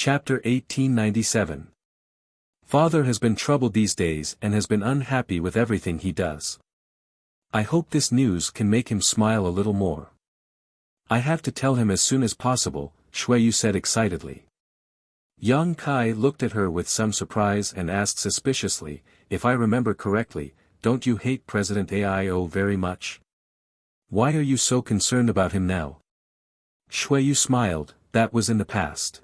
Chapter 1897. Father has been troubled these days and has been unhappy with everything he does. I hope this news can make him smile a little more. I have to tell him as soon as possible, Shuiyu said excitedly. Yang Kai looked at her with some surprise and asked suspiciously, if I remember correctly, don't you hate President Aio very much? Why are you so concerned about him now? Shuiyu smiled, that was in the past.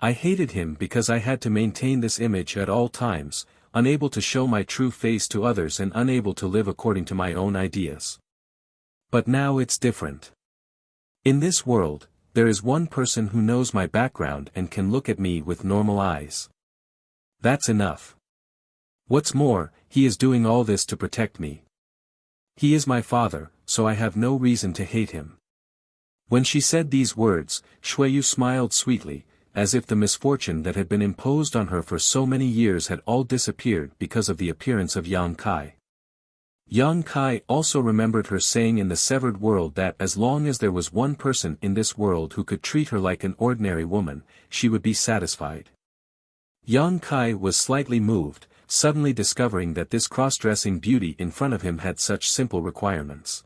I hated him because I had to maintain this image at all times, unable to show my true face to others and unable to live according to my own ideas. But now it's different. In this world, there is one person who knows my background and can look at me with normal eyes. That's enough. What's more, he is doing all this to protect me. He is my father, so I have no reason to hate him. When she said these words, Shuiyu smiled sweetly, as if the misfortune that had been imposed on her for so many years had all disappeared because of the appearance of Yang Kai. Yang Kai also remembered her saying in the severed world that as long as there was one person in this world who could treat her like an ordinary woman, she would be satisfied. Yang Kai was slightly moved, suddenly discovering that this cross-dressing beauty in front of him had such simple requirements.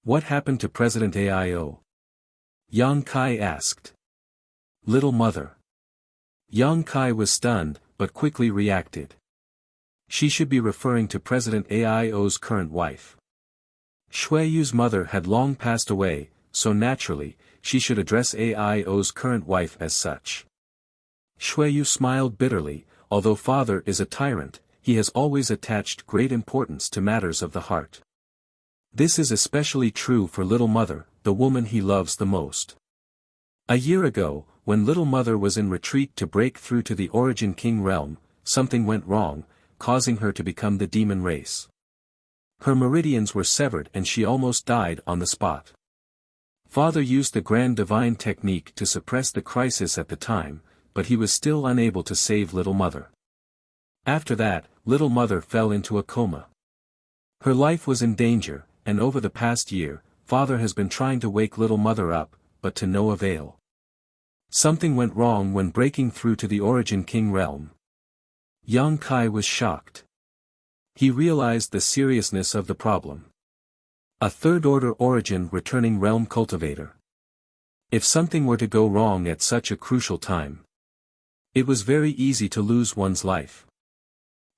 What happened to President Aio? Yang Kai asked. Little mother. Yang Kai was stunned, but quickly reacted. She should be referring to President Aio's current wife. Shuiyu's mother had long passed away, so naturally, she should address Aio's current wife as such. Shuiyu smiled bitterly, although father is a tyrant, he has always attached great importance to matters of the heart. This is especially true for little mother, the woman he loves the most. A year ago, when little mother was in retreat to break through to the Origin King realm, something went wrong, causing her to become the demon race. Her meridians were severed and she almost died on the spot. Father used the grand divine technique to suppress the crisis at the time, but he was still unable to save little mother. After that, little mother fell into a coma. Her life was in danger, and over the past year, father has been trying to wake little mother up, but to no avail. Something went wrong when breaking through to the Origin King realm. Yang Kai was shocked. He realized the seriousness of the problem. A third-order origin returning realm cultivator. If something were to go wrong at such a crucial time, it was very easy to lose one's life.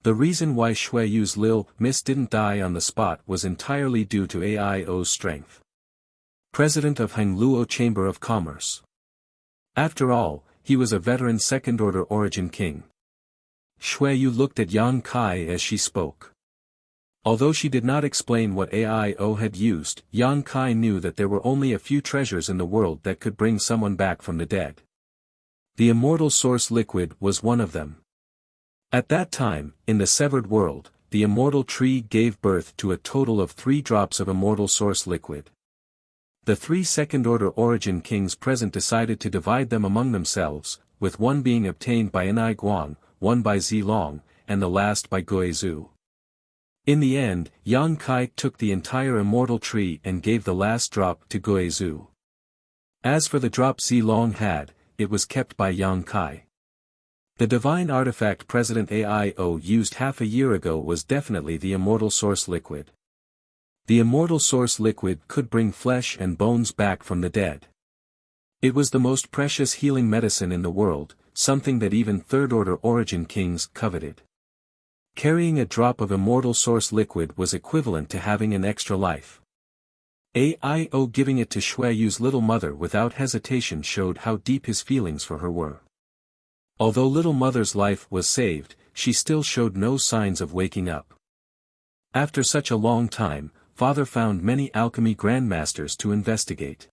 The reason why Shuiyu's Lil Miss didn't die on the spot was entirely due to Aio's strength. President of Hangluo Chamber of Commerce. After all, he was a veteran second-order origin king. Shuiyu looked at Yang Kai as she spoke. Although she did not explain what Aio had used, Yang Kai knew that there were only a few treasures in the world that could bring someone back from the dead. The immortal source liquid was one of them. At that time, in the severed world, the immortal tree gave birth to a total of 3 drops of immortal source liquid. The 3 second-order origin kings present decided to divide them among themselves, with one being obtained by Enai Guang, one by Zilong, and the last by Guizhu. In the end, Yang Kai took the entire immortal tree and gave the last drop to Guizhu. As for the drop Zilong had, it was kept by Yang Kai. The divine artifact President Aio used half a year ago was definitely the immortal source liquid. The immortal source liquid could bring flesh and bones back from the dead. It was the most precious healing medicine in the world, something that even third-order origin kings coveted. Carrying a drop of immortal source liquid was equivalent to having an extra life. Aio giving it to Shuiyu's little mother without hesitation showed how deep his feelings for her were. Although little mother's life was saved, she still showed no signs of waking up. After such a long time, father found many alchemy grandmasters to investigate.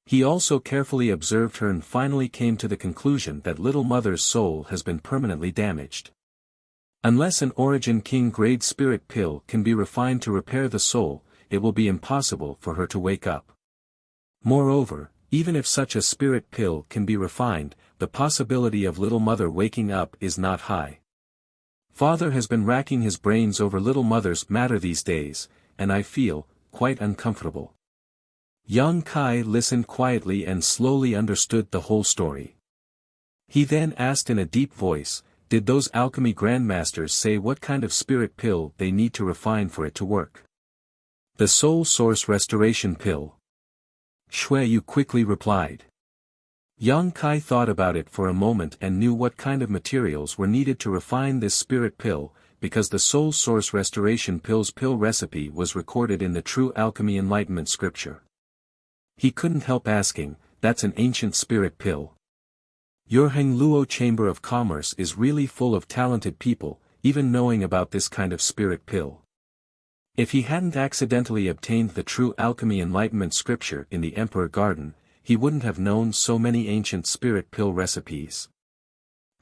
He also carefully observed her and finally came to the conclusion that little mother's soul has been permanently damaged. Unless an origin king grade spirit pill can be refined to repair the soul, it will be impossible for her to wake up. Moreover, even if such a spirit pill can be refined, the possibility of little mother waking up is not high. Father has been racking his brains over little mother's matter these days, and I feel quite uncomfortable. Yang Kai listened quietly and slowly understood the whole story. He then asked in a deep voice, did those alchemy grandmasters say what kind of spirit pill they need to refine for it to work? The soul source restoration pill. Shui Yu quickly replied. Yang Kai thought about it for a moment and knew what kind of materials were needed to refine this spirit pill, because the soul source restoration pill's pill recipe was recorded in the true alchemy enlightenment scripture. He couldn't help asking, that's an ancient spirit pill. Your Hengluo Chamber of Commerce is really full of talented people, even knowing about this kind of spirit pill. If he hadn't accidentally obtained the true alchemy enlightenment scripture in the Emperor Garden, he wouldn't have known so many ancient spirit pill recipes.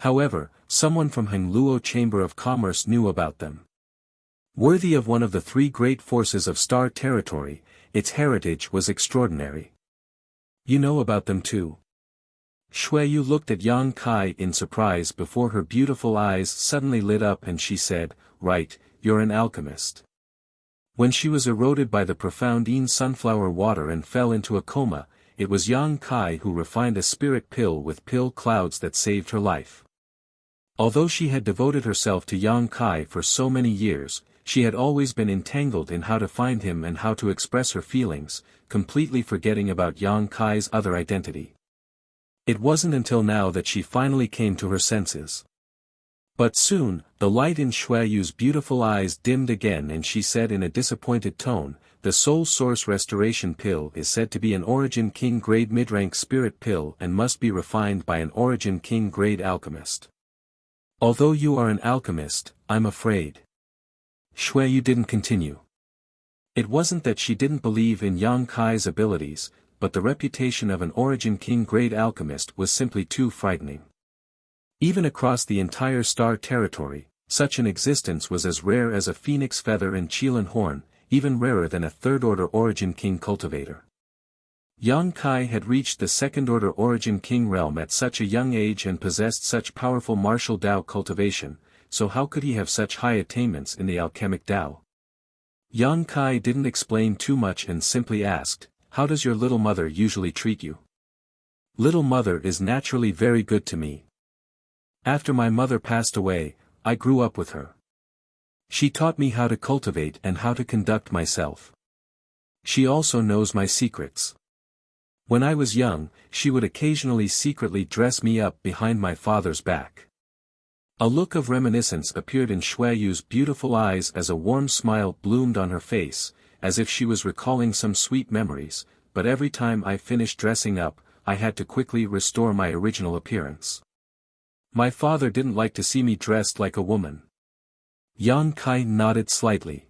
However, someone from Hengluo Chamber of Commerce knew about them. Worthy of one of the three great forces of Star Territory, its heritage was extraordinary. You know about them too. Shui Yu looked at Yang Kai in surprise before her beautiful eyes suddenly lit up and she said, right, you're an alchemist. When she was eroded by the profound Yin sunflower water and fell into a coma, it was Yang Kai who refined a spirit pill with pill clouds that saved her life. Although she had devoted herself to Yang Kai for so many years, she had always been entangled in how to find him and how to express her feelings, completely forgetting about Yang Kai's other identity. It wasn't until now that she finally came to her senses. But soon, the light in Shui Yu's beautiful eyes dimmed again and she said in a disappointed tone, the Soul Source Restoration Pill is said to be an Origin King grade mid-rank spirit pill and must be refined by an Origin King grade alchemist. Although you are an alchemist, I'm afraid. Shui Yu didn't continue. It wasn't that she didn't believe in Yang Kai's abilities, but the reputation of an Origin King grade alchemist was simply too frightening. Even across the entire Star Territory, such an existence was as rare as a phoenix feather and Qilin horn, even rarer than a third-order Origin King cultivator. Yang Kai had reached the second-order Origin King realm at such a young age and possessed such powerful martial Dao cultivation, so how could he have such high attainments in the alchemic Dao? Yang Kai didn't explain too much and simply asked, how does your little mother usually treat you? Little mother is naturally very good to me. After my mother passed away, I grew up with her. She taught me how to cultivate and how to conduct myself. She also knows my secrets. When I was young, she would occasionally secretly dress me up behind my father's back. A look of reminiscence appeared in Shui Yu's beautiful eyes as a warm smile bloomed on her face, as if she was recalling some sweet memories, but every time I finished dressing up, I had to quickly restore my original appearance. My father didn't like to see me dressed like a woman. Yang Kai nodded slightly.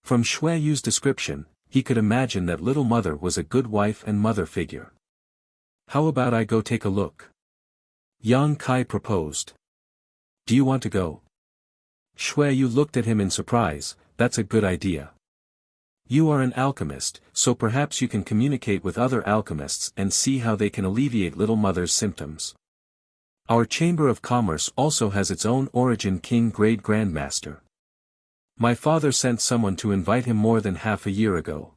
From Shui Yu's description, he could imagine that little mother was a good wife and mother figure. How about I go take a look? Yang Kai proposed. Do you want to go? Shui Yu looked at him in surprise. That's a good idea. You are an alchemist, so perhaps you can communicate with other alchemists and see how they can alleviate little mother's symptoms. Our Chamber of Commerce also has its own Origin King grade Grandmaster. My father sent someone to invite him more than half a year ago.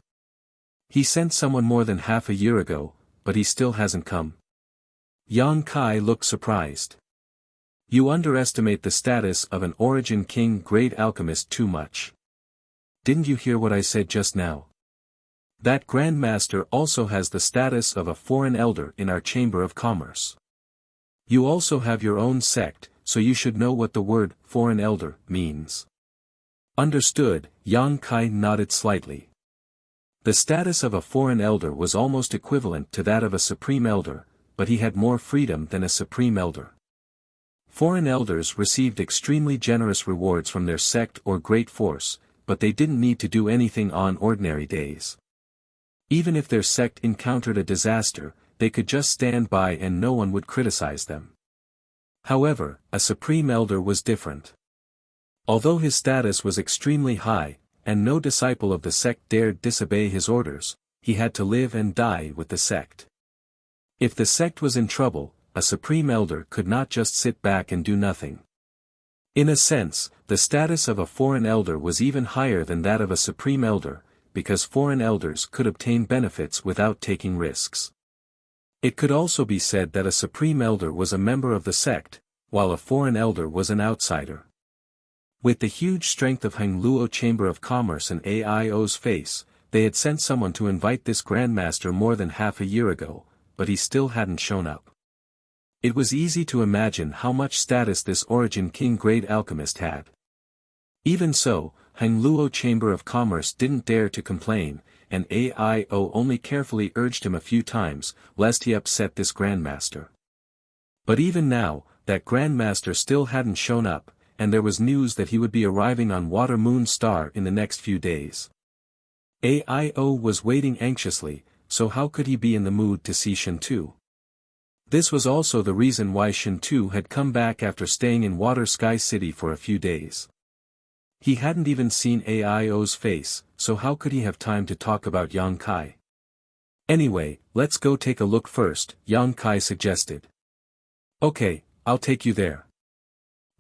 He sent someone more than half a year ago, but he still hasn't come. Yang Kai looked surprised. You underestimate the status of an Origin King grade alchemist too much. Didn't you hear what I said just now? That Grandmaster also has the status of a foreign elder in our Chamber of Commerce. You also have your own sect, so you should know what the word foreign elder means. Understood, Yang Kai nodded slightly. The status of a foreign elder was almost equivalent to that of a supreme elder, but he had more freedom than a supreme elder. Foreign elders received extremely generous rewards from their sect or great force, but they didn't need to do anything on ordinary days. Even if their sect encountered a disaster, they could just stand by and no one would criticize them. However, a supreme elder was different. Although his status was extremely high, and no disciple of the sect dared disobey his orders, he had to live and die with the sect. If the sect was in trouble, a supreme elder could not just sit back and do nothing. In a sense, the status of a foreign elder was even higher than that of a supreme elder, because foreign elders could obtain benefits without taking risks. It could also be said that a supreme elder was a member of the sect, while a foreign elder was an outsider. With the huge strength of Heng Luo Chamber of Commerce and AIO's face, they had sent someone to invite this grandmaster more than half a year ago, but he still hadn't shown up. It was easy to imagine how much status this Origin King Great Alchemist had. Even so, Heng Luo Chamber of Commerce didn't dare to complain, and AIO only carefully urged him a few times, lest he upset this grandmaster. But even now, that grandmaster still hadn't shown up, and there was news that he would be arriving on Water Moon Star in the next few days. AIO was waiting anxiously, so how could he be in the mood to see Shintu? This was also the reason why Shintu had come back after staying in Water Sky City for a few days. He hadn't even seen AIO's face, so how could he have time to talk about Yang Kai? Anyway, let's go take a look first, Yang Kai suggested. Okay, I'll take you there.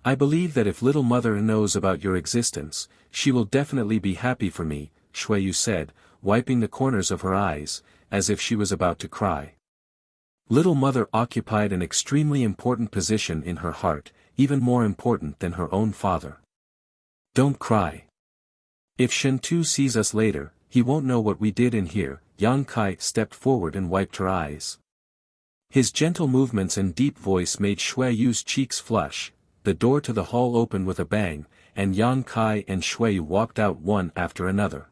I believe that if little mother knows about your existence, she will definitely be happy for me, Shuiyu said, wiping the corners of her eyes, as if she was about to cry. Little mother occupied an extremely important position in her heart, even more important than her own father. Don't cry. If Shintu sees us later, he won't know what we did in here. Yang Kai stepped forward and wiped her eyes. His gentle movements and deep voice made Shuiyu's cheeks flush. The door to the hall opened with a bang, and Yang Kai and Shuiyu walked out one after another.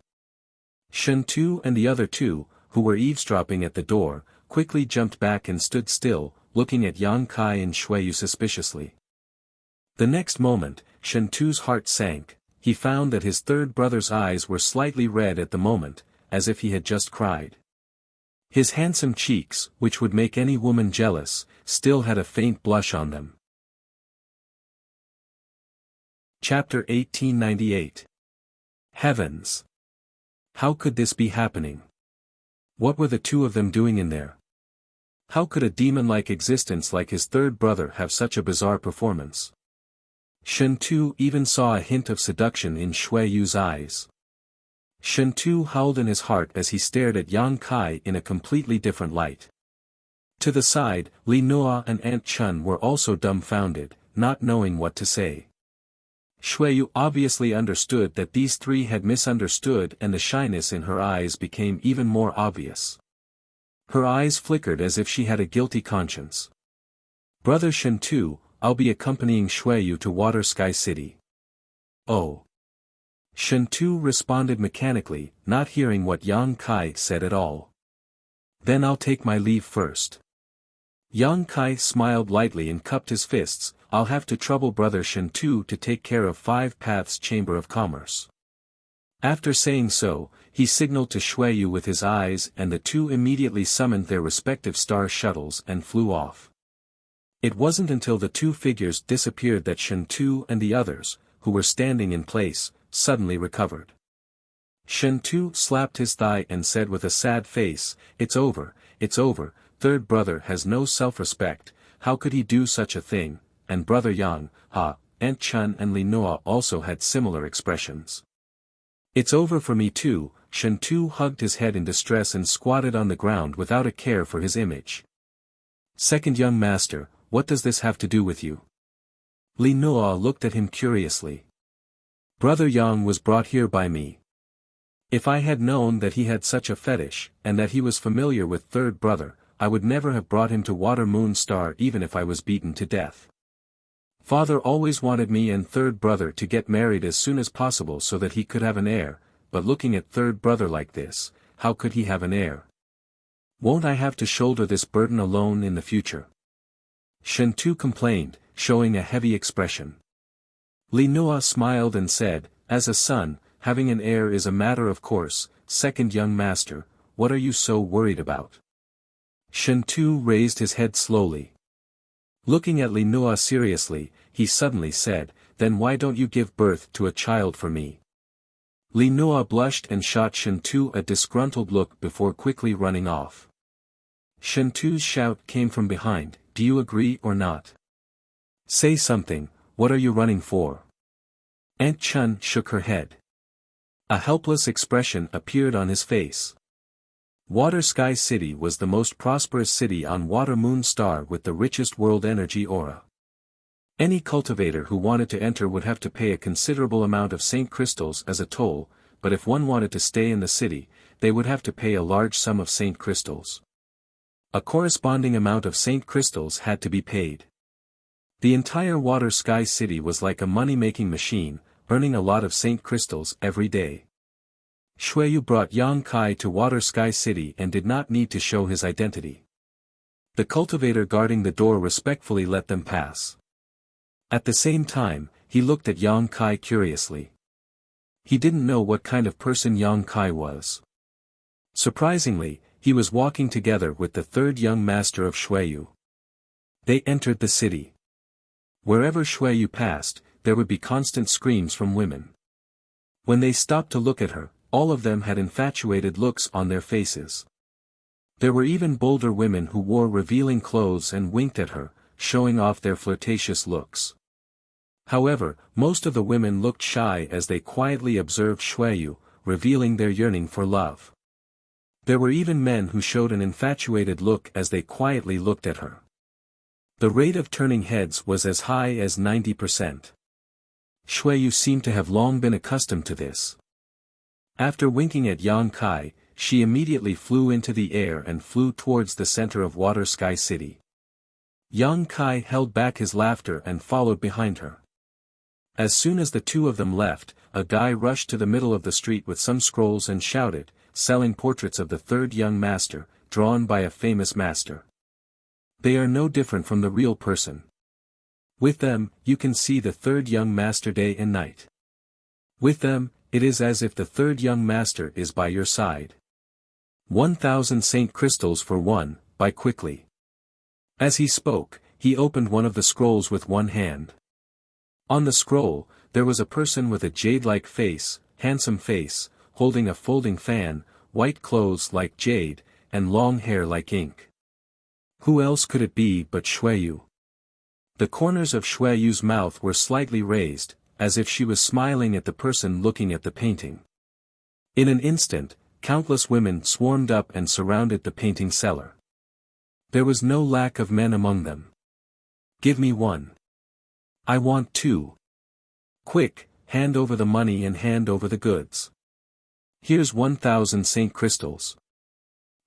Shintu and the other two, who were eavesdropping at the door, quickly jumped back and stood still, looking at Yang Kai and Shuiyu suspiciously. The next moment, Shintu's heart sank. He found that his third brother's eyes were slightly red at the moment, as if he had just cried. His handsome cheeks, which would make any woman jealous, still had a faint blush on them. Chapter 1898. Heavens! How could this be happening? What were the two of them doing in there? How could a demon-like existence like his third brother have such a bizarre performance? Shintu even saw a hint of seduction in Shuiyu's eyes. Shintu howled in his heart as he stared at Yang Kai in a completely different light. To the side, Li Noa and Aunt Chun were also dumbfounded, not knowing what to say. Shuiyu obviously understood that these three had misunderstood, and the shyness in her eyes became even more obvious. Her eyes flickered as if she had a guilty conscience. Brother Shintu, I'll be accompanying Shuiyu to Water Sky City. Oh. Shintu responded mechanically, not hearing what Yang Kai said at all. Then I'll take my leave first. Yang Kai smiled lightly and cupped his fists. I'll have to trouble brother Shintu to take care of 5 Paths Chamber of Commerce. After saying so, he signaled to Shuiyu with his eyes, and the two immediately summoned their respective star shuttles and flew off. It wasn't until the two figures disappeared that Shintu and the others, who were standing in place, suddenly recovered. Shintu slapped his thigh and said with a sad face, it's over, third brother has no self-respect, how could he do such a thing? And brother Yang, Aunt Chun and Li Noa also had similar expressions. It's over for me too. Shintu hugged his head in distress and squatted on the ground without a care for his image. Second young master, what does this have to do with you? Li Noa looked at him curiously. Brother Yang was brought here by me. If I had known that he had such a fetish, and that he was familiar with third brother, I would never have brought him to Water Moon Star even if I was beaten to death. Father always wanted me and third brother to get married as soon as possible so that he could have an heir, but looking at third brother like this, how could he have an heir? Won't I have to shoulder this burden alone in the future? Shintu complained, showing a heavy expression. Li Noa smiled and said, as a son, having an heir is a matter of course. Second young master, what are you so worried about? Shintu raised his head slowly. Looking at Li Noa seriously, he suddenly said, then why don't you give birth to a child for me? Li Noa blushed and shot Shintu a disgruntled look before quickly running off. Shintu's shout came from behind, do you agree or not? Say something, what are you running for? Aunt Chun shook her head. A helpless expression appeared on his face. Water Sky City was the most prosperous city on Water Moon Star with the richest world energy aura. Any cultivator who wanted to enter would have to pay a considerable amount of Saint Crystals as a toll, but if one wanted to stay in the city, they would have to pay a large sum of Saint Crystals. A corresponding amount of Saint Crystals had to be paid. The entire Water Sky City was like a money-making machine, earning a lot of Saint Crystals every day. Xueyu brought Yang Kai to Water Sky City and did not need to show his identity. The cultivator guarding the door respectfully let them pass. At the same time, he looked at Yang Kai curiously. He didn't know what kind of person Yang Kai was. Surprisingly, he was walking together with the third young master of Xueyu. They entered the city. Wherever Xueyu passed, there would be constant screams from women. When they stopped to look at her, all of them had infatuated looks on their faces. There were even bolder women who wore revealing clothes and winked at her, showing off their flirtatious looks. However, most of the women looked shy as they quietly observed Xueyu, revealing their yearning for love. There were even men who showed an infatuated look as they quietly looked at her. The rate of turning heads was as high as 90%. Xueyu seemed to have long been accustomed to this. After winking at Yang Kai, she immediately flew into the air and flew towards the center of Water Sky City. Yang Kai held back his laughter and followed behind her. As soon as the two of them left, a guy rushed to the middle of the street with some scrolls and shouted, selling portraits of the third young master, drawn by a famous master. They are no different from the real person. With them, you can see the third young master day and night. With them, it is as if the third young master is by your side. 1,000 Saint Crystals for one, buy quickly. As he spoke, he opened one of the scrolls with one hand. On the scroll, there was a person with a jade-like face, handsome face, holding a folding fan, white clothes like jade, and long hair like ink. Who else could it be but Xueyu? The corners of Xueyu's mouth were slightly raised, as if she was smiling at the person looking at the painting. In an instant, countless women swarmed up and surrounded the painting seller. There was no lack of men among them. Give me one. I want two. Quick, hand over the money and hand over the goods. Here's 1,000 Saint Crystals.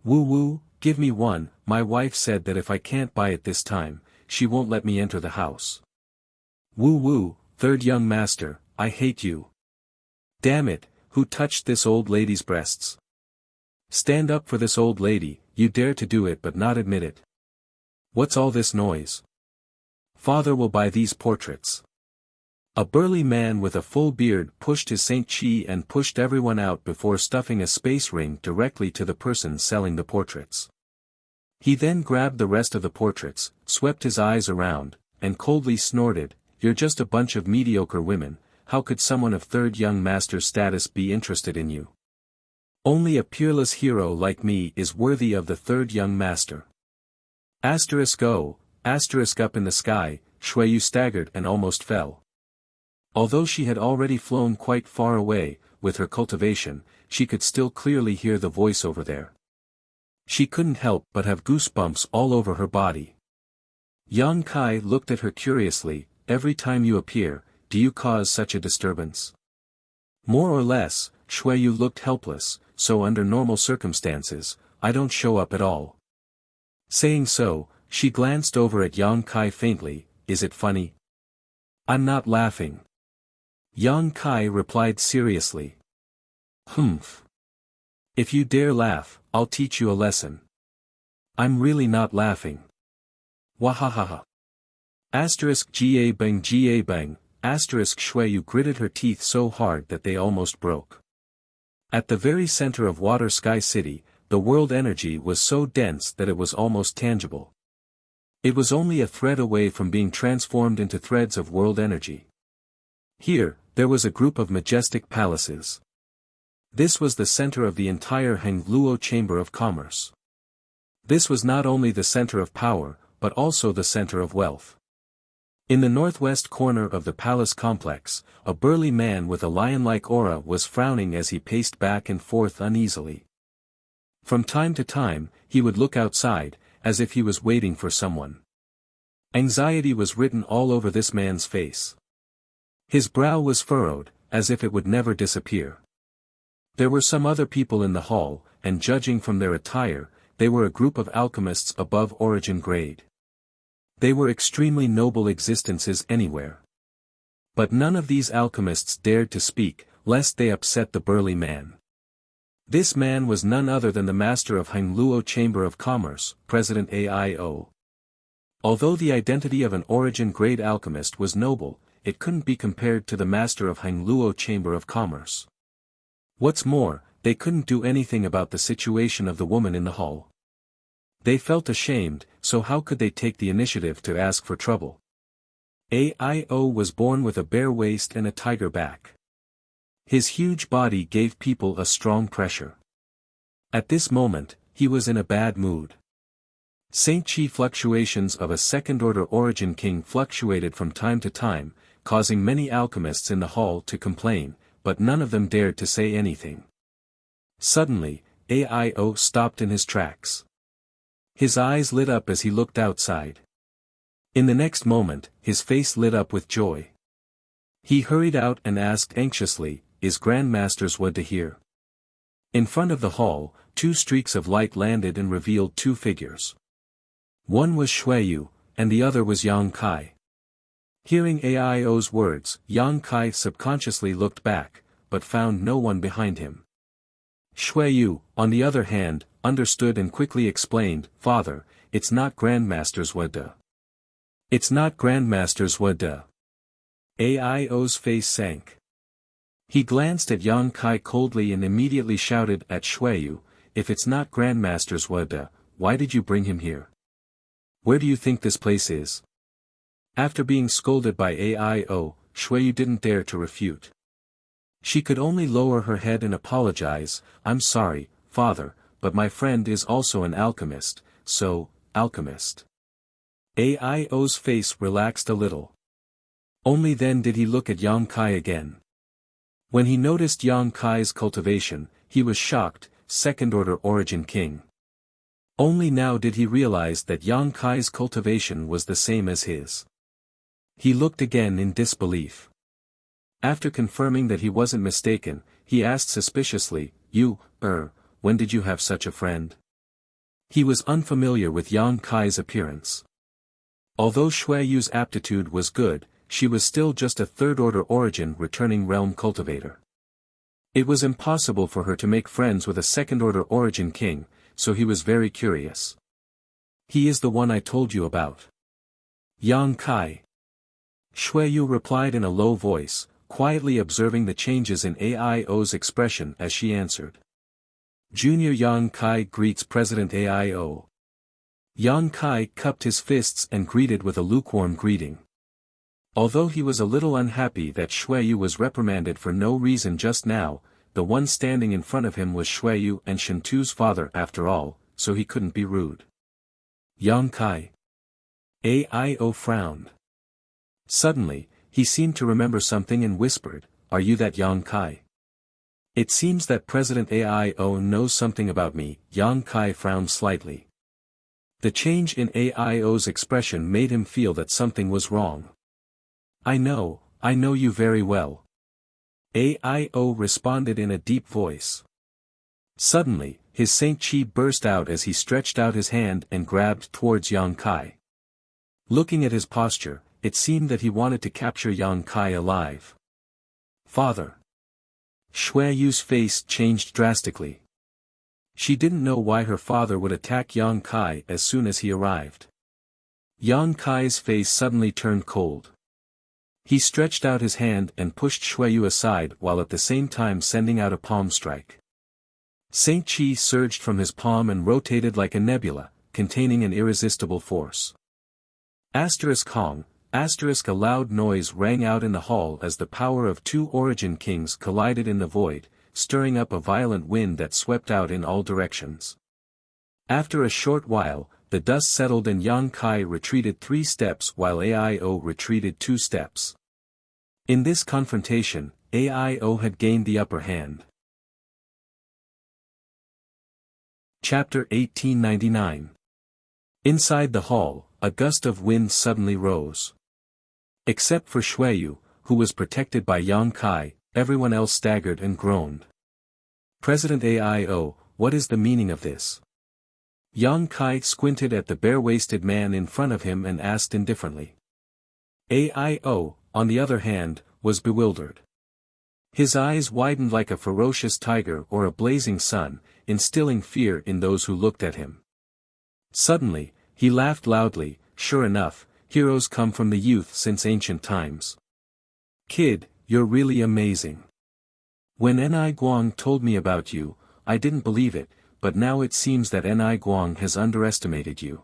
Woo, give me one. My wife said that if I can't buy it this time, she won't let me enter the house. Woo, third young master, I hate you. Damn it, who touched this old lady's breasts? Stand up for this old lady, you dare to do it but not admit it. What's all this noise? Father will buy these portraits. A burly man with a full beard pushed his Saint Chi and pushed everyone out before stuffing a space ring directly to the person selling the portraits. He then grabbed the rest of the portraits, swept his eyes around, and coldly snorted, "You're just a bunch of mediocre women, how could someone of third young master status be interested in you? Only a peerless hero like me is worthy of the third young master." O, up in the sky, Xueyu staggered and almost fell. Although she had already flown quite far away, with her cultivation, she could still clearly hear the voice over there. She couldn't help but have goosebumps all over her body. Yang Kai looked at her curiously, "Every time you appear, do you cause such a disturbance?" More or less, Xueyu looked helpless, so under normal circumstances, I don't show up at all. Saying so, she glanced over at Yang Kai faintly, "Is it funny?" "I'm not laughing." Yang Kai replied seriously. "Humph. If you dare laugh, I'll teach you a lesson." "I'm really not laughing." Wahahaha. Ga bang. Xueyu gritted her teeth so hard that they almost broke. At the very center of Water Sky City, the world energy was so dense that it was almost tangible. It was only a thread away from being transformed into threads of world energy. Here, there was a group of majestic palaces. This was the center of the entire Hengluo Chamber of Commerce. This was not only the center of power, but also the center of wealth. In the northwest corner of the palace complex, a burly man with a lion-like aura was frowning as he paced back and forth uneasily. From time to time, he would look outside, as if he was waiting for someone. Anxiety was written all over this man's face. His brow was furrowed, as if it would never disappear. There were some other people in the hall, and judging from their attire, they were a group of alchemists above origin grade. They were extremely noble existences anywhere. But none of these alchemists dared to speak, lest they upset the burly man. This man was none other than the master of Hangluo Chamber of Commerce, President AIO. Although the identity of an origin-grade alchemist was noble, it couldn't be compared to the master of Hangluo Chamber of Commerce. What's more, they couldn't do anything about the situation of the woman in the hall. They felt ashamed, so how could they take the initiative to ask for trouble? AIO was born with a bare waist and a tiger back. His huge body gave people a strong pressure. At this moment, he was in a bad mood. Saint Chi fluctuations of a second-order origin king fluctuated from time to time, causing many alchemists in the hall to complain, but none of them dared to say anything. Suddenly, AIO stopped in his tracks. His eyes lit up as he looked outside. In the next moment, his face lit up with joy. He hurried out and asked anxiously, "Is Grandmaster's Wood to hear?" In front of the hall, two streaks of light landed and revealed two figures. One was Xueyu, and the other was Yang Kai. Hearing AIO's words, Yang Kai subconsciously looked back, but found no one behind him. Xueyu, on the other hand, understood and quickly explained, "Father, it's not Grandmaster's Wood. It's not Grandmaster's Wood." AIO's face sank. He glanced at Yang Kai coldly and immediately shouted at Xueyu, "If it's not Grandmaster's Wood, why did you bring him here? Where do you think this place is?" After being scolded by AIO, Xueyu didn't dare to refute. She could only lower her head and apologize, "I'm sorry, father, but my friend is also an alchemist, so, alchemist." AIO's face relaxed a little. Only then did he look at Yang Kai again. When he noticed Yang Kai's cultivation, he was shocked, second-order origin king. Only now did he realize that Yang Kai's cultivation was the same as his. He looked again in disbelief. After confirming that he wasn't mistaken, he asked suspiciously, when did you have such a friend?" He was unfamiliar with Yang Kai's appearance. Although Xueyu's aptitude was good, she was still just a third-order origin returning realm cultivator. It was impossible for her to make friends with a second-order origin king, so he was very curious. "He is the one I told you about." "Yang Kai." Xueyu replied in a low voice, quietly observing the changes in AIO's expression as she answered. "Junior Yang Kai greets President AIO." Yang Kai cupped his fists and greeted with a lukewarm greeting. Although he was a little unhappy that Xueyu was reprimanded for no reason just now, the one standing in front of him was Xueyu and Shintu's father after all, so he couldn't be rude. "Yang Kai." AIO frowned. Suddenly, he seemed to remember something and whispered, "Are you that Yang Kai?" "It seems that President AIO knows something about me." Yang Kai frowned slightly. The change in AIO's expression made him feel that something was wrong. I know you very well." AIO responded in a deep voice. Suddenly, his Saint Chi burst out as he stretched out his hand and grabbed towards Yang Kai. Looking at his posture, it seemed that he wanted to capture Yang Kai alive. "Father." Xueyu's face changed drastically. She didn't know why her father would attack Yang Kai as soon as he arrived. Yang Kai's face suddenly turned cold. He stretched out his hand and pushed Xueyu aside while at the same time sending out a palm strike. Saint Chi surged from his palm and rotated like a nebula, containing an irresistible force. Hong, a loud noise rang out in the hall as the power of two origin kings collided in the void, stirring up a violent wind that swept out in all directions. After a short while, the dust settled and Yang Kai retreated 3 steps while AIO retreated 2 steps. In this confrontation, AIO had gained the upper hand. Chapter 1899. Inside the hall, a gust of wind suddenly rose. Except for Shuiyu, who was protected by Yang Kai, everyone else staggered and groaned. President Aio, what is the meaning of this? Yang Kai squinted at the bare-waisted man in front of him and asked indifferently. Aio, on the other hand, was bewildered. His eyes widened like a ferocious tiger or a blazing sun, instilling fear in those who looked at him. Suddenly, he laughed loudly. Sure enough, heroes come from the youth since ancient times. Kid, you're really amazing. When Ni Guang told me about you, I didn't believe it, but now it seems that Ni Guang has underestimated you.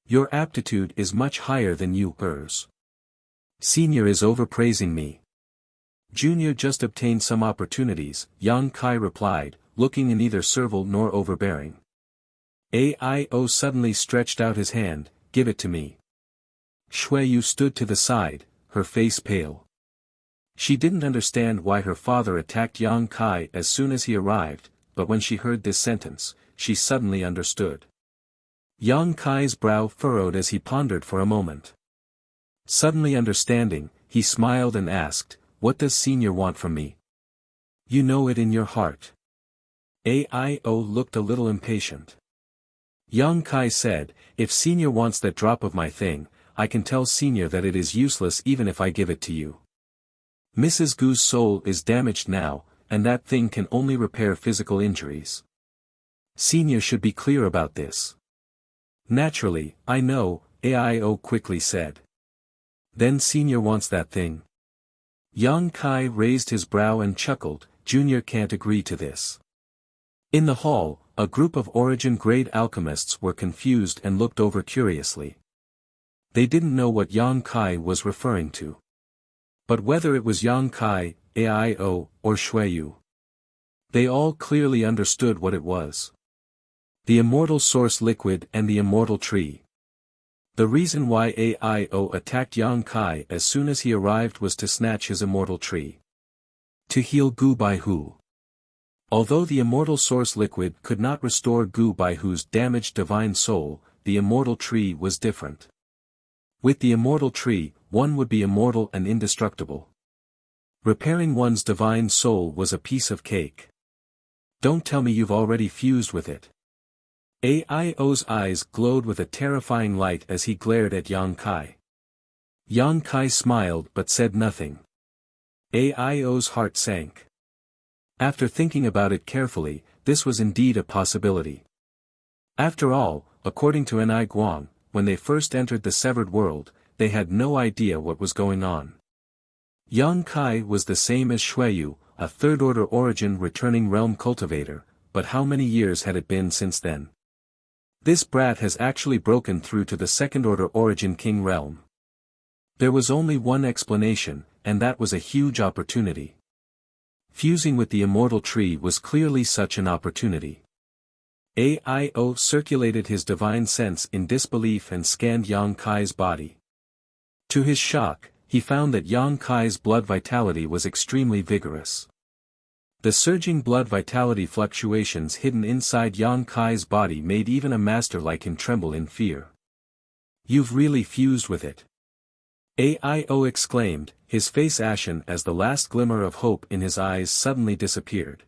Your aptitude is much higher than yours. Senior is overpraising me. Junior just obtained some opportunities, Yang Kai replied, looking neither servile nor overbearing. Aio suddenly stretched out his hand, give it to me. Shuiyu stood to the side, her face pale. She didn't understand why her father attacked Yang Kai as soon as he arrived, but when she heard this sentence, she suddenly understood. Yang Kai's brow furrowed as he pondered for a moment. Suddenly understanding, he smiled and asked, what does Senior want from me? You know it in your heart. Aio looked a little impatient. Yang Kai said, if Senior wants that drop of my thing, I can tell Senior that it is useless even if I give it to you. Mrs. Gu's soul is damaged now, and that thing can only repair physical injuries. Senior should be clear about this. Naturally, I know, Aio quickly said. Then Senior wants that thing. Yang Kai raised his brow and chuckled, Junior can't agree to this. In the hall, a group of origin-grade alchemists were confused and looked over curiously. They didn't know what Yang Kai was referring to. But whether it was Yang Kai, Aio, or Shuiyu, they all clearly understood what it was. The immortal source liquid and the immortal tree. The reason why Aio attacked Yang Kai as soon as he arrived was to snatch his immortal tree. To heal Gu Baihu. Although the immortal source liquid could not restore Gu Baihu's damaged divine soul, the immortal tree was different. With the immortal tree, one would be immortal and indestructible. Repairing one's divine soul was a piece of cake. Don't tell me you've already fused with it. Aio's eyes glowed with a terrifying light as he glared at Yang Kai. Yang Kai smiled but said nothing. Aio's heart sank. After thinking about it carefully, this was indeed a possibility. After all, according to Ni Guang, when they first entered the severed world, they had no idea what was going on. Yang Kai was the same as Shuiyu, a third-order origin returning realm cultivator, but how many years had it been since then? This brat has actually broken through to the second-order origin king realm. There was only one explanation, and that was a huge opportunity. Fusing with the immortal tree was clearly such an opportunity. Aio circulated his divine sense in disbelief and scanned Yang Kai's body. To his shock, he found that Yang Kai's blood vitality was extremely vigorous. The surging blood vitality fluctuations hidden inside Yang Kai's body made even a master like him tremble in fear. You've really fused with it. Aio exclaimed, his face ashen as the last glimmer of hope in his eyes suddenly disappeared.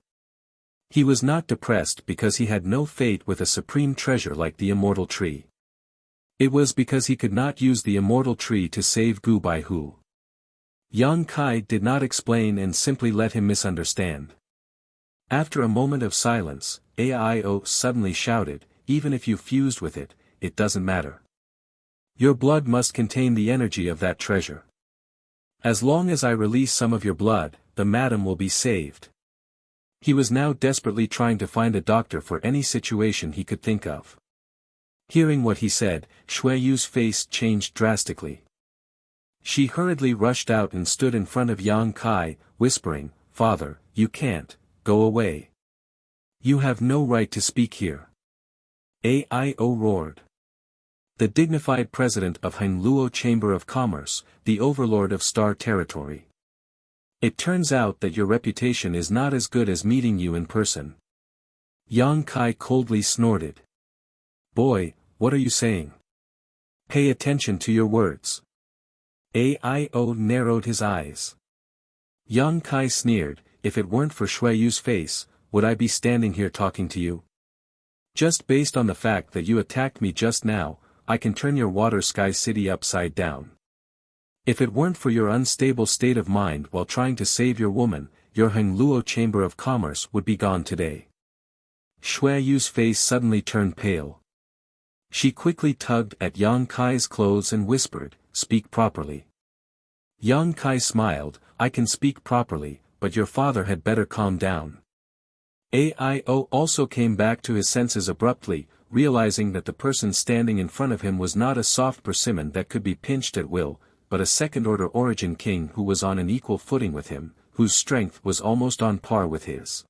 He was not depressed because he had no fate with a supreme treasure like the immortal tree. It was because he could not use the immortal tree to save Gu Baihu. Yang Kai did not explain and simply let him misunderstand. After a moment of silence, Aio suddenly shouted, even if you fused with it, it doesn't matter. Your blood must contain the energy of that treasure. As long as I release some of your blood, the madam will be saved. He was now desperately trying to find a doctor for any situation he could think of. Hearing what he said, Shuiyu's face changed drastically. She hurriedly rushed out and stood in front of Yang Kai, whispering, Father, you can't, go away. You have no right to speak here. Aio roared. The dignified president of Hangluo Chamber of Commerce, the overlord of Star Territory. It turns out that your reputation is not as good as meeting you in person. Yang Kai coldly snorted. Boy, what are you saying? Pay attention to your words. Aio narrowed his eyes. Yang Kai sneered, if it weren't for Shueyu's face, would I be standing here talking to you? Just based on the fact that you attacked me just now, I can turn your water sky city upside down. If it weren't for your unstable state of mind while trying to save your woman, your Hengluo Chamber of Commerce would be gone today. Shueyu's face suddenly turned pale. She quickly tugged at Yang Kai's clothes and whispered, speak properly. Yang Kai smiled, I can speak properly, but your father had better calm down. Aio also came back to his senses abruptly, realizing that the person standing in front of him was not a soft persimmon that could be pinched at will, but a second-order origin king who was on an equal footing with him, whose strength was almost on par with his.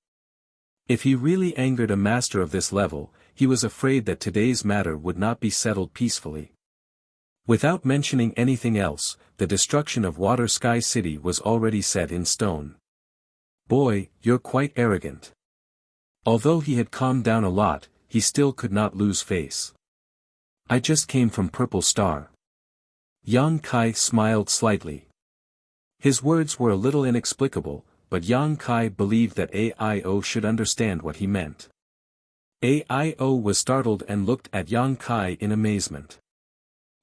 If he really angered a master of this level, he was afraid that today's matter would not be settled peacefully. Without mentioning anything else, the destruction of Water Sky City was already set in stone. Boy, you're quite arrogant. Although he had calmed down a lot, he still could not lose face. I just came from Purple Star. Yang Kai smiled slightly. His words were a little inexplicable, but Yang Kai believed that Aio should understand what he meant. Aio was startled and looked at Yang Kai in amazement.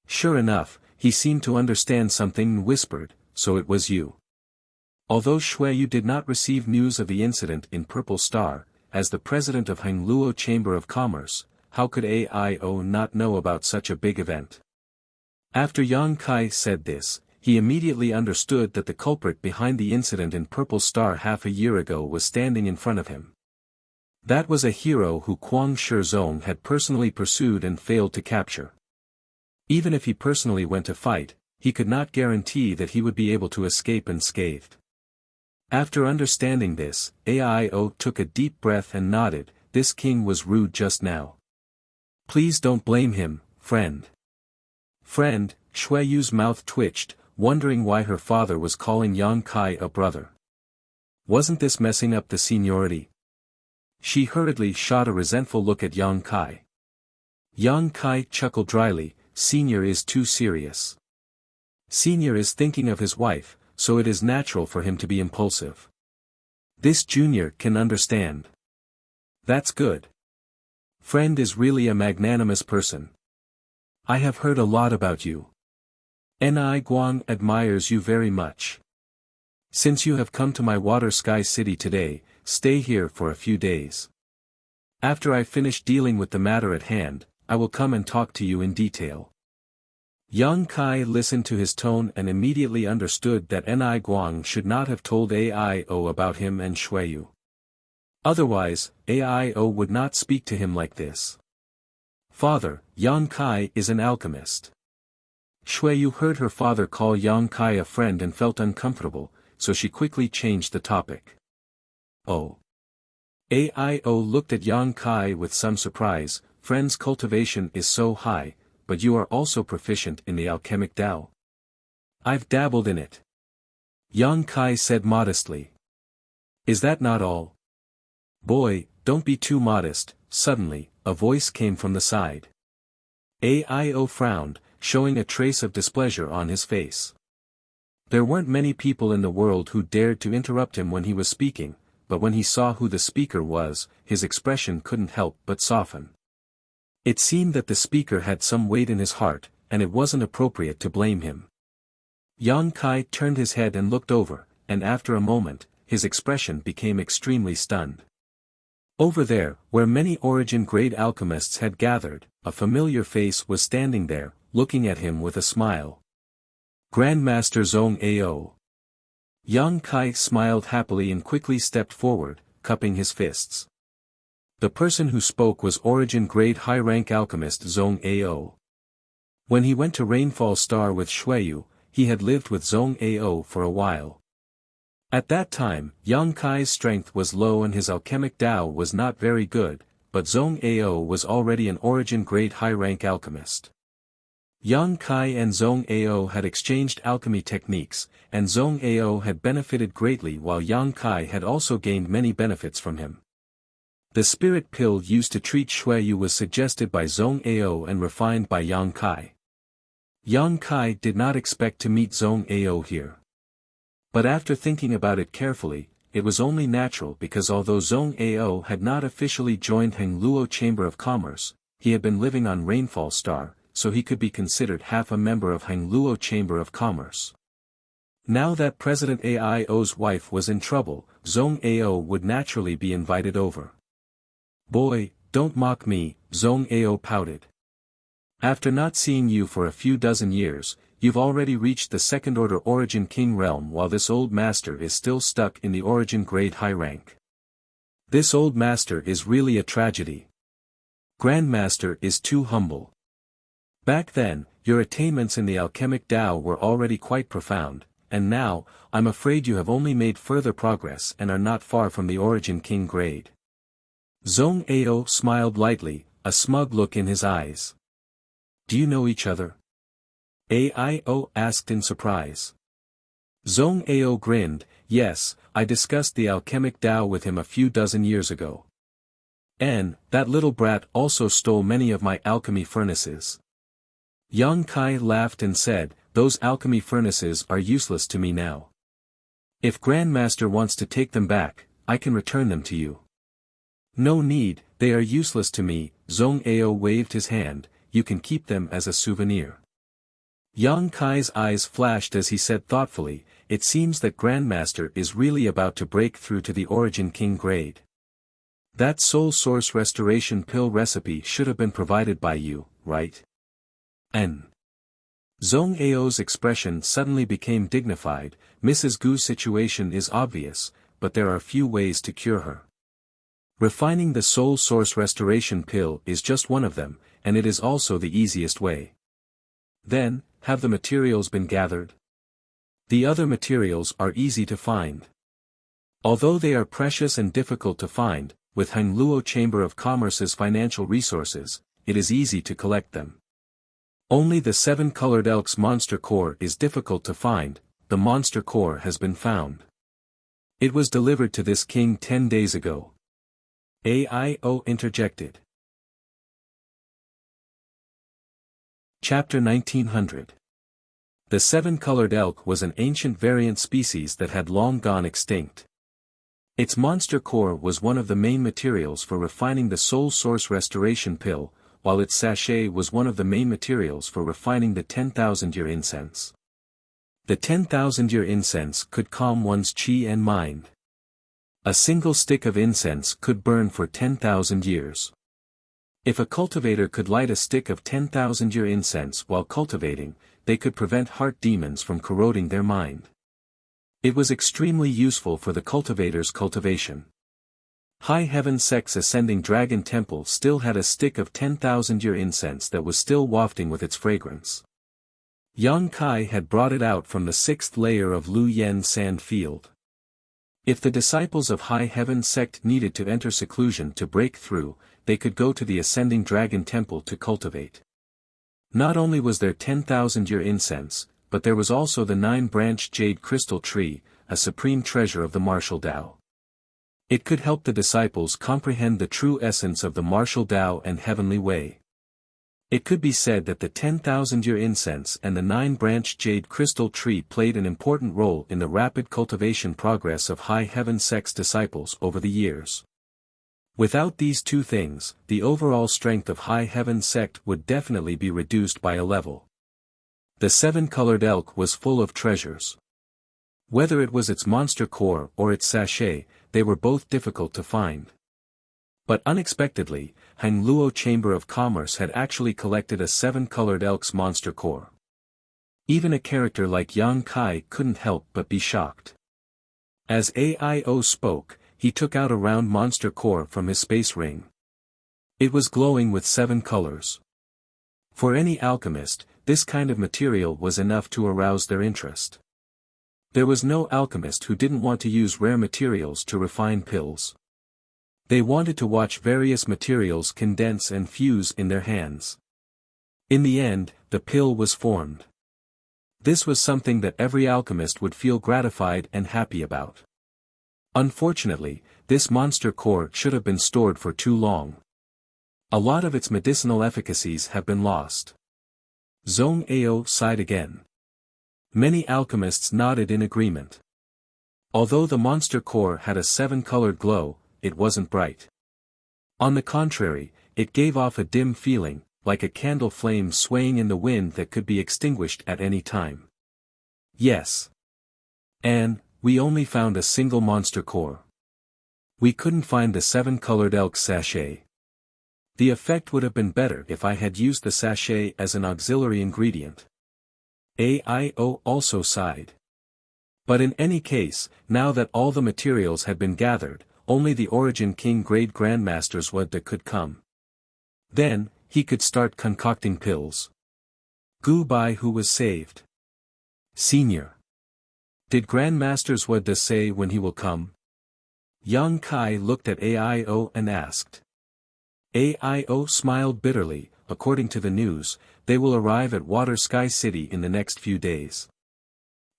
Sure enough, he seemed to understand something and whispered, so it was you. Although Shueyu did not receive news of the incident in Purple Star, as the president of Hengluo Chamber of Commerce, how could Aio not know about such a big event? After Yang Kai said this, he immediately understood that the culprit behind the incident in Purple Star half a year ago was standing in front of him. That was a hero who Kwang Shizong had personally pursued and failed to capture. Even if he personally went to fight, he could not guarantee that he would be able to escape unscathed. After understanding this, Aio took a deep breath and nodded, this king was rude just now. Please don't blame him, friend. Friend, Shueyu's mouth twitched, wondering why her father was calling Yang Kai a brother. Wasn't this messing up the seniority? She hurriedly shot a resentful look at Yang Kai. Yang Kai chuckled dryly, Senior is too serious. Senior is thinking of his wife, so it is natural for him to be impulsive. This junior can understand. That's good. Friend is really a magnanimous person. I have heard a lot about you. Ni Guang admires you very much. Since you have come to my Water Sky City today, stay here for a few days. After I finish dealing with the matter at hand, I will come and talk to you in detail. Yang Kai listened to his tone and immediately understood that Ni Guang should not have told Aio about him and Shueyu. Otherwise, Aio would not speak to him like this. Father, Yang Kai is an alchemist. Shueyu heard her father call Yang Kai a friend and felt uncomfortable, so she quickly changed the topic. Oh. Aio looked at Yang Kai with some surprise, friend's cultivation is so high, but you are also proficient in the alchemic Tao. I've dabbled in it. Yang Kai said modestly. Is that not all? Boy, don't be too modest. Suddenly, a voice came from the side. Aio frowned, showing a trace of displeasure on his face. There weren't many people in the world who dared to interrupt him when he was speaking, but when he saw who the speaker was, his expression couldn't help but soften. It seemed that the speaker had some weight in his heart, and it wasn't appropriate to blame him. Yang Kai turned his head and looked over, and after a moment, his expression became extremely stunned. Over there, where many origin-grade alchemists had gathered, a familiar face was standing there, looking at him with a smile. Grandmaster Zhong Ao. Yang Kai smiled happily and quickly stepped forward, cupping his fists. The person who spoke was origin-grade high-rank alchemist Zhong Ao. When he went to Rainfall Star with Shueyu, he had lived with Zhong Ao for a while. At that time, Yang Kai's strength was low and his alchemic Tao was not very good, but Zhong Ao was already an origin-grade high-rank alchemist. Yang Kai and Zhong Ao had exchanged alchemy techniques, and Zhong Ao had benefited greatly while Yang Kai had also gained many benefits from him. The spirit pill used to treat Shuiyu was suggested by Zhong Ao and refined by Yang Kai. Yang Kai did not expect to meet Zhong Ao here. But after thinking about it carefully, it was only natural because although Zhong Ao had not officially joined Hengluo Chamber of Commerce, he had been living on Rainfall Star, so he could be considered half a member of Hengluo Chamber of Commerce. Now that President Aio's wife was in trouble, Zhong Ao would naturally be invited over. "Boy, don't mock me," Zhong Ao pouted. "After not seeing you for a few dozen years, you've already reached the second-order Origin King realm while this old master is still stuck in the Origin grade high rank. This old master is really a tragedy. Grandmaster is too humble. Back then, your attainments in the alchemic Tao were already quite profound, and now, I'm afraid you have only made further progress and are not far from the Origin King grade." Zhong Ao smiled lightly, a smug look in his eyes. "Do you know each other?" Ao asked in surprise. Zhong Ao grinned, "Yes, I discussed the alchemic Tao with him a few dozen years ago. And, that little brat also stole many of my alchemy furnaces." Yang Kai laughed and said, "Those alchemy furnaces are useless to me now. If Grandmaster wants to take them back, I can return them to you." "No need, they are useless to me," Zhong Ao waved his hand, "you can keep them as a souvenir." Yang Kai's eyes flashed as he said thoughtfully, "It seems that Grandmaster is really about to break through to the Origin King grade. That soul source restoration pill recipe should have been provided by you, right?" Zhong Ao's expression suddenly became dignified. "Mrs. Gu's situation is obvious, but there are few ways to cure her. Refining the soul source restoration pill is just one of them, and it is also the easiest way." "Then, have the materials been gathered?" "The other materials are easy to find. Although they are precious and difficult to find, with Hengluo Chamber of Commerce's financial resources, it is easy to collect them. Only the 7-colored elk's monster core is difficult to find. The monster core has been found. It was delivered to this king 10 days ago." Ao interjected. Chapter 1900. The 7-colored elk was an ancient variant species that had long gone extinct. Its monster core was one of the main materials for refining the soul source restoration pill, while its sachet was one of the main materials for refining the 10,000-year incense. The 10,000-year incense could calm one's chi and mind. A single stick of incense could burn for 10,000 years. If a cultivator could light a stick of 10,000-year incense while cultivating, they could prevent heart demons from corroding their mind. It was extremely useful for the cultivator's cultivation. High Heaven Sect's ascending dragon temple still had a stick of 10,000-year incense that was still wafting with its fragrance. Yang Kai had brought it out from the 6th layer of Lu Yen sand field. If the disciples of High Heaven Sect needed to enter seclusion to break through, they could go to the ascending dragon temple to cultivate. Not only was there 10,000-year incense, but there was also the 9-branched jade crystal tree, a supreme treasure of the martial Tao. It could help the disciples comprehend the true essence of the martial Tao and heavenly way. It could be said that the 10,000-year incense and the 9-branched jade crystal tree played an important role in the rapid cultivation progress of High Heaven Sect's disciples over the years. Without these two things, the overall strength of High Heaven Sect would definitely be reduced by a level. The 7-colored elk was full of treasures. Whether it was its monster core or its sachet, they were both difficult to find. But unexpectedly, Hengluo Chamber of Commerce had actually collected a 7-colored elk's monster core. Even a character like Yang Kai couldn't help but be shocked. As Ao spoke, he took out a round monster core from his space ring. It was glowing with 7 colors. For any alchemist, this kind of material was enough to arouse their interest. There was no alchemist who didn't want to use rare materials to refine pills. They wanted to watch various materials condense and fuse in their hands. In the end, the pill was formed. This was something that every alchemist would feel gratified and happy about. Unfortunately, this monster core should have been stored for too long. A lot of its medicinal efficacies have been lost. Zhong Ao sighed again. Many alchemists nodded in agreement. Although the monster core had a 7-colored glow, it wasn't bright. On the contrary, it gave off a dim feeling, like a candle flame swaying in the wind that could be extinguished at any time. Yes. And, we only found a single monster core. We couldn't find the 7-colored elk sachet. The effect would have been better if I had used the sachet as an auxiliary ingredient. AIO also sighed. But in any case, now that all the materials had been gathered, only the Origin King grade Grandmasters could come. Then, he could start concocting pills. Goodbye, who was saved. Senior. Did Grandmasters say when he will come? Yang Kai looked at AIO and asked. AIO smiled bitterly. According to the news, they will arrive at Water Sky City in the next few days.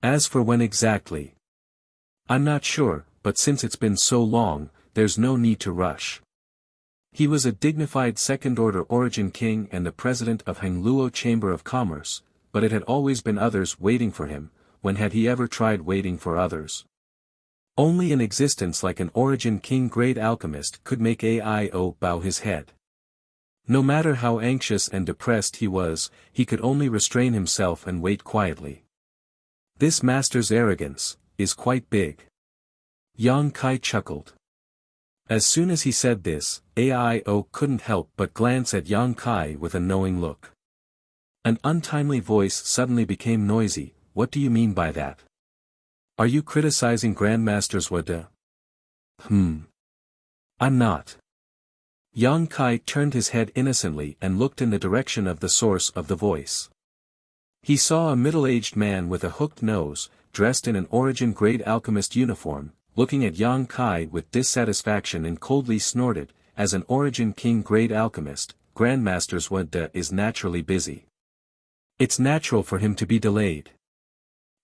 As for when exactly, I'm not sure, but since it's been so long, there's no need to rush. He was a dignified second-order Origin King and the president of Hangluo Chamber of Commerce, but it had always been others waiting for him. When had he ever tried waiting for others? Only an existence like an Origin King grade alchemist could make AIO bow his head. No matter how anxious and depressed he was, he could only restrain himself and wait quietly. This master's arrogance is quite big. Yang Kai chuckled. As soon as he said this, AIO couldn't help but glance at Yang Kai with a knowing look. An untimely voice suddenly became noisy. What do you mean by that? Are you criticizing Grandmasters Wada? I'm not. Yang Kai turned his head innocently and looked in the direction of the source of the voice. He saw a middle-aged man with a hooked nose, dressed in an Origin grade alchemist uniform, looking at Yang Kai with dissatisfaction and coldly snorted, as an Origin King grade alchemist, Grandmasters Wada is naturally busy. It's natural for him to be delayed.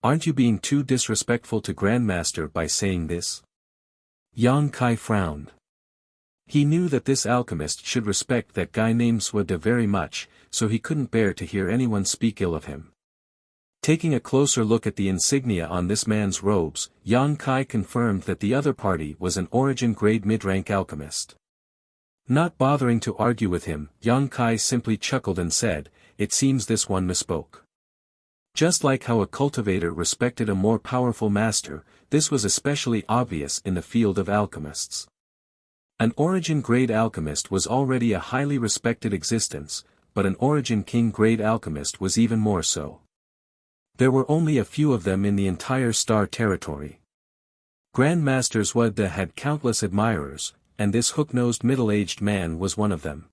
Aren't you being too disrespectful to Grandmaster by saying this? Yang Kai frowned. He knew that this alchemist should respect that guy named Swada very much, so he couldn't bear to hear anyone speak ill of him. Taking a closer look at the insignia on this man's robes, Yang Kai confirmed that the other party was an Origin grade mid-rank alchemist. Not bothering to argue with him, Yang Kai simply chuckled and said, "It seems this one misspoke." Just like how a cultivator respected a more powerful master, this was especially obvious in the field of alchemists. An Origin grade alchemist was already a highly respected existence, but an Origin King grade alchemist was even more so. There were only a few of them in the entire star territory. Grandmasters Wada had countless admirers, and this hook-nosed middle-aged man was one of them.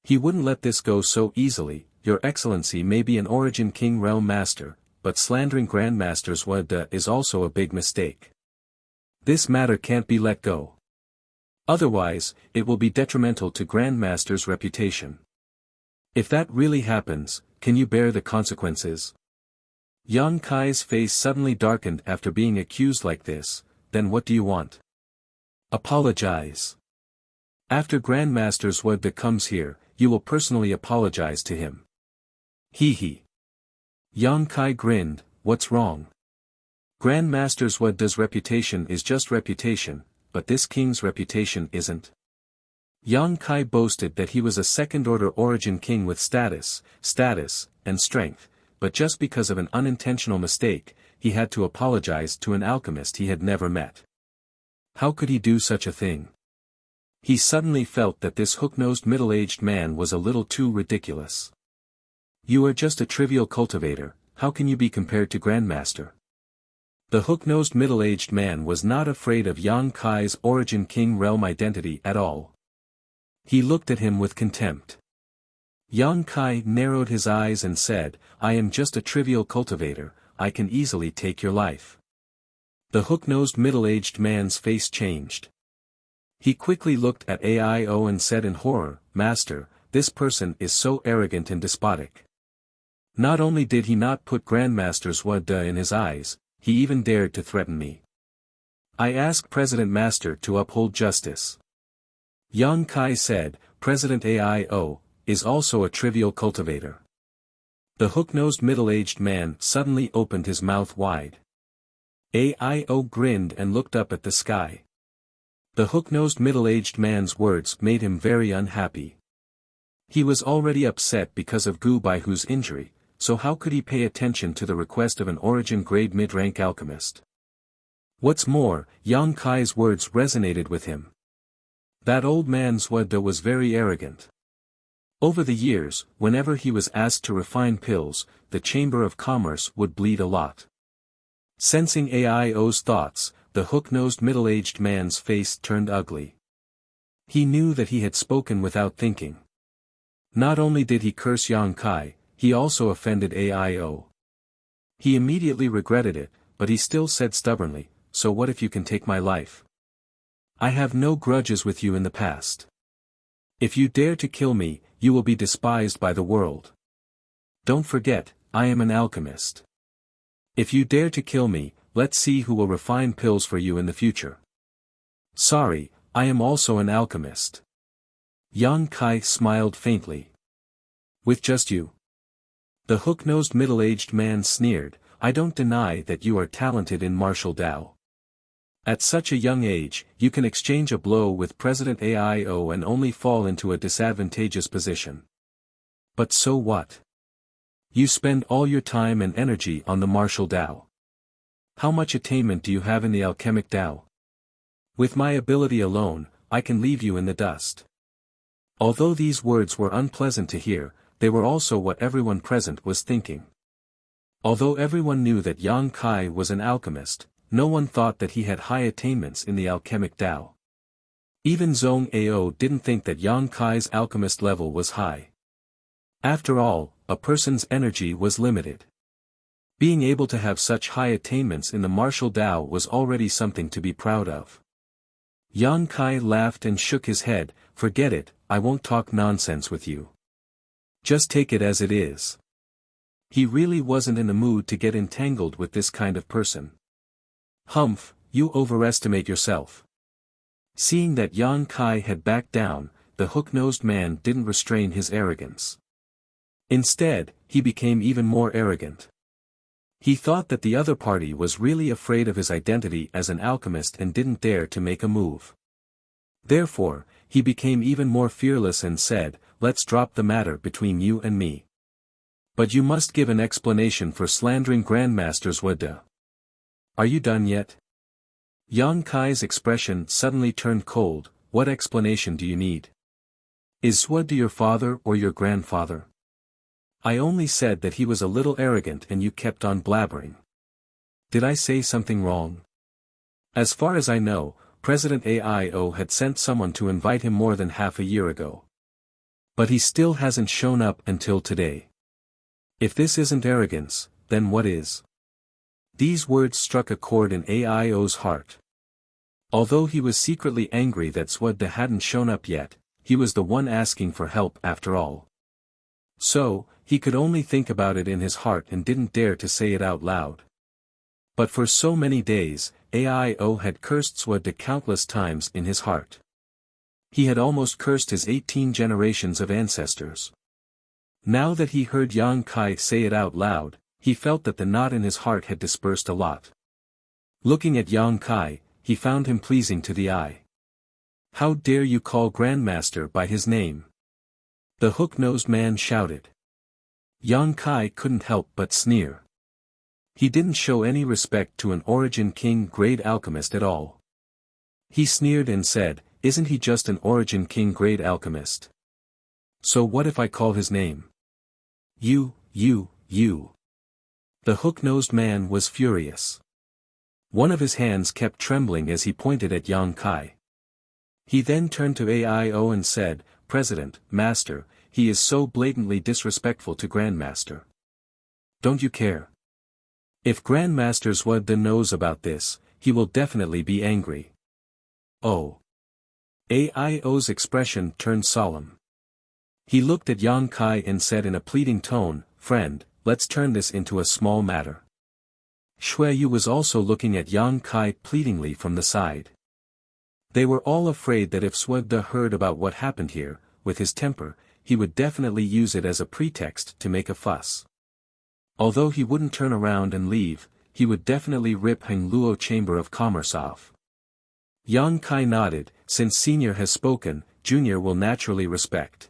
He wouldn't let this go so easily. Your Excellency may be an Origin King realm master, but slandering Grandmasters Wada is also a big mistake. This matter can't be let go. Otherwise, it will be detrimental to Grandmaster's reputation. If that really happens, can you bear the consequences? Yang Kai's face suddenly darkened after being accused like this. Then what do you want? Apologize. After Grandmaster's Wada comes here, you will personally apologize to him. Hee. Yang Kai grinned. What's wrong? Grandmaster's Wada's reputation is just reputation, but this king's reputation isn't. Yang Kai boasted that he was a second-order Origin King with status, and strength, but just because of an unintentional mistake, he had to apologize to an alchemist he had never met. How could he do such a thing? He suddenly felt that this hook-nosed middle-aged man was a little too ridiculous. You are just a trivial cultivator, how can you be compared to Grandmaster? The hook-nosed middle-aged man was not afraid of Yang Kai's Origin King realm identity at all. He looked at him with contempt. Yang Kai narrowed his eyes and said, I am just a trivial cultivator, I can easily take your life. The hook-nosed middle-aged man's face changed. He quickly looked at AIO and said in horror, Master, this person is so arrogant and despotic. Not only did he not put Grandmaster's Wada in his eyes, he even dared to threaten me. I ask President Master to uphold justice. Yang Kai said, President AIO, is also a trivial cultivator. The hook-nosed middle-aged man suddenly opened his mouth wide. AIO grinned and looked up at the sky. The hook-nosed middle-aged man's words made him very unhappy. He was already upset because of Gu Baihu's injury, so how could he pay attention to the request of an origin-grade mid-rank alchemist? What's more, Yang Kai's words resonated with him. That old man Zhuode was very arrogant. Over the years, whenever he was asked to refine pills, the Chamber of Commerce would bleed a lot. Sensing AIO's thoughts, the hook-nosed middle-aged man's face turned ugly. He knew that he had spoken without thinking. Not only did he curse Yang Kai, he also offended AIO. He immediately regretted it, but he still said stubbornly, so what if you can take my life? I have no grudges with you in the past. If you dare to kill me, you will be despised by the world. Don't forget, I am an alchemist. If you dare to kill me, let's see who will refine pills for you in the future. Sorry, I am also an alchemist. Yang Kai smiled faintly. With just you? The hook-nosed middle-aged man sneered, I don't deny that you are talented in martial Dao. At such a young age, you can exchange a blow with President AIO and only fall into a disadvantageous position. But so what? You spend all your time and energy on the martial Dao. How much attainment do you have in the alchemic Dao? With my ability alone, I can leave you in the dust. Although these words were unpleasant to hear, they were also what everyone present was thinking. Although everyone knew that Yang Kai was an alchemist, no one thought that he had high attainments in the alchemic Dao. Even Zhong Ao didn't think that Yang Kai's alchemist level was high. After all, a person's energy was limited. Being able to have such high attainments in the martial Dao was already something to be proud of. Yang Kai laughed and shook his head, forget it, I won't talk nonsense with you. Just take it as it is. He really wasn't in the mood to get entangled with this kind of person. Humph, you overestimate yourself. Seeing that Yang Kai had backed down, the hook-nosed man didn't restrain his arrogance. Instead, he became even more arrogant. He thought that the other party was really afraid of his identity as an alchemist and didn't dare to make a move. Therefore, he became even more fearless and said, let's drop the matter between you and me. But you must give an explanation for slandering Grandmaster Zhuode. Are you done yet? Yang Kai's expression suddenly turned cold, what explanation do you need? Is Zhuode your father or your grandfather? I only said that he was a little arrogant and you kept on blabbering. Did I say something wrong? As far as I know, President AIO had sent someone to invite him more than half a year ago. But he still hasn't shown up until today. If this isn't arrogance, then what is? These words struck a chord in AIO's heart. Although he was secretly angry that Zhuode hadn't shown up yet, he was the one asking for help after all. So, he could only think about it in his heart and didn't dare to say it out loud. But for so many days, AIO had cursed Zhuode countless times in his heart. He had almost cursed his 18 generations of ancestors. Now that he heard Yang Kai say it out loud, he felt that the knot in his heart had dispersed a lot. Looking at Yang Kai, he found him pleasing to the eye. How dare you call Grandmaster by his name? The hook-nosed man shouted. Yang Kai couldn't help but sneer. He didn't show any respect to an Origin King grade alchemist at all. He sneered and said, isn't he just an Origin King grade alchemist? So what if I call his name? You. The hook-nosed man was furious. One of his hands kept trembling as he pointed at Yang Kai. He then turned to AIO and said, President, Master, he is so blatantly disrespectful to Grandmaster. Don't you care? If Grandmaster Zhuode knows about this, he will definitely be angry. Oh. AIO's expression turned solemn. He looked at Yang Kai and said in a pleading tone, Friend, let's turn this into a small matter. Shui Yu was also looking at Yang Kai pleadingly from the side. They were all afraid that if Swede heard about what happened here, with his temper, he would definitely use it as a pretext to make a fuss. Although he wouldn't turn around and leave, he would definitely rip Heng Luo Chamber of Commerce off. Yang Kai nodded. Since senior has spoken, junior will naturally respect.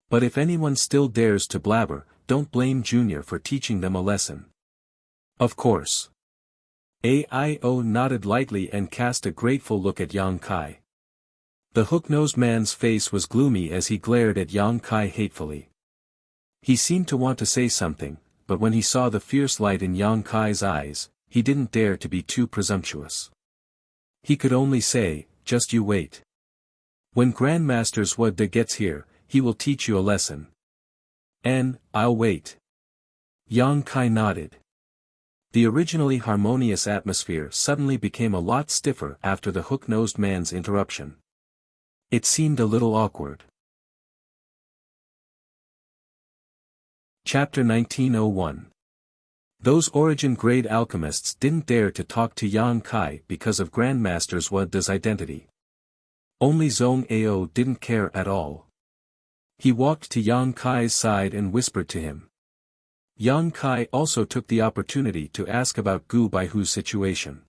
But if anyone still dares to blabber, don't blame junior for teaching them a lesson. Of course. AIO nodded lightly and cast a grateful look at Yang Kai. The hook-nosed man's face was gloomy as he glared at Yang Kai hatefully. He seemed to want to say something, but when he saw the fierce light in Yang Kai's eyes, he didn't dare to be too presumptuous. He could only say, just you wait. When Grandmaster Swede gets here, he will teach you a lesson. And, I'll wait. Yang Kai nodded. The originally harmonious atmosphere suddenly became a lot stiffer after the hook-nosed man's interruption. It seemed a little awkward. Chapter 1901. Those origin-grade alchemists didn't dare to talk to Yang Kai because of Grandmaster Swede's identity. Only Zhong Ao didn't care at all. He walked to Yang Kai's side and whispered to him. Yang Kai also took the opportunity to ask about Gu Baihu's situation.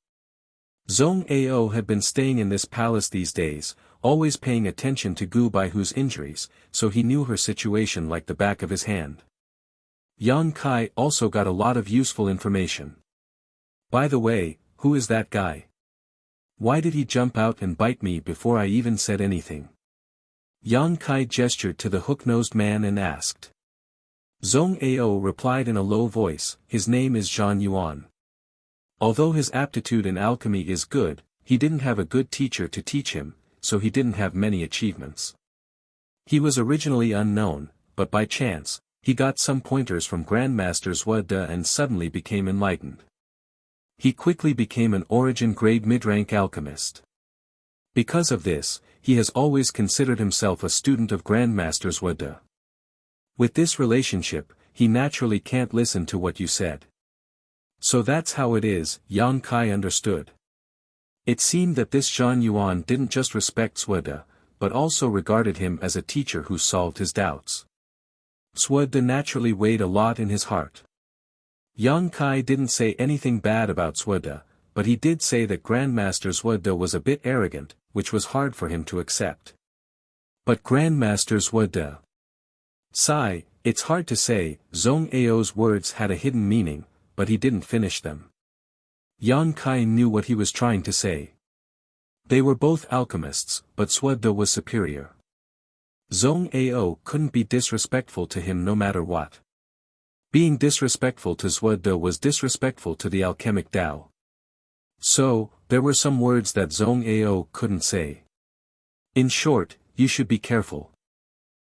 Zhong Ao had been staying in this palace these days, always paying attention to Gu Baihu's injuries, so he knew her situation like the back of his hand. Yang Kai also got a lot of useful information. By the way, who is that guy? Why did he jump out and bite me before I even said anything? Yang Kai gestured to the hook-nosed man and asked. Zhong Ao replied in a low voice, his name is Zhan Yuan. Although his aptitude in alchemy is good, he didn't have a good teacher to teach him, so he didn't have many achievements. He was originally unknown, but by chance, he got some pointers from Grandmaster Swede and suddenly became enlightened. He quickly became an origin-grade mid-rank alchemist. Because of this, he has always considered himself a student of Grandmaster Swede. With this relationship, he naturally can't listen to what you said. So that's how it is, Yang Kai understood. It seemed that this Zhan Yuan didn't just respect Swede, but also regarded him as a teacher who solved his doubts. Swede naturally weighed a lot in his heart. Yang Kai didn't say anything bad about Swede, but he did say that Grandmaster Swede was a bit arrogant, which was hard for him to accept. But Grandmaster Swede. Sigh, it's hard to say. Zhong Ao's words had a hidden meaning, but he didn't finish them. Yang Kai knew what he was trying to say. They were both alchemists, but Swede was superior. Zhong Ao couldn't be disrespectful to him no matter what. Being disrespectful to Swede was disrespectful to the alchemic Tao. So, there were some words that Zhong Ao couldn't say. In short, you should be careful.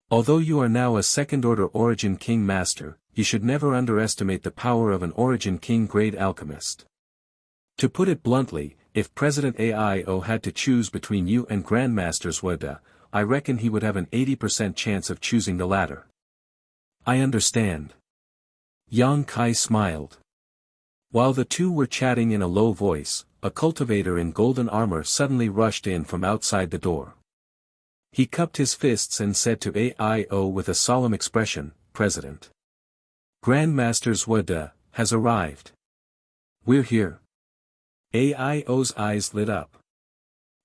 Although you are now a second-order Origin King Master, you should never underestimate the power of an Origin King grade alchemist. To put it bluntly, if President AIO had to choose between you and Grandmaster Swede, I reckon he would have an 80% chance of choosing the latter. I understand. Yang Kai smiled. While the two were chatting in a low voice, a cultivator in golden armor suddenly rushed in from outside the door. He cupped his fists and said to AIO with a solemn expression, President. Grandmaster Swede has arrived. We're here. AIO's eyes lit up.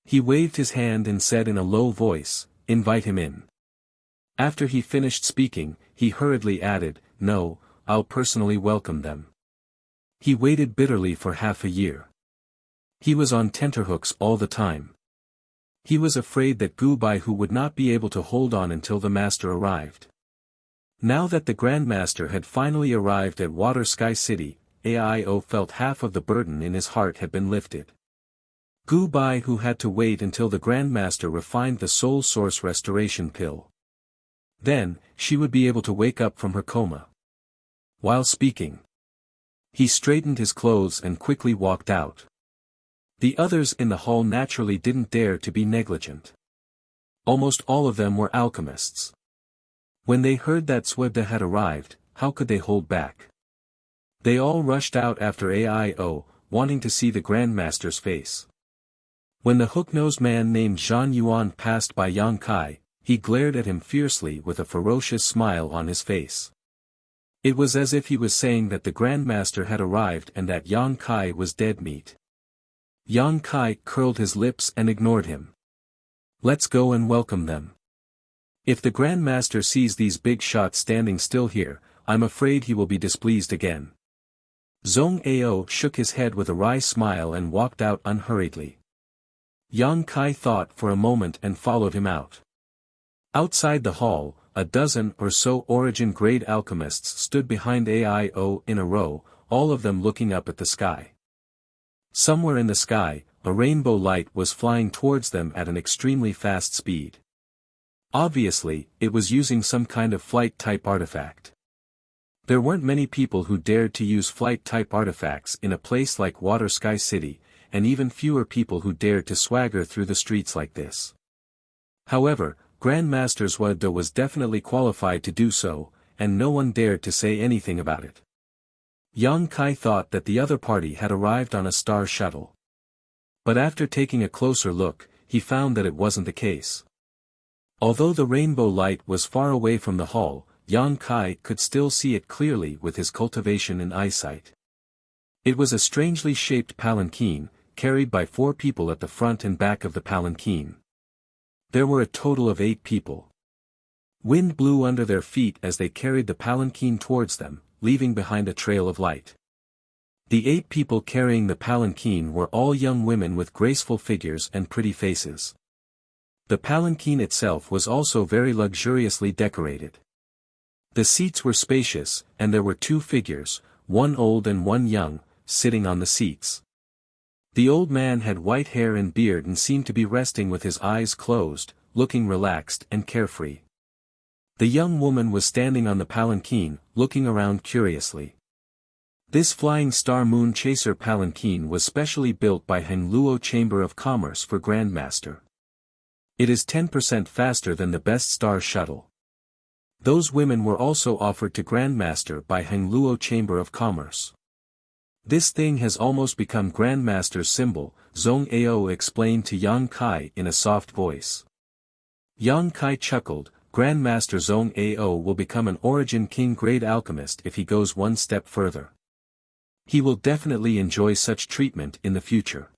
He waved his hand and said in a low voice, invite him in. After he finished speaking, he hurriedly added, no, I'll personally welcome them. He waited bitterly for half a year. He was on tenterhooks all the time. He was afraid that Gu Baihu would not be able to hold on until the master arrived. Now that the Grandmaster had finally arrived at Water Sky City, AIO felt half of the burden in his heart had been lifted. Gu Baihu had to wait until the Grandmaster refined the Soul Source Restoration Pill. Then, she would be able to wake up from her coma. While speaking, he straightened his clothes and quickly walked out. The others in the hall naturally didn't dare to be negligent. Almost all of them were alchemists. When they heard that Swede had arrived, how could they hold back? They all rushed out after Aio, wanting to see the Grandmaster's face. When the hook-nosed man named Zhang Yuan passed by Yang Kai, he glared at him fiercely with a ferocious smile on his face. It was as if he was saying that the Grandmaster had arrived and that Yang Kai was dead meat. Yang Kai curled his lips and ignored him. Let's go and welcome them. If the Grandmaster sees these big shots standing still here, I'm afraid he will be displeased again. Zhong Ao shook his head with a wry smile and walked out unhurriedly. Yang Kai thought for a moment and followed him out. Outside the hall, a dozen or so origin-grade alchemists stood behind Aio in a row, all of them looking up at the sky. Somewhere in the sky, a rainbow light was flying towards them at an extremely fast speed. Obviously, it was using some kind of flight-type artifact. There weren't many people who dared to use flight-type artifacts in a place like Water Sky City, and even fewer people who dared to swagger through the streets like this. However, Grandmaster Zhuoda was definitely qualified to do so, and no one dared to say anything about it. Yang Kai thought that the other party had arrived on a star shuttle. But after taking a closer look, he found that it wasn't the case. Although the rainbow light was far away from the hall, Yang Kai could still see it clearly with his cultivation and eyesight. It was a strangely shaped palanquin, carried by 4 people at the front and back of the palanquin. There were a total of 8 people. Wind blew under their feet as they carried the palanquin towards them, leaving behind a trail of light. The 8 people carrying the palanquin were all young women with graceful figures and pretty faces. The palanquin itself was also very luxuriously decorated. The seats were spacious, and there were 2 figures, one old and one young, sitting on the seats. The old man had white hair and beard and seemed to be resting with his eyes closed, looking relaxed and carefree. The young woman was standing on the palanquin, looking around curiously. This Flying Star Moon Chaser palanquin was specially built by Hengluo Chamber of Commerce for Grandmaster. It is 10% faster than the Best Star Shuttle. Those women were also offered to Grandmaster by Hengluo Chamber of Commerce. This thing has almost become Grandmaster's symbol, Zhong Ao explained to Yang Kai in a soft voice. Yang Kai chuckled. Grandmaster Zhong Ao will become an Origin King grade alchemist if he goes one step further. He will definitely enjoy such treatment in the future.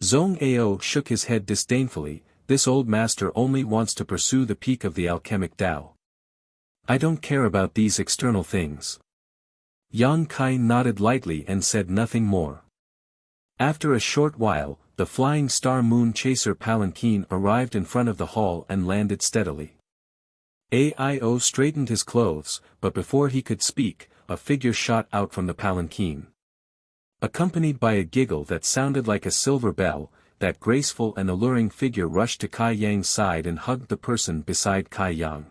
Zhong Ao shook his head disdainfully. This old master only wants to pursue the peak of the alchemic Tao. I don't care about these external things. Yang Kai nodded lightly and said nothing more. After a short while, the Flying Star Moon Chaser palanquin arrived in front of the hall and landed steadily. Aio straightened his clothes, but before he could speak, a figure shot out from the palanquin. Accompanied by a giggle that sounded like a silver bell, that graceful and alluring figure rushed to Kai Yang's side and hugged the person beside Kai Yang.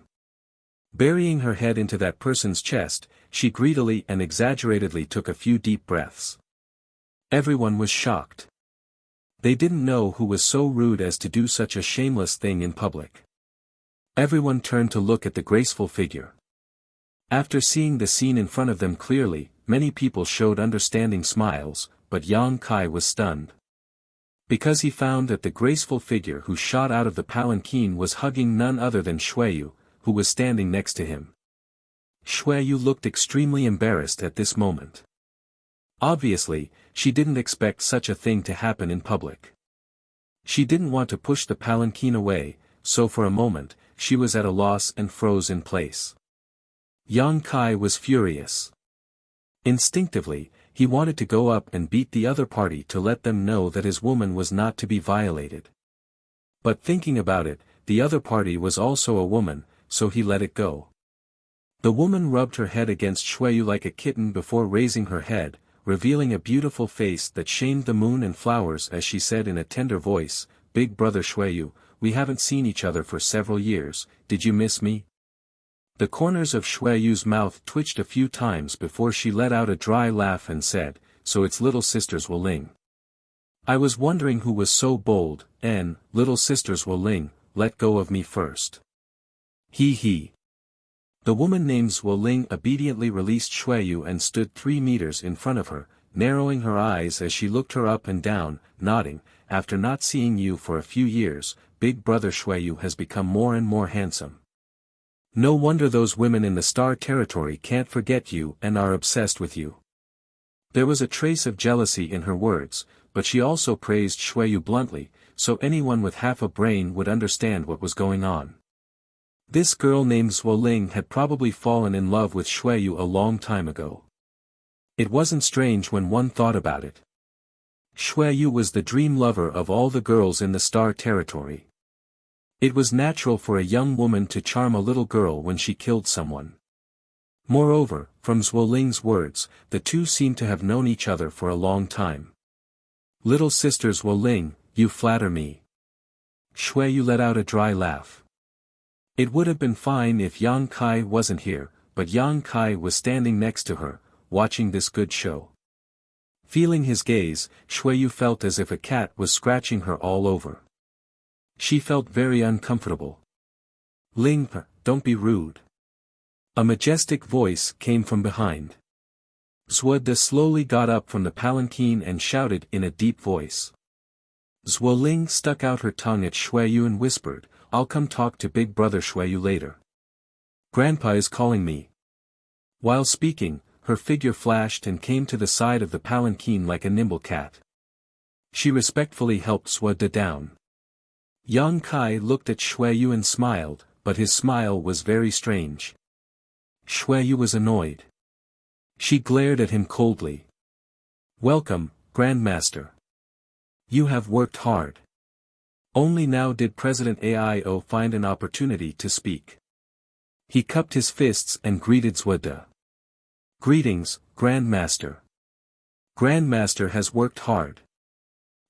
Burying her head into that person's chest, she greedily and exaggeratedly took a few deep breaths. Everyone was shocked. They didn't know who was so rude as to do such a shameless thing in public. Everyone turned to look at the graceful figure. After seeing the scene in front of them clearly, many people showed understanding smiles, but Yang Kai was stunned. Because he found that the graceful figure who shot out of the palanquin was hugging none other than Xueyu, who was standing next to him. Xueyu looked extremely embarrassed at this moment. Obviously, she didn't expect such a thing to happen in public. She didn't want to push the palanquin away, so for a moment, she was at a loss and froze in place. Yang Kai was furious. Instinctively, he wanted to go up and beat the other party to let them know that his woman was not to be violated. But thinking about it, the other party was also a woman, so he let it go. The woman rubbed her head against Xueyu like a kitten before raising her head, revealing a beautiful face that shamed the moon and flowers as she said in a tender voice, "Big brother Xueyu, we haven't seen each other for several years, did you miss me?" The corners of Xueyu's mouth twitched a few times before she let out a dry laugh and said, "So it's little sisters Wu Ling. I was wondering who was so bold, and, little sisters Wu Ling, let go of me first." He. The woman named Zhuo Ling obediently released Xueyu and stood 3 meters in front of her, narrowing her eyes as she looked her up and down, nodding. After not seeing you for a few years, big brother Xueyu has become more and more handsome. No wonder those women in the Star Territory can't forget you and are obsessed with you. There was a trace of jealousy in her words, but she also praised Xueyu bluntly, so anyone with half a brain would understand what was going on. This girl named Zhuo Ling had probably fallen in love with Xueyu a long time ago. It wasn't strange when one thought about it. Xueyu was the dream lover of all the girls in the Star Territory. It was natural for a young woman to charm a little girl when she killed someone. Moreover, from Zhuo Ling's words, the two seemed to have known each other for a long time. Little sister Zhuo Ling, you flatter me. Xueyu let out a dry laugh. It would have been fine if Yang Kai wasn't here, but Yang Kai was standing next to her, watching this good show. Feeling his gaze, Xueyu felt as if a cat was scratching her all over. She felt very uncomfortable. Ling, don't be rude. A majestic voice came from behind. Zhuo slowly got up from the palanquin and shouted in a deep voice. Zhuo Ling stuck out her tongue at Xueyu and whispered, I'll come talk to big brother Xueyu later. Grandpa is calling me. While speaking, her figure flashed and came to the side of the palanquin like a nimble cat. She respectfully helped Zhuo down. Yang Kai looked at Xueyu and smiled, but his smile was very strange. Xueyu was annoyed. She glared at him coldly. Welcome, Grandmaster. You have worked hard. Only now did President Aio find an opportunity to speak. He cupped his fists and greeted Zhuo. Greetings, Grandmaster. Grandmaster has worked hard.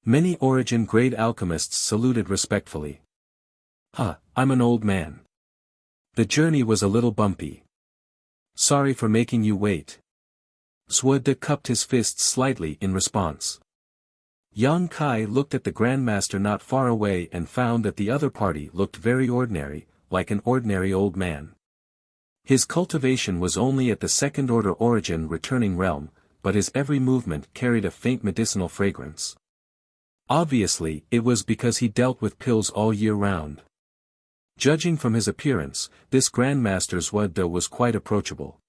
Many origin-grade alchemists saluted respectfully. I'm an old man. The journey was a little bumpy. Sorry for making you wait. Zhuo cupped his fists slightly in response. Yang Kai looked at the Grandmaster not far away and found that the other party looked very ordinary, like an ordinary old man. His cultivation was only at the second-order origin returning realm, but his every movement carried a faint medicinal fragrance. Obviously, it was because he dealt with pills all year round. Judging from his appearance, this Grandmaster Zhuo was quite approachable.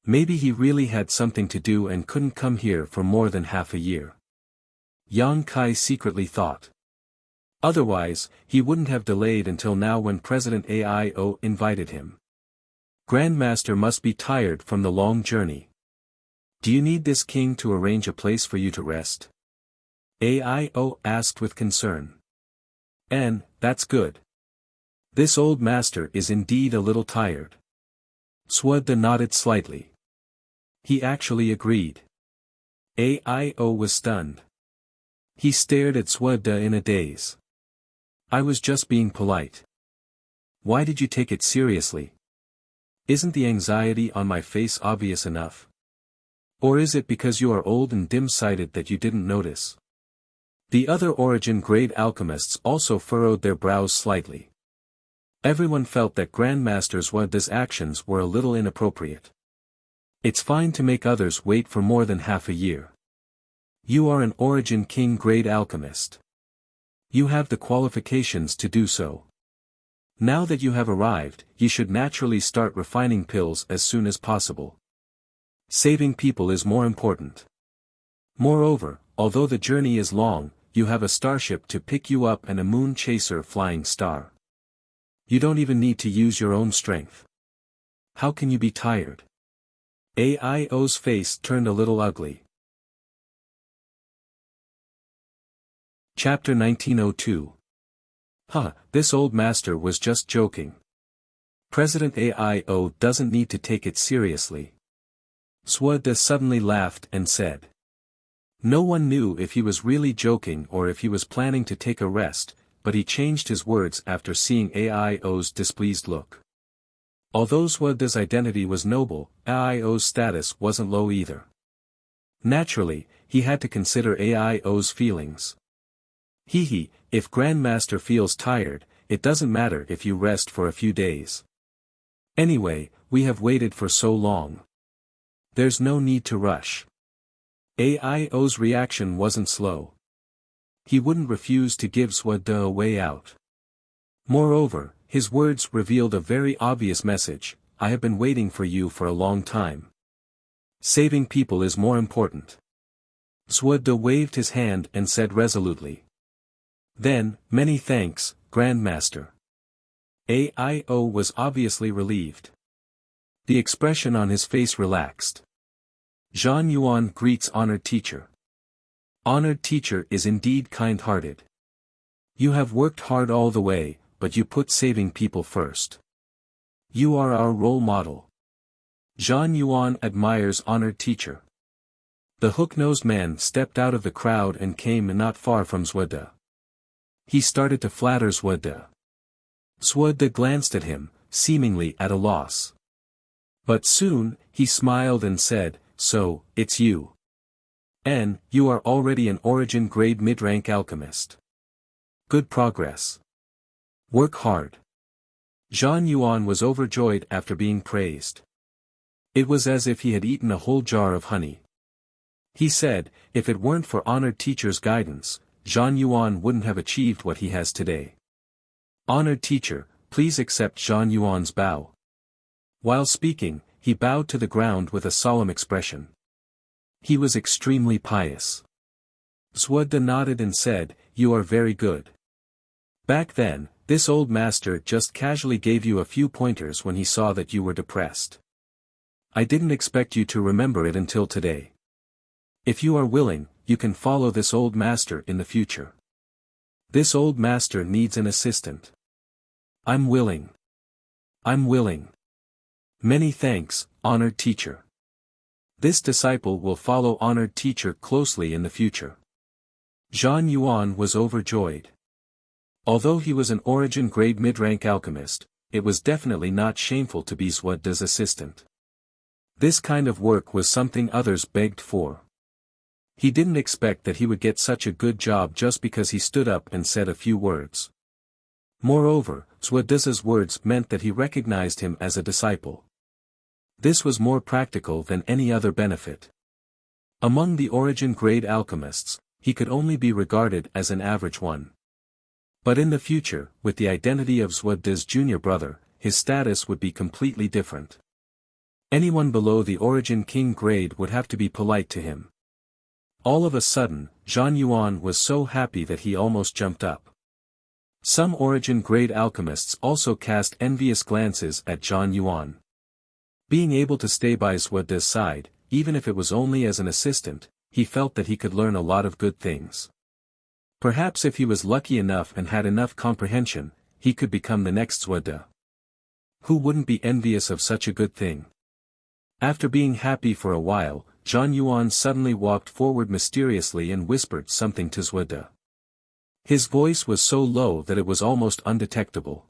Maybe he really had something to do and couldn't come here for more than half a year. Yang Kai secretly thought. Otherwise, he wouldn't have delayed until now when President Aio invited him. Grandmaster must be tired from the long journey. Do you need this king to arrange a place for you to rest? Aio asked with concern. That's good. This old master is indeed a little tired. Zhuo nodded slightly. He actually agreed. Aio was stunned. He stared at Zhuo in a daze. I was just being polite. Why did you take it seriously? Isn't the anxiety on my face obvious enough? Or is it because you are old and dim-sighted that you didn't notice? The other origin-grade alchemists also furrowed their brows slightly. Everyone felt that Grandmaster Zhuo's actions were a little inappropriate. It's fine to make others wait for more than half a year. You are an Origin King grade alchemist. You have the qualifications to do so. Now that you have arrived, you should naturally start refining pills as soon as possible. Saving people is more important. Moreover, although the journey is long, you have a starship to pick you up and a moon chaser flying star. You don't even need to use your own strength. How can you be tired? Aio's face turned a little ugly. Chapter 1902. This old master was just joking. President Aio doesn't need to take it seriously. Zhuo suddenly laughed and said. No one knew if he was really joking or if he was planning to take a rest, but he changed his words after seeing Aio's displeased look. Although Zhuo's identity was noble, Aio's status wasn't low either. Naturally, he had to consider Aio's feelings. If Grandmaster feels tired, it doesn't matter if you rest for a few days. Anyway, we have waited for so long. There's no need to rush. Aio's reaction wasn't slow. He wouldn't refuse to give Suode a way out. Moreover, his words revealed a very obvious message: I have been waiting for you for a long time. Saving people is more important. Suode waved his hand and said resolutely. Then, many thanks, Grandmaster. Aio was obviously relieved. The expression on his face relaxed. Zhan Yuan greets honored teacher. Honored teacher is indeed kind-hearted. You have worked hard all the way, but you put saving people first. You are our role model. Zhan Yuan admires honored teacher. The hook-nosed man stepped out of the crowd and came not far from Suode. He started to flatter Suode. Suode glanced at him, seemingly at a loss. But soon, he smiled and said, so, it's you. And, you are already an origin grade mid-rank alchemist. Good progress. Work hard. Zhan Yuan was overjoyed after being praised. It was as if he had eaten a whole jar of honey. He said, if it weren't for honored teacher's guidance, Zhan Yuan wouldn't have achieved what he has today. Honored teacher, please accept Zhan Yuan's bow. While speaking, he bowed to the ground with a solemn expression. He was extremely pious. Suode nodded and said, you are very good. Back then, this old master just casually gave you a few pointers when he saw that you were depressed. I didn't expect you to remember it until today. If you are willing, you can follow this old master in the future. This old master needs an assistant. I'm willing. I'm willing. Many thanks, honored teacher. This disciple will follow honored teacher closely in the future. Zhan Yuan was overjoyed. Although he was an origin grade mid-rank alchemist, it was definitely not shameful to be Suode's assistant. This kind of work was something others begged for. He didn't expect that he would get such a good job just because he stood up and said a few words. Moreover, Suode's words meant that he recognized him as a disciple. This was more practical than any other benefit. Among the origin grade alchemists, he could only be regarded as an average one. But in the future, with the identity of Suode's junior brother, his status would be completely different. Anyone below the origin king grade would have to be polite to him. All of a sudden, Zhan Yuan was so happy that he almost jumped up. Some origin grade alchemists also cast envious glances at Zhan Yuan. Being able to stay by Suode's side, even if it was only as an assistant, he felt that he could learn a lot of good things. Perhaps if he was lucky enough and had enough comprehension, he could become the next Suode. Who wouldn't be envious of such a good thing? After being happy for a while, Zhan Yuan suddenly walked forward mysteriously and whispered something to Suode. His voice was so low that it was almost undetectable.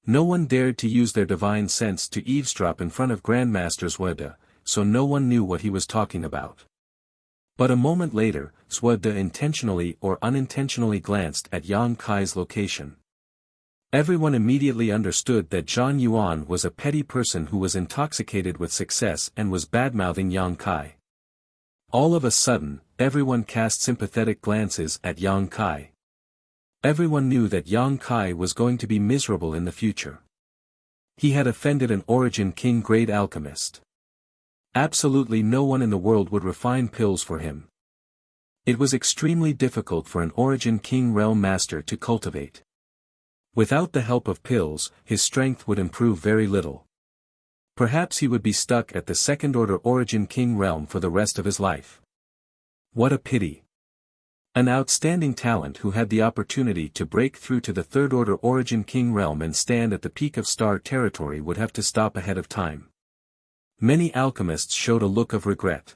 No one dared to use their divine sense to eavesdrop in front of Grandmaster Suode, so no one knew what he was talking about. But a moment later, Suode intentionally or unintentionally glanced at Yang Kai's location. Everyone immediately understood that Zhan Yuan was a petty person who was intoxicated with success and was badmouthing Yang Kai. All of a sudden, everyone cast sympathetic glances at Yang Kai. Everyone knew that Yang Kai was going to be miserable in the future. He had offended an origin king grade alchemist. Absolutely no one in the world would refine pills for him. It was extremely difficult for an origin king realm master to cultivate. Without the help of pills, his strength would improve very little. Perhaps he would be stuck at the second-order origin king realm for the rest of his life. What a pity. An outstanding talent who had the opportunity to break through to the third-order origin king realm and stand at the peak of star territory would have to stop ahead of time. Many alchemists showed a look of regret.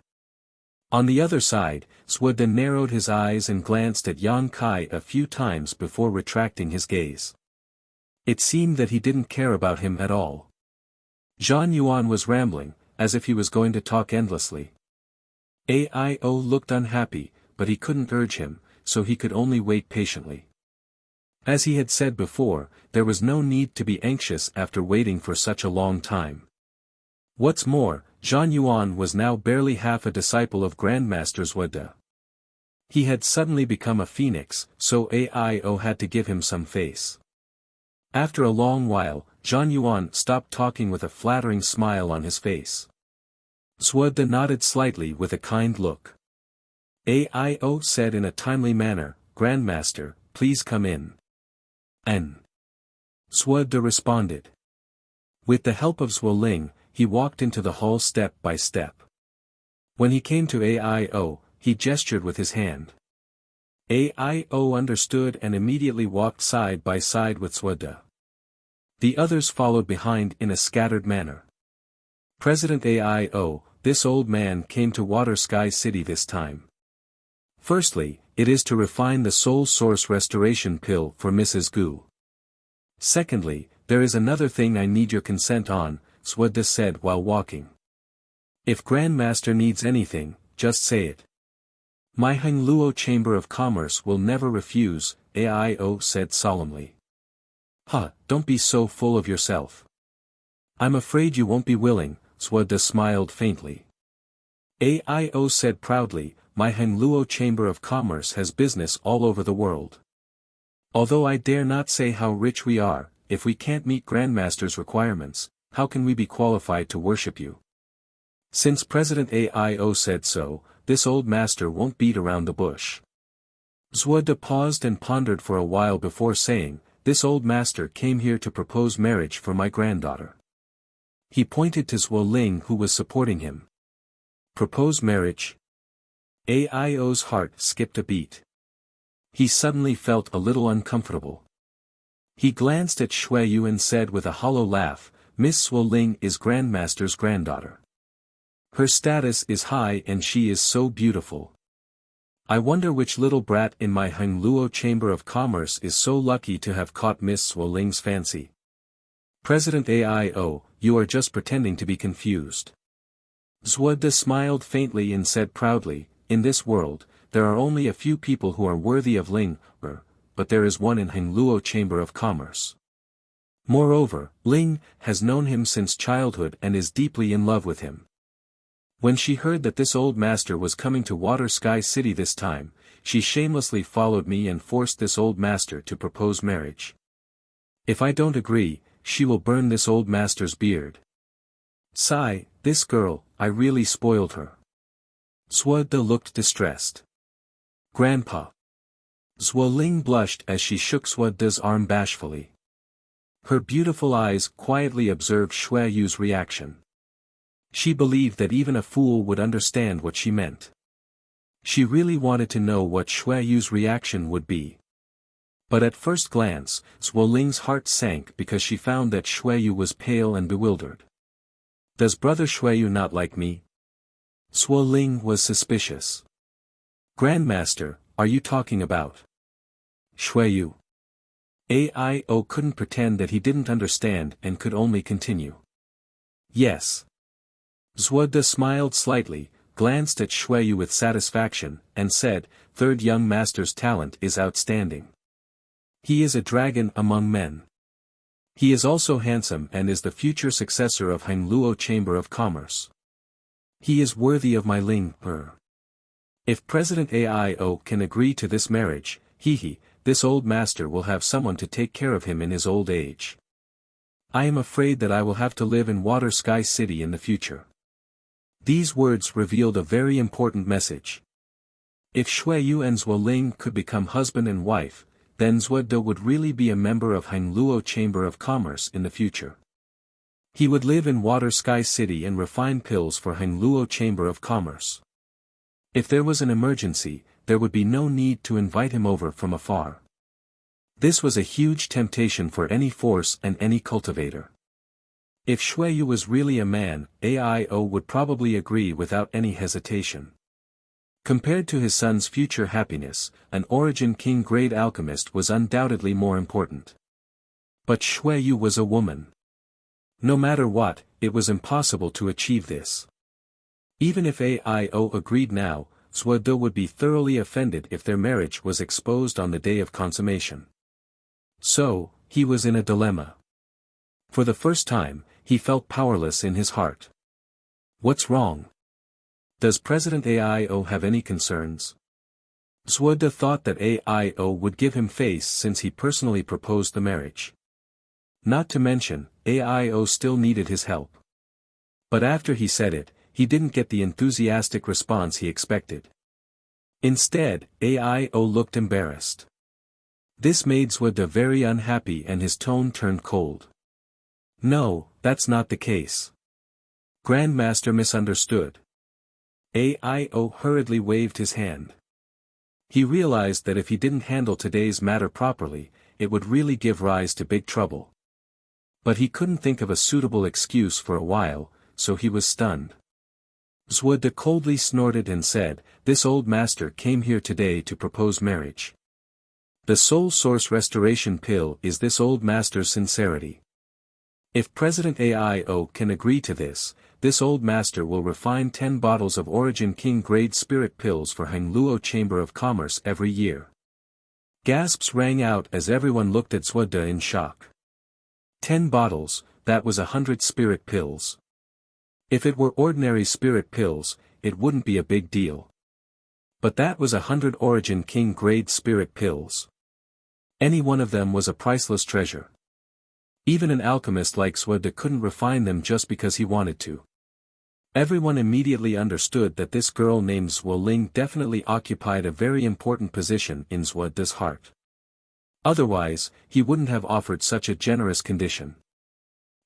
On the other side, Suode narrowed his eyes and glanced at Yang Kai a few times before retracting his gaze. It seemed that he didn't care about him at all. Zhan Yuan was rambling, as if he was going to talk endlessly. Aio looked unhappy, but he couldn't urge him, so he could only wait patiently. As he had said before, there was no need to be anxious after waiting for such a long time. What's more, Zhang Yuan was now barely half a disciple of Grandmaster Wuxia. He had suddenly become a phoenix, so AIO had to give him some face. After a long while, Zhang Yuan stopped talking with a flattering smile on his face. Wuxia nodded slightly with a kind look. AIO said in a timely manner, "Grandmaster, please come in." And Wuxia responded. With the help of Zhuo Ling, he walked into the hall step by step. When he came to AIO, he gestured with his hand. AIO understood and immediately walked side by side with Wuxia. The others followed behind in a scattered manner. President AIO, this old man came to Water Sky City this time. Firstly, it is to refine the soul source restoration pill for Mrs. Gu. Secondly, there is another thing I need your consent on, Wuxia said while walking. If Grandmaster needs anything, just say it. My Hengluo Chamber of Commerce will never refuse, AIO said solemnly. Don't be so full of yourself. I'm afraid you won't be willing, Wuxia smiled faintly. AIO said proudly, my Hengluo Chamber of Commerce has business all over the world. Although I dare not say how rich we are, if we can't meet Grandmaster's requirements, how can we be qualified to worship you? Since President AIO said so, this old master won't beat around the bush. Wuxia paused and pondered for a while before saying, this old master came here to propose marriage for my granddaughter. He pointed to Zhuo Ling who was supporting him. Propose marriage? AIO's heart skipped a beat. He suddenly felt a little uncomfortable. He glanced at Xueyu and said with a hollow laugh, Miss Zhuo Ling is Grandmaster's granddaughter. Her status is high and she is so beautiful. I wonder which little brat in my Hengluo Chamber of Commerce is so lucky to have caught Miss Zhuo Ling's fancy. President AIO, you are just pretending to be confused. Wuxia smiled faintly and said proudly, in this world, there are only a few people who are worthy of Ling, but there is one in Hengluo Chamber of Commerce. Moreover, Ling has known him since childhood and is deeply in love with him. When she heard that this old master was coming to Water Sky City this time, she shamelessly followed me and forced this old master to propose marriage. If I don't agree, she will burn this old master's beard. Sigh, this girl, I really spoiled her. Wuxia looked distressed. Grandpa. Zhuo Ling blushed as she shook Wuxia's arm bashfully. Her beautiful eyes quietly observed Xueyu's reaction. She believed that even a fool would understand what she meant. She really wanted to know what Xueyu's reaction would be. But at first glance, Zhuo Ling's heart sank because she found that Xueyu was pale and bewildered. Does Brother Xueyu not like me? Zhuo Ling was suspicious. Grandmaster, are you talking about Xueyu? AIO couldn't pretend that he didn't understand and could only continue. Yes. Wuxia smiled slightly, glanced at Xueyu with satisfaction, and said, third young master's talent is outstanding. He is a dragon among men. He is also handsome and is the future successor of Hengluo Chamber of Commerce. He is worthy of my Ling. If President AIO can agree to this marriage, this old master will have someone to take care of him in his old age. I am afraid that I will have to live in Water Sky City in the future. These words revealed a very important message. If Xueyu and Zhuo Ling could become husband and wife, then Wuxia would really be a member of Hengluo Chamber of Commerce in the future. He would live in Water Sky City and refine pills for Hengluo Chamber of Commerce. If there was an emergency, there would be no need to invite him over from afar. This was a huge temptation for any force and any cultivator. If Xueyu was really a man, AIO would probably agree without any hesitation. Compared to his son's future happiness, an Origin King grade alchemist was undoubtedly more important. But Xueyu was a woman. No matter what, it was impossible to achieve this. Even if AIO agreed now, Wuxia would be thoroughly offended if their marriage was exposed on the day of consummation. So, he was in a dilemma. For the first time, he felt powerless in his heart. What's wrong? Does President AIO have any concerns? Zhuode thought that AIO would give him face since he personally proposed the marriage. Not to mention, AIO still needed his help. But after he said it, he didn't get the enthusiastic response he expected. Instead, AIO looked embarrassed. This made Zhuode very unhappy and his tone turned cold. No, that's not the case. Grandmaster misunderstood. AIO hurriedly waved his hand. He realized that if he didn't handle today's matter properly, it would really give rise to big trouble. But he couldn't think of a suitable excuse for a while, so he was stunned. Zhuode coldly snorted and said, "This old master came here today to propose marriage. The sole source restoration pill is this old master's sincerity. If President AIO can agree to this old master will refine 10 bottles of Origin King grade spirit pills for Hangluo Chamber of Commerce every year." Gasps rang out as everyone looked at Zhuode in shock. 10 bottles, that was 100 spirit pills. If it were ordinary spirit pills, it wouldn't be a big deal. But that was 100 Origin King grade spirit pills. Any one of them was a priceless treasure. Even an alchemist like Zhuode couldn't refine them just because he wanted to. Everyone immediately understood that this girl named Zhuo Ling definitely occupied a very important position in Zhuode's heart. Otherwise, he wouldn't have offered such a generous condition.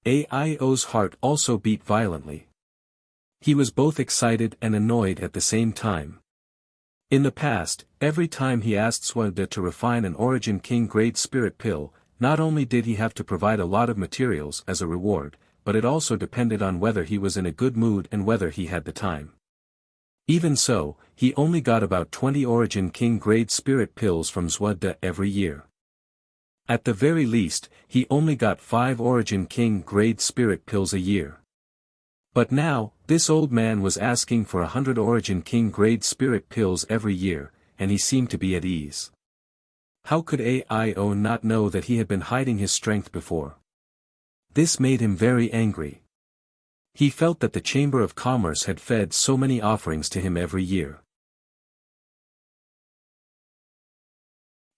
AIO's heart also beat violently. He was both excited and annoyed at the same time. In the past, every time he asked Zhuode to refine an Origin King grade spirit pill, not only did he have to provide a lot of materials as a reward, but it also depended on whether he was in a good mood and whether he had the time. Even so, he only got about 20 Origin King grade spirit pills from Zhuode every year. At the very least, he only got 5 Origin King grade spirit pills a year. But now, this old man was asking for 100 Origin King grade spirit pills every year, and he seemed to be at ease. How could AIO not know that he had been hiding his strength before? This made him very angry. He felt that the Chamber of Commerce had fed so many offerings to him every year.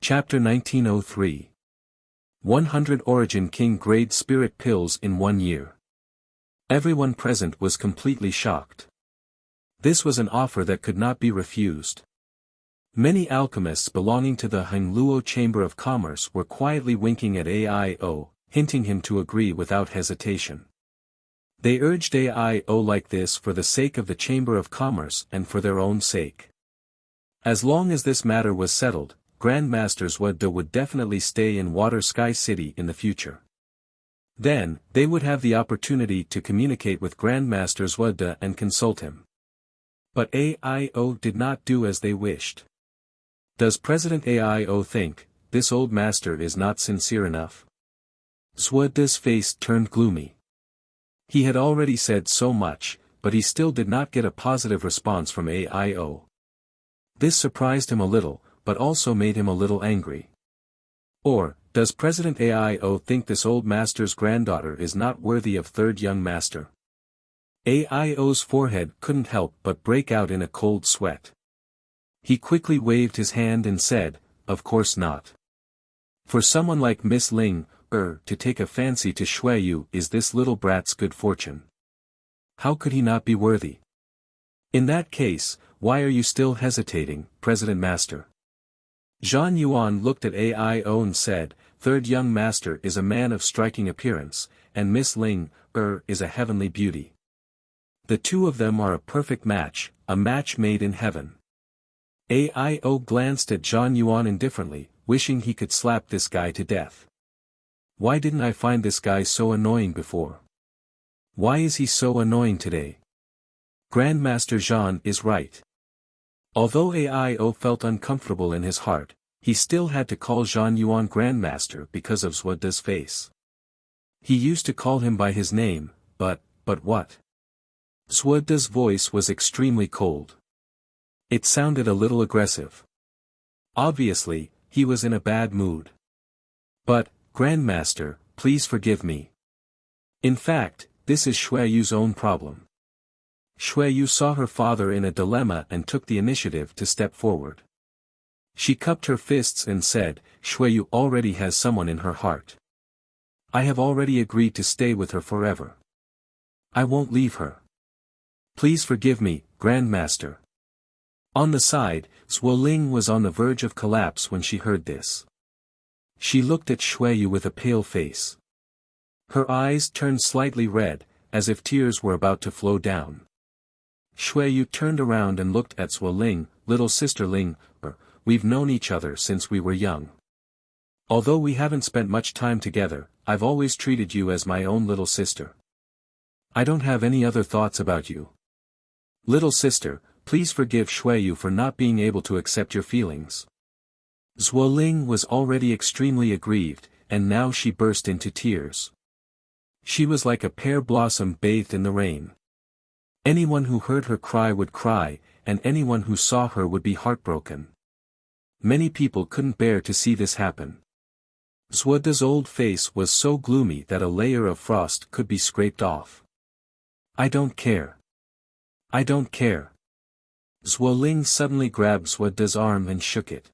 Chapter 1903. 100 Origin King grade spirit pills in 1 year. Everyone present was completely shocked. This was an offer that could not be refused. Many alchemists belonging to the Hangluo Chamber of Commerce were quietly winking at AIO, hinting him to agree without hesitation. They urged AIO like this for the sake of the Chamber of Commerce and for their own sake. As long as this matter was settled, Grandmaster Zhuode would definitely stay in Water Sky City in the future. Then, they would have the opportunity to communicate with Grandmaster Zhuode and consult him. But AIO did not do as they wished. Does President AIO think, this old master is not sincere enough? Zhuode's face turned gloomy. He had already said so much, but he still did not get a positive response from AIO. This surprised him a little, but also made him a little angry. Or, does President AIO think this old master's granddaughter is not worthy of third young master? AIO's forehead couldn't help but break out in a cold sweat. He quickly waved his hand and said, "Of course not. For someone like Miss Ling, to take a fancy to Xueyu is this little brat's good fortune. How could he not be worthy? In that case, why are you still hesitating, President Master?" Zhan Yuan looked at AIO and said, "Third young master is a man of striking appearance, and Miss Ling, is a heavenly beauty. The two of them are a perfect match, a match made in heaven." AIO glanced at Zhan Yuan indifferently, wishing he could slap this guy to death. Why didn't I find this guy so annoying before? Why is he so annoying today? Grandmaster Zhan is right. Although AIO felt uncomfortable in his heart, he still had to call Zhan Yuan Grandmaster because of Zhuode's face. He used to call him by his name, but what? Zhuode's voice was extremely cold. It sounded a little aggressive. Obviously, he was in a bad mood. "But, Grandmaster, please forgive me. In fact, this is Xueyu's own problem. Shuiyu saw her father in a dilemma and took the initiative to step forward. She cupped her fists and said, Shuiyu already has someone in her heart. I have already agreed to stay with her forever. I won't leave her. Please forgive me, Grandmaster. On the side, Zuoling was on the verge of collapse when she heard this. She looked at Shuiyu with a pale face. Her eyes turned slightly red, as if tears were about to flow down. Shuiyu turned around and looked at Zuoling, little sister Ling, we've known each other since we were young. Although we haven't spent much time together, I've always treated you as my own little sister. I don't have any other thoughts about you. Little sister, please forgive Shuiyu for not being able to accept your feelings. Zuoling was already extremely aggrieved, and now she burst into tears. She was like a pear blossom bathed in the rain. Anyone who heard her cry would cry, and anyone who saw her would be heartbroken. Many people couldn't bear to see this happen. Zuoda's old face was so gloomy that a layer of frost could be scraped off. I don't care. I don't care. Zuoling suddenly grabbed Zuoda's arm and shook it.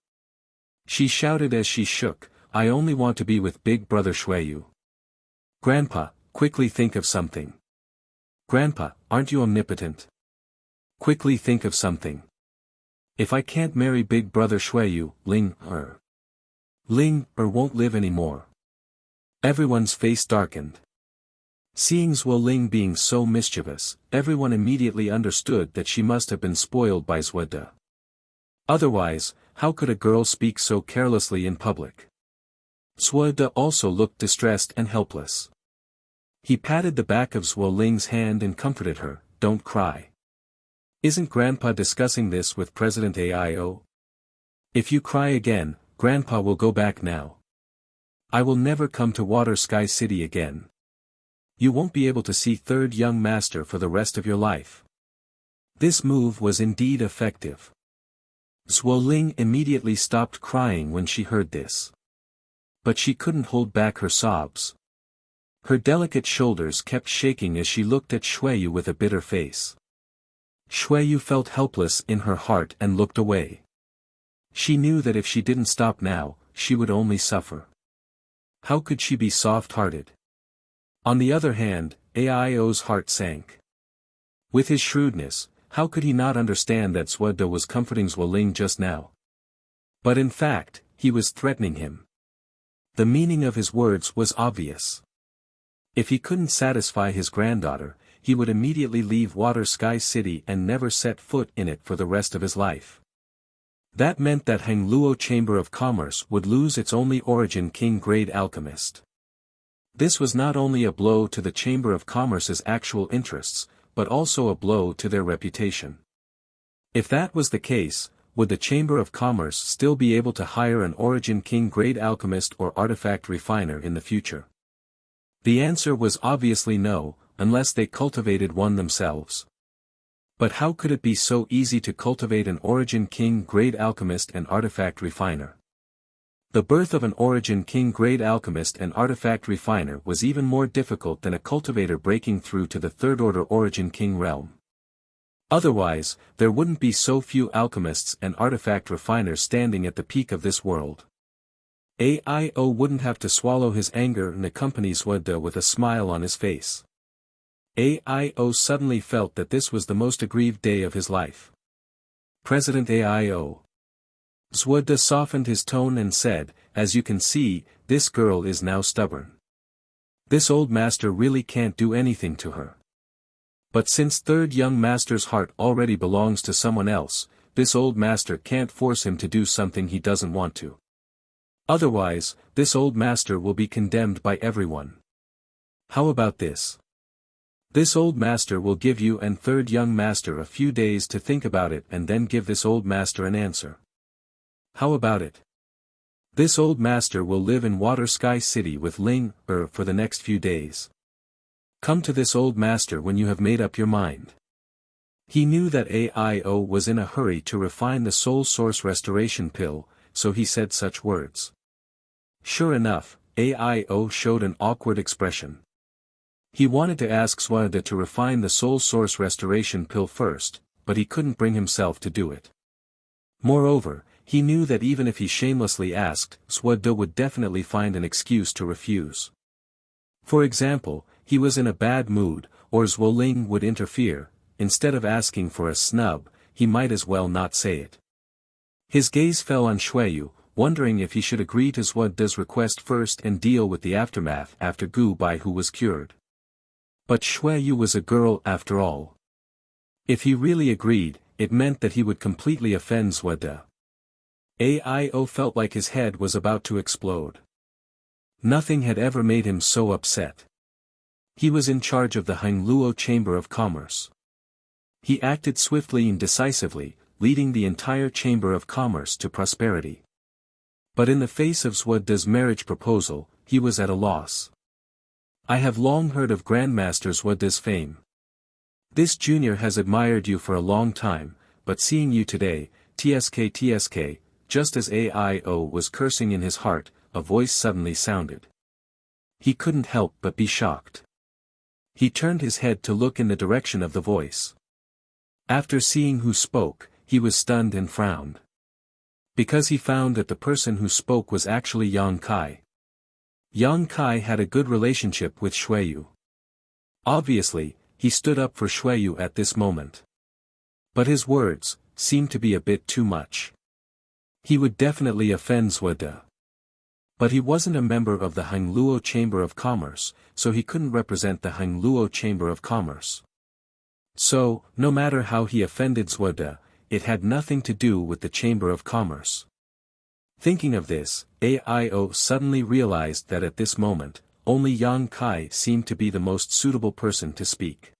She shouted as she shook, I only want to be with big brother Shuiyu. Grandpa, quickly think of something. Grandpa, aren't you omnipotent? Quickly think of something. If I can't marry big brother Shuiyu, Ling won't live anymore. Everyone's face darkened. Seeing Zuoling being so mischievous, everyone immediately understood that she must have been spoiled by Zuoda. Otherwise, how could a girl speak so carelessly in public? Zuoda also looked distressed and helpless. He patted the back of Zuoling's hand and comforted her, don't cry. Isn't Grandpa discussing this with President Aio? If you cry again, Grandpa will go back now. I will never come to Water Sky City again. You won't be able to see Third Young Master for the rest of your life. This move was indeed effective. Zuoling immediately stopped crying when she heard this. But she couldn't hold back her sobs. Her delicate shoulders kept shaking as she looked at Shuiyu with a bitter face. Shuiyu felt helpless in her heart and looked away. She knew that if she didn't stop now, she would only suffer. How could she be soft-hearted? On the other hand, Aio's heart sank. With his shrewdness, how could he not understand that Zuoda was comforting Zuoling just now? But in fact, he was threatening him. The meaning of his words was obvious. If he couldn't satisfy his granddaughter, he would immediately leave Water Sky City and never set foot in it for the rest of his life. That meant that Hangluo Chamber of Commerce would lose its only Origin King grade alchemist. This was not only a blow to the Chamber of Commerce's actual interests, but also a blow to their reputation. If that was the case, would the Chamber of Commerce still be able to hire an Origin King grade alchemist or artifact refiner in the future? The answer was obviously no, unless they cultivated one themselves. But how could it be so easy to cultivate an Origin King grade alchemist and artifact refiner? The birth of an Origin King grade alchemist and artifact refiner was even more difficult than a cultivator breaking through to the third order Origin King realm. Otherwise, there wouldn't be so few alchemists and artifact refiners standing at the peak of this world. Aio wouldn't have to swallow his anger and accompany Zuoda with a smile on his face. Aio suddenly felt that this was the most aggrieved day of his life. President Aio. Zuoda softened his tone and said, as you can see, this girl is now stubborn. This old master really can't do anything to her. But since Third Young Master's heart already belongs to someone else, this old master can't force him to do something he doesn't want to. Otherwise, this old master will be condemned by everyone. How about this? This old master will give you and Third Young Master a few days to think about it and then give this old master an answer. How about it? This old master will live in Water Sky City with Ling for the next few days. Come to this old master when you have made up your mind. He knew that Aio was in a hurry to refine the soul source restoration pill, so he said such words. Sure enough, Aio showed an awkward expression. He wanted to ask Swada to refine the soul source restoration pill first, but he couldn't bring himself to do it. Moreover, he knew that even if he shamelessly asked, Swada would definitely find an excuse to refuse. For example, he was in a bad mood, or Zwoling would interfere. Instead of asking for a snub, he might as well not say it. His gaze fell on Xueyu, wondering if he should agree to Swada's request first and deal with the aftermath after Gu Baihu was cured. But Xueyu was a girl after all. If he really agreed, it meant that he would completely offend Swada. Ao felt like his head was about to explode. Nothing had ever made him so upset. He was in charge of the Hangluo Chamber of Commerce. He acted swiftly and decisively, leading the entire Chamber of Commerce to prosperity. But in the face of Swada's marriage proposal, he was at a loss. I have long heard of Grandmaster Swada's fame. This junior has admired you for a long time, but seeing you today, TSK, just as Ao was cursing in his heart, a voice suddenly sounded. He couldn't help but be shocked. He turned his head to look in the direction of the voice. After seeing who spoke, he was stunned and frowned. Because he found that the person who spoke was actually Yang Kai. Yang Kai had a good relationship with Xueyu. Obviously, he stood up for Xueyu at this moment. But his words seemed to be a bit too much. He would definitely offend Swada. But he wasn't a member of the Hangluo Chamber of Commerce, so he couldn't represent the Hangluo Chamber of Commerce. So, no matter how he offended Swada, it had nothing to do with the Chamber of Commerce. Thinking of this, Ao suddenly realized that at this moment, only Yang Kai seemed to be the most suitable person to speak.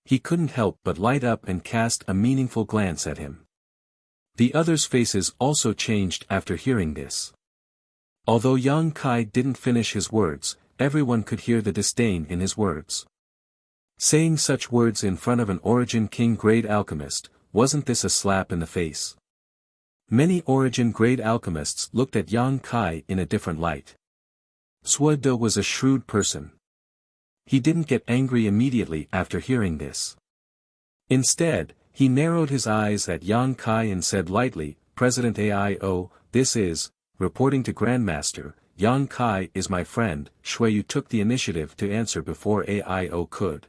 He couldn't help but light up and cast a meaningful glance at him. The others' faces also changed after hearing this. Although Yang Kai didn't finish his words, everyone could hear the disdain in his words. Saying such words in front of an Origin King grade alchemist, wasn't this a slap in the face? Many Origin grade alchemists looked at Yang Kai in a different light. Swada was a shrewd person. He didn't get angry immediately after hearing this. Instead, he narrowed his eyes at Yang Kai and said lightly, President Ao, this is, reporting to Grandmaster, Yang Kai is my friend. Xueyu took the initiative to answer before Ao could.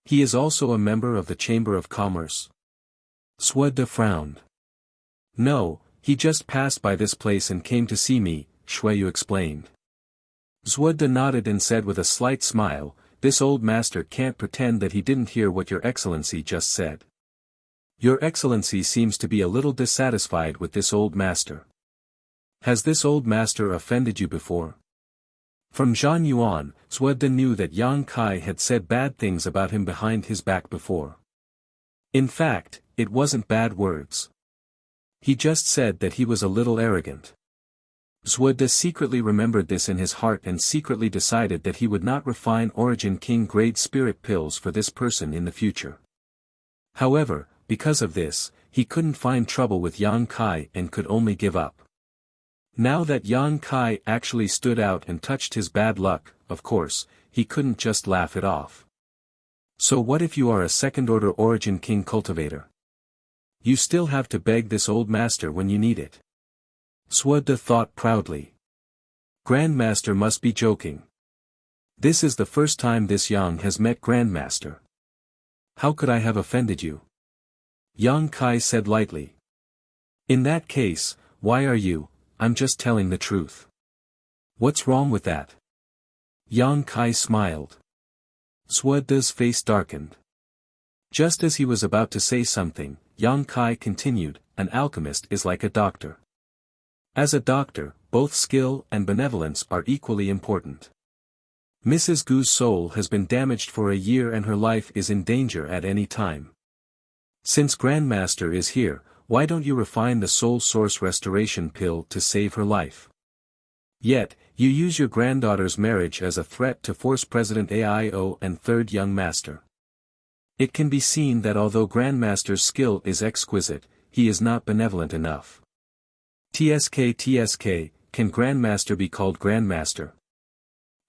He is also a member of the Chamber of Commerce. Swada frowned. No, he just passed by this place and came to see me, Xueyu explained. Swada nodded and said with a slight smile, this old master can't pretend that he didn't hear what your excellency just said. Your excellency seems to be a little dissatisfied with this old master. Has this old master offended you before? From Zhang Yuan, Swada knew that Yang Kai had said bad things about him behind his back before. In fact, it wasn't bad words. He just said that he was a little arrogant. Swada secretly remembered this in his heart and secretly decided that he would not refine Origin King grade spirit pills for this person in the future. However, because of this, he couldn't find trouble with Yang Kai and could only give up. Now that Yang Kai actually stood out and touched his bad luck, of course, he couldn't just laugh it off. So what if you are a second-order Origin King cultivator? You still have to beg this old master when you need it. Swada thought proudly. Grandmaster must be joking. This is the first time this Yang has met Grandmaster. How could I have offended you? Yang Kai said lightly. In that case, why are you? I'm just telling the truth. What's wrong with that? Yang Kai smiled. Swada's face darkened. Just as he was about to say something, Yang Kai continued, an alchemist is like a doctor. As a doctor, both skill and benevolence are equally important. Mrs. Gu's soul has been damaged for a year and her life is in danger at any time. Since Grandmaster is here, why don't you refine the soul source restoration pill to save her life? Yet, you use your granddaughter's marriage as a threat to force President Ao and Third Young Master. It can be seen that although Grandmaster's skill is exquisite, he is not benevolent enough. TSK, can Grandmaster be called Grandmaster?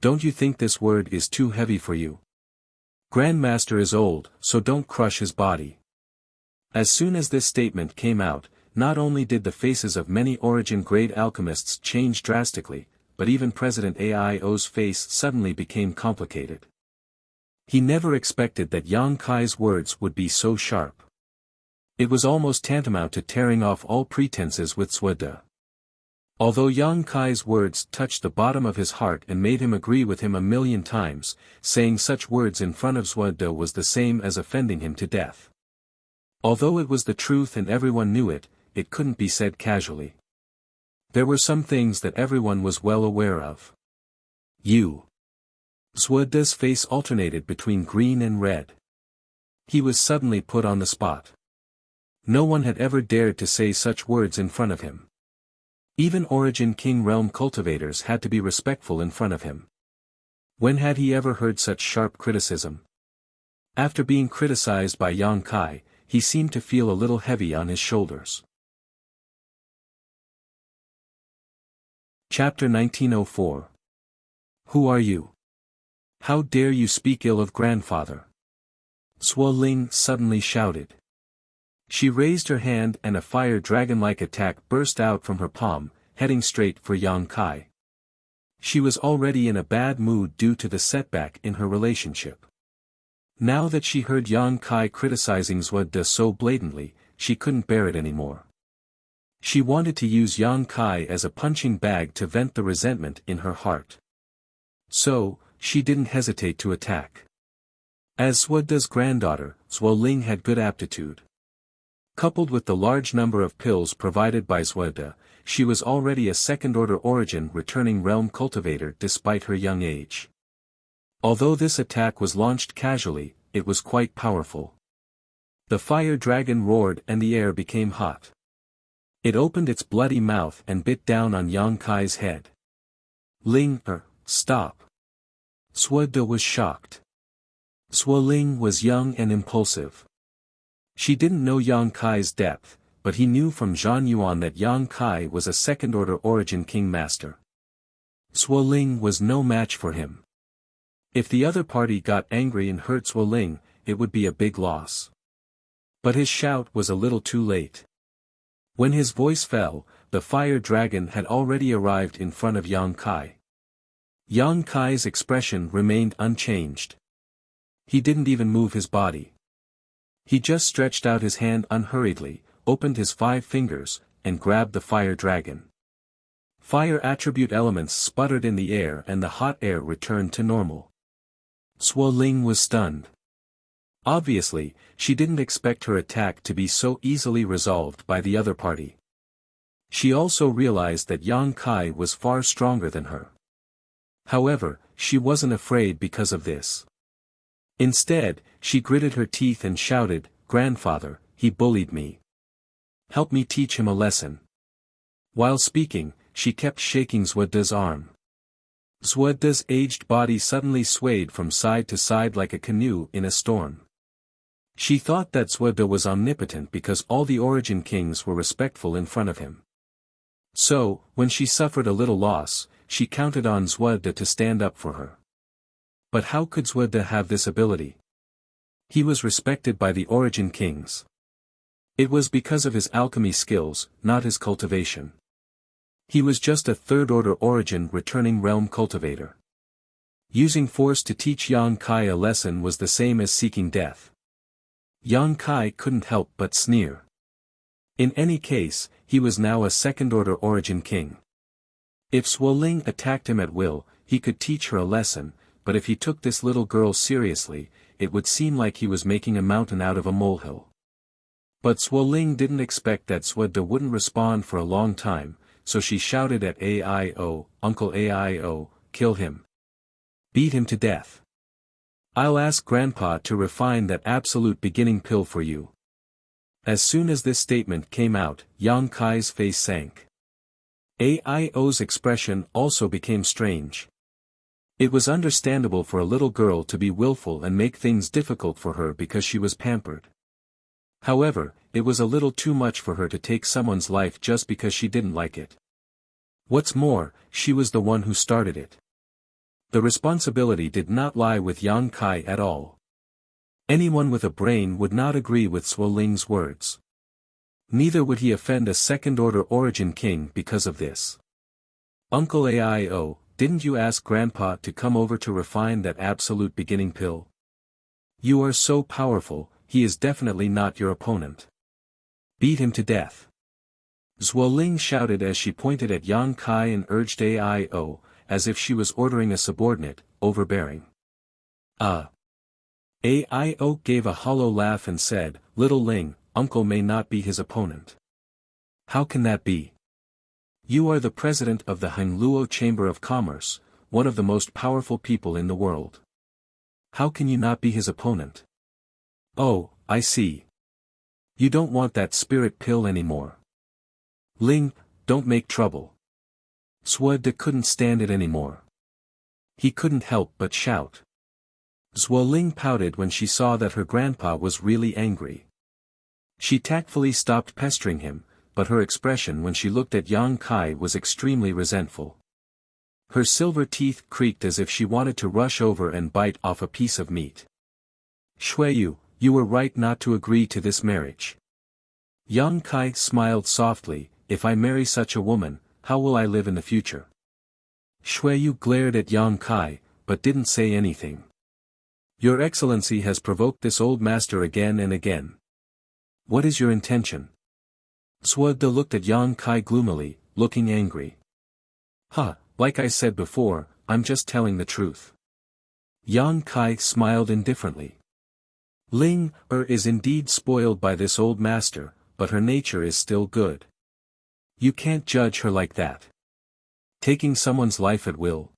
Don't you think this word is too heavy for you? Grandmaster is old, so don't crush his body. As soon as this statement came out, not only did the faces of many origin-grade alchemists change drastically, but even President AIO's face suddenly became complicated. He never expected that Yang Kai's words would be so sharp. It was almost tantamount to tearing off all pretenses with Suede. Although Yang Kai's words touched the bottom of his heart and made him agree with him 1,000,000 times, saying such words in front of Suede was the same as offending him to death. Although it was the truth and everyone knew it, it couldn't be said casually. There were some things that everyone was well aware of. Suede's face alternated between green and red. He was suddenly put on the spot. No one had ever dared to say such words in front of him. Even Origin King Realm cultivators had to be respectful in front of him. When had he ever heard such sharp criticism? After being criticized by Yang Kai, he seemed to feel a little heavy on his shoulders. Chapter 1904. Who are you? How dare you speak ill of grandfather? Suo Ling suddenly shouted. She raised her hand and a fire dragon-like attack burst out from her palm, heading straight for Yang Kai. She was already in a bad mood due to the setback in her relationship. Now that she heard Yang Kai criticizing Suede so blatantly, she couldn't bear it anymore. She wanted to use Yang Kai as a punching bag to vent the resentment in her heart. So, she didn't hesitate to attack. As Suede's granddaughter, Suo Ling had good aptitude. Coupled with the large number of pills provided by Suede, she was already a second-order origin returning realm cultivator despite her young age. Although this attack was launched casually, it was quite powerful. The fire dragon roared and the air became hot. It opened its bloody mouth and bit down on Yang Kai's head. Stop. Suede was shocked. Suo Ling was young and impulsive. She didn't know Yang Kai's depth, but he knew from Zhang Yuan that Yang Kai was a second-order origin king master. Suo Ling was no match for him. If the other party got angry and hurt Suo Ling, it would be a big loss. But his shout was a little too late. When his voice fell, the fire dragon had already arrived in front of Yang Kai. Yang Kai's expression remained unchanged. He didn't even move his body. He just stretched out his hand unhurriedly, opened his 5 fingers, and grabbed the fire dragon. Fire attribute elements sputtered in the air and the hot air returned to normal. Suo Ling was stunned. Obviously, she didn't expect her attack to be so easily resolved by the other party. She also realized that Yang Kai was far stronger than her. However, she wasn't afraid because of this. Instead, she gritted her teeth and shouted, "Grandfather, he bullied me. Help me teach him a lesson." While speaking, she kept shaking Suede's arm. Suede's aged body suddenly swayed from side to side like a canoe in a storm. She thought that Suede was omnipotent because all the origin kings were respectful in front of him. So, when she suffered a little loss, she counted on Suede to stand up for her. But how could Suede have this ability? He was respected by the origin kings. It was because of his alchemy skills, not his cultivation. He was just a third-order origin returning realm cultivator. Using force to teach Yang Kai a lesson was the same as seeking death. Yang Kai couldn't help but sneer. In any case, he was now a second-order origin king. If Suo Ling attacked him at will, he could teach her a lesson, but if he took this little girl seriously, it would seem like he was making a mountain out of a molehill. But Suo Ling didn't expect that Suede wouldn't respond for a long time, so she shouted at AIO, "Uncle AIO, kill him. Beat him to death. I'll ask Grandpa to refine that absolute beginning pill for you." As soon as this statement came out, Yang Kai's face sank. AIO's expression also became strange. It was understandable for a little girl to be willful and make things difficult for her because she was pampered. However, it was a little too much for her to take someone's life just because she didn't like it. What's more, she was the one who started it. The responsibility did not lie with Yang Kai at all. Anyone with a brain would not agree with Zhuo Ling's words. Neither would he offend a second-order origin king because of this. Uncle Aio, didn't you ask Grandpa to come over to refine that absolute beginning pill? You are so powerful, he is definitely not your opponent. Beat him to death. Zhuo Ling shouted as she pointed at Yang Kai and urged Aio, as if she was ordering a subordinate, overbearing. Aio gave a hollow laugh and said, Little Ling, Uncle may not be his opponent. How can that be? You are the president of the Hangluo Chamber of Commerce, one of the most powerful people in the world. How can you not be his opponent? Oh, I see. You don't want that spirit pill anymore. Ling, don't make trouble. Zhuo De couldn't stand it anymore. He couldn't help but shout. Zhuo Ling pouted when she saw that her grandpa was really angry. She tactfully stopped pestering him, but her expression when she looked at Yang Kai was extremely resentful. Her silver teeth creaked as if she wanted to rush over and bite off a piece of meat. Shuiyu, you were right not to agree to this marriage. Yang Kai smiled softly, if I marry such a woman, how will I live in the future? Shuiyu glared at Yang Kai, but didn't say anything. Your Excellency has provoked this old master again and again. What is your intention? Zhuo De looked at Yang Kai gloomily, looking angry. Like I said before, I'm just telling the truth. Yang Kai smiled indifferently. Ling is indeed spoiled by this old master, but her nature is still good. You can't judge her like that. Taking someone's life at will.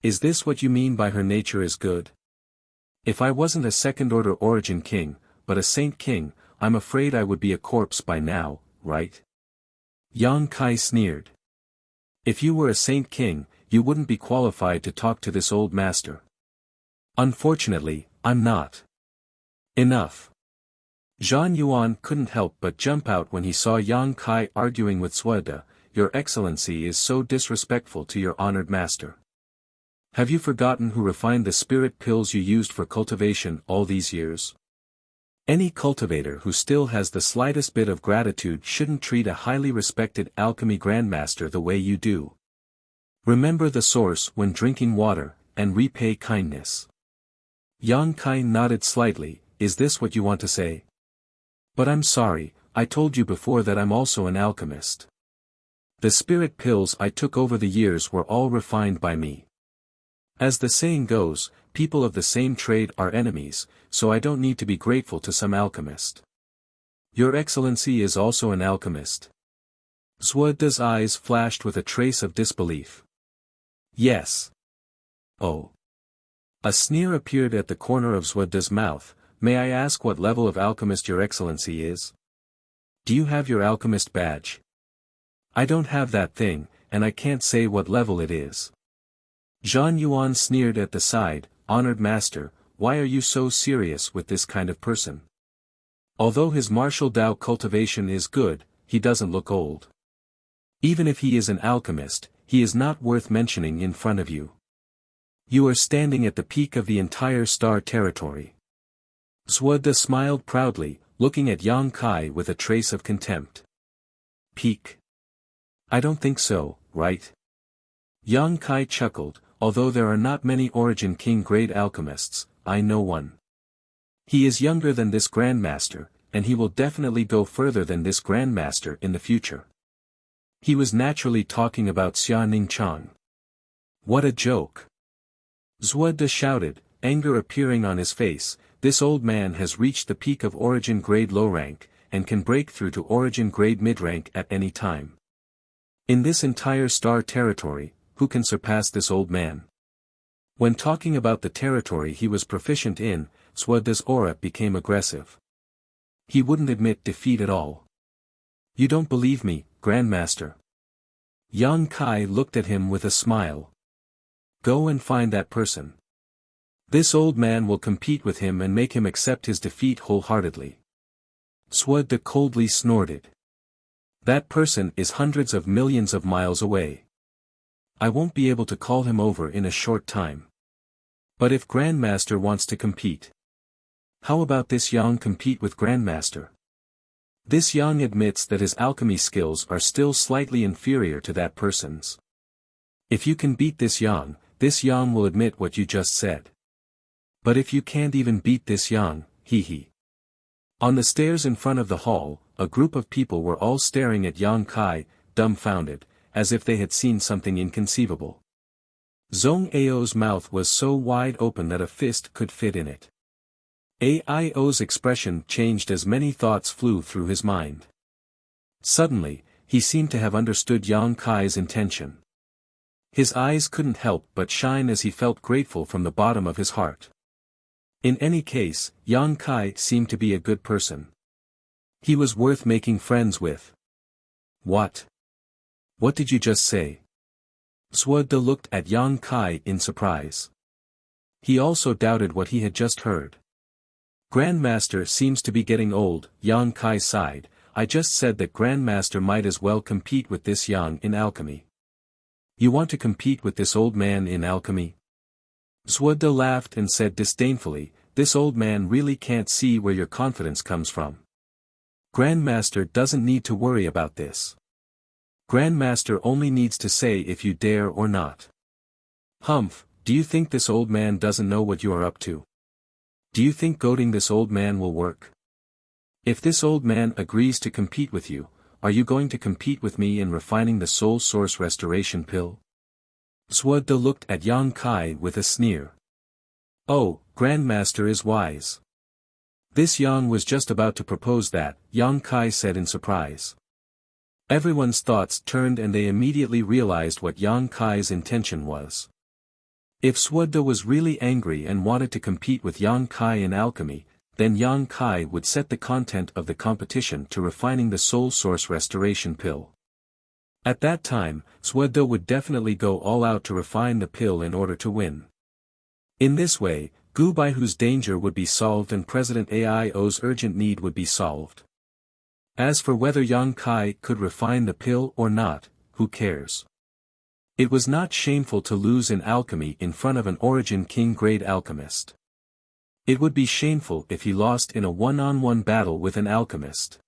Is this what you mean by her nature is good? If I wasn't a second-order origin king, but a saint king, I'm afraid I would be a corpse by now, right? Yang Kai sneered. If you were a saint king, you wouldn't be qualified to talk to this old master. Unfortunately, I'm not. Enough. Zhang Yuan couldn't help but jump out when he saw Yang Kai arguing with Zhuo De. Your Excellency is so disrespectful to your honored master. Have you forgotten who refined the spirit pills you used for cultivation all these years? Any cultivator who still has the slightest bit of gratitude shouldn't treat a highly respected alchemy grandmaster the way you do. Remember the source when drinking water, and repay kindness. Yang Kai nodded slightly, is this what you want to say? But I'm sorry, I told you before that I'm also an alchemist. The spirit pills I took over the years were all refined by me. As the saying goes, people of the same trade are enemies, so I don't need to be grateful to some alchemist. Your Excellency is also an alchemist. Zhuo De's eyes flashed with a trace of disbelief. Yes. Oh. A sneer appeared at the corner of Zhuo De's mouth. May I ask what level of alchemist your Excellency is? Do you have your alchemist badge? I don't have that thing, and I can't say what level it is. Zhang Yuan sneered at the side, honored master, why are you so serious with this kind of person? Although his martial Dao cultivation is good, he doesn't look old. Even if he is an alchemist, he is not worth mentioning in front of you. You are standing at the peak of the entire star territory. Zhuo De smiled proudly, looking at Yang Kai with a trace of contempt. Peak? I don't think so, right? Yang Kai chuckled, although there are not many Origin King-grade alchemists, I know one. He is younger than this Grandmaster, and he will definitely go further than this Grandmaster in the future. He was naturally talking about Xia Ningchang. What a joke! Zhuo De shouted, anger appearing on his face, this old man has reached the peak of Origin grade low rank, and can break through to Origin grade mid rank at any time. In this entire star territory, who can surpass this old man? When talking about the territory he was proficient in, Zhuo De's aura became aggressive. He wouldn't admit defeat at all. You don't believe me, Grandmaster? Yang Kai looked at him with a smile. Go and find that person. This old man will compete with him and make him accept his defeat wholeheartedly. Zhuo De coldly snorted. That person is hundreds of millions of miles away. I won't be able to call him over in a short time. But if Grandmaster wants to compete. How about this Yang compete with Grandmaster? This Yang admits that his alchemy skills are still slightly inferior to that person's. If you can beat this Yang will admit what you just said. But if you can't even beat this Yang, hee. On the stairs in front of the hall, a group of people were all staring at Yang Kai, dumbfounded, as if they had seen something inconceivable. Zhong Ao's mouth was so wide open that a fist could fit in it. Aio's expression changed as many thoughts flew through his mind. Suddenly, he seemed to have understood Yang Kai's intention. His eyes couldn't help but shine as he felt grateful from the bottom of his heart. In any case, Yang Kai seemed to be a good person. He was worth making friends with. What? What did you just say? Suoda looked at Yang Kai in surprise. He also doubted what he had just heard. Grandmaster seems to be getting old, Yang Kai sighed. I just said that Grandmaster might as well compete with this Yang in alchemy. You want to compete with this old man in alchemy? Suoda laughed and said disdainfully, this old man really can't see where your confidence comes from. Grandmaster doesn't need to worry about this. Grandmaster only needs to say if you dare or not. Humph, do you think this old man doesn't know what you are up to? Do you think goading this old man will work? If this old man agrees to compete with you, are you going to compete with me in refining the soul source restoration pill? Suoda looked at Yang Kai with a sneer. Oh, Grandmaster is wise. This Yang was just about to propose that, Yang Kai said in surprise. Everyone's thoughts turned and they immediately realized what Yang Kai's intention was. If Suoda was really angry and wanted to compete with Yang Kai in alchemy, then Yang Kai would set the content of the competition to refining the soul source restoration pill. At that time, Suoda would definitely go all out to refine the pill in order to win. In this way, Gu Baihu's danger would be solved and President Aio's urgent need would be solved. As for whether Yang Kai could refine the pill or not, who cares? It was not shameful to lose in alchemy in front of an Origin King grade alchemist. It would be shameful if he lost in a one-on-one battle with an alchemist.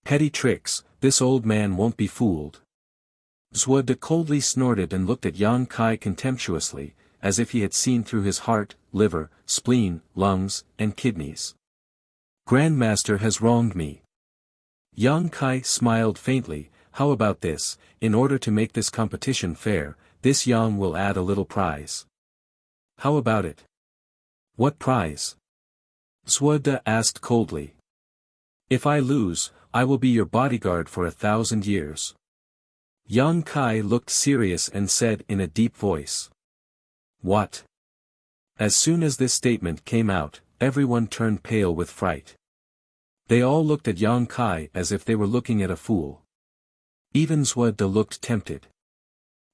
Petty tricks, this old man won't be fooled. Suoda coldly snorted and looked at Yang Kai contemptuously, as if he had seen through his heart, liver, spleen, lungs, and kidneys. Grandmaster has wronged me. Yang Kai smiled faintly. How about this, in order to make this competition fair, this Yang will add a little prize. How about it? What prize? Suoda asked coldly. If I lose, I will be your bodyguard for 1,000 years. Yang Kai looked serious and said in a deep voice. What? As soon as this statement came out, everyone turned pale with fright. They all looked at Yang Kai as if they were looking at a fool. Even Suoda looked tempted.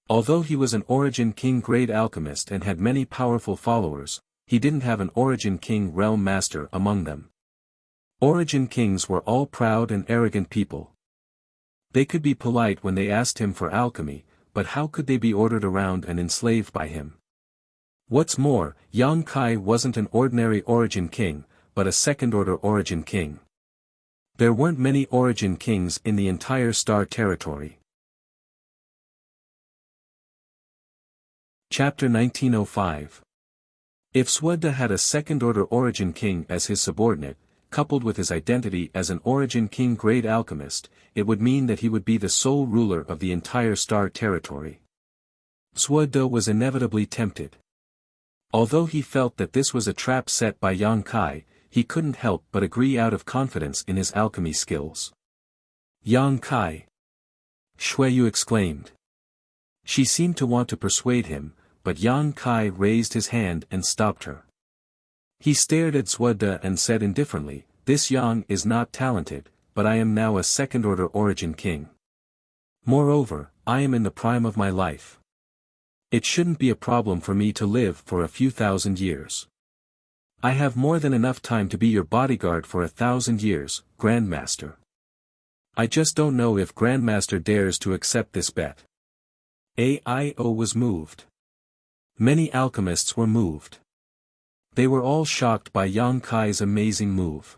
Although he was an Origin King grade alchemist and had many powerful followers, he didn't have an Origin King realm master among them. Origin Kings were all proud and arrogant people. They could be polite when they asked him for alchemy, but how could they be ordered around and enslaved by him? What's more, Yang Kai wasn't an ordinary Origin King, but a second-order Origin King. There weren't many Origin Kings in the entire Star Territory. Chapter 1905. If Suoda had a second-order Origin King as his subordinate, coupled with his identity as an Origin King grade alchemist, it would mean that he would be the sole ruler of the entire Star Territory. Suoda was inevitably tempted. Although he felt that this was a trap set by Yang Kai, he couldn't help but agree out of confidence in his alchemy skills. Yang Kai! Shuiyu exclaimed. She seemed to want to persuade him, but Yang Kai raised his hand and stopped her. He stared at Suoda and said indifferently, this Yang is not talented, but I am now a second-order Origin King. Moreover, I am in the prime of my life. It shouldn't be a problem for me to live for a few thousand years. I have more than enough time to be your bodyguard for 1,000 years, Grandmaster. I just don't know if Grandmaster dares to accept this bet. Ao was moved. Many alchemists were moved. They were all shocked by Yang Kai's amazing move.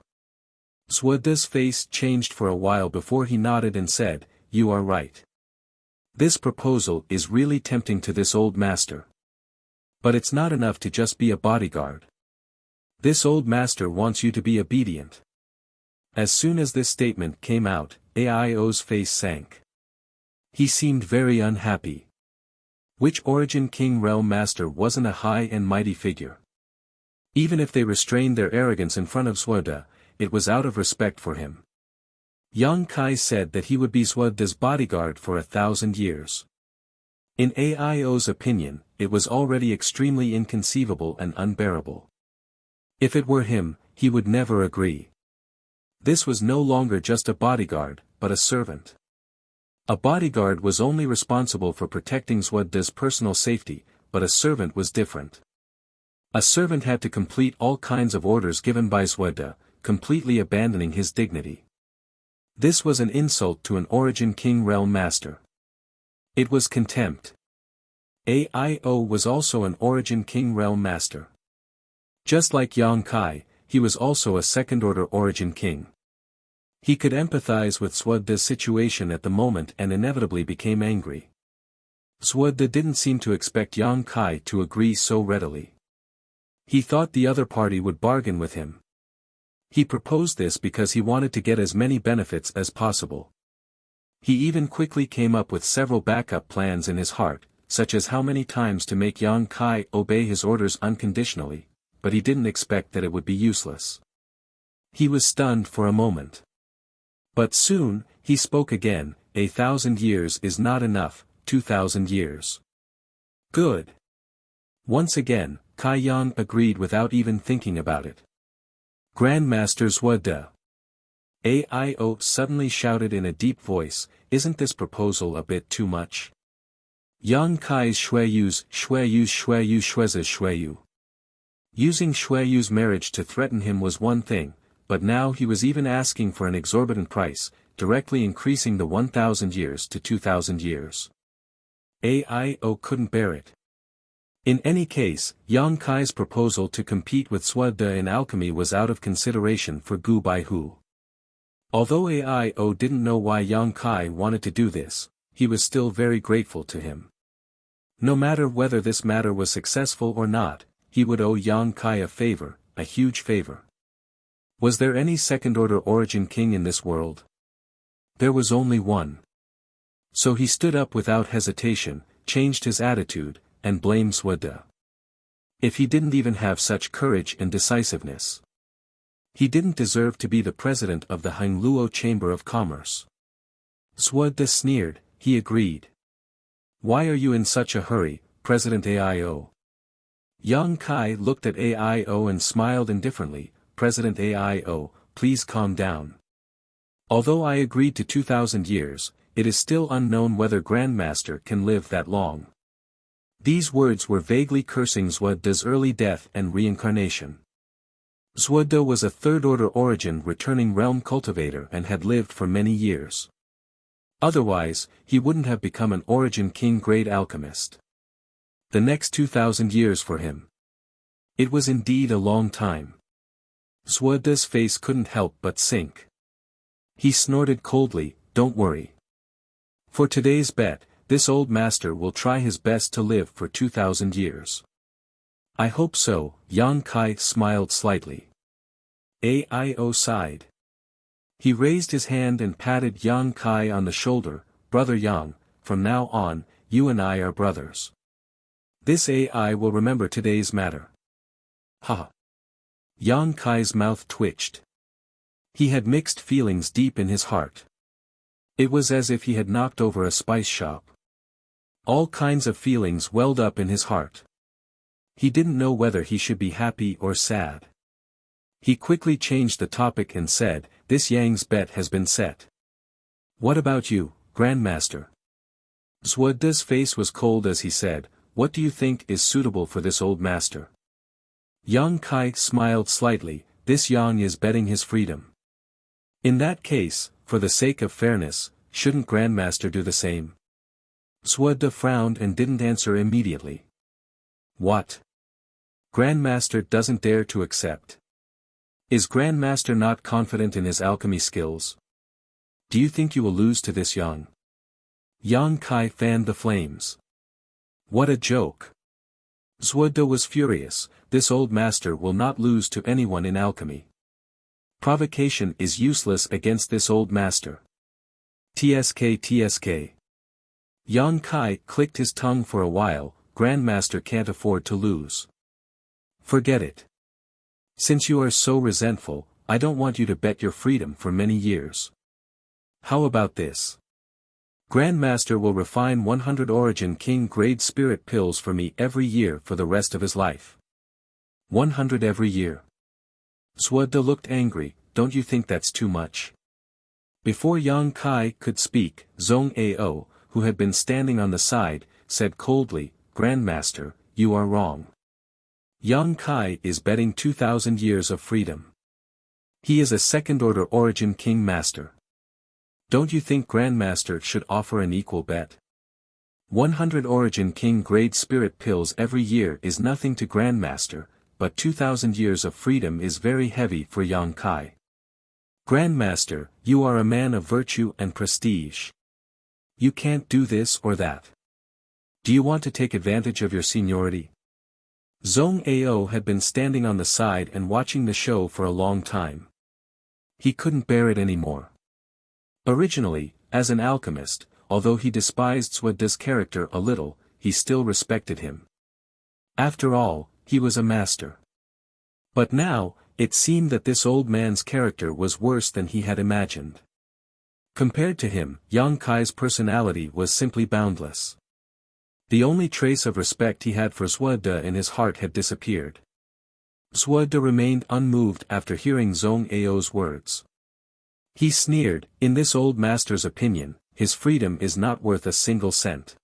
Suoda's face changed for a while before he nodded and said, "You are right. This proposal is really tempting to this old master. But it's not enough to just be a bodyguard. This old master wants you to be obedient." As soon as this statement came out, Aio's face sank. He seemed very unhappy. Which Origin King Realm Master wasn't a high and mighty figure? Even if they restrained their arrogance in front of Suoda, it was out of respect for him. Yang Kai said that he would be Suoda's bodyguard for 1,000 years. In Aio's opinion, it was already extremely inconceivable and unbearable. If it were him, he would never agree. This was no longer just a bodyguard, but a servant. A bodyguard was only responsible for protecting Suoda's personal safety, but a servant was different. A servant had to complete all kinds of orders given by Suoda, completely abandoning his dignity. This was an insult to an Origin King Realm Master. It was contempt. Aio was also an Origin King Realm Master. Just like Yang Kai, he was also a second-order Origin King. He could empathize with Suoda's situation at the moment and inevitably became angry. Suoda didn't seem to expect Yang Kai to agree so readily. He thought the other party would bargain with him. He proposed this because he wanted to get as many benefits as possible. He even quickly came up with several backup plans in his heart, such as how many times to make Yang Kai obey his orders unconditionally, but he didn't expect that it would be useless. He was stunned for a moment. But soon, he spoke again, 1,000 years is not enough, 2,000 years. Good. Once again, Kai Yang agreed without even thinking about it. Grandmaster Suoda. Aio suddenly shouted in a deep voice, "Isn't this proposal a bit too much?" Yang Kai's Shueyu's Shueyu. Using Shueyu's marriage to threaten him was one thing, but now he was even asking for an exorbitant price, directly increasing the 1,000 years to 2,000 years. Aio couldn't bear it. In any case, Yang Kai's proposal to compete with Suoda in alchemy was out of consideration for Gu Baihu. Although Aio didn't know why Yang Kai wanted to do this, he was still very grateful to him. No matter whether this matter was successful or not, he would owe Yang Kai a favor, a huge favor. Was there any second-order Origin King in this world? There was only one. So he stood up without hesitation, changed his attitude, and blamed Suoda. If he didn't even have such courage and decisiveness, he didn't deserve to be the president of the Hangluo Chamber of Commerce. Suoda sneered, he agreed. "Why are you in such a hurry, President Aio?" Yang Kai looked at Aio and smiled indifferently, "President Aio, please calm down. Although I agreed to 2,000 years, it is still unknown whether Grandmaster can live that long." These words were vaguely cursing Suoda's early death and reincarnation. Suoda was a third-order origin returning realm cultivator and had lived for many years. Otherwise, he wouldn't have become an Origin King grade alchemist. The next 2,000 years for him. It was indeed a long time. Suoda's face couldn't help but sink. He snorted coldly, "Don't worry. For today's bet, this old master will try his best to live for 2,000 years. I hope so." Yang Kai smiled slightly. Aio sighed. He raised his hand and patted Yang Kai on the shoulder, "Brother Yang, from now on, you and I are brothers. This Ai will remember today's matter." Ha! Yang Kai's mouth twitched. He had mixed feelings deep in his heart. It was as if he had knocked over a spice shop. All kinds of feelings welled up in his heart. He didn't know whether he should be happy or sad. He quickly changed the topic and said, "This Yang's bet has been set. What about you, Grandmaster?" Suoda's face was cold as he said, "What do you think is suitable for this old master?" Yang Kai smiled slightly, "This Yang is betting his freedom. In that case, for the sake of fairness, shouldn't Grandmaster do the same?" Suoda frowned and didn't answer immediately. What? Grandmaster doesn't dare to accept. Is Grandmaster not confident in his alchemy skills? Do you think you will lose to this Yang? Yang Kai fanned the flames. What a joke. Suoda was furious. This old master will not lose to anyone in alchemy. Provocation is useless against this old master. TSK. Yang Kai clicked his tongue for a while. Grandmaster can't afford to lose. Forget it. Since you are so resentful, I don't want you to bet your freedom for many years. How about this? Grandmaster will refine 100 Origin King grade spirit pills for me every year for the rest of his life. 100 every year. Suoda looked angry. Don't you think that's too much? Before Yang Kai could speak, Zhong Ao, who had been standing on the side, said coldly, Grandmaster, you are wrong. Yang Kai is betting 2,000 years of freedom. He is a second-order Origin King Master. Don't you think Grandmaster should offer an equal bet? 100 Origin King grade spirit pills every year is nothing to Grandmaster, but 2,000 years of freedom is very heavy for Yang Kai. Grandmaster, you are a man of virtue and prestige. You can't do this or that. Do you want to take advantage of your seniority? Zhong Ao had been standing on the side and watching the show for a long time. He couldn't bear it anymore. Originally, as an alchemist, although he despised Suoda's character a little, he still respected him. After all, he was a master. But now, it seemed that this old man's character was worse than he had imagined. Compared to him, Yang Kai's personality was simply boundless. The only trace of respect he had for Suoda in his heart had disappeared. Suoda remained unmoved after hearing Zhong Ao's words. He sneered, in this old master's opinion, his freedom is not worth a single cent.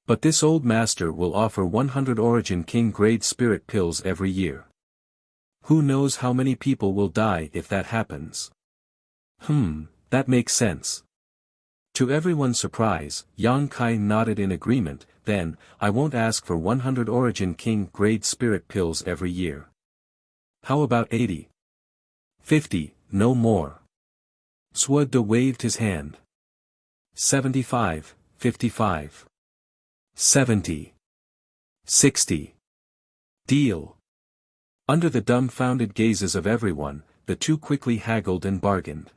But this old master will offer 100 Origin King grade spirit pills every year. Who knows how many people will die if that happens? That makes sense. To everyone's surprise, Yang Kai nodded in agreement. Then, I won't ask for 100 Origin King grade spirit pills every year. How about 80? 50, no more. Suoda waved his hand. 75, 55. 70. 60. Deal. Under the dumbfounded gazes of everyone, the two quickly haggled and bargained.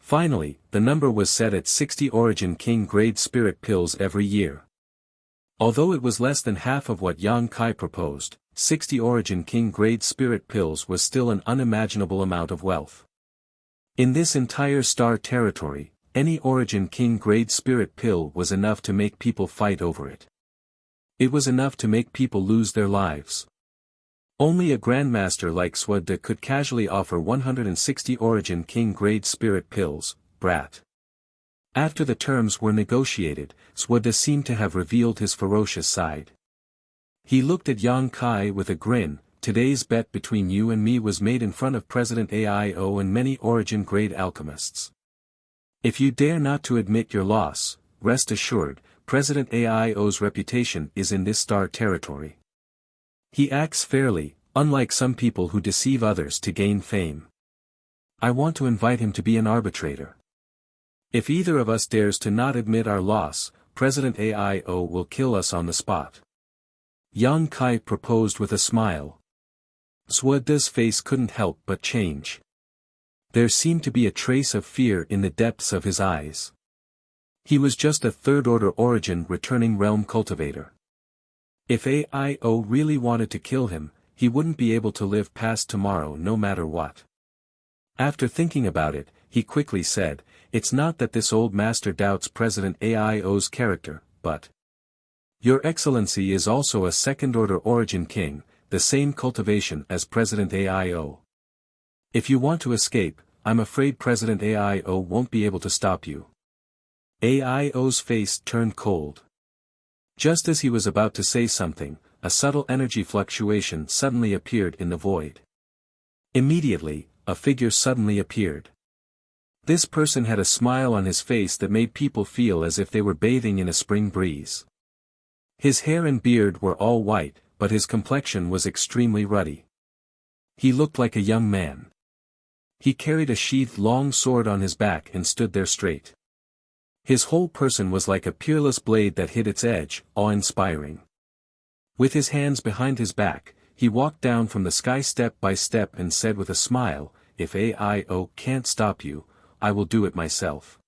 Finally, the number was set at 60 Origin King grade spirit pills every year. Although it was less than half of what Yang Kai proposed, 60 Origin King grade spirit pills was still an unimaginable amount of wealth. In this entire star territory, any Origin King grade spirit pill was enough to make people fight over it. It was enough to make people lose their lives. Only a grandmaster like Suoda could casually offer 160 Origin King grade spirit pills, brat. After the terms were negotiated, Suoda seemed to have revealed his ferocious side. He looked at Yang Kai with a grin. Today's bet between you and me was made in front of President AIO and many Origin grade alchemists. If you dare not to admit your loss, rest assured, President AIO's reputation is in this star territory. He acts fairly, unlike some people who deceive others to gain fame. I want to invite him to be an arbitrator. If either of us dares to not admit our loss, President AIO will kill us on the spot. Yang Kai proposed with a smile. Suoda's face couldn't help but change. There seemed to be a trace of fear in the depths of his eyes. He was just a third-order Origin returning realm cultivator. If AIO really wanted to kill him, he wouldn't be able to live past tomorrow no matter what. After thinking about it, he quickly said, it's not that this old master doubts President AIO's character, but Your Excellency is also a second-order Origin King, the same cultivation as President AIO. If you want to escape, I'm afraid President AIO won't be able to stop you. AIO's face turned cold. Just as he was about to say something, a subtle energy fluctuation suddenly appeared in the void. Immediately, a figure suddenly appeared. This person had a smile on his face that made people feel as if they were bathing in a spring breeze. His hair and beard were all white, but his complexion was extremely ruddy. He looked like a young man. He carried a sheathed long sword on his back and stood there straight. His whole person was like a peerless blade that hid its edge, awe-inspiring. With his hands behind his back, he walked down from the sky step by step and said with a smile, "If AIO can't stop you, I will do it myself."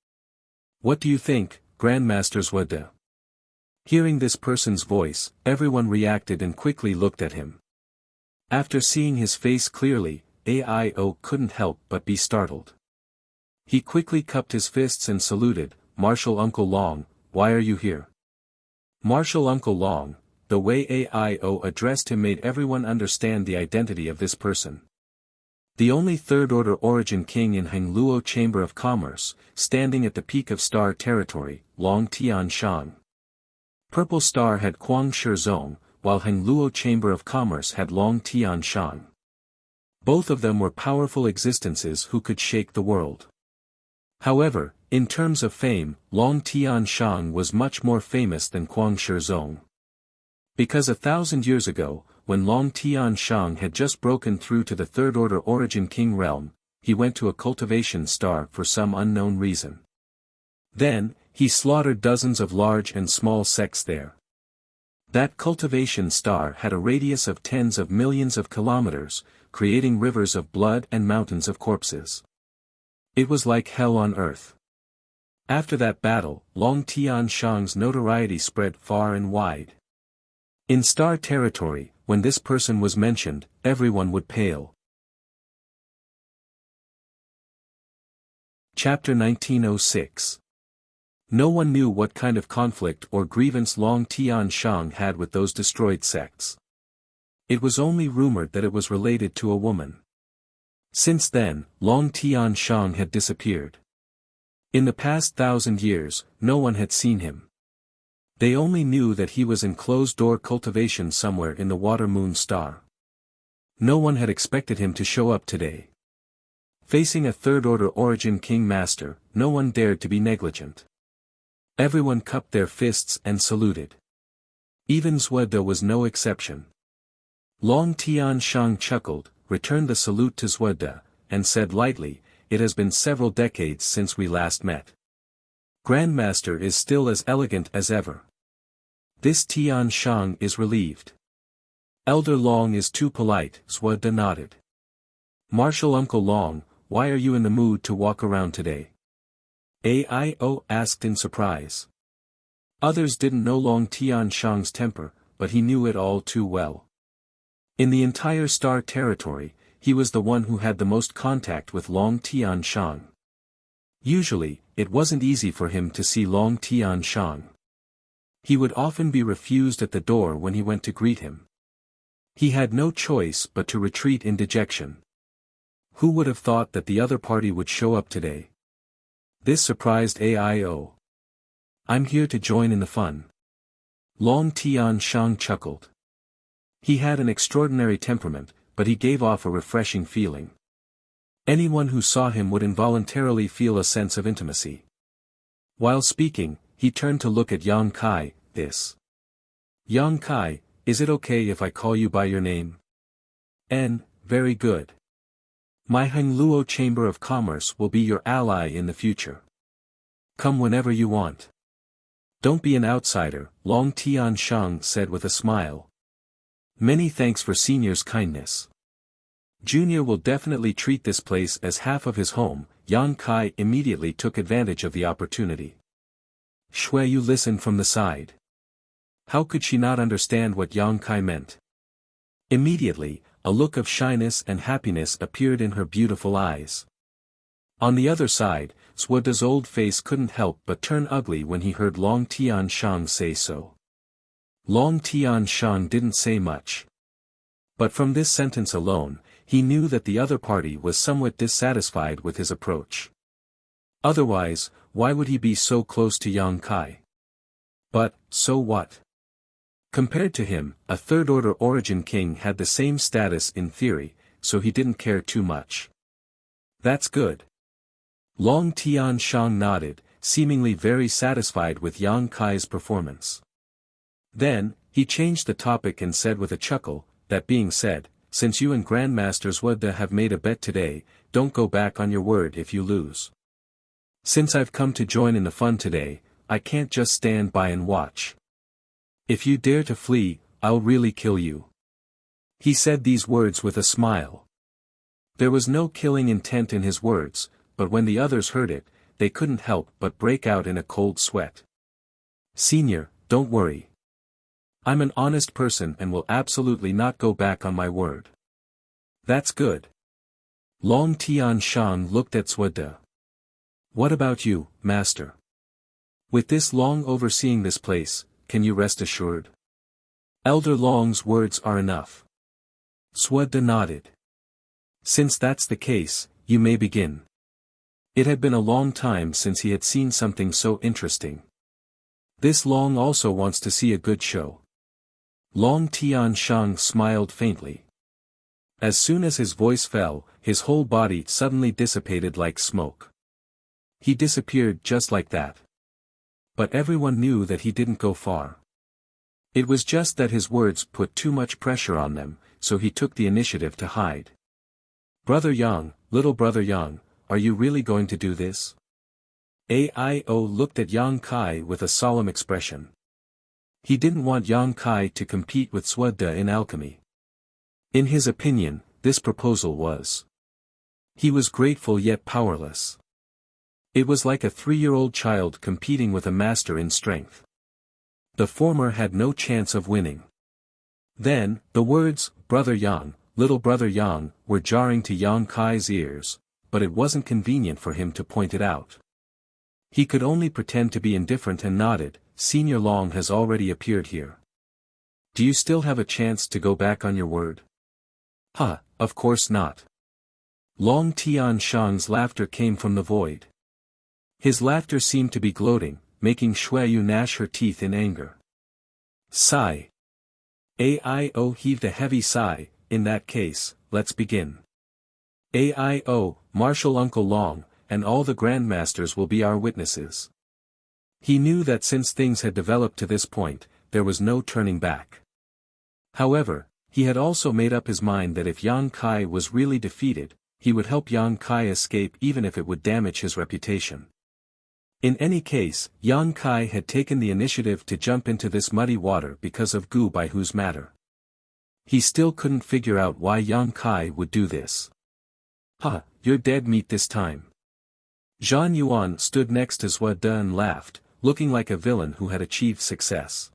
"What do you think, Grandmaster Zwada?" Hearing this person's voice, everyone reacted and quickly looked at him. After seeing his face clearly, AIO couldn't help but be startled. He quickly cupped his fists and saluted, "Martial Uncle Long, why are you here?" Martial Uncle Long, the way AIO addressed him made everyone understand the identity of this person. The only third-order origin king in Hengluo Chamber of Commerce, standing at the peak of Star Territory, Long Tian Shang. Purple Star had Kuang Shizong, while Hengluo Chamber of Commerce had Long Tian Shang. Both of them were powerful existences who could shake the world. However, in terms of fame, Long Tian Shang was much more famous than Kuang Shizong. Because 1,000 years ago, when Long Tian Shang had just broken through to the third-order origin king realm, he went to a cultivation star for some unknown reason. Then, he slaughtered dozens of large and small sects there. That cultivation star had a radius of tens of millions of kilometers, creating rivers of blood and mountains of corpses. It was like hell on earth. After that battle, Long Tian Shang's notoriety spread far and wide. In Star Territory, when this person was mentioned, everyone would pale. Chapter 1906. No one knew what kind of conflict or grievance Long Tian Shang had with those destroyed sects. It was only rumored that it was related to a woman. Since then, Long Tian Shang had disappeared. In the past 1,000 years, no one had seen him. They only knew that he was in closed-door cultivation somewhere in the water-moon star. No one had expected him to show up today. Facing a third-order origin king master, no one dared to be negligent. Everyone cupped their fists and saluted. Even Zwada was no exception. Long Tian Shang chuckled, returned the salute to Zwada, and said lightly, "It has been several decades since we last met. Grandmaster is still as elegant as ever. This Tian Shang is relieved. Elder Long is too polite," Zwada nodded. "Martial Uncle Long, why are you in the mood to walk around today?" AIO asked in surprise. Others didn't know Long Tian Shang's temper, but he knew it all too well. In the entire Star Territory, he was the one who had the most contact with Long Tian Shang. Usually, it wasn't easy for him to see Long Tian Shang. He would often be refused at the door when he went to greet him. He had no choice but to retreat in dejection. Who would have thought that the other party would show up today? This surprised AIO. "I'm here to join in the fun." Long Tian Shang chuckled. He had an extraordinary temperament, but he gave off a refreshing feeling. Anyone who saw him would involuntarily feel a sense of intimacy. While speaking, he turned to look at Yang Kai, Yang Kai, is it okay if I call you by your name? Very good. My Hengluo Chamber of Commerce will be your ally in the future. Come whenever you want. Don't be an outsider, Long Tian Shang said with a smile. Many thanks for Senior's kindness. Junior will definitely treat this place as half of his home. Yang Kai immediately took advantage of the opportunity. Shui Yu listened from the side. How could she not understand what Yang Kai meant? Immediately, a look of shyness and happiness appeared in her beautiful eyes. On the other side, Zwada's old face couldn't help but turn ugly when he heard Long Tian Shang say so. Long Tian Shang didn't say much. But from this sentence alone, he knew that the other party was somewhat dissatisfied with his approach. Otherwise, why would he be so close to Yang Kai? But, so what? Compared to him, a third-order origin king had the same status in theory, so he didn't care too much. That's good. Long Tian Shang nodded, seemingly very satisfied with Yang Kai's performance. Then, he changed the topic and said with a chuckle, "That being said, since you and Grandmaster Wuxia have made a bet today, don't go back on your word if you lose. Since I've come to join in the fun today, I can't just stand by and watch. If you dare to flee, I'll really kill you." He said these words with a smile. There was no killing intent in his words, but when the others heard it, they couldn't help but break out in a cold sweat. "Senior, don't worry. I'm an honest person and will absolutely not go back on my word." "That's good." Long Tian Shan looked at Wuxia. "What about you, master? With this Long overseeing this place, can you rest assured? Elder Long's words are enough." Wuxia nodded. "Since that's the case, you may begin." It had been a long time since he had seen something so interesting. This Long also wants to see a good show. Long Tian Shang smiled faintly. As soon as his voice fell, his whole body suddenly dissipated like smoke. He disappeared just like that. But everyone knew that he didn't go far. It was just that his words put too much pressure on them, so he took the initiative to hide. "Brother Yang, little brother Yang, are you really going to do this?" Ao looked at Yang Kai with a solemn expression. He didn't want Yang Kai to compete with Wuxia in alchemy. In his opinion, this proposal was. He was grateful yet powerless. It was like a 3-year-old child competing with a master in strength. The former had no chance of winning. Then, the words, "Brother Yang, little brother Yang," were jarring to Yang Kai's ears, but it wasn't convenient for him to point it out. He could only pretend to be indifferent and nodded. "Senior Long has already appeared here. Do you still have a chance to go back on your word?" "Huh, of course not." Long Tian Shang's laughter came from the void. His laughter seemed to be gloating, making Shuayu gnash her teeth in anger. Sigh. Ao heaved a heavy sigh. "In that case, let's begin. Ao, Marshal Uncle Long, and all the Grandmasters will be our witnesses." He knew that since things had developed to this point, there was no turning back. However, he had also made up his mind that if Yang Kai was really defeated, he would help Yang Kai escape even if it would damage his reputation. In any case, Yang Kai had taken the initiative to jump into this muddy water because of Gu Baihu's matter. He still couldn't figure out why Yang Kai would do this. "Ha, you're dead meat this time." Zhan Yuan stood next to Wuxia and laughed, looking like a villain who had achieved success.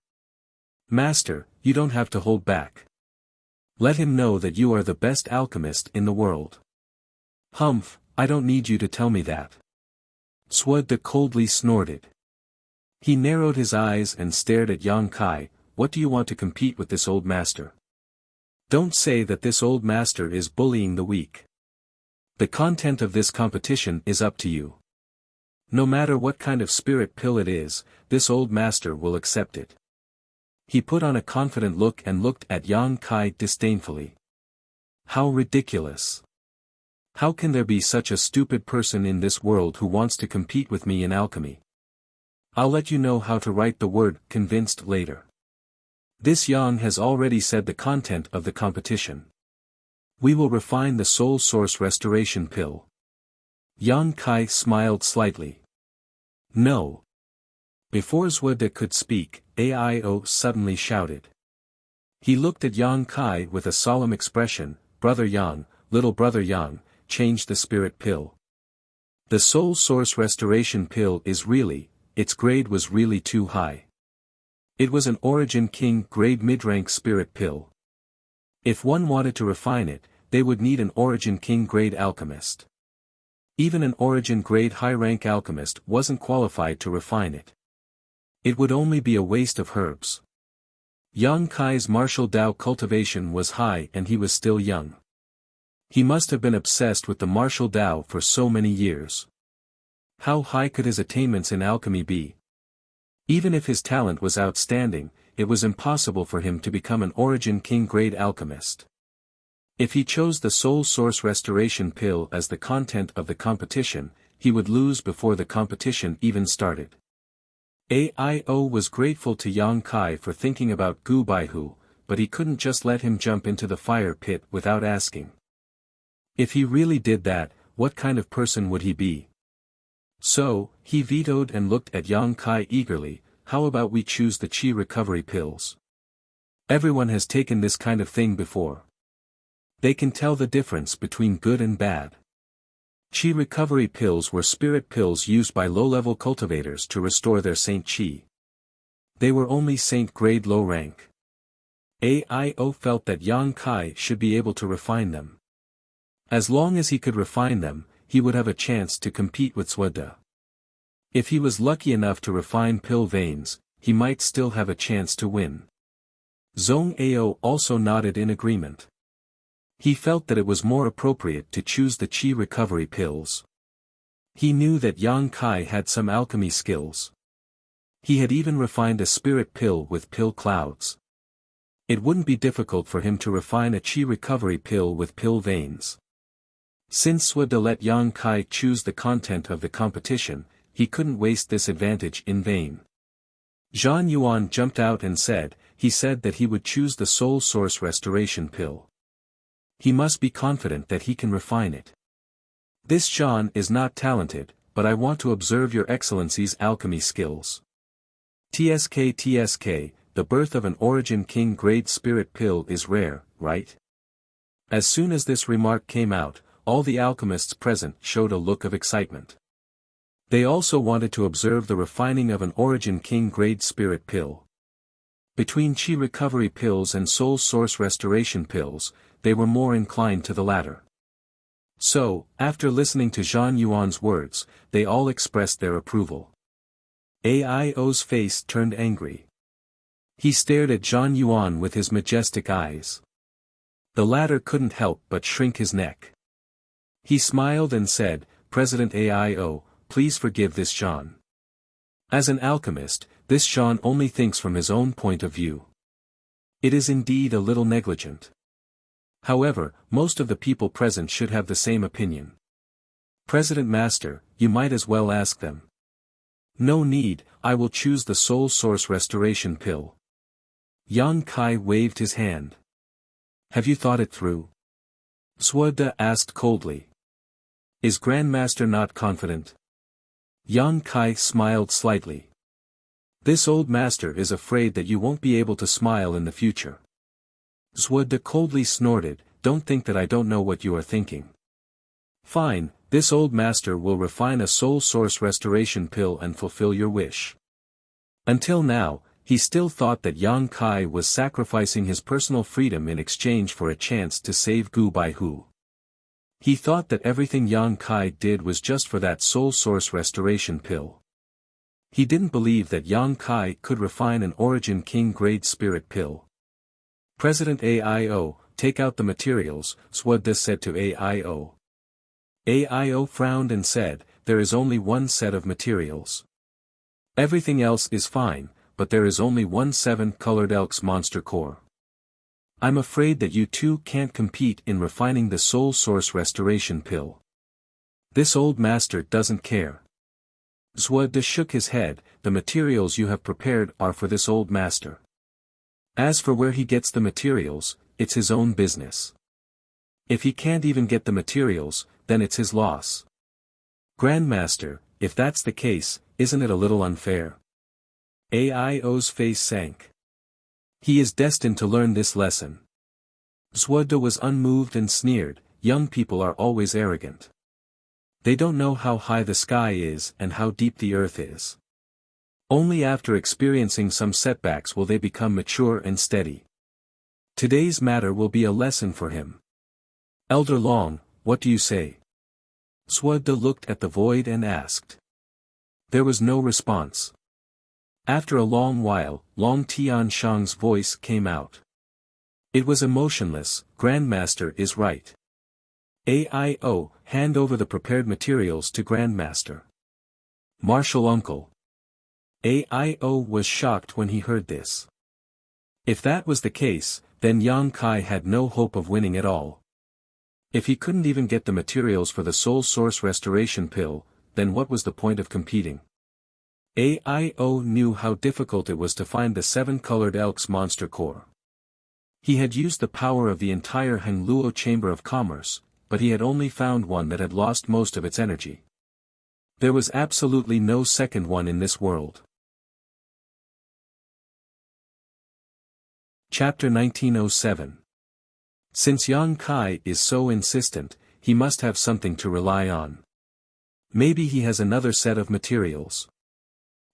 "Master, you don't have to hold back. Let him know that you are the best alchemist in the world." "Humph, I don't need you to tell me that." Wuxia coldly snorted. He narrowed his eyes and stared at Yang Kai. "What do you want to compete with this old master? Don't say that this old master is bullying the weak. The content of this competition is up to you. No matter what kind of spirit pill it is, this old master will accept it." He put on a confident look and looked at Yang Kai disdainfully. "How ridiculous. How can there be such a stupid person in this world who wants to compete with me in alchemy? I'll let you know how to write the word 'convinced' later." This Yang has already said the content of the competition. "We will refine the soul source restoration pill." Yang Kai smiled slightly. "No." Before Wuxia could speak, Ao suddenly shouted. He looked at Yang Kai with a solemn expression. "Brother Yang, little brother Yang, change the spirit pill. The soul source restoration pill is really, its grade was really too high. It was an Origin King grade mid-rank spirit pill. If one wanted to refine it, they would need an Origin King grade alchemist. Even an Origin grade high-rank alchemist wasn't qualified to refine it. It would only be a waste of herbs." Yang Kai's martial Dao cultivation was high and he was still young. He must have been obsessed with the martial Dao for so many years. How high could his attainments in alchemy be? Even if his talent was outstanding, it was impossible for him to become an Origin King grade alchemist. If he chose the soul source restoration pill as the content of the competition, he would lose before the competition even started. AIO was grateful to Yang Kai for thinking about Gu Baihu, but he couldn't just let him jump into the fire pit without asking. If he really did that, what kind of person would he be? So, he vetoed and looked at Yang Kai eagerly. How about we choose the Qi recovery pills? Everyone has taken this kind of thing before. They can tell the difference between good and bad. Qi recovery pills were spirit pills used by low-level cultivators to restore their Saint Qi. They were only Saint grade low rank. AIO felt that Yang Kai should be able to refine them. As long as he could refine them, he would have a chance to compete with Suede. If he was lucky enough to refine pill veins, he might still have a chance to win. Zhong Ao also nodded in agreement. He felt that it was more appropriate to choose the Qi recovery pills. He knew that Yang Kai had some alchemy skills. He had even refined a spirit pill with pill clouds. It wouldn't be difficult for him to refine a Qi recovery pill with pill veins. Since Suede let Yang Kai choose the content of the competition, he couldn't waste this advantage in vain. Zhan Yuan jumped out and said that he would choose the soul source restoration pill. He must be confident that he can refine it. This Zhan is not talented, but I want to observe your excellency's alchemy skills. TSK, the birth of an origin king grade spirit pill is rare, right? As soon as this remark came out, all the alchemists present showed a look of excitement. They also wanted to observe the refining of an origin king grade spirit pill. Between Qi recovery pills and soul source restoration pills, they were more inclined to the latter. So, after listening to Zhan Yuan's words, they all expressed their approval. AIO's face turned angry. He stared at Zhan Yuan with his majestic eyes. The latter couldn't help but shrink his neck. He smiled and said, President AIO, please forgive this Zhan. As an alchemist, this Zhan only thinks from his own point of view. It is indeed a little negligent. However, most of the people present should have the same opinion. President Master, you might as well ask them. No need, I will choose the soul source restoration pill. Yang Kai waved his hand. Have you thought it through? Suede asked coldly. Is Grandmaster not confident? Yang Kai smiled slightly. This old master is afraid that you won't be able to smile in the future. Suede coldly snorted, don't think that I don't know what you are thinking. Fine, this old master will refine a soul source restoration pill and fulfill your wish. Until now, he still thought that Yang Kai was sacrificing his personal freedom in exchange for a chance to save Gu Baihu. He thought that everything Yang Kai did was just for that soul source restoration pill. He didn't believe that Yang Kai could refine an origin king grade spirit pill. President AIO, take out the materials, Suede said to AIO. AIO frowned and said, there is only one set of materials. Everything else is fine, but there is only one 7-colored Elk's monster core. I'm afraid that you two can't compete in refining the soul source restoration pill. This old master doesn't care. Suede shook his head, the materials you have prepared are for this old master. As for where he gets the materials, it's his own business. If he can't even get the materials, then it's his loss. Grandmaster, if that's the case, isn't it a little unfair? AIO's face sank. He is destined to learn this lesson. Suede was unmoved and sneered, young people are always arrogant. They don't know how high the sky is and how deep the earth is. Only after experiencing some setbacks will they become mature and steady. Today's matter will be a lesson for him. Elder Long, what do you say? Suede looked at the void and asked. There was no response. After a long while, Long Tianshang's voice came out. It was emotionless, Grandmaster is right. AIO, hand over the prepared materials to Grandmaster. Martial Uncle. AIO was shocked when he heard this. If that was the case, then Yang Kai had no hope of winning at all. If he couldn't even get the materials for the soul source restoration pill, then what was the point of competing? AIO knew how difficult it was to find the 7-colored elk's monster core. He had used the power of the entire Hangluo Chamber of Commerce, but he had only found one that had lost most of its energy. There was absolutely no second one in this world. Chapter 1907. Since Yang Kai is so insistent, he must have something to rely on. Maybe he has another set of materials.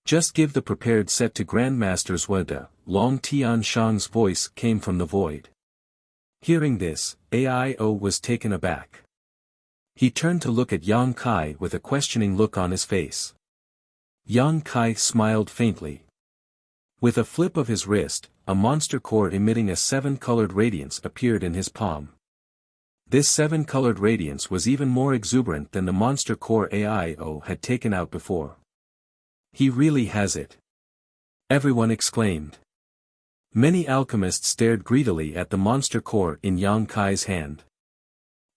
Just give the prepared set to Grandmaster Zhuode. Long Tian Shang's voice came from the void. Hearing this, AIO was taken aback. He turned to look at Yang Kai with a questioning look on his face. Yang Kai smiled faintly. With a flip of his wrist, a monster core emitting a 7-colored radiance appeared in his palm. This 7-colored radiance was even more exuberant than the monster core AIO had taken out before. He really has it. Everyone exclaimed. Many alchemists stared greedily at the monster core in Yang Kai's hand.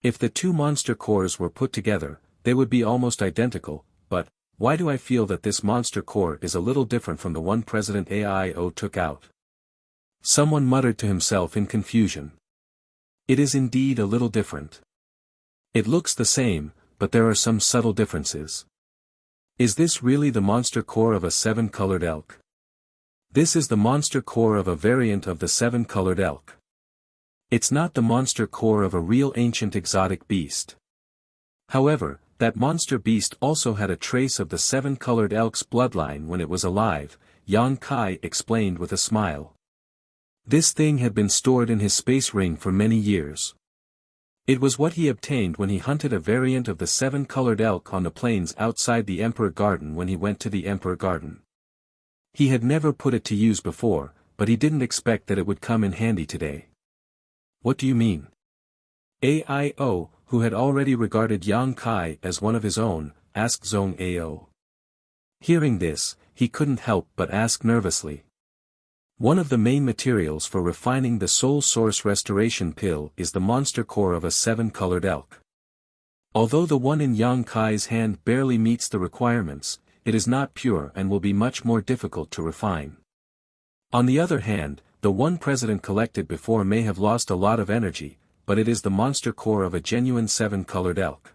If the two monster cores were put together, they would be almost identical, but why do I feel that this monster core is a little different from the one President AIO took out? Someone muttered to himself in confusion. It is indeed a little different. It looks the same, but there are some subtle differences. Is this really the monster core of a 7-colored elk? This is the monster core of a variant of the 7-colored elk. It's not the monster core of a real ancient exotic beast. However, that monster beast also had a trace of the 7-colored elk's bloodline when it was alive, Yang Kai explained with a smile. This thing had been stored in his space ring for many years. It was what he obtained when he hunted a variant of the 7-colored elk on the plains outside the Emperor Garden when he went to the Emperor Garden. He had never put it to use before, but he didn't expect that it would come in handy today. What do you mean? AIO, who had already regarded Yang Kai as one of his own, asked Zhong Ao. Hearing this, he couldn't help but ask nervously. One of the main materials for refining the Soul Source Restoration Pill is the monster core of a 7-colored elk. Although the one in Yang Kai's hand barely meets the requirements, it is not pure and will be much more difficult to refine. On the other hand, the one President collected before may have lost a lot of energy, but it is the monster core of a genuine 7-colored elk.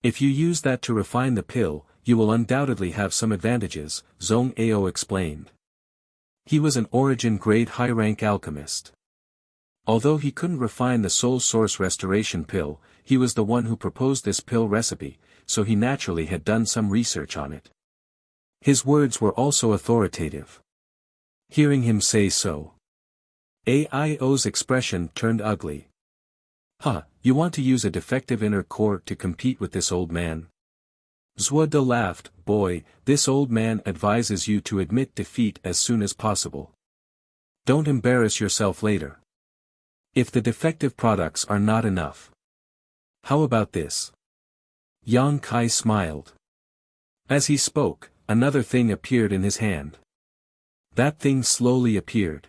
If you use that to refine the pill, you will undoubtedly have some advantages, Zhong Ao explained. He was an origin-grade high-rank alchemist. Although he couldn't refine the Soul Source Restoration Pill, he was the one who proposed this pill recipe, so he naturally had done some research on it. His words were also authoritative. Hearing him say so, AIO's expression turned ugly. Huh, you want to use a defective inner core to compete with this old man? Zhuode laughed. Boy, this old man advises you to admit defeat as soon as possible. Don't embarrass yourself later. If the defective products are not enough. How about this? Yang Kai smiled. As he spoke, another thing appeared in his hand. That thing slowly appeared.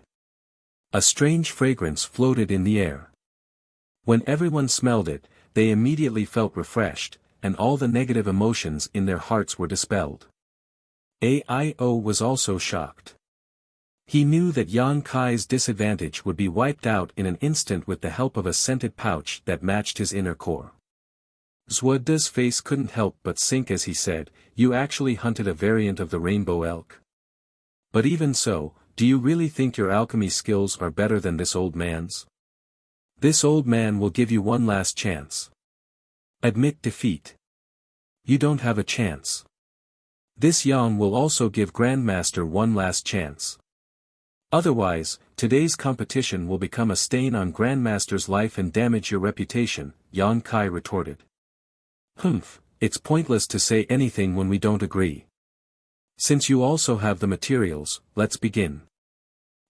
A strange fragrance floated in the air. When everyone smelled it, they immediately felt refreshed, and all the negative emotions in their hearts were dispelled. AIO was also shocked. He knew that Yang Kai's disadvantage would be wiped out in an instant with the help of a scented pouch that matched his inner core. Zhuode's face couldn't help but sink as he said, "You actually hunted a variant of the rainbow elk? But even so, do you really think your alchemy skills are better than this old man's? This old man will give you one last chance. Admit defeat. You don't have a chance. This Yang will also give Grandmaster one last chance. Otherwise, today's competition will become a stain on Grandmaster's life and damage your reputation," Yang Kai retorted. "Humph, it's pointless to say anything when we don't agree. Since you also have the materials, let's begin.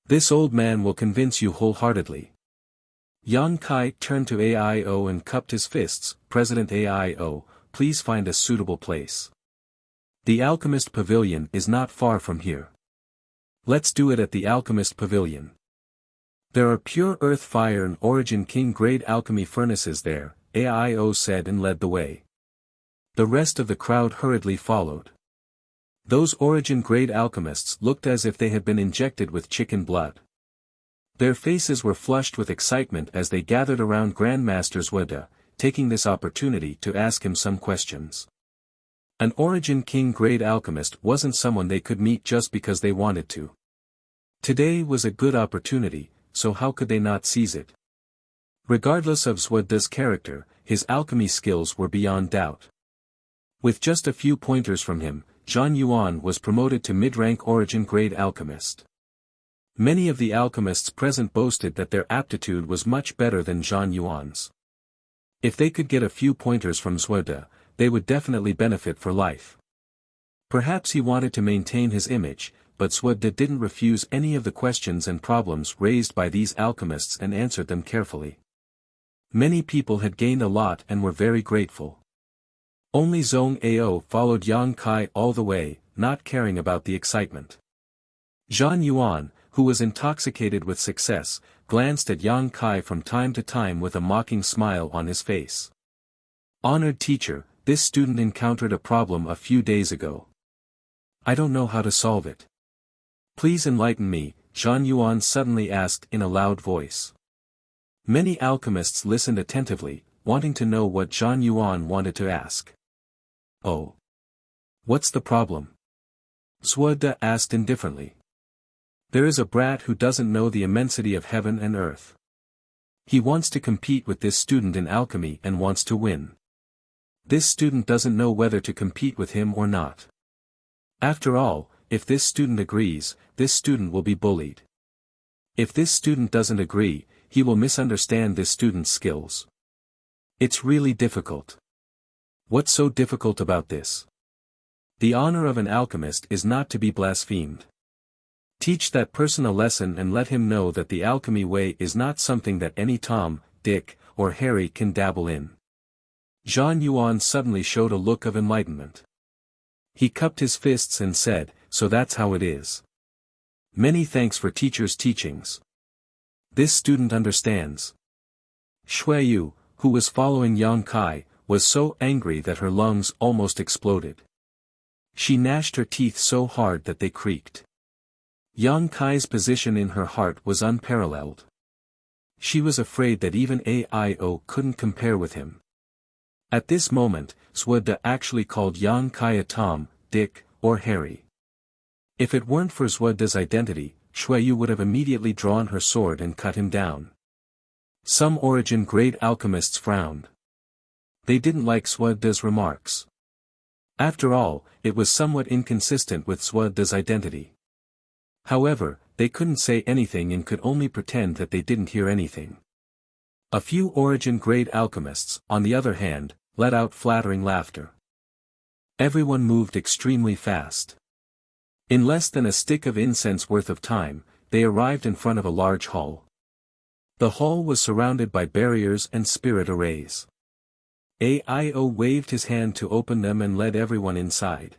This old man will convince you wholeheartedly." Yang Kai turned to AIO and cupped his fists. "President AIO, please find a suitable place. The Alchemist Pavilion is not far from here. Let's do it at the Alchemist Pavilion. There are pure earth fire and origin king grade alchemy furnaces there," AIO said and led the way. The rest of the crowd hurriedly followed. Those origin-grade alchemists looked as if they had been injected with chicken blood. Their faces were flushed with excitement as they gathered around Grandmaster Wuxia, taking this opportunity to ask him some questions. An Origin King-grade alchemist wasn't someone they could meet just because they wanted to. Today was a good opportunity, so how could they not seize it? Regardless of Wuxia's character, his alchemy skills were beyond doubt. With just a few pointers from him, Zhang Yuan was promoted to mid-rank Origin-grade alchemist. Many of the alchemists present boasted that their aptitude was much better than Zhang Yuan's. If they could get a few pointers from Wuxia, they would definitely benefit for life. Perhaps he wanted to maintain his image, but Wuxia didn't refuse any of the questions and problems raised by these alchemists and answered them carefully. Many people had gained a lot and were very grateful. Only Zhong Ao followed Yang Kai all the way, not caring about the excitement. Zhang Yuan, who was intoxicated with success, glanced at Yang Kai from time to time with a mocking smile on his face. Honored teacher, this student encountered a problem a few days ago. I don't know how to solve it. Please enlighten me, Zhang Yuan suddenly asked in a loud voice. Many alchemists listened attentively, wanting to know what Zhang Yuan wanted to ask. Oh. What's the problem? Wuxia asked indifferently. There is a brat who doesn't know the immensity of heaven and earth. He wants to compete with this student in alchemy and wants to win. This student doesn't know whether to compete with him or not. After all, if this student agrees, this student will be bullied. If this student doesn't agree, he will misunderstand this student's skills. It's really difficult. What's so difficult about this? The honor of an alchemist is not to be blasphemed. Teach that person a lesson and let him know that the alchemy way is not something that any Tom, Dick, or Harry can dabble in. Zhang Yuan suddenly showed a look of enlightenment. He cupped his fists and said, so that's how it is. Many thanks for teacher's teachings. This student understands. Shuiyu, who was following Yang Kai, was so angry that her lungs almost exploded. She gnashed her teeth so hard that they creaked. Yang Kai's position in her heart was unparalleled. She was afraid that even Ao couldn't compare with him. At this moment, Wuxia actually called Yang Kai a Tom, Dick, or Harry. If it weren't for Wuxia's identity, Shuiyu would have immediately drawn her sword and cut him down. Some Origin-grade alchemists frowned. They didn't like Wuxia's remarks. After all, it was somewhat inconsistent with Wuxia's identity. However, they couldn't say anything and could only pretend that they didn't hear anything. A few Origin-grade alchemists, on the other hand, let out flattering laughter. Everyone moved extremely fast. In less than a stick of incense worth of time, they arrived in front of a large hall. The hall was surrounded by barriers and spirit arrays. Ao waved his hand to open them and led everyone inside.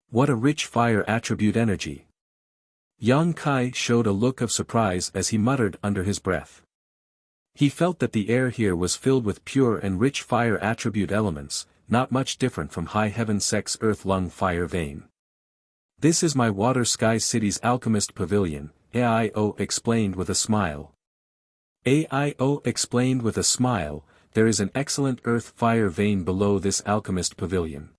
What a rich fire attribute energy! Yang Kai showed a look of surprise as he muttered under his breath. He felt that the air here was filled with pure and rich fire attribute elements, not much different from high heaven sex earth lung fire vein. This is my water sky city's alchemist pavilion, Ao explained with a smile. Ao explained with a smile, there is an excellent earth fire vein below this alchemist pavilion.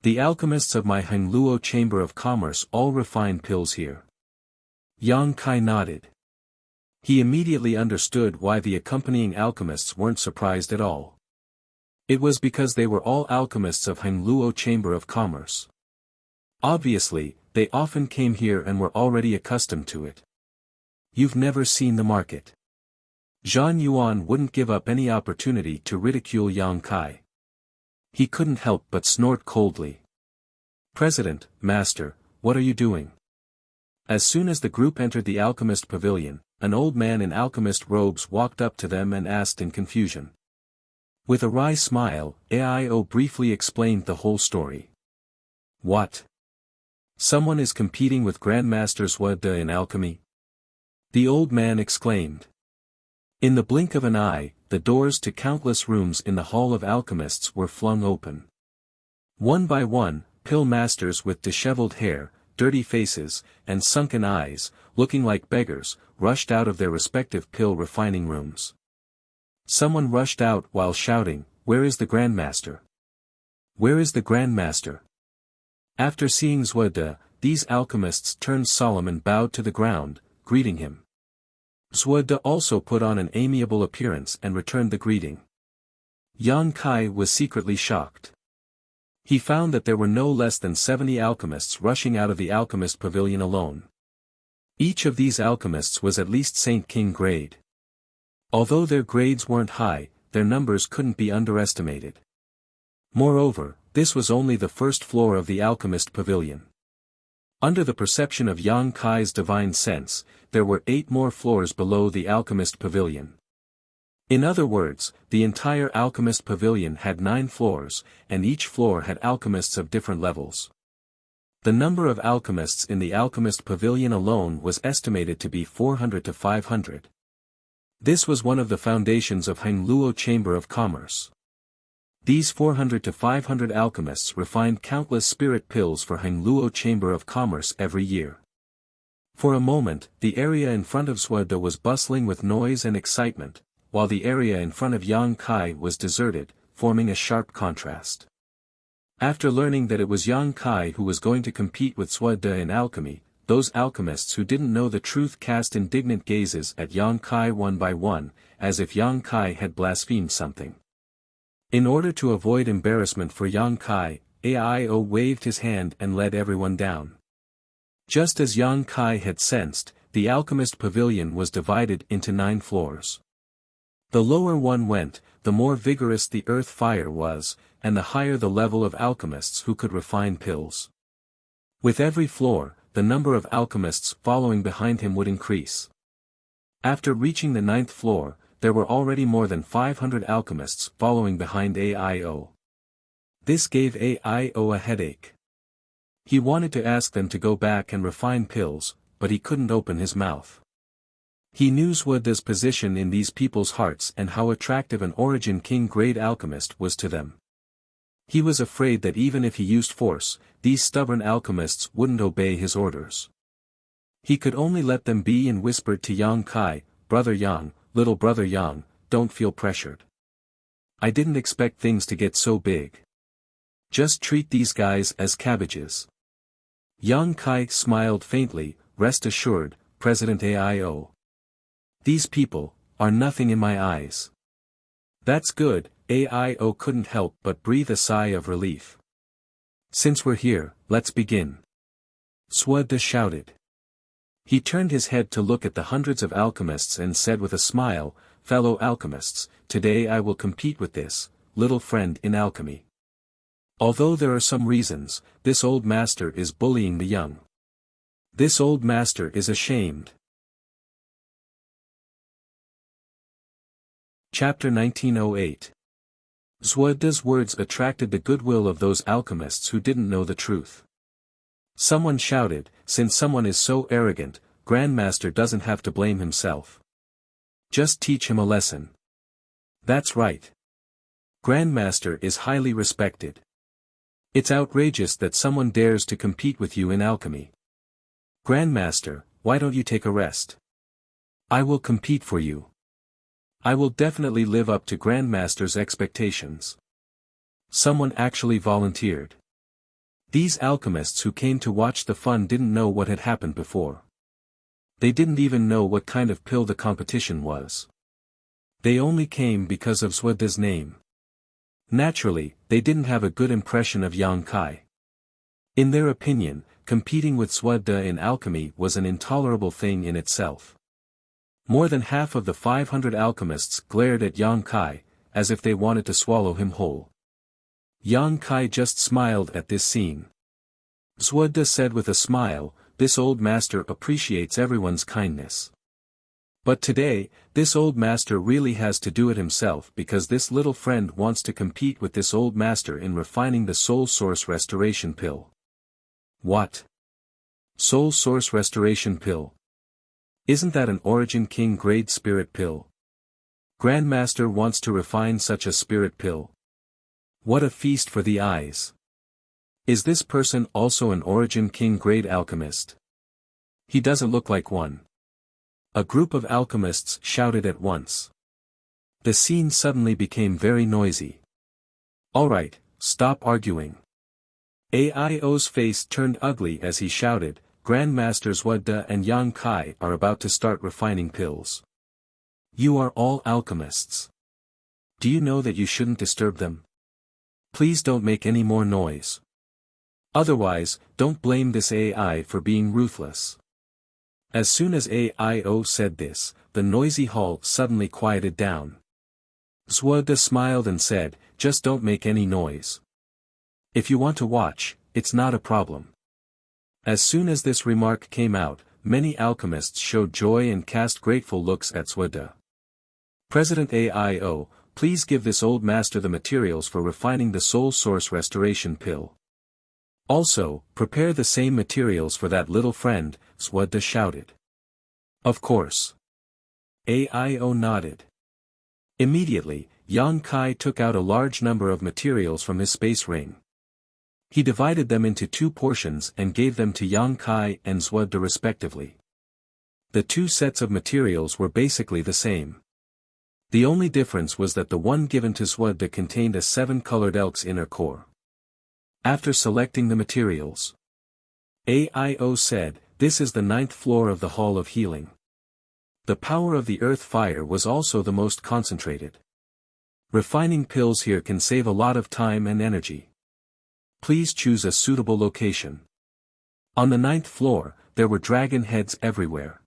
The alchemists of my Hangluo Chamber of Commerce all refine pills here. Yang Kai nodded. He immediately understood why the accompanying alchemists weren't surprised at all. It was because they were all alchemists of Hangluo Chamber of Commerce. Obviously, they often came here and were already accustomed to it. You've never seen the market. Zhang Yuan wouldn't give up any opportunity to ridicule Yang Kai. He couldn't help but snort coldly. President, Master, what are you doing? As soon as the group entered the alchemist pavilion, an old man in alchemist robes walked up to them and asked in confusion. With a wry smile, Ao briefly explained the whole story. What? Someone is competing with Grandmaster Wuxia in alchemy? The old man exclaimed. In the blink of an eye, the doors to countless rooms in the Hall of Alchemists were flung open. One by one, pill masters with disheveled hair, dirty faces, and sunken eyes, looking like beggars, rushed out of their respective pill refining rooms. Someone rushed out while shouting, "Where is the Grandmaster? Where is the Grandmaster?" After seeing Zuoda, these alchemists turned solemn and bowed to the ground, greeting him. Zuoda also put on an amiable appearance and returned the greeting. Yang Kai was secretly shocked. He found that there were no less than 70 alchemists rushing out of the alchemist pavilion alone. Each of these alchemists was at least Saint King grade. Although their grades weren't high, their numbers couldn't be underestimated. Moreover, this was only the first floor of the alchemist pavilion. Under the perception of Yang Kai's divine sense, there were 8 more floors below the alchemist pavilion. In other words, the entire alchemist pavilion had 9 floors, and each floor had alchemists of different levels. The number of alchemists in the alchemist pavilion alone was estimated to be 400 to 500. This was one of the foundations of Hengluo Chamber of Commerce. These 400 to 500 alchemists refined countless spirit pills for Hengluo Chamber of Commerce every year. For a moment, the area in front of Zuoda was bustling with noise and excitement, while the area in front of Yang Kai was deserted, forming a sharp contrast. After learning that it was Yang Kai who was going to compete with Zuoda in alchemy, those alchemists who didn't know the truth cast indignant gazes at Yang Kai one by one, as if Yang Kai had blasphemed something. In order to avoid embarrassment for Yang Kai, Aio waved his hand and led everyone down. Just as Yang Kai had sensed, the alchemist pavilion was divided into 9 floors. The lower one went, the more vigorous the earth fire was, and the higher the level of alchemists who could refine pills. With every floor, the number of alchemists following behind him would increase. After reaching the 9th floor, there were already more than 500 alchemists following behind Aio. This gave Aio a headache. He wanted to ask them to go back and refine pills, but he couldn't open his mouth. He knew Zuoda's position in these people's hearts and how attractive an Origin King grade alchemist was to them. He was afraid that even if he used force, these stubborn alchemists wouldn't obey his orders. He could only let them be and whispered to Yang Kai, "Brother Yang, little brother Yang, don't feel pressured. I didn't expect things to get so big. Just treat these guys as cabbages." Yang Kai smiled faintly, "Rest assured, President Aio. These people are nothing in my eyes." "That's good," Aio couldn't help but breathe a sigh of relief. "Since we're here, let's begin," Zuoda shouted. He turned his head to look at the hundreds of alchemists and said with a smile, "Fellow alchemists, today I will compete with this little friend in alchemy. Although there are some reasons, this old master is bullying the young. This old master is ashamed." Chapter 1908. Zuoda's words attracted the goodwill of those alchemists who didn't know the truth. Someone shouted, "Since someone is so arrogant, Grandmaster doesn't have to blame himself. Just teach him a lesson." "That's right. Grandmaster is highly respected. It's outrageous that someone dares to compete with you in alchemy. Grandmaster, why don't you take a rest? I will compete for you. I will definitely live up to Grandmaster's expectations." Someone actually volunteered. These alchemists who came to watch the fun didn't know what had happened before. They didn't even know what kind of pill the competition was. They only came because of Zuoda's name. Naturally, they didn't have a good impression of Yang Kai. In their opinion, competing with Zuoda in alchemy was an intolerable thing in itself. More than half of the 500 alchemists glared at Yang Kai, as if they wanted to swallow him whole. Yang Kai just smiled at this scene. Zuoda said with a smile, "This old master appreciates everyone's kindness. But today, this old master really has to do it himself because this little friend wants to compete with this old master in refining the Soul Source Restoration Pill." "What? Soul Source Restoration Pill? Isn't that an Origin King grade spirit pill? Grandmaster wants to refine such a spirit pill? What a feast for the eyes." Is this person also an Origin King grade alchemist? He doesn't look like one. A group of alchemists shouted at once. The scene suddenly became very noisy. Alright, stop arguing. Aio's face turned ugly as he shouted, Grandmasters Wadda and Yang Kai are about to start refining pills. You are all alchemists. Do you know that you shouldn't disturb them? Please don't make any more noise. Otherwise, don't blame this AI for being ruthless. As soon as AIO said this, the noisy hall suddenly quieted down. Zwada smiled and said, just don't make any noise. If you want to watch, it's not a problem. As soon as this remark came out, many alchemists showed joy and cast grateful looks at Zwada. President AIO, please give this old master the materials for refining the soul source restoration pill. Also, prepare the same materials for that little friend, Zwada shouted. Of course. AIO nodded. Immediately, Yang Kai took out a large number of materials from his space ring. He divided them into 2 portions and gave them to Yang Kai and Zwada respectively. The 2 sets of materials were basically the same. The only difference was that the one given to Zwada contained a 7-colored elk's inner core. After selecting the materials, AIO said, this is the 9th floor of the Hall of Healing. The power of the earth fire was also the most concentrated. Refining pills here can save a lot of time and energy. Please choose a suitable location. On the 9th floor, there were dragon heads everywhere.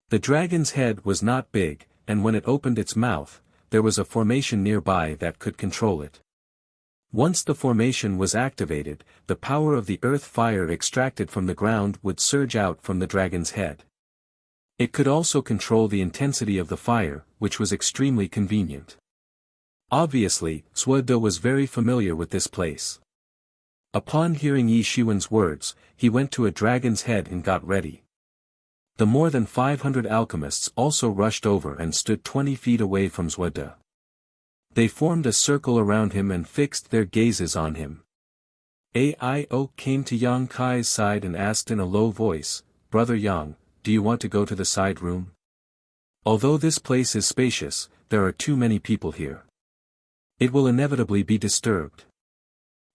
The dragon's head was not big, and when it opened its mouth, there was a formation nearby that could control it. Once the formation was activated, the power of the earth fire extracted from the ground would surge out from the dragon's head. It could also control the intensity of the fire, which was extremely convenient. Obviously, Zwada was very familiar with this place. Upon hearing Yi Shiwen's words, he went to a dragon's head and got ready. The more than 500 alchemists also rushed over and stood 20 feet away from Zwada. They formed a circle around him and fixed their gazes on him. AIO came to Yang Kai's side and asked in a low voice, Brother Yang, do you want to go to the side room? Although this place is spacious, there are too many people here. It will inevitably be disturbed.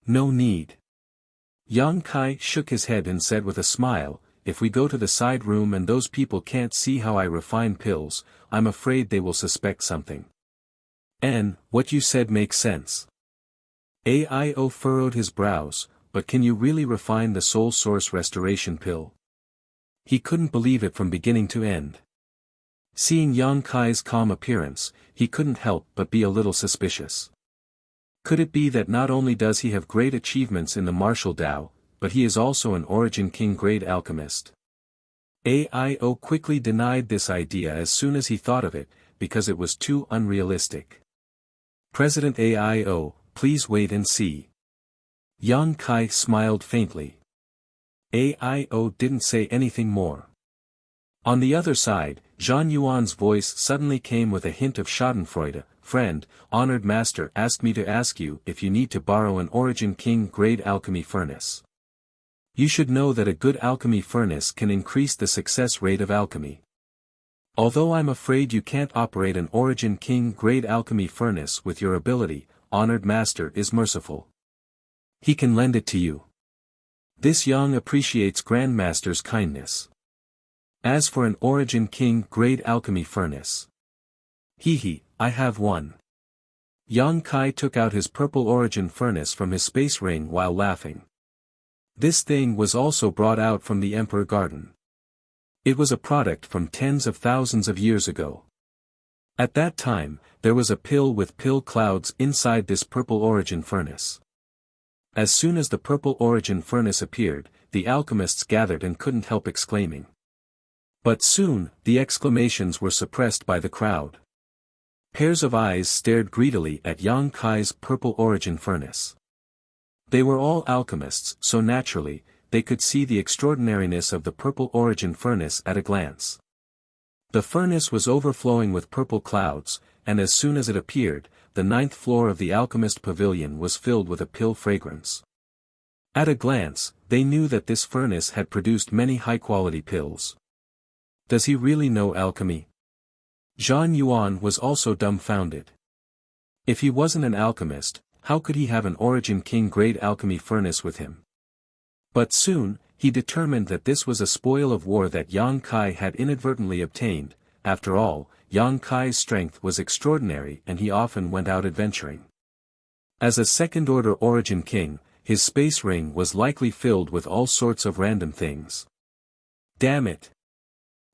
No need. Yang Kai shook his head and said with a smile, if we go to the side room and those people can't see how I refine pills, I'm afraid they will suspect something. What you said makes sense. AIO furrowed his brows, but can you really refine the soul source restoration pill? He couldn't believe it from beginning to end. Seeing Yang Kai's calm appearance, he couldn't help but be a little suspicious. Could it be that not only does he have great achievements in the martial Tao, but he is also an Origin King grade alchemist? AIO quickly denied this idea as soon as he thought of it, because it was too unrealistic. President AIO, please wait and see. Yang Kai smiled faintly. AIO didn't say anything more. On the other side, Zhang Yuan's voice suddenly came with a hint of schadenfreude. Friend, honored master asked me to ask you if you need to borrow an Origin King grade alchemy furnace. You should know that a good alchemy furnace can increase the success rate of alchemy. Although I'm afraid you can't operate an Origin King grade alchemy furnace with your ability, honored master is merciful. He can lend it to you. This Yang appreciates Grandmaster's kindness. As for an Origin King grade alchemy furnace. I have one. Yang Kai took out his purple origin furnace from his space ring while laughing. This thing was also brought out from the Emperor Garden. It was a product from tens of thousands of years ago. At that time, there was a pill with pill clouds inside this purple origin furnace. As soon as the purple origin furnace appeared, the alchemists gathered and couldn't help exclaiming. But soon, the exclamations were suppressed by the crowd. Pairs of eyes stared greedily at Yang Kai's purple origin furnace. They were all alchemists, so naturally, they could see the extraordinariness of the purple origin furnace at a glance. The furnace was overflowing with purple clouds, and as soon as it appeared, the 9th floor of the alchemist pavilion was filled with a pill fragrance. At a glance, they knew that this furnace had produced many high-quality pills. Does he really know alchemy? Zhang Yuan was also dumbfounded. If he wasn't an alchemist, how could he have an Origin King-grade alchemy furnace with him? But soon, he determined that this was a spoil of war that Yang Kai had inadvertently obtained. After all, Yang Kai's strength was extraordinary and he often went out adventuring. As a second-order Origin King, his space ring was likely filled with all sorts of random things. Damn it!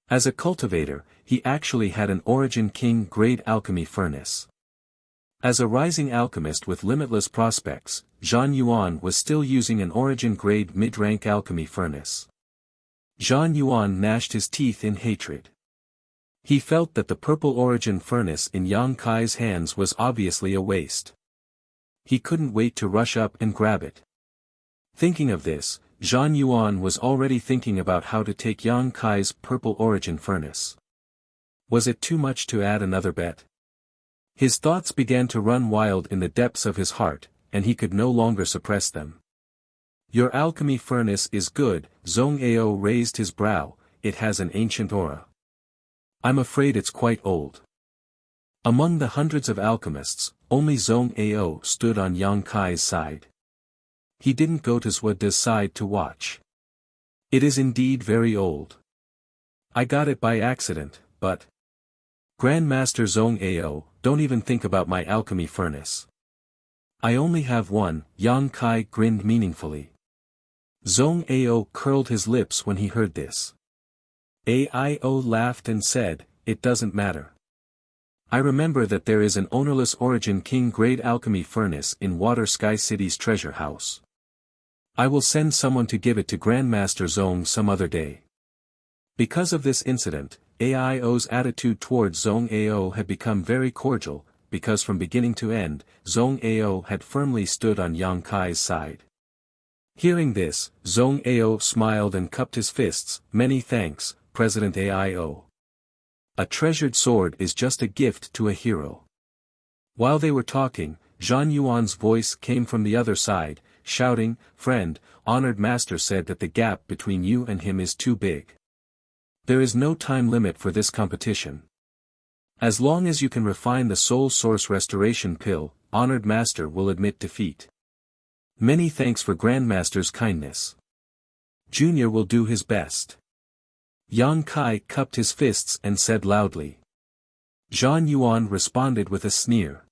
As a cultivator, he actually had an Origin King-grade alchemy furnace. As a rising alchemist with limitless prospects, Zhang Yuan was still using an Origin-grade mid-rank alchemy furnace. Zhang Yuan gnashed his teeth in hatred. He felt that the purple Origin furnace in Yang Kai's hands was obviously a waste. He couldn't wait to rush up and grab it. Thinking of this, Zhang Yuan was already thinking about how to take Yang Kai's purple Origin furnace. Was it too much to add another bet? His thoughts began to run wild in the depths of his heart, and he could no longer suppress them. Your alchemy furnace is good, Zhong Ao raised his brow, it has an ancient aura. I'm afraid it's quite old. Among the hundreds of alchemists, only Zhong Ao stood on Yang Kai's side. He didn't go to Zhuode's side to watch. It is indeed very old. I got it by accident, but... Grandmaster Zhong Ao, don't even think about my alchemy furnace. I only have one, Yang Kai grinned meaningfully. Zhong Ao curled his lips when he heard this. Ao laughed and said, it doesn't matter. I remember that there is an ownerless Origin King-grade alchemy furnace in Water Sky City's treasure house. I will send someone to give it to Grandmaster Zhong some other day. Because of this incident, Ao's attitude towards Zhong Ao had become very cordial, because from beginning to end, Zhong Ao had firmly stood on Yang Kai's side. Hearing this, Zhong Ao smiled and cupped his fists. Many thanks, President Ao. A treasured sword is just a gift to a hero. While they were talking, Zhang Yuan's voice came from the other side, shouting, friend, honored master said that the gap between you and him is too big. There is no time limit for this competition. As long as you can refine the soul source restoration pill, honored master will admit defeat. Many thanks for Grandmaster's kindness. Junior will do his best. Yang Kai cupped his fists and said loudly. Zhang Yuan responded with a sneer.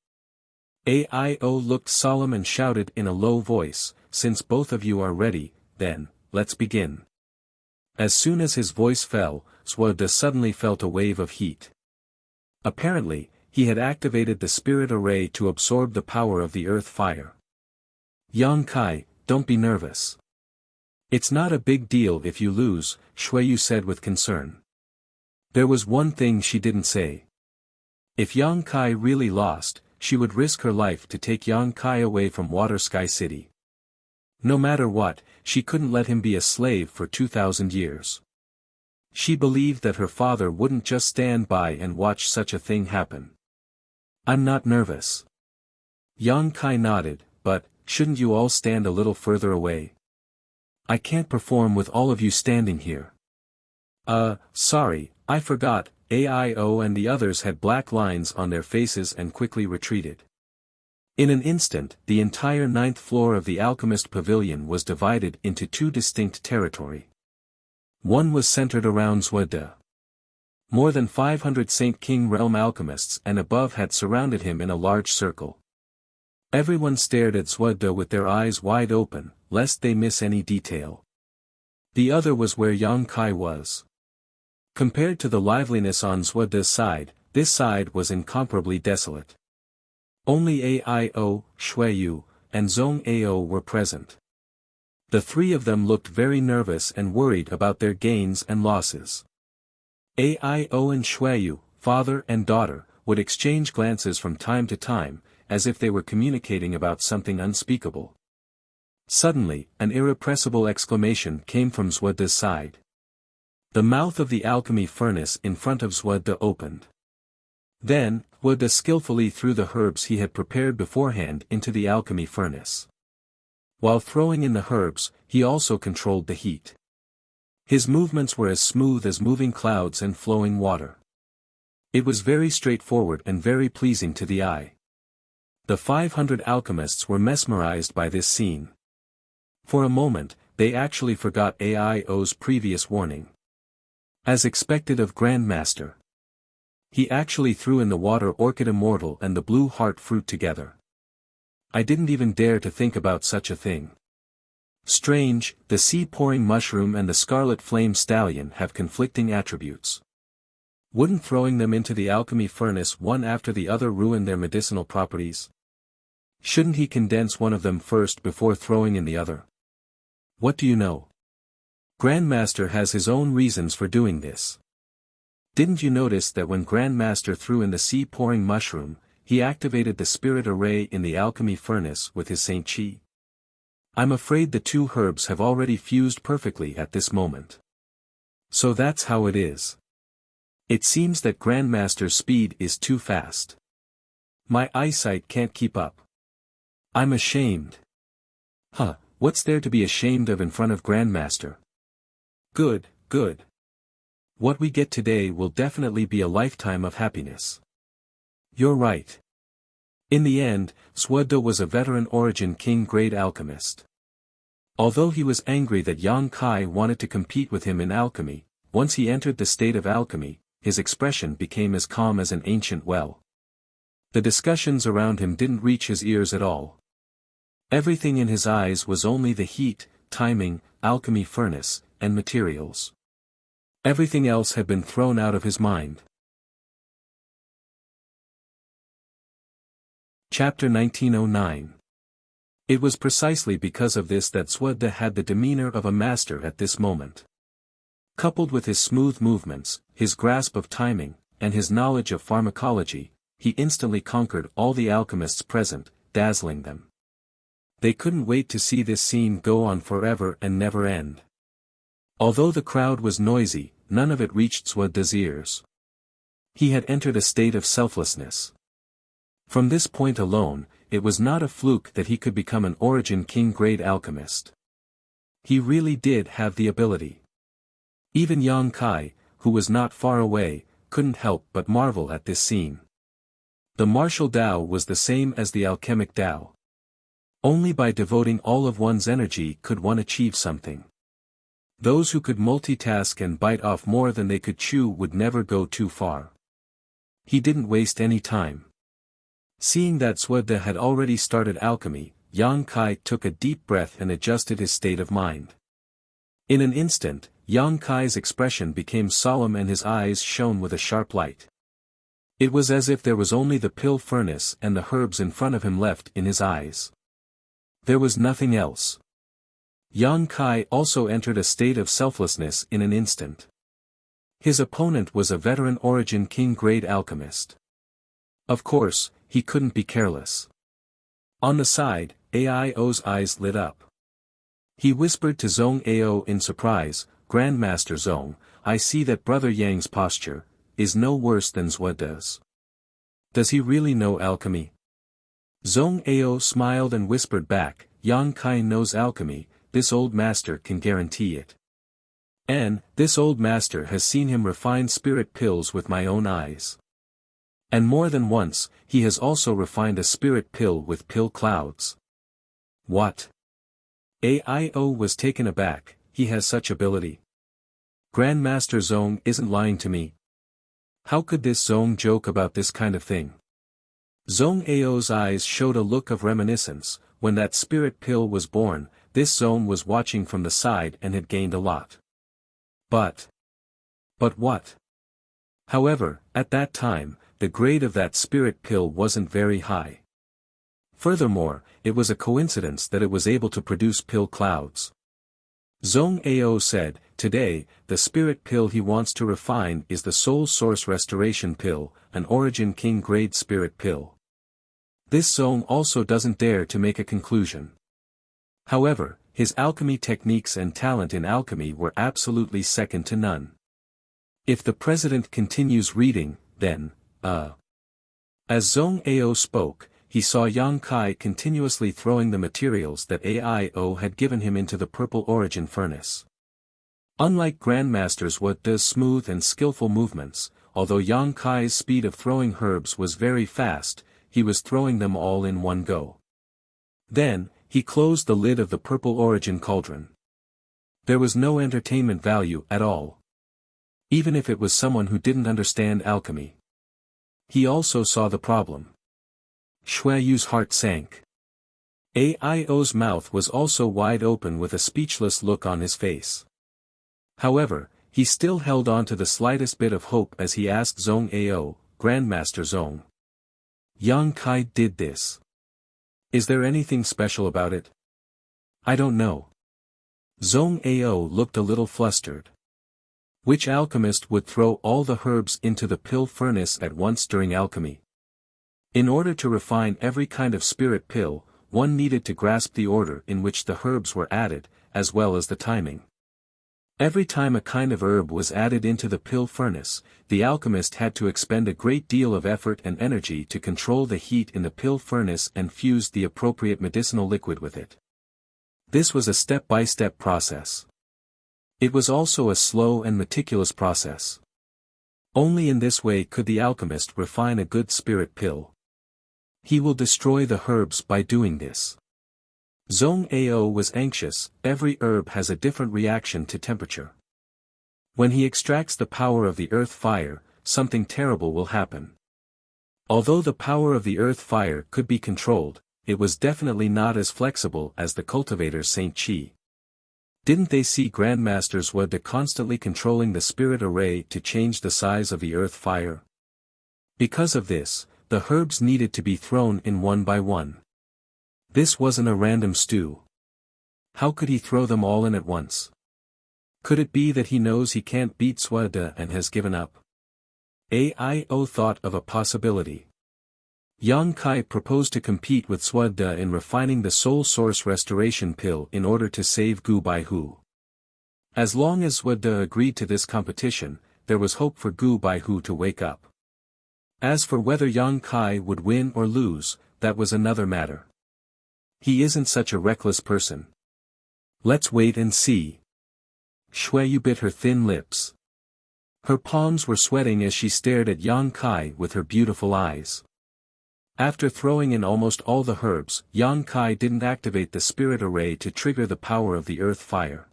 Ao looked solemn and shouted in a low voice, since both of you are ready, then, let's begin. As soon as his voice fell, Zhuode suddenly felt a wave of heat. Apparently, he had activated the spirit array to absorb the power of the earth fire. Yang Kai, don't be nervous. It's not a big deal if you lose, Shuiyu said with concern. There was one thing she didn't say. If Yang Kai really lost, she would risk her life to take Yang Kai away from Water Sky City. No matter what, she couldn't let him be a slave for 2,000 years. She believed that her father wouldn't just stand by and watch such a thing happen. I'm not nervous. Yang Kai nodded, but, shouldn't you all stand a little further away? I can't perform with all of you standing here. Sorry, I forgot, Ao and the others had black lines on their faces and quickly retreated. In an instant, the entire 9th floor of the Alchemist Pavilion was divided into two distinct territory. One was centered around Zhuode. More than 500 Saint King Realm alchemists and above had surrounded him in a large circle. Everyone stared at Zhuode with their eyes wide open, lest they miss any detail. The other was where Yang Kai was. Compared to the liveliness on Zhuode's side, this side was incomparably desolate. Only Ao, Shuiyu, and Zhong Ao were present. The three of them looked very nervous and worried about their gains and losses. Ao and Shuiyu, father and daughter, would exchange glances from time to time, as if they were communicating about something unspeakable. Suddenly, an irrepressible exclamation came from Zhuode's side. The mouth of the alchemy furnace in front of Zhuode opened. Then, Zhuode skillfully threw the herbs he had prepared beforehand into the alchemy furnace. While throwing in the herbs, he also controlled the heat. His movements were as smooth as moving clouds and flowing water. It was very straightforward and very pleasing to the eye. The 500 alchemists were mesmerized by this scene. For a moment, they actually forgot Aio's previous warning. As expected of Grandmaster, he actually threw in the water orchid immortal and the blue heart fruit together. I didn't even dare to think about such a thing. Strange, the sea-pouring mushroom and the scarlet flame stallion have conflicting attributes. Wouldn't throwing them into the alchemy furnace one after the other ruin their medicinal properties? Shouldn't he condense one of them first before throwing in the other? What do you know? Grandmaster has his own reasons for doing this. Didn't you notice that when Grandmaster threw in the sea-pouring mushroom, he activated the spirit array in the alchemy furnace with his Saint Chi? I'm afraid the two herbs have already fused perfectly at this moment. So that's how it is. It seems that Grandmaster's speed is too fast. My eyesight can't keep up. I'm ashamed. Huh, what's there to be ashamed of in front of Grandmaster? Good, good. What we get today will definitely be a lifetime of happiness. You're right. In the end, Suoda was a veteran origin king-grade alchemist. Although he was angry that Yang Kai wanted to compete with him in alchemy, once he entered the state of alchemy, his expression became as calm as an ancient well. The discussions around him didn't reach his ears at all. Everything in his eyes was only the heat, timing, alchemy furnace, and materials. Everything else had been thrown out of his mind. Chapter 1909. It was precisely because of this that Suoda had the demeanor of a master at this moment. Coupled with his smooth movements, his grasp of timing, and his knowledge of pharmacology, he instantly conquered all the alchemists present, dazzling them. They couldn't wait to see this scene go on forever and never end. Although the crowd was noisy, none of it reached Suoda's ears. He had entered a state of selflessness. From this point alone, it was not a fluke that he could become an origin king-grade alchemist. He really did have the ability. Even Yang Kai, who was not far away, couldn't help but marvel at this scene. The martial Tao was the same as the alchemic Tao. Only by devoting all of one's energy could one achieve something. Those who could multitask and bite off more than they could chew would never go too far. He didn't waste any time. Seeing that Suoda had already started alchemy, Yang Kai took a deep breath and adjusted his state of mind. In an instant, Yang Kai's expression became solemn and his eyes shone with a sharp light. It was as if there was only the pill furnace and the herbs in front of him left in his eyes. There was nothing else. Yang Kai also entered a state of selflessness in an instant. His opponent was a veteran origin king-grade alchemist. Of course, he couldn't be careless. On the side, Aio's eyes lit up. He whispered to Zhong Ao in surprise, "Grandmaster Zhong, I see that Brother Yang's posture is no worse than Suoda's. Does he really know alchemy?" Zhong Ao smiled and whispered back, "Yang Kai knows alchemy, this old master can guarantee it. And, this old master has seen him refine spirit pills with my own eyes. And more than once, he has also refined a spirit pill with pill clouds." What? Aio was taken aback. He has such ability. Grandmaster Zhong isn't lying to me. How could this Zhong joke about this kind of thing? Zhong Ao's eyes showed a look of reminiscence. When that spirit pill was born, this Zhong was watching from the side and had gained a lot. But what? However, at that time, the grade of that spirit pill wasn't very high. Furthermore, it was a coincidence that it was able to produce pill clouds. Zhong Ao said, "Today, the spirit pill he wants to refine is the Soul Source Restoration Pill, an Origin King grade spirit pill." This Zhong also doesn't dare to make a conclusion. However, his alchemy techniques and talent in alchemy were absolutely second to none. If the president continues reading, then, As Zhong Ao spoke, he saw Yang Kai continuously throwing the materials that AIO had given him into the purple origin furnace. Unlike Grandmaster's what does smooth and skillful movements, although Yang Kai's speed of throwing herbs was very fast, he was throwing them all in one go. Then, he closed the lid of the purple origin cauldron. There was no entertainment value at all. Even if it was someone who didn't understand alchemy. He also saw the problem. Shui Yu's heart sank. AIO's mouth was also wide open with a speechless look on his face. However, he still held on to the slightest bit of hope as he asked Zhong Ao, Grandmaster Zhong. Yang Kai did this. Is there anything special about it? I don't know. Zhong Ao looked a little flustered. Which alchemist would throw all the herbs into the pill furnace at once during alchemy? In order to refine every kind of spirit pill, one needed to grasp the order in which the herbs were added, as well as the timing. Every time a kind of herb was added into the pill furnace, the alchemist had to expend a great deal of effort and energy to control the heat in the pill furnace and fuse the appropriate medicinal liquid with it. This was a step-by-step process. It was also a slow and meticulous process. Only in this way could the alchemist refine a good spirit pill. He will destroy the herbs by doing this. Zhong Ao was anxious. Every herb has a different reaction to temperature. When he extracts the power of the earth fire, something terrible will happen. Although the power of the earth fire could be controlled, it was definitely not as flexible as the cultivator's Saint Chi. Didn't they see Grandmasters were constantly controlling the spirit array to change the size of the earth fire? Because of this, the herbs needed to be thrown in one by one. This wasn't a random stew. How could he throw them all in at once? Could it be that he knows he can't beat Suada and has given up? AIO thought of a possibility. Yang Kai proposed to compete with Suada in refining the soul source restoration pill in order to save Gu Baihu. As long as Suada agreed to this competition, there was hope for Gu Baihu to wake up. As for whether Yang Kai would win or lose, that was another matter. He isn't such a reckless person. Let's wait and see. Shui Yu bit her thin lips. Her palms were sweating as she stared at Yang Kai with her beautiful eyes. After throwing in almost all the herbs, Yang Kai didn't activate the spirit array to trigger the power of the earth fire.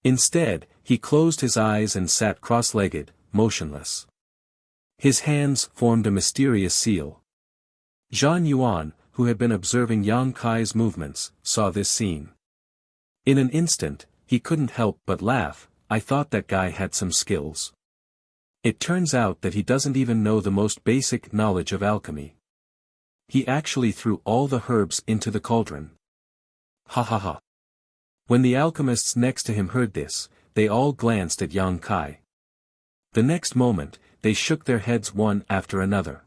Instead, he closed his eyes and sat cross-legged, motionless. His hands formed a mysterious seal. Zhan Yuan, who had been observing Yang Kai's movements, saw this scene. In an instant, he couldn't help but laugh. I thought that guy had some skills. It turns out that he doesn't even know the most basic knowledge of alchemy. He actually threw all the herbs into the cauldron. Ha ha ha. When the alchemists next to him heard this, they all glanced at Yang Kai. The next moment, they shook their heads one after another.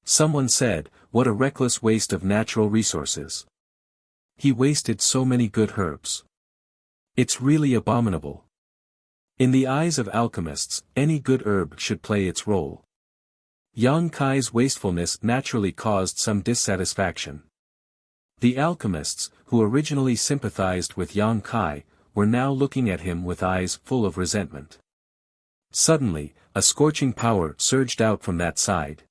Someone said, "What a reckless waste of natural resources. He wasted so many good herbs. It's really abominable." In the eyes of alchemists, any good herb should play its role. Yang Kai's wastefulness naturally caused some dissatisfaction. The alchemists, who originally sympathized with Yang Kai, were now looking at him with eyes full of resentment. Suddenly, a scorching power surged out from that side.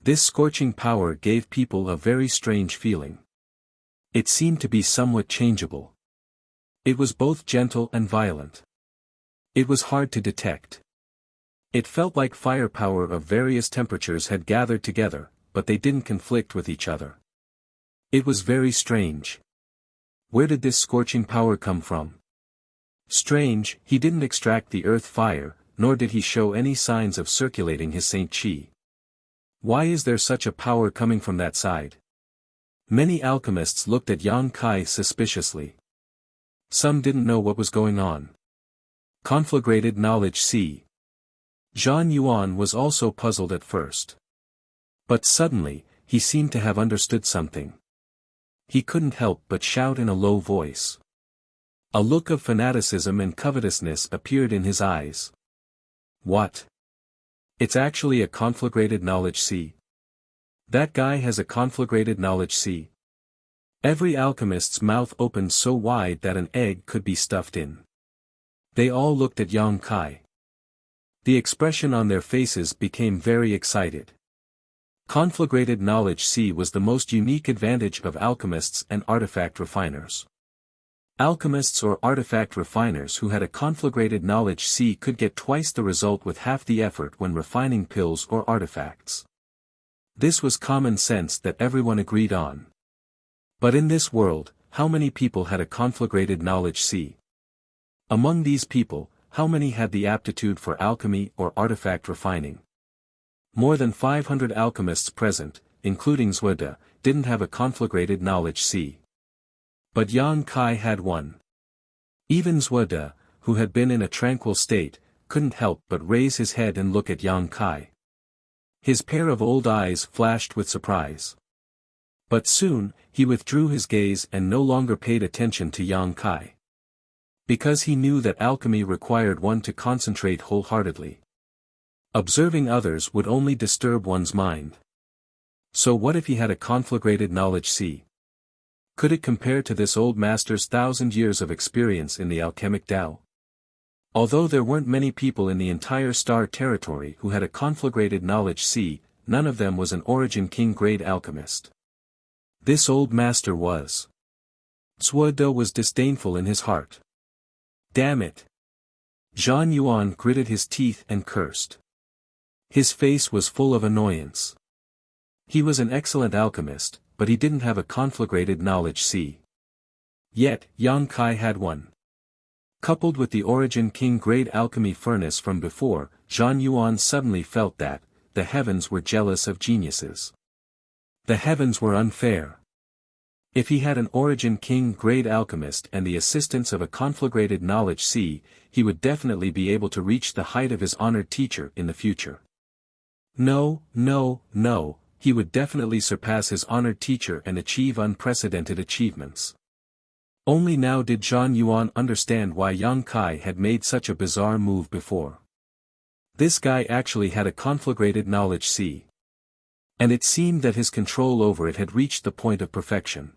This scorching power gave people a very strange feeling. It seemed to be somewhat changeable. It was both gentle and violent. It was hard to detect. It felt like firepower of various temperatures had gathered together, but they didn't conflict with each other. It was very strange. Where did this scorching power come from? Strange, he didn't extract the earth fire, nor did he show any signs of circulating his Saint Chi. Why is there such a power coming from that side? Many alchemists looked at Yang Kai suspiciously. Some didn't know what was going on. Conflagrated knowledge c. Zhan Yuan was also puzzled at first. But suddenly, he seemed to have understood something. He couldn't help but shout in a low voice. A look of fanaticism and covetousness appeared in his eyes. What? It's actually a conflagrated knowledge c. That guy has a conflagrated knowledge, see? Every alchemist's mouth opened so wide that an egg could be stuffed in. They all looked at Yang Kai. The expression on their faces became very excited. Conflagrated knowledge C was the most unique advantage of alchemists and artifact refiners. Alchemists or artifact refiners who had a conflagrated knowledge C could get twice the result with half the effort when refining pills or artifacts. This was common sense that everyone agreed on. But in this world, how many people had a conflagrated knowledge C? Among these people, how many had the aptitude for alchemy or artifact refining? More than 500 alchemists present, including Wuxia, didn't have a conflagrated knowledge C. But Yang Kai had one. Even Wuxia, who had been in a tranquil state, couldn't help but raise his head and look at Yang Kai. His pair of old eyes flashed with surprise. But soon, he withdrew his gaze and no longer paid attention to Yang Kai. Because he knew that alchemy required one to concentrate wholeheartedly. Observing others would only disturb one's mind. So what if he had a conflagrated knowledge C? Could it compare to this old master's 1,000 years of experience in the alchemic Tao? Although there weren't many people in the entire star territory who had a conflagrated knowledge C, none of them was an Origin King grade alchemist. This old master was. Wuxia was disdainful in his heart. Damn it! Zhang Yuan gritted his teeth and cursed. His face was full of annoyance. He was an excellent alchemist, but he didn't have a conflagrated knowledge C. Yet, Yang Kai had one. Coupled with the Origin King grade alchemy furnace from before, Zhang Yuan suddenly felt that, the heavens were jealous of geniuses. The heavens were unfair. If he had an Origin King grade alchemist and the assistance of a conflagrated knowledge C, he would definitely be able to reach the height of his honored teacher in the future. No, he would definitely surpass his honored teacher and achieve unprecedented achievements. Only now did Zhang Yuan understand why Yang Kai had made such a bizarre move before. This guy actually had a conflagrated knowledge C. And it seemed that his control over it had reached the point of perfection.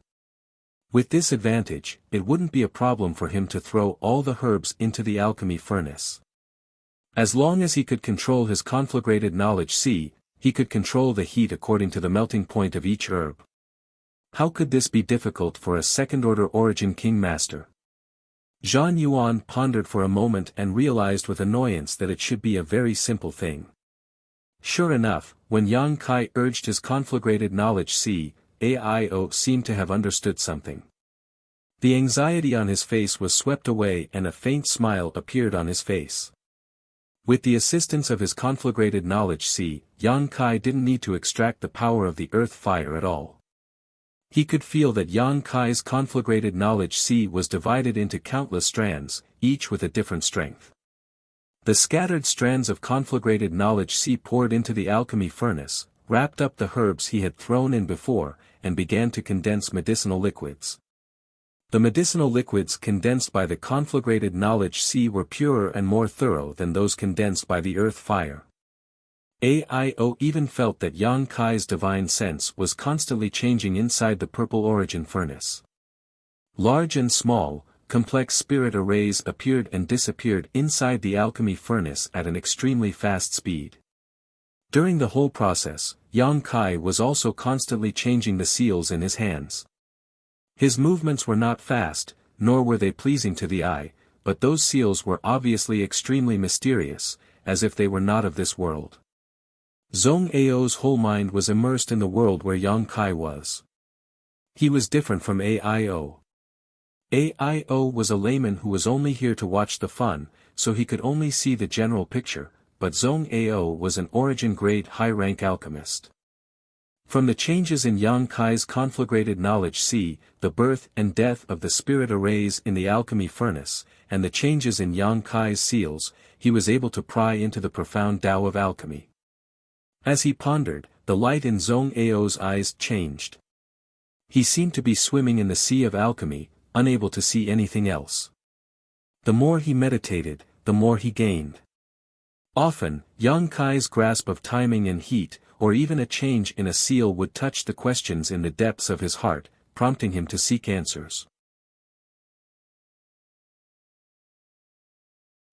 With this advantage, it wouldn't be a problem for him to throw all the herbs into the alchemy furnace. As long as he could control his conflagrated knowledge C, he could control the heat according to the melting point of each herb. How could this be difficult for a second-order Origin King master? Zhang Yuan pondered for a moment and realized with annoyance that it should be a very simple thing. Sure enough, when Yang Kai urged his conflagrated knowledge C, AIO seemed to have understood something. The anxiety on his face was swept away and a faint smile appeared on his face. With the assistance of his conflagrated knowledge C, Yang Kai didn't need to extract the power of the earth fire at all. He could feel that Yang Kai's conflagrated knowledge C was divided into countless strands, each with a different strength. The scattered strands of conflagrated knowledge C poured into the alchemy furnace, wrapped up the herbs he had thrown in before, and began to condense medicinal liquids. The medicinal liquids condensed by the conflagrated knowledge C were purer and more thorough than those condensed by the earth fire. AIO even felt that Yang Kai's divine sense was constantly changing inside the purple origin furnace. Large and small, complex spirit arrays appeared and disappeared inside the alchemy furnace at an extremely fast speed. During the whole process, Yang Kai was also constantly changing the seals in his hands. His movements were not fast, nor were they pleasing to the eye, but those seals were obviously extremely mysterious, as if they were not of this world. Zhong Ao's whole mind was immersed in the world where Yang Kai was. He was different from AIO. AIO was a layman who was only here to watch the fun, so he could only see the general picture, but Zhong Ao was an origin-grade high-rank alchemist. From the changes in Yang Kai's conflagrated knowledge C, the birth and death of the spirit arrays in the alchemy furnace, and the changes in Yang Kai's seals, he was able to pry into the profound Tao of alchemy. As he pondered, the light in Zhong Ao's eyes changed. He seemed to be swimming in the sea of alchemy, unable to see anything else. The more he meditated, the more he gained. Often, Yang Kai's grasp of timing and heat, or even a change in a seal would touch the questions in the depths of his heart, prompting him to seek answers.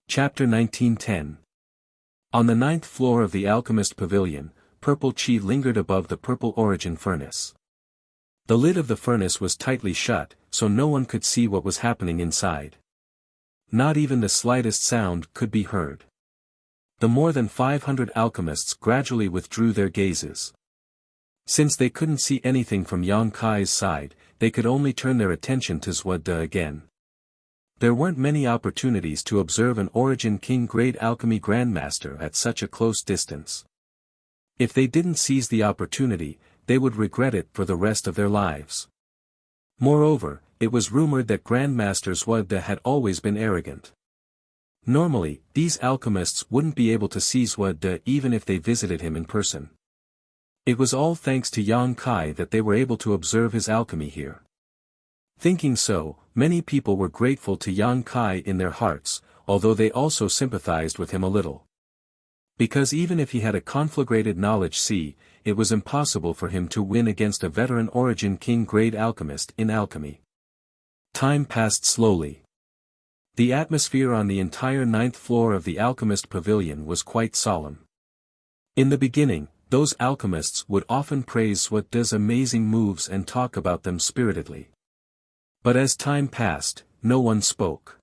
Chapter 1910. On the 9th floor of the alchemist pavilion, purple chi lingered above the purple origin furnace. The lid of the furnace was tightly shut, so no one could see what was happening inside. Not even the slightest sound could be heard. The more than 500 alchemists gradually withdrew their gazes. Since they couldn't see anything from Yang Kai's side, they could only turn their attention to Zhuo De again. There weren't many opportunities to observe an Origin King-grade alchemy grandmaster at such a close distance. If they didn't seize the opportunity, they would regret it for the rest of their lives. Moreover, it was rumored that Grandmaster Zhuo De had always been arrogant. Normally, these alchemists wouldn't be able to see Zhuo De even if they visited him in person. It was all thanks to Yang Kai that they were able to observe his alchemy here. Thinking so, many people were grateful to Yang Kai in their hearts, although they also sympathized with him a little. Because even if he had a conflagrated knowledge C, it was impossible for him to win against a veteran Origin King-grade alchemist in alchemy. Time passed slowly. The atmosphere on the entire 9th floor of the alchemist pavilion was quite solemn. In the beginning, those alchemists would often praise Zhuo De's amazing moves and talk about them spiritedly. But as time passed, no one spoke.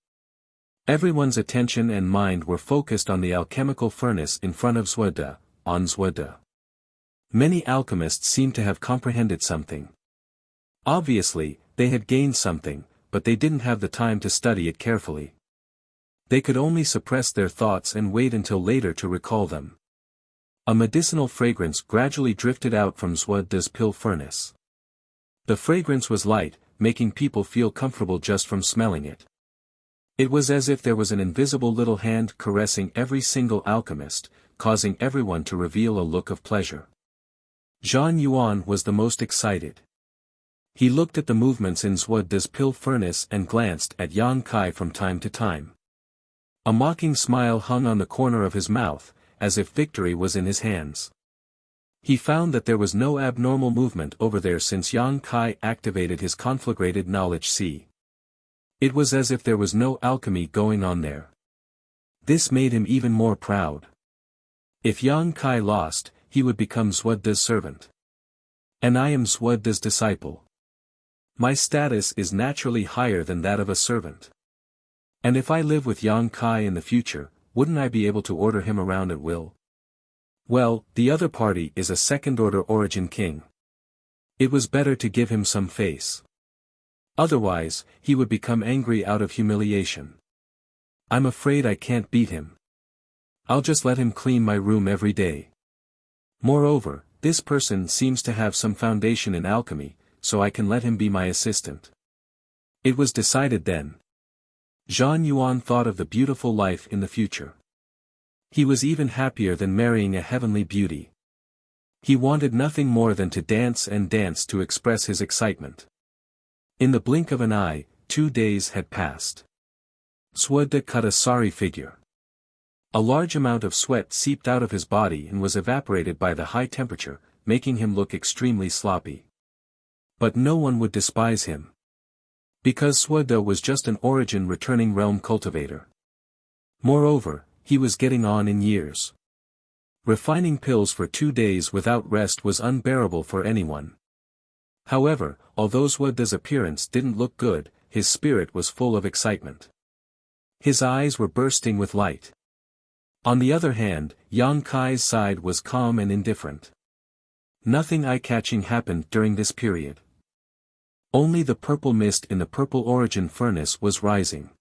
Everyone's attention and mind were focused on the alchemical furnace in front of Zhuo De, on Zhuo De. Many alchemists seemed to have comprehended something. Obviously, they had gained something, but they didn't have the time to study it carefully. They could only suppress their thoughts and wait until later to recall them. A medicinal fragrance gradually drifted out from Zhuo De's pill furnace. The fragrance was light, making people feel comfortable just from smelling it. It was as if there was an invisible little hand caressing every single alchemist, causing everyone to reveal a look of pleasure. Zhang Yuan was the most excited. He looked at the movements in Zhuo De's pill furnace and glanced at Yang Kai from time to time. A mocking smile hung on the corner of his mouth, as if victory was in his hands. He found that there was no abnormal movement over there since Yang Kai activated his conflagrated knowledge C. It was as if there was no alchemy going on there. This made him even more proud. If Yang Kai lost, he would become Zhuo De's servant. And I am Zhuo De's disciple. My status is naturally higher than that of a servant. And if I live with Yang Kai in the future, wouldn't I be able to order him around at will? Well, the other party is a second-order Origin King. It was better to give him some face. Otherwise, he would become angry out of humiliation. I'm afraid I can't beat him. I'll just let him clean my room every day. Moreover, this person seems to have some foundation in alchemy, so I can let him be my assistant. It was decided then. Zhang Yuan thought of the beautiful life in the future. He was even happier than marrying a heavenly beauty. He wanted nothing more than to dance and dance to express his excitement. In the blink of an eye, 2 days had passed. Zhuo De cut a sorry figure. A large amount of sweat seeped out of his body and was evaporated by the high temperature, making him look extremely sloppy. But no one would despise him. Because Zhuo De was just an Origin returning realm cultivator. Moreover, he was getting on in years. Refining pills for 2 days without rest was unbearable for anyone. However, although Zhuo De's appearance didn't look good, his spirit was full of excitement. His eyes were bursting with light. On the other hand, Yang Kai's side was calm and indifferent. Nothing eye-catching happened during this period. Only the purple mist in the purple origin furnace was rising.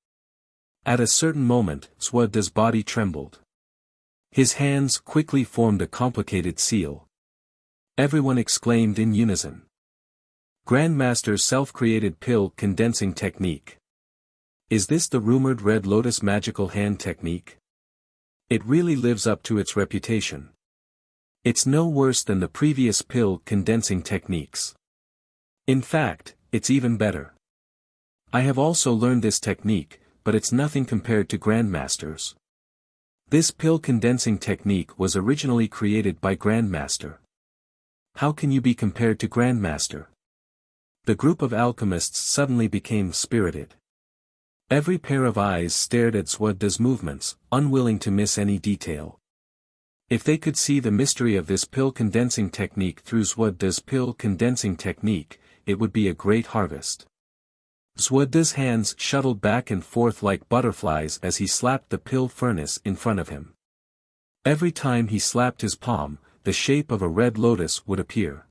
At a certain moment, Zhuo De's body trembled. His hands quickly formed a complicated seal. Everyone exclaimed in unison. Grandmaster's self-created pill condensing technique. Is this the rumored Red Lotus magical hand technique? It really lives up to its reputation. It's no worse than the previous pill condensing techniques. In fact, it's even better. I have also learned this technique, but it's nothing compared to Grandmaster's. This pill condensing technique was originally created by Grandmaster. How can you be compared to Grandmaster? The group of alchemists suddenly became spirited. Every pair of eyes stared at Zhuode's movements, unwilling to miss any detail. If they could see the mystery of this pill condensing technique through Zhuode's pill condensing technique, it would be a great harvest. Zhuode's hands shuttled back and forth like butterflies as he slapped the pill furnace in front of him. Every time he slapped his palm, the shape of a red lotus would appear.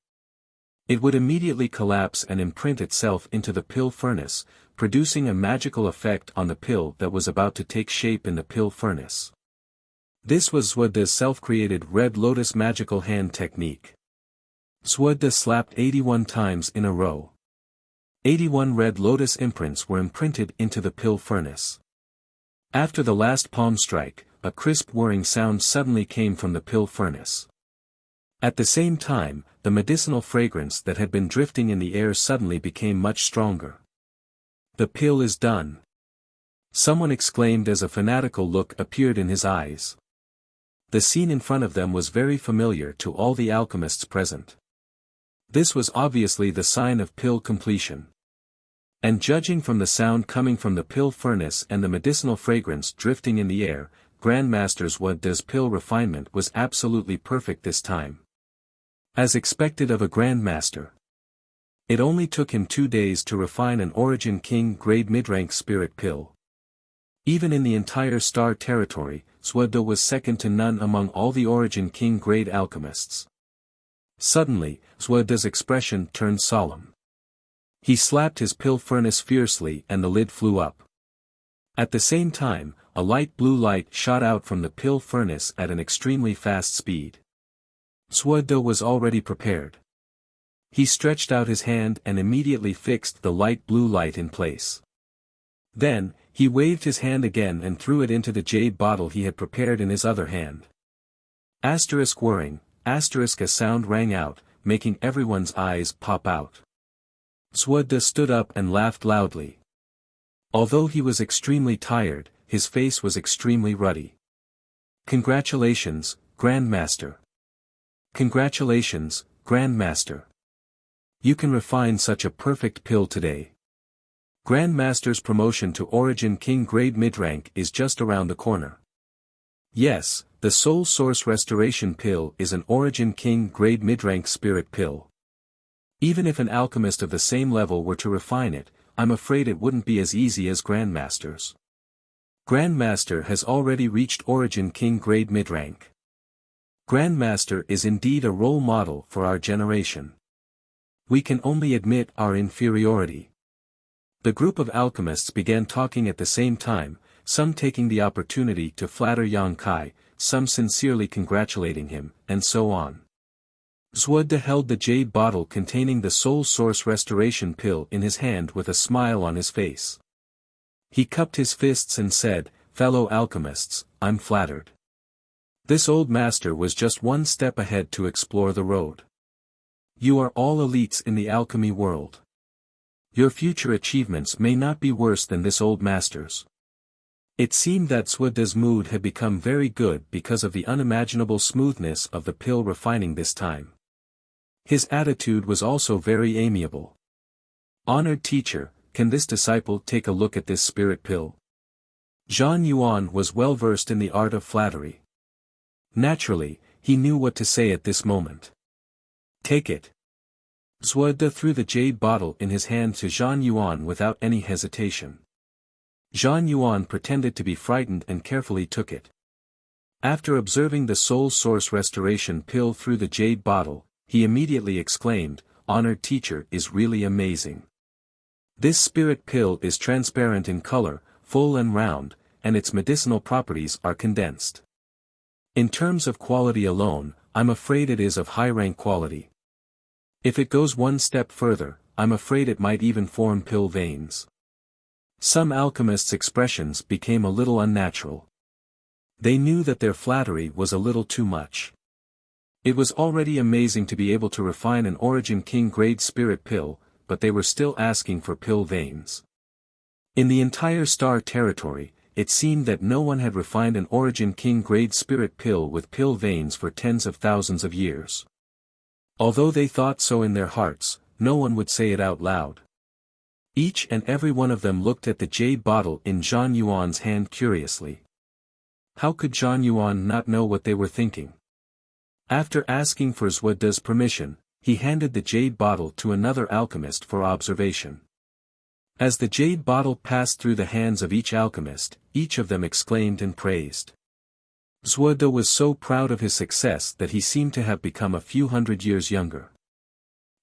It would immediately collapse and imprint itself into the pill furnace, producing a magical effect on the pill that was about to take shape in the pill furnace. This was Zhuode's self-created red lotus magical hand technique. Zhuode slapped 81 times in a row. 81 red lotus imprints were imprinted into the pill furnace. After the last palm strike, a crisp whirring sound suddenly came from the pill furnace. At the same time, the medicinal fragrance that had been drifting in the air suddenly became much stronger. The pill is done. Someone exclaimed as a fanatical look appeared in his eyes. The scene in front of them was very familiar to all the alchemists present. This was obviously the sign of pill completion. And judging from the sound coming from the pill furnace and the medicinal fragrance drifting in the air, Grandmaster Zhuode's pill refinement was absolutely perfect this time. As expected of a Grandmaster. It only took him 2 days to refine an Origin King grade mid-rank spirit pill. Even in the entire star territory, Zhuode was second to none among all the Origin King grade alchemists. Suddenly, Zhuode's expression turned solemn. He slapped his pill furnace fiercely and the lid flew up. At the same time, a light blue light shot out from the pill furnace at an extremely fast speed. Zhuode was already prepared. He stretched out his hand and immediately fixed the light blue light in place. Then, he waved his hand again and threw it into the jade bottle he had prepared in his other hand. Asterisk whirring, asterisk a sound rang out, making everyone's eyes pop out. Zhuode stood up and laughed loudly. Although he was extremely tired, his face was extremely ruddy. Congratulations, Grandmaster. Congratulations, Grandmaster. You can refine such a perfect pill today. Grandmaster's promotion to Origin King grade mid-rank is just around the corner. Yes, the Soul Source Restoration pill is an Origin King grade mid-rank spirit pill. Even if an alchemist of the same level were to refine it, I'm afraid it wouldn't be as easy as Grandmaster's. Grandmaster has already reached Origin King grade mid-rank. Grandmaster is indeed a role model for our generation. We can only admit our inferiority. The group of alchemists began talking at the same time, some taking the opportunity to flatter Yang Kai, some sincerely congratulating him, and so on. Zhuode held the jade bottle containing the Soul Source Restoration pill in his hand with a smile on his face. He cupped his fists and said, "Fellow alchemists, I'm flattered. This old master was just one step ahead to explore the road. You are all elites in the alchemy world. Your future achievements may not be worse than this old master's." It seemed that Zhuode's mood had become very good because of the unimaginable smoothness of the pill refining this time. His attitude was also very amiable. "Honored teacher, can this disciple take a look at this spirit pill?" Zhang Yuan was well versed in the art of flattery. Naturally, he knew what to say at this moment. "Take it." Zhuode threw the jade bottle in his hand to Zhang Yuan without any hesitation. Zhang Yuan pretended to be frightened and carefully took it. After observing the Soul Source Restoration pill through the jade bottle, he immediately exclaimed, "Honored teacher is really amazing. This spirit pill is transparent in color, full and round, and its medicinal properties are condensed. In terms of quality alone, I'm afraid it is of high-rank quality. If it goes one step further, I'm afraid it might even form pill veins." Some alchemists' expressions became a little unnatural. They knew that their flattery was a little too much. It was already amazing to be able to refine an Origin King grade spirit pill, but they were still asking for pill veins. In the entire star territory, it seemed that no one had refined an Origin King grade spirit pill with pill veins for tens of thousands of years. Although they thought so in their hearts, no one would say it out loud. Each and every one of them looked at the jade bottle in Zhang Yuan's hand curiously. How could Zhang Yuan not know what they were thinking? After asking for Zhuode's permission, he handed the jade bottle to another alchemist for observation. As the jade bottle passed through the hands of each alchemist, each of them exclaimed and praised. Zhuode was so proud of his success that he seemed to have become a few hundred years younger.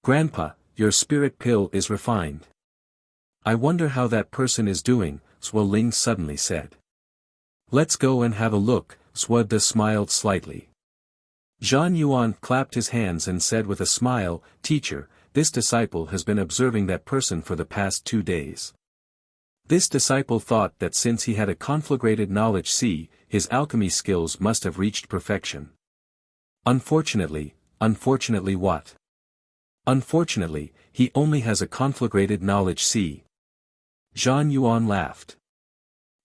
"Grandpa, your spirit pill is refined. I wonder how that person is doing," Zhuo Ling suddenly said. "Let's go and have a look," Zhuode smiled slightly. Zhang Yuan clapped his hands and said with a smile, "Teacher, this disciple has been observing that person for the past 2 days. This disciple thought that since he had a conflagrated knowledge C, his alchemy skills must have reached perfection. Unfortunately what? Unfortunately, he only has a conflagrated knowledge C." Zhang Yuan laughed.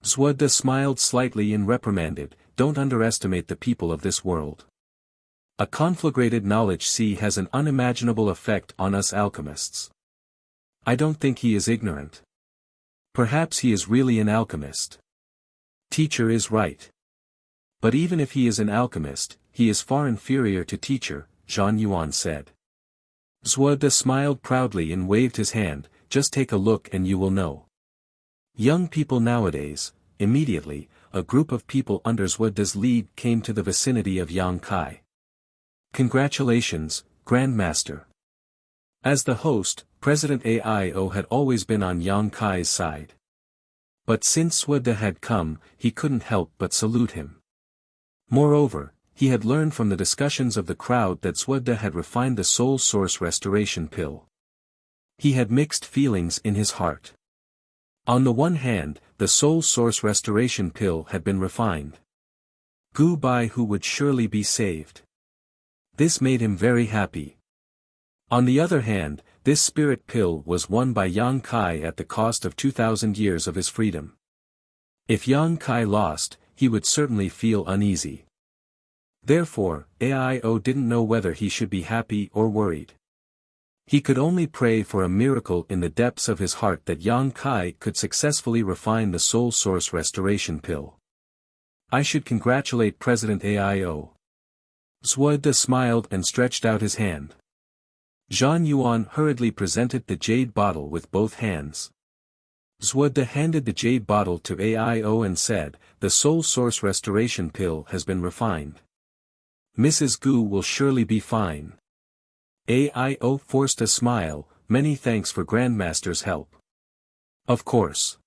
Zhuode smiled slightly and reprimanded, "Don't underestimate the people of this world. A conflagrated knowledge C has an unimaginable effect on us alchemists. I don't think he is ignorant. Perhaps he is really an alchemist. Teacher is right. But even if he is an alchemist, he is far inferior to teacher," Zhang Yuan said. Zhuode smiled proudly and waved his hand, "Just take a look and you will know." Young people nowadays, immediately, a group of people under Zhuode's lead came to the vicinity of Yang Kai. "Congratulations, Grandmaster." As the host, President Aio had always been on Yang Kai's side. But since Zhuode had come, he couldn't help but salute him. Moreover, he had learned from the discussions of the crowd that Zhuode had refined the soul source restoration pill. He had mixed feelings in his heart. On the one hand, the soul source restoration pill had been refined. Gu Bai who would surely be saved. This made him very happy. On the other hand, this spirit pill was won by Yang Kai at the cost of 2,000 years of his freedom. If Yang Kai lost, he would certainly feel uneasy. Therefore, Aio didn't know whether he should be happy or worried. He could only pray for a miracle in the depths of his heart that Yang Kai could successfully refine the soul source restoration pill. "I should congratulate President Aio." Zhuode smiled and stretched out his hand. Zhang Yuan hurriedly presented the jade bottle with both hands. Zhuode handed the jade bottle to Aio and said, "The soul source restoration pill has been refined. Mrs. Gu will surely be fine." Aio forced a smile, "Many thanks for Grandmaster's help." "Of course.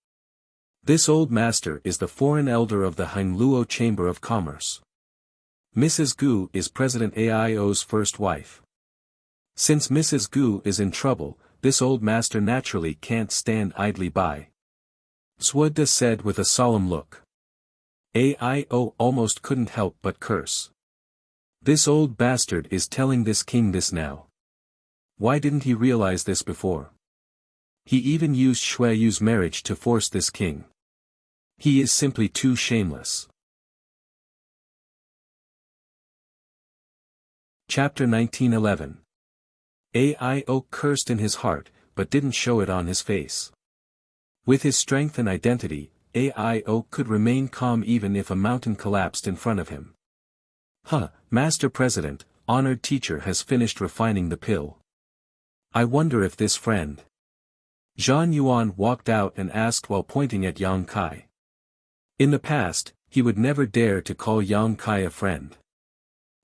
This old master is the foreign elder of the Hangluo Chamber of Commerce. Mrs. Gu is President Aio's first wife. Since Mrs. Gu is in trouble, this old master naturally can't stand idly by." Zhuode said with a solemn look. Aio almost couldn't help but curse. This old bastard is telling this king this now. Why didn't he realize this before? He even used Shueyu's marriage to force this king. He is simply too shameless. Chapter 1911. Aio cursed in his heart, but didn't show it on his face. With his strength and identity, Aio could remain calm even if a mountain collapsed in front of him. Master President, honored teacher has finished refining the pill. I wonder if this friend. Zhang Yuan walked out and asked while pointing at Yang Kai. In the past, he would never dare to call Yang Kai a friend.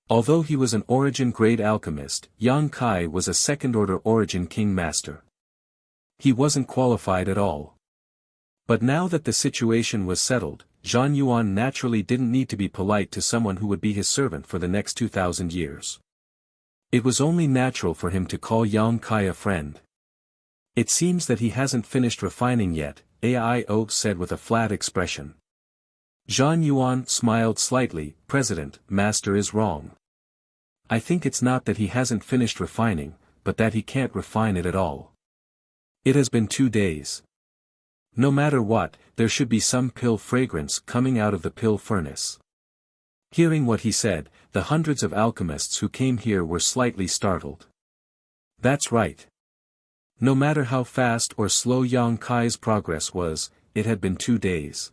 Although he was an origin-grade alchemist, Yang Kai was a second-order origin king master. He wasn't qualified at all. But now that the situation was settled, Zhang Yuan naturally didn't need to be polite to someone who would be his servant for the next 2,000 years. It was only natural for him to call Yang Kai a friend. It seems that he hasn't finished refining yet, Aio said with a flat expression. Zhang Yuan smiled slightly, President, Master is wrong. I think it's not that he hasn't finished refining, but that he can't refine it at all. It has been 2 days. No matter what, there should be some pill fragrance coming out of the pill furnace. Hearing what he said, the hundreds of alchemists who came here were slightly startled. That's right. No matter how fast or slow Yang Kai's progress was, it had been 2 days.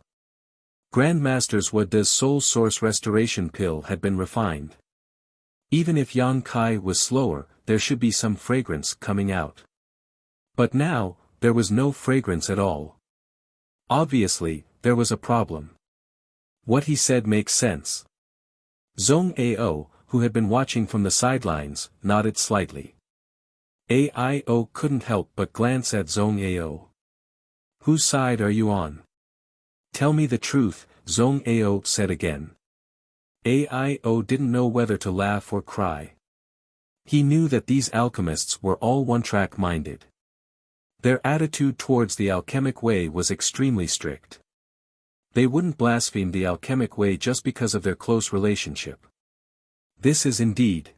Grandmaster Wuxia's soul source restoration pill had been refined. Even if Yang Kai was slower, there should be some fragrance coming out. But now, there was no fragrance at all. Obviously, there was a problem. What he said makes sense. Zhong Ao, who had been watching from the sidelines, nodded slightly. Ao couldn't help but glance at Zhong Ao. Whose side are you on? Tell me the truth, Zhong Ao said again. Ao didn't know whether to laugh or cry. He knew that these alchemists were all one-track minded. Their attitude towards the alchemic way was extremely strict. They wouldn't blaspheme the alchemic way just because of their close relationship. This is indeed.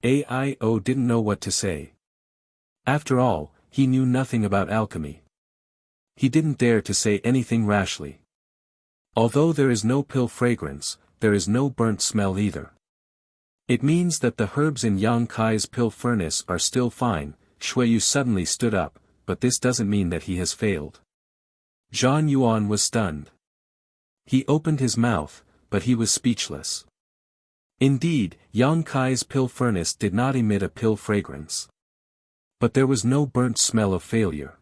Ao didn't know what to say. After all, he knew nothing about alchemy. He didn't dare to say anything rashly. Although there is no pill fragrance, there is no burnt smell either. It means that the herbs in Yang Kai's pill furnace are still fine. Shuiyu suddenly stood up, but this doesn't mean that he has failed. Zhan Yuan was stunned. He opened his mouth, but he was speechless. Indeed, Yang Kai's pill furnace did not emit a pill fragrance. But there was no burnt smell of failure.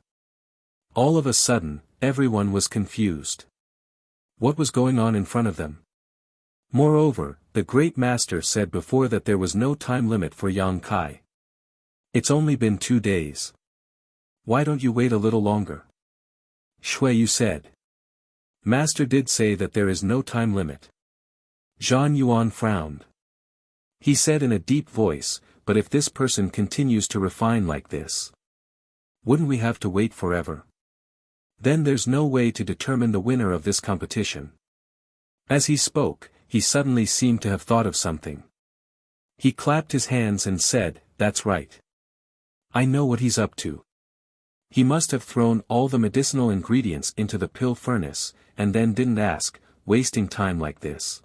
All of a sudden, everyone was confused. What was going on in front of them? Moreover, the great master said before that there was no time limit for Yang Kai. It's only been 2 days. Why don't you wait a little longer? Shuiyu said. Master did say that there is no time limit. Zhan Yuan frowned. He said in a deep voice, but if this person continues to refine like this, wouldn't we have to wait forever? Then there's no way to determine the winner of this competition. As he spoke, he suddenly seemed to have thought of something. He clapped his hands and said, that's right. I know what he's up to. He must have thrown all the medicinal ingredients into the pill furnace, and then didn't ask, wasting time like this.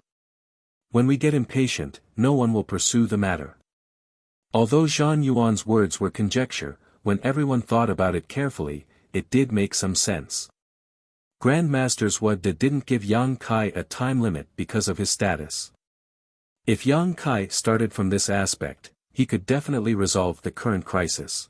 When we get impatient, no one will pursue the matter. Although Zhan Yuan's words were conjecture, when everyone thought about it carefully, it did make some sense. Grandmaster Wuxia didn't give Yang Kai a time limit because of his status. If Yang Kai started from this aspect, he could definitely resolve the current crisis.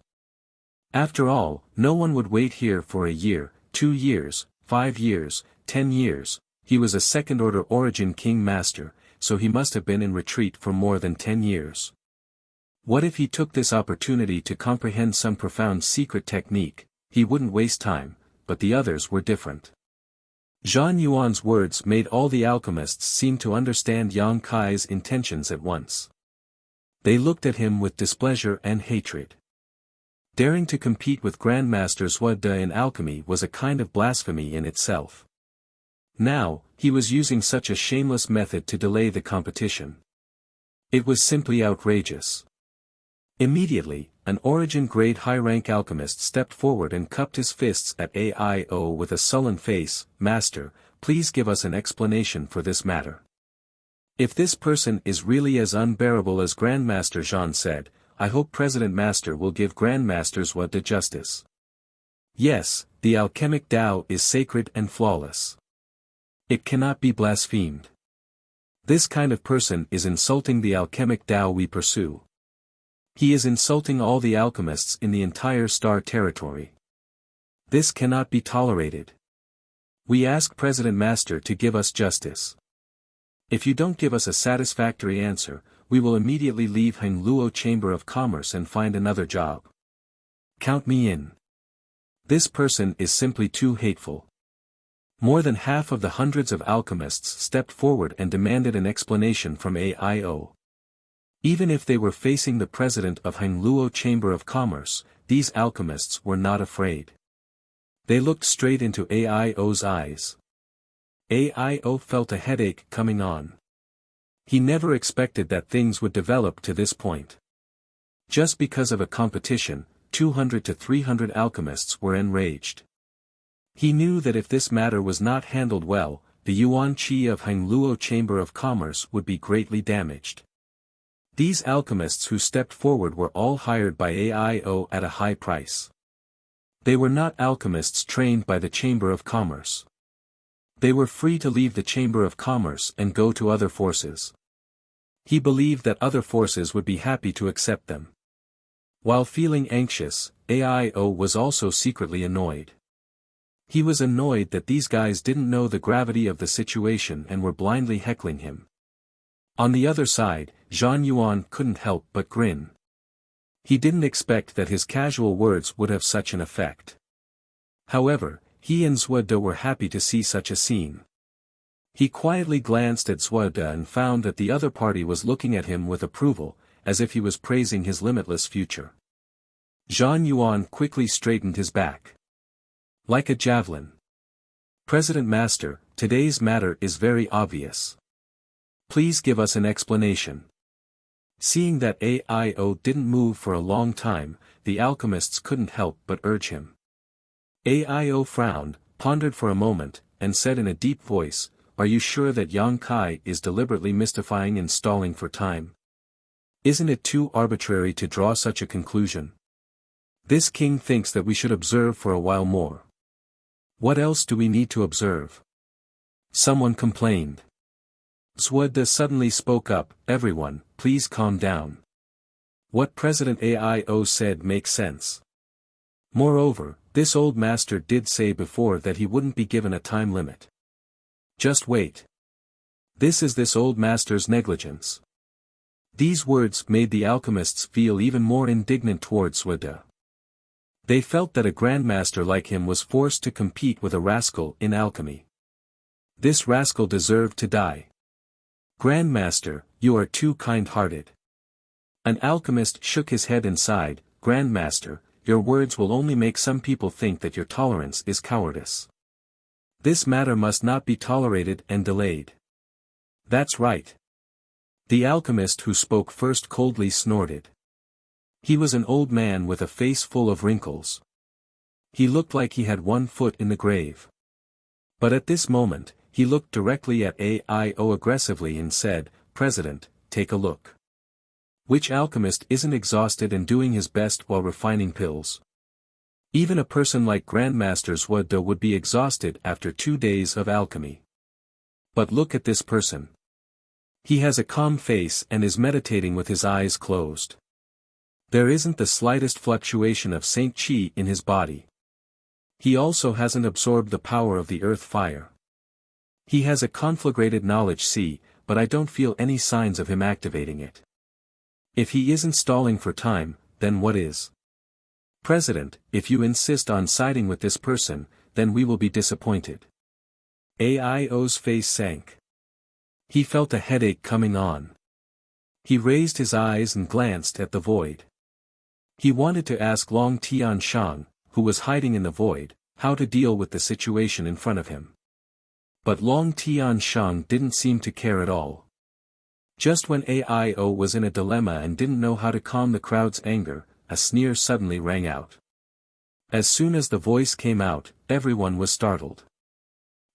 After all, no one would wait here for a year, 2 years, 5 years, 10 years. He was a second-order origin king master, so he must have been in retreat for more than 10 years. What if he took this opportunity to comprehend some profound secret technique? He wouldn't waste time, but the others were different. Zhan Yuan's words made all the alchemists seem to understand Yang Kai's intentions at once. They looked at him with displeasure and hatred. Daring to compete with Grandmaster Wuxia in alchemy was a kind of blasphemy in itself. Now, he was using such a shameless method to delay the competition. It was simply outrageous. Immediately, an origin-grade high-rank alchemist stepped forward and cupped his fists at Ao with a sullen face. Master, please give us an explanation for this matter. If this person is really as unbearable as Grandmaster Zhan said, I hope President Master will give Grandmaster Wuxia justice. Yes, the alchemic Tao is sacred and flawless. It cannot be blasphemed. This kind of person is insulting the alchemic Tao we pursue. He is insulting all the alchemists in the entire star territory. This cannot be tolerated. We ask President Master to give us justice. If you don't give us a satisfactory answer, we will immediately leave Hangluo Chamber of Commerce and find another job. Count me in. This person is simply too hateful. More than half of the hundreds of alchemists stepped forward and demanded an explanation from Ao. Even if they were facing the president of Hangluo Chamber of Commerce, these alchemists were not afraid. They looked straight into Ao's eyes. Ao felt a headache coming on. He never expected that things would develop to this point. Just because of a competition, 200 to 300 alchemists were enraged. He knew that if this matter was not handled well, the yuan qi of Hangluo Chamber of Commerce would be greatly damaged. These alchemists who stepped forward were all hired by AIO at a high price. They were not alchemists trained by the Chamber of Commerce. They were free to leave the Chamber of Commerce and go to other forces. He believed that other forces would be happy to accept them. While feeling anxious, AIO was also secretly annoyed. He was annoyed that these guys didn't know the gravity of the situation and were blindly heckling him. On the other side, Zhang Yuan couldn't help but grin. He didn't expect that his casual words would have such an effect. However, he and Zuoda were happy to see such a scene. He quietly glanced at Zuoda and found that the other party was looking at him with approval, as if he was praising his limitless future. Zhang Yuan quickly straightened his back. Like a javelin. President Master, today's matter is very obvious. Please give us an explanation. Seeing that AIO didn't move for a long time, the alchemists couldn't help but urge him. AIO frowned, pondered for a moment, and said in a deep voice, "Are you sure that Yang Kai is deliberately mystifying and stalling for time? Isn't it too arbitrary to draw such a conclusion? This king thinks that we should observe for a while more. What else do we need to observe?" Someone complained. Zuoda suddenly spoke up, "Everyone, please calm down. What President AIO said makes sense. Moreover, this old master did say before that he wouldn't be given a time limit. Just wait. This is this old master's negligence." These words made the alchemists feel even more indignant towards Zuoda. They felt that a grandmaster like him was forced to compete with a rascal in alchemy. This rascal deserved to die. "Grandmaster, you are too kind-hearted." An alchemist shook his head and sighed, "Grandmaster, your words will only make some people think that your tolerance is cowardice. This matter must not be tolerated and delayed." "That's right." The alchemist who spoke first coldly snorted. He was an old man with a face full of wrinkles. He looked like he had one foot in the grave. But at this moment, he looked directly at AIO aggressively and said, "President, take a look. Which alchemist isn't exhausted and doing his best while refining pills? Even a person like Grandmaster Zuoda would be exhausted after 2 days of alchemy. But look at this person. He has a calm face and is meditating with his eyes closed. There isn't the slightest fluctuation of Saint Qi in his body. He also hasn't absorbed the power of the earth fire. He has a conflagrated knowledge C, but I don't feel any signs of him activating it. If he isn't stalling for time, then what is? President, if you insist on siding with this person, then we will be disappointed." AIO's face sank. He felt a headache coming on. He raised his eyes and glanced at the void. He wanted to ask Long Tianshang, who was hiding in the void, how to deal with the situation in front of him. But Long Tianshang didn't seem to care at all. Just when AIO was in a dilemma and didn't know how to calm the crowd's anger, a sneer suddenly rang out. As soon as the voice came out, everyone was startled.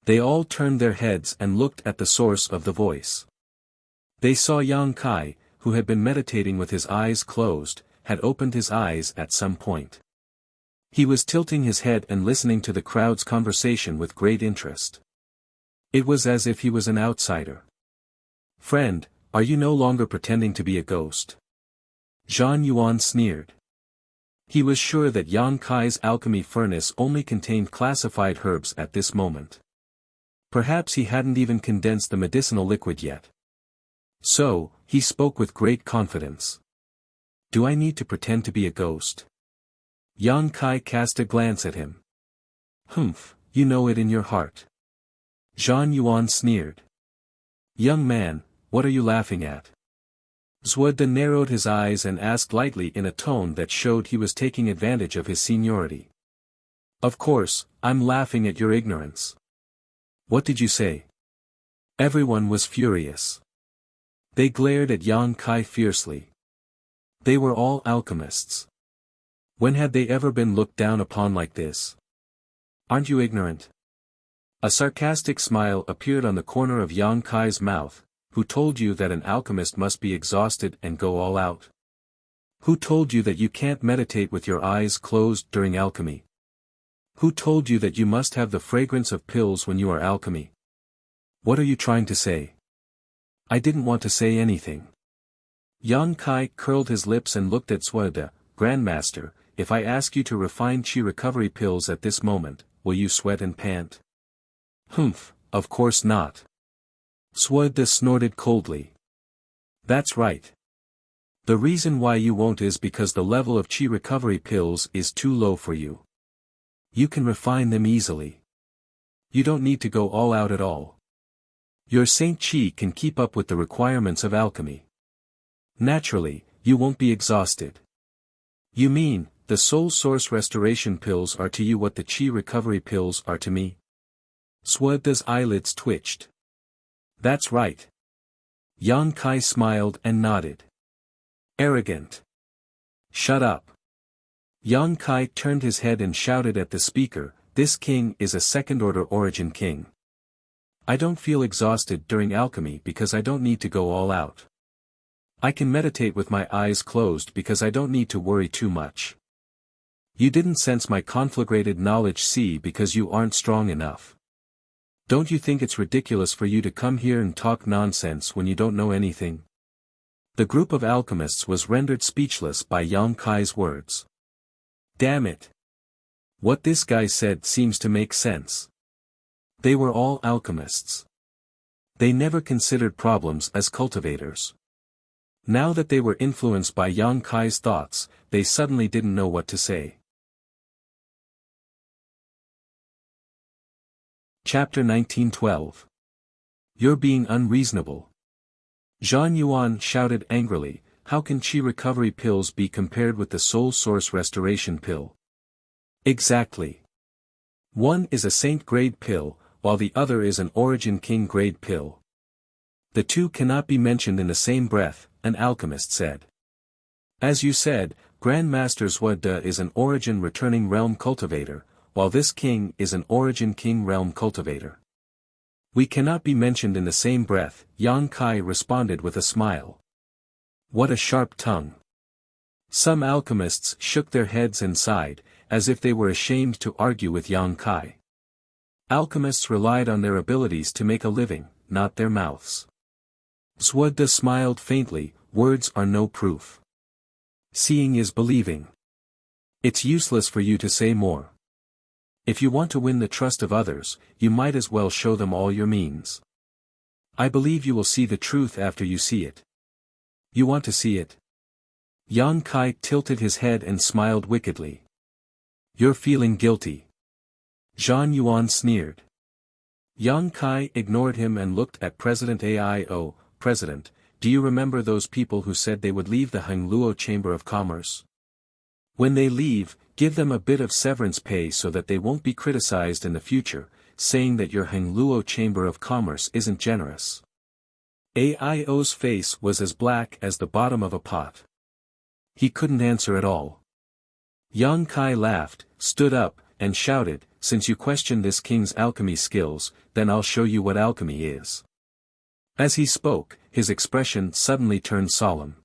They all turned their heads and looked at the source of the voice. They saw Yang Kai, who had been meditating with his eyes closed, had opened his eyes at some point. He was tilting his head and listening to the crowd's conversation with great interest. It was as if he was an outsider. "Friend, are you no longer pretending to be a ghost?" Zhang Yuan sneered. He was sure that Yang Kai's alchemy furnace only contained classified herbs at this moment. Perhaps he hadn't even condensed the medicinal liquid yet. So, he spoke with great confidence. "Do I need to pretend to be a ghost?" Yang Kai cast a glance at him. "Humph, you know it in your heart." Zhang Yuan sneered. "Young man, what are you laughing at?" Zuoda narrowed his eyes and asked lightly in a tone that showed he was taking advantage of his seniority. "Of course, I'm laughing at your ignorance." "What did you say?" Everyone was furious. They glared at Yang Kai fiercely. They were all alchemists. When had they ever been looked down upon like this? "Aren't you ignorant?" A sarcastic smile appeared on the corner of Yang Kai's mouth. Who told you that an alchemist must be exhausted and go all out? Who told you that you can't meditate with your eyes closed during alchemy? Who told you that you must have the fragrance of pills when you are alchemy? What are you trying to say? I didn't want to say anything. Yang Kai curled his lips and looked at Suoda. Grandmaster, if I ask you to refine chi recovery pills at this moment, will you sweat and pant? Humph, of course not. Suoda snorted coldly. That's right. The reason why you won't is because the level of chi recovery pills is too low for you. You can refine them easily. You don't need to go all out at all. Your Saint Chi can keep up with the requirements of alchemy. Naturally, you won't be exhausted. You mean, the soul source restoration pills are to you what the chi recovery pills are to me? Suoda's eyelids twitched. That's right. Yang Kai smiled and nodded. Arrogant. Shut up. Yang Kai turned his head and shouted at the speaker, this king is a second-order origin king. I don't feel exhausted during alchemy because I don't need to go all out. I can meditate with my eyes closed because I don't need to worry too much. You didn't sense my conflagrated knowledge see because you aren't strong enough. Don't you think it's ridiculous for you to come here and talk nonsense when you don't know anything? The group of alchemists was rendered speechless by Yang Kai's words. Damn it. What this guy said seems to make sense. They were all alchemists. They never considered problems as cultivators. Now that they were influenced by Yang Kai's thoughts, they suddenly didn't know what to say. Chapter 1912. You're being unreasonable. Zhang Yuan shouted angrily, how can chi recovery pills be compared with the soul source restoration pill? Exactly. One is a saint grade pill, while the other is an origin king grade pill. The two cannot be mentioned in the same breath, an alchemist said. As you said, Grandmaster Suoda is an origin returning realm cultivator, while this king is an origin king realm cultivator. We cannot be mentioned in the same breath, Yang Kai responded with a smile. What a sharp tongue. Some alchemists shook their heads and sighed, as if they were ashamed to argue with Yang Kai. Alchemists relied on their abilities to make a living, not their mouths. Suoda smiled faintly, words are no proof. Seeing is believing. It's useless for you to say more. If you want to win the trust of others, you might as well show them all your means. I believe you will see the truth after you see it. You want to see it? Yang Kai tilted his head and smiled wickedly. You're feeling guilty. Zhang Yuan sneered. Yang Kai ignored him and looked at President Aio. President, do you remember those people who said they would leave the Hengluo Chamber of Commerce? When they leave, give them a bit of severance pay so that they won't be criticized in the future, saying that your Hengluo Chamber of Commerce isn't generous. Aio's face was as black as the bottom of a pot. He couldn't answer at all. Yang Kai laughed, stood up, and shouted, since you question this king's alchemy skills, then I'll show you what alchemy is. As he spoke, his expression suddenly turned solemn.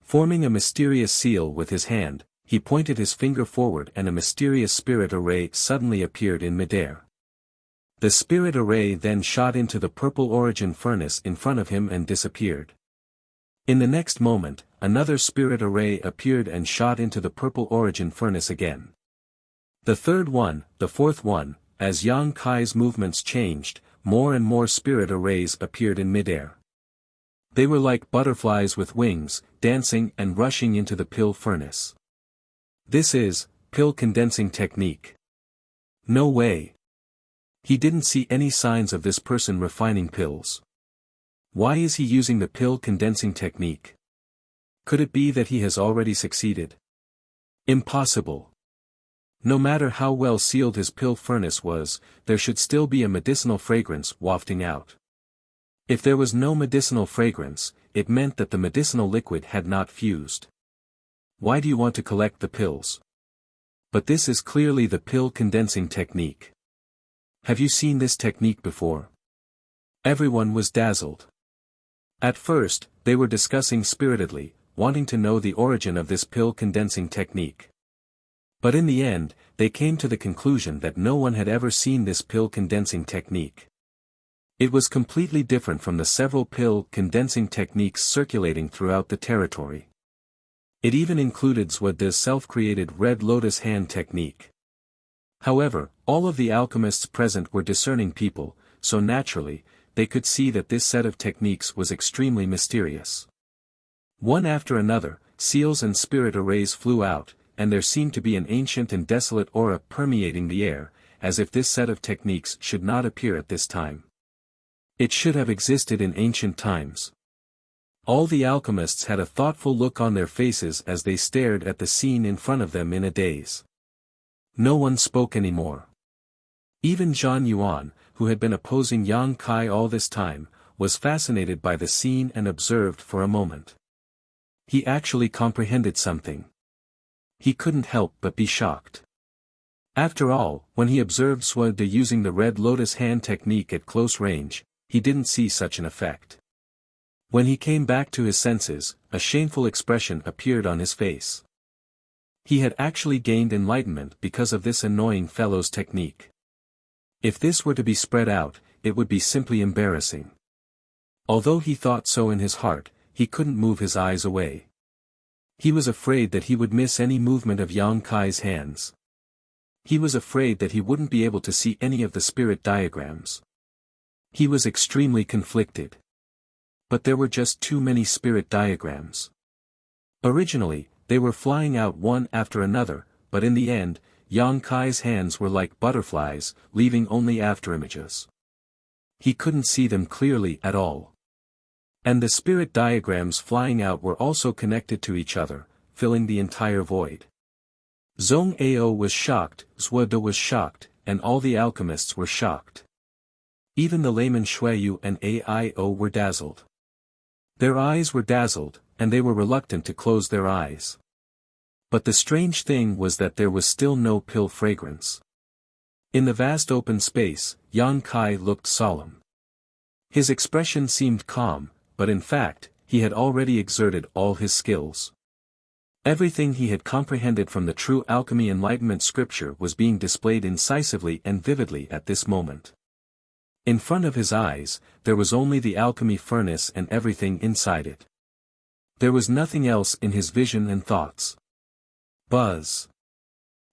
Forming a mysterious seal with his hand, he pointed his finger forward and a mysterious spirit array suddenly appeared in midair. The spirit array then shot into the purple origin furnace in front of him and disappeared. In the next moment, another spirit array appeared and shot into the purple origin furnace again. The third one, the fourth one, as Yang Kai's movements changed, more and more spirit arrays appeared in midair. They were like butterflies with wings, dancing and rushing into the pill furnace. This is, pill condensing technique. No way. He didn't see any signs of this person refining pills. Why is he using the pill condensing technique? Could it be that he has already succeeded? Impossible. No matter how well sealed his pill furnace was, there should still be a medicinal fragrance wafting out. If there was no medicinal fragrance, it meant that the medicinal liquid had not fused. Why do you want to collect the pills? But this is clearly the pill condensing technique. Have you seen this technique before? Everyone was dazzled. At first, they were discussing spiritedly, wanting to know the origin of this pill condensing technique. But in the end, they came to the conclusion that no one had ever seen this pill condensing technique. It was completely different from the several pill condensing techniques circulating throughout the territory. It even included Zhuode's self-created red lotus hand technique. However, all of the alchemists present were discerning people, so naturally, they could see that this set of techniques was extremely mysterious. One after another, seals and spirit arrays flew out, and there seemed to be an ancient and desolate aura permeating the air, as if this set of techniques should not appear at this time. It should have existed in ancient times. All the alchemists had a thoughtful look on their faces as they stared at the scene in front of them in a daze. No one spoke anymore. Even Zhang Yuan, who had been opposing Yang Kai all this time, was fascinated by the scene and observed for a moment. He actually comprehended something. He couldn't help but be shocked. After all, when he observed Zhuode using the red lotus hand technique at close range, he didn't see such an effect. When he came back to his senses, a shameful expression appeared on his face. He had actually gained enlightenment because of this annoying fellow's technique. If this were to be spread out, it would be simply embarrassing. Although he thought so in his heart, he couldn't move his eyes away. He was afraid that he would miss any movement of Yang Kai's hands. He was afraid that he wouldn't be able to see any of the spirit diagrams. He was extremely conflicted. But there were just too many spirit diagrams. Originally, they were flying out one after another, but in the end, Yang Kai's hands were like butterflies, leaving only afterimages. He couldn't see them clearly at all. And the spirit diagrams flying out were also connected to each other, filling the entire void. Zhong Ao was shocked, Zhuode was shocked, and all the alchemists were shocked. Even the layman Shuiyu and Aio were dazzled. Their eyes were dazzled, and they were reluctant to close their eyes. But the strange thing was that there was still no pill fragrance. In the vast open space, Yang Kai looked solemn. His expression seemed calm, but in fact, he had already exerted all his skills. Everything he had comprehended from the true alchemy enlightenment scripture was being displayed incisively and vividly at this moment. In front of his eyes, there was only the alchemy furnace and everything inside it. There was nothing else in his vision and thoughts. Buzz.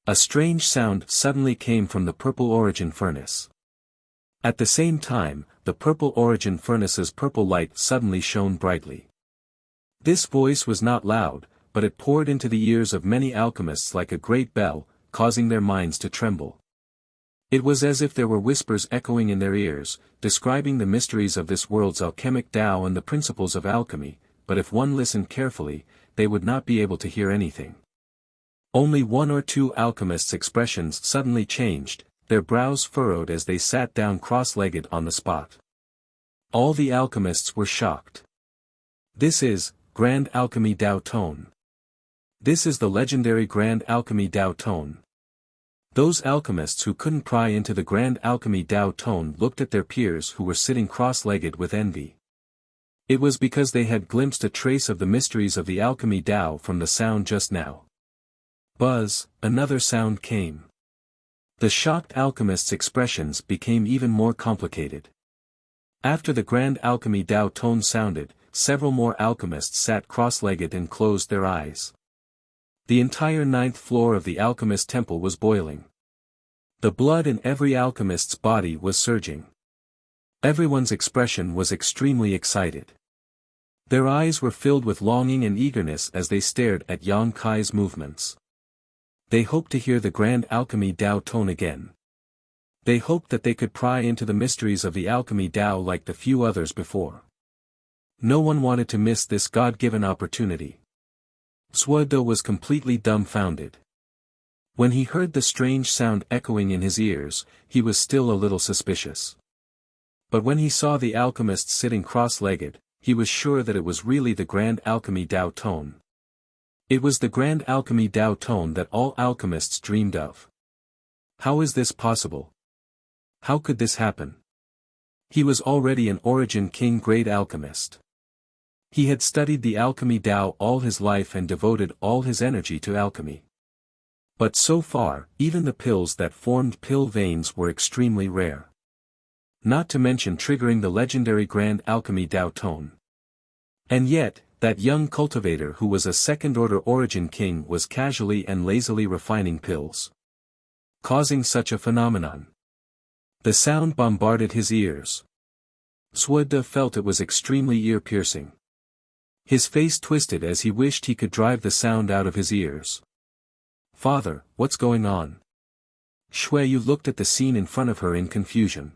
A strange sound suddenly came from the purple origin furnace. At the same time, the purple origin furnace's purple light suddenly shone brightly. This voice was not loud, but it poured into the ears of many alchemists like a great bell, causing their minds to tremble. It was as if there were whispers echoing in their ears, describing the mysteries of this world's alchemic Tao and the principles of alchemy, but if one listened carefully, they would not be able to hear anything. Only one or two alchemists' expressions suddenly changed, their brows furrowed as they sat down cross-legged on the spot. All the alchemists were shocked. This is Grand Alchemy Tao Tone. This is the legendary Grand Alchemy Tao Tone. Those alchemists who couldn't pry into the Grand Alchemy Tao Tone looked at their peers who were sitting cross-legged with envy. It was because they had glimpsed a trace of the mysteries of the alchemy Tao from the sound just now. Buzz, another sound came. The shocked alchemists' expressions became even more complicated. After the Grand Alchemy Tao Tone sounded, several more alchemists sat cross-legged and closed their eyes. The entire 9th floor of the alchemist temple was boiling. The blood in every alchemist's body was surging. Everyone's expression was extremely excited. Their eyes were filled with longing and eagerness as they stared at Yang Kai's movements. They hoped to hear the Grand Alchemy Tao Tone again. They hoped that they could pry into the mysteries of the alchemy Tao like the few others before. No one wanted to miss this God-given opportunity. Zhuode was completely dumbfounded. When he heard the strange sound echoing in his ears, he was still a little suspicious. But when he saw the alchemists sitting cross-legged, he was sure that it was really the Grand Alchemy Tao Tone. It was the Grand Alchemy Tao Tone that all alchemists dreamed of. How is this possible? How could this happen? He was already an Origin King grade alchemist. He had studied the alchemy Tao all his life and devoted all his energy to alchemy. But so far, even the pills that formed pill veins were extremely rare. Not to mention triggering the legendary Grand Alchemy Tao Tone. And yet, that young cultivator who was a second-order Origin King was casually and lazily refining pills, causing such a phenomenon. The sound bombarded his ears. Swada felt it was extremely ear-piercing. His face twisted as he wished he could drive the sound out of his ears. "Father, what's going on?" Xueyu looked at the scene in front of her in confusion.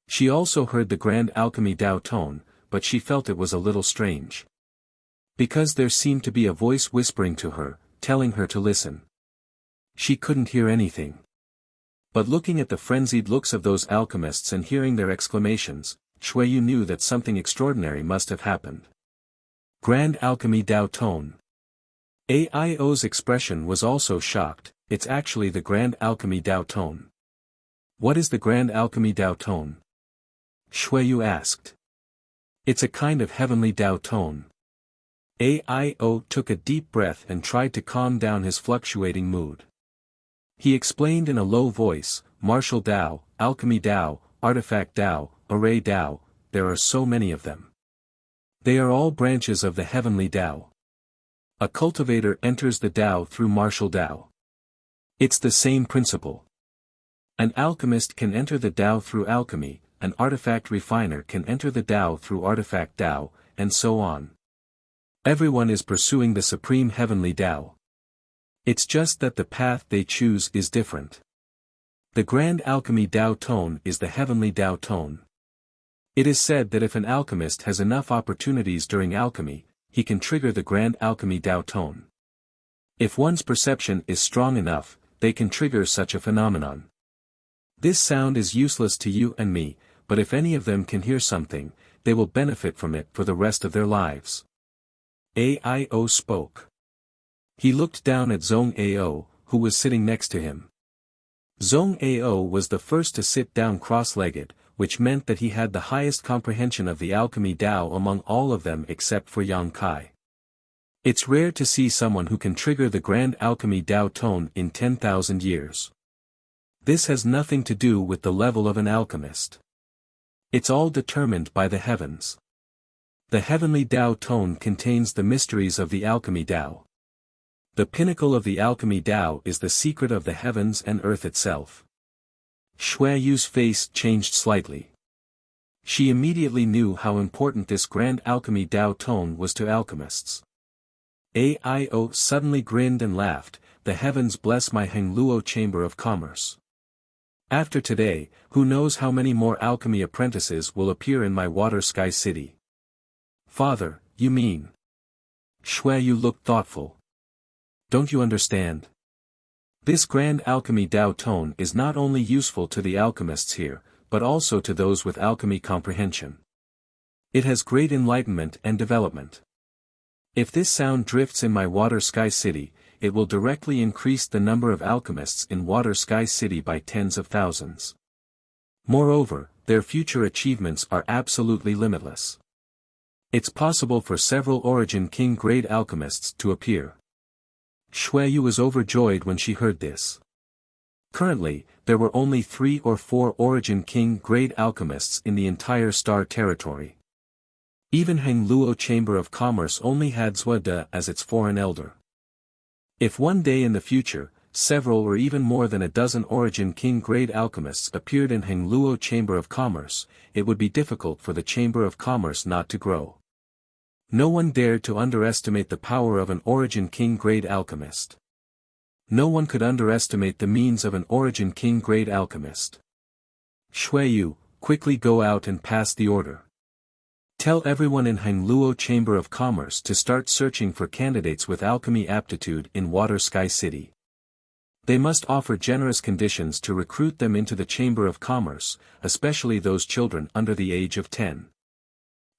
She also heard the Grand Alchemy Tao Tone, but she felt it was a little strange. Because there seemed to be a voice whispering to her, telling her to listen. She couldn't hear anything. But looking at the frenzied looks of those alchemists and hearing their exclamations, Xueyu knew that something extraordinary must have happened. Grand Alchemy Tao Tone. Aio's expression was also shocked. It's actually the Grand Alchemy Tao Tone. What is the Grand Alchemy Tao Tone? Xueyu asked. It's a kind of heavenly Tao Tone. Aio took a deep breath and tried to calm down his fluctuating mood. He explained in a low voice, Martial Tao, Alchemy Tao, Artifact Tao, Array Tao, there are so many of them. They are all branches of the heavenly Tao. A cultivator enters the Tao through Martial Tao. It's the same principle. An alchemist can enter the Tao through alchemy, an artifact refiner can enter the Tao through artifact Tao, and so on. Everyone is pursuing the supreme heavenly Tao. It's just that the path they choose is different. The Grand Alchemy Tao Tone is the heavenly Tao Tone. It is said that if an alchemist has enough opportunities during alchemy, he can trigger the Grand Alchemy Tao Tone. If one's perception is strong enough, they can trigger such a phenomenon. This sound is useless to you and me, but if any of them can hear something, they will benefit from it for the rest of their lives. Aio spoke. He looked down at Zhong Ao, who was sitting next to him. Zhong Ao was the first to sit down cross-legged, which meant that he had the highest comprehension of the alchemy Tao among all of them except for Yang Kai. It's rare to see someone who can trigger the Grand Alchemy Tao Tone in 10,000 years. This has nothing to do with the level of an alchemist. It's all determined by the heavens. The heavenly Tao Tone contains the mysteries of the alchemy Tao. The pinnacle of the alchemy Tao is the secret of the heavens and earth itself. Xueyu's face changed slightly. She immediately knew how important this Grand Alchemy Tao Tone was to alchemists. Aio suddenly grinned and laughed, the heavens bless my Hengluo Chamber of Commerce. After today, who knows how many more alchemy apprentices will appear in my Water Sky City. Father, you mean? Xueyu looked thoughtful. Don't you understand? This Grand Alchemy Tao Tone is not only useful to the alchemists here, but also to those with alchemy comprehension. It has great enlightenment and development. If this sound drifts in my Water Sky City, it will directly increase the number of alchemists in Water Sky City by tens of thousands. Moreover, their future achievements are absolutely limitless. It's possible for several Origin King grade alchemists to appear. Xueyu was overjoyed when she heard this. Currently, there were only 3 or 4 Origin King grade alchemists in the entire star territory. Even Hengluo Chamber of Commerce only had Zuode as its foreign elder. If one day in the future, several or even more than a dozen Origin King grade alchemists appeared in Hengluo Chamber of Commerce, it would be difficult for the Chamber of Commerce not to grow. No one dared to underestimate the power of an Origin King grade alchemist. No one could underestimate the means of an Origin King grade alchemist. Xueyu, quickly go out and pass the order. Tell everyone in Hengluo Chamber of Commerce to start searching for candidates with alchemy aptitude in Water Sky City. They must offer generous conditions to recruit them into the Chamber of Commerce, especially those children under the age of 10.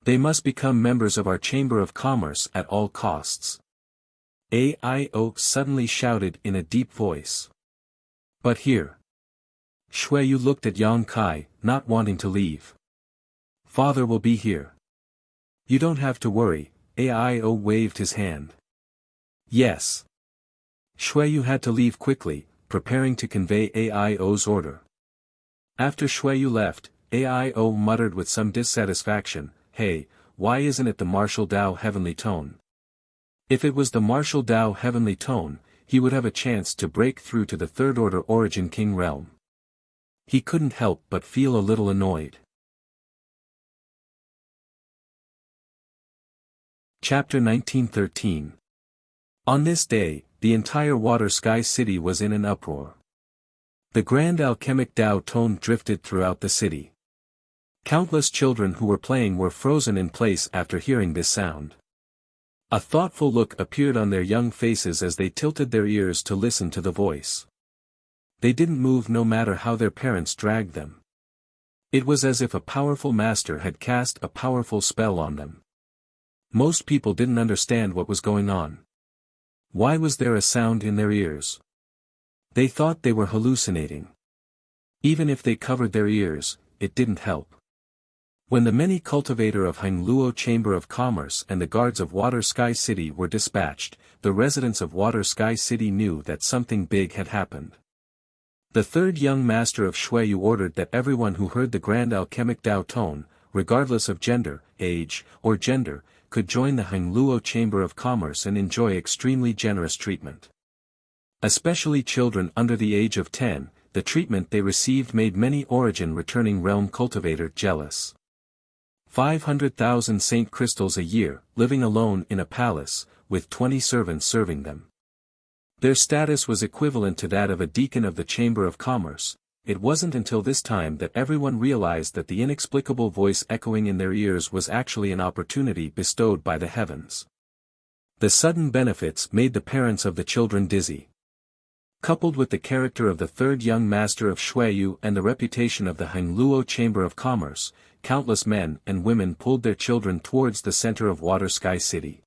They must become members of our Chamber of Commerce at all costs. Aio suddenly shouted in a deep voice. But here. Shuiyu looked at Yang Kai, not wanting to leave. Father will be here. You don't have to worry, Aio waved his hand. Yes. Shuiyu had to leave quickly, preparing to convey Aio's order. After Shuiyu left, Aio muttered with some dissatisfaction, "Hey, why isn't it the martial Dao heavenly tone?" If it was the martial Dao heavenly tone, he would have a chance to break through to the third order origin king realm. He couldn't help but feel a little annoyed. Chapter 1913. On this day, the entire Water Sky City was in an uproar. The grand alchemic Dao tone drifted throughout the city. Countless children who were playing were frozen in place after hearing this sound. A thoughtful look appeared on their young faces as they tilted their ears to listen to the voice. They didn't move no matter how their parents dragged them. It was as if a powerful master had cast a powerful spell on them. Most people didn't understand what was going on. Why was there a sound in their ears? They thought they were hallucinating. Even if they covered their ears, it didn't help. When the many cultivator of Hangluo Chamber of Commerce and the guards of Water Sky City were dispatched, the residents of Water Sky City knew that something big had happened. The third young master of Shuiyu ordered that everyone who heard the grand alchemic Dao tone, regardless of gender, age, or gender, could join the Hangluo Chamber of Commerce and enjoy extremely generous treatment. Especially children under the age of 10, the treatment they received made many origin returning realm cultivator jealous. 500,000 Saint crystals a year, living alone in a palace, with 20 servants serving them. Their status was equivalent to that of a deacon of the Chamber of Commerce. It wasn't until this time that everyone realized that the inexplicable voice echoing in their ears was actually an opportunity bestowed by the heavens. The sudden benefits made the parents of the children dizzy. Coupled with the character of the third young master of Shuiyu and the reputation of the Hangluo Chamber of Commerce, countless men and women pulled their children towards the center of Water Sky City.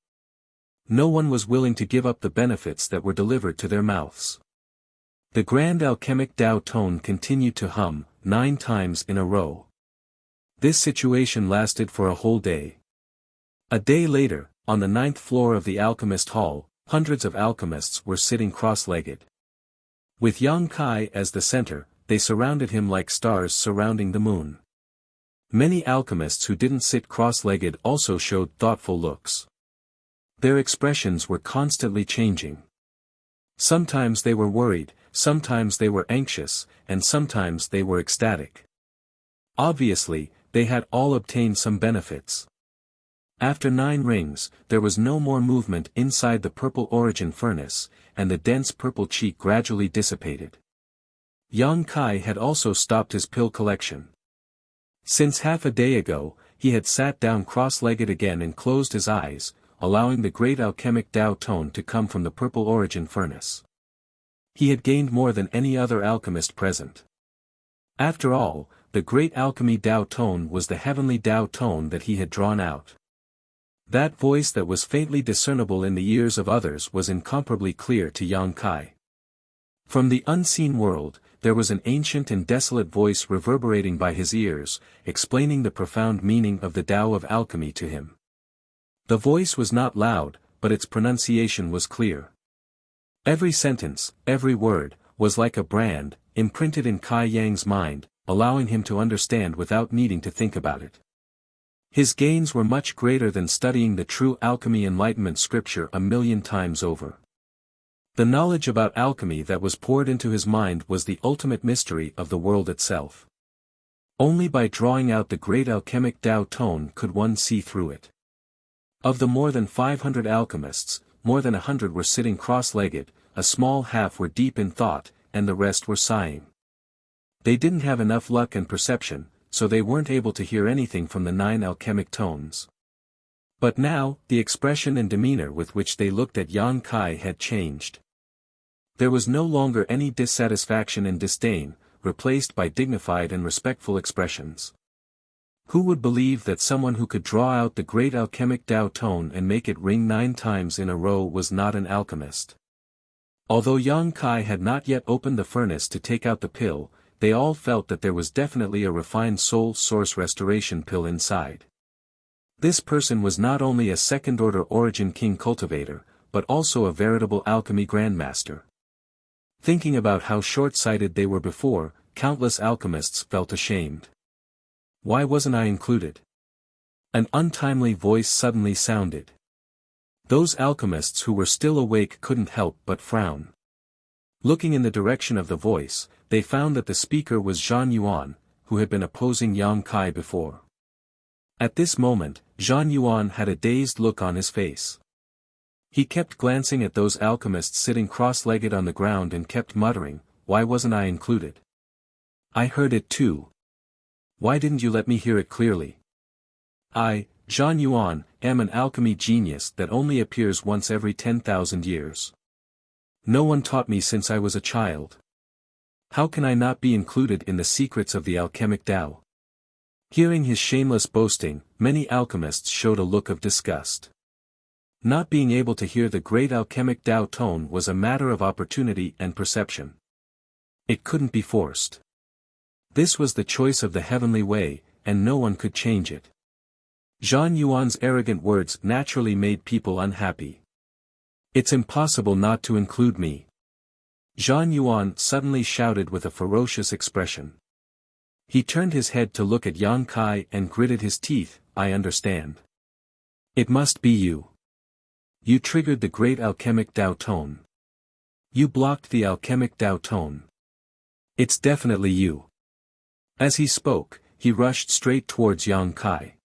No one was willing to give up the benefits that were delivered to their mouths. The grand alchemic Dao tone continued to hum, 9 times in a row. This situation lasted for a whole day. A day later, on the 9th floor of the alchemist hall, hundreds of alchemists were sitting cross-legged. With Yang Kai as the center, they surrounded him like stars surrounding the moon. Many alchemists who didn't sit cross-legged also showed thoughtful looks. Their expressions were constantly changing. Sometimes they were worried, sometimes they were anxious, and sometimes they were ecstatic. Obviously, they had all obtained some benefits. After 9 rings, there was no more movement inside the purple origin furnace, and the dense purple chi gradually dissipated. Yang Kai had also stopped his pill collection. Since half a day ago, he had sat down cross-legged again and closed his eyes, allowing the great alchemic Dao tone to come from the purple origin furnace. He had gained more than any other alchemist present. After all, the great alchemy Dao tone was the heavenly Dao tone that he had drawn out. That voice that was faintly discernible in the ears of others was incomparably clear to Yang Kai. From the unseen world, there was an ancient and desolate voice reverberating by his ears, explaining the profound meaning of the Tao of alchemy to him. The voice was not loud, but its pronunciation was clear. Every sentence, every word, was like a brand, imprinted in Kai Yang's mind, allowing him to understand without needing to think about it. His gains were much greater than studying the true alchemy enlightenment scripture 1,000,000 times over. The knowledge about alchemy that was poured into his mind was the ultimate mystery of the world itself. Only by drawing out the great alchemic Dao tone could one see through it. Of the more than 500 alchemists, more than 100 were sitting cross-legged, a small half were deep in thought, and the rest were sighing. They didn't have enough luck and perception, so they weren't able to hear anything from the 9 alchemic tones. But now, the expression and demeanor with which they looked at Yang Kai had changed. There was no longer any dissatisfaction and disdain, replaced by dignified and respectful expressions. Who would believe that someone who could draw out the great alchemic Dao tone and make it ring 9 times in a row was not an alchemist? Although Yang Kai had not yet opened the furnace to take out the pill, they all felt that there was definitely a refined soul source restoration pill inside. This person was not only a second-order origin king cultivator, but also a veritable alchemy grandmaster. Thinking about how short-sighted they were before, countless alchemists felt ashamed. Why wasn't I included? An untimely voice suddenly sounded. Those alchemists who were still awake couldn't help but frown. Looking in the direction of the voice, they found that the speaker was Zhang Yuan, who had been opposing Yang Kai before. At this moment, Zhang Yuan had a dazed look on his face. He kept glancing at those alchemists sitting cross-legged on the ground and kept muttering, "Why wasn't I included? I heard it too. Why didn't you let me hear it clearly? I, Zhang Yuan, am an alchemy genius that only appears once every 10,000 years. No one taught me since I was a child. How can I not be included in the secrets of the alchemic Tao?" Hearing his shameless boasting, many alchemists showed a look of disgust. Not being able to hear the great alchemic Tao tone was a matter of opportunity and perception. It couldn't be forced. This was the choice of the heavenly way, and no one could change it. Zhang Yuan's arrogant words naturally made people unhappy. "It's impossible not to include me," Zhang Yuan suddenly shouted with a ferocious expression. He turned his head to look at Yang Kai and gritted his teeth. "I understand. It must be you. You triggered the great alchemic Tao tone. You blocked the alchemic Tao tone. It's definitely you." As he spoke, he rushed straight towards Yang Kai.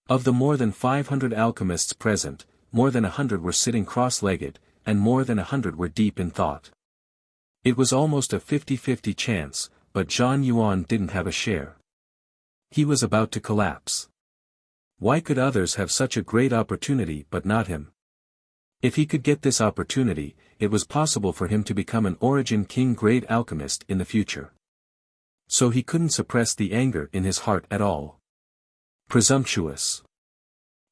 Of the more than 500 alchemists present, more than 100 were sitting cross-legged, and more than 100 were deep in thought. It was almost a 50-50 chance, but Zhang Yuan didn't have a share. He was about to collapse. Why could others have such a great opportunity but not him? If he could get this opportunity, it was possible for him to become an origin king grade alchemist in the future. So he couldn't suppress the anger in his heart at all. Presumptuous.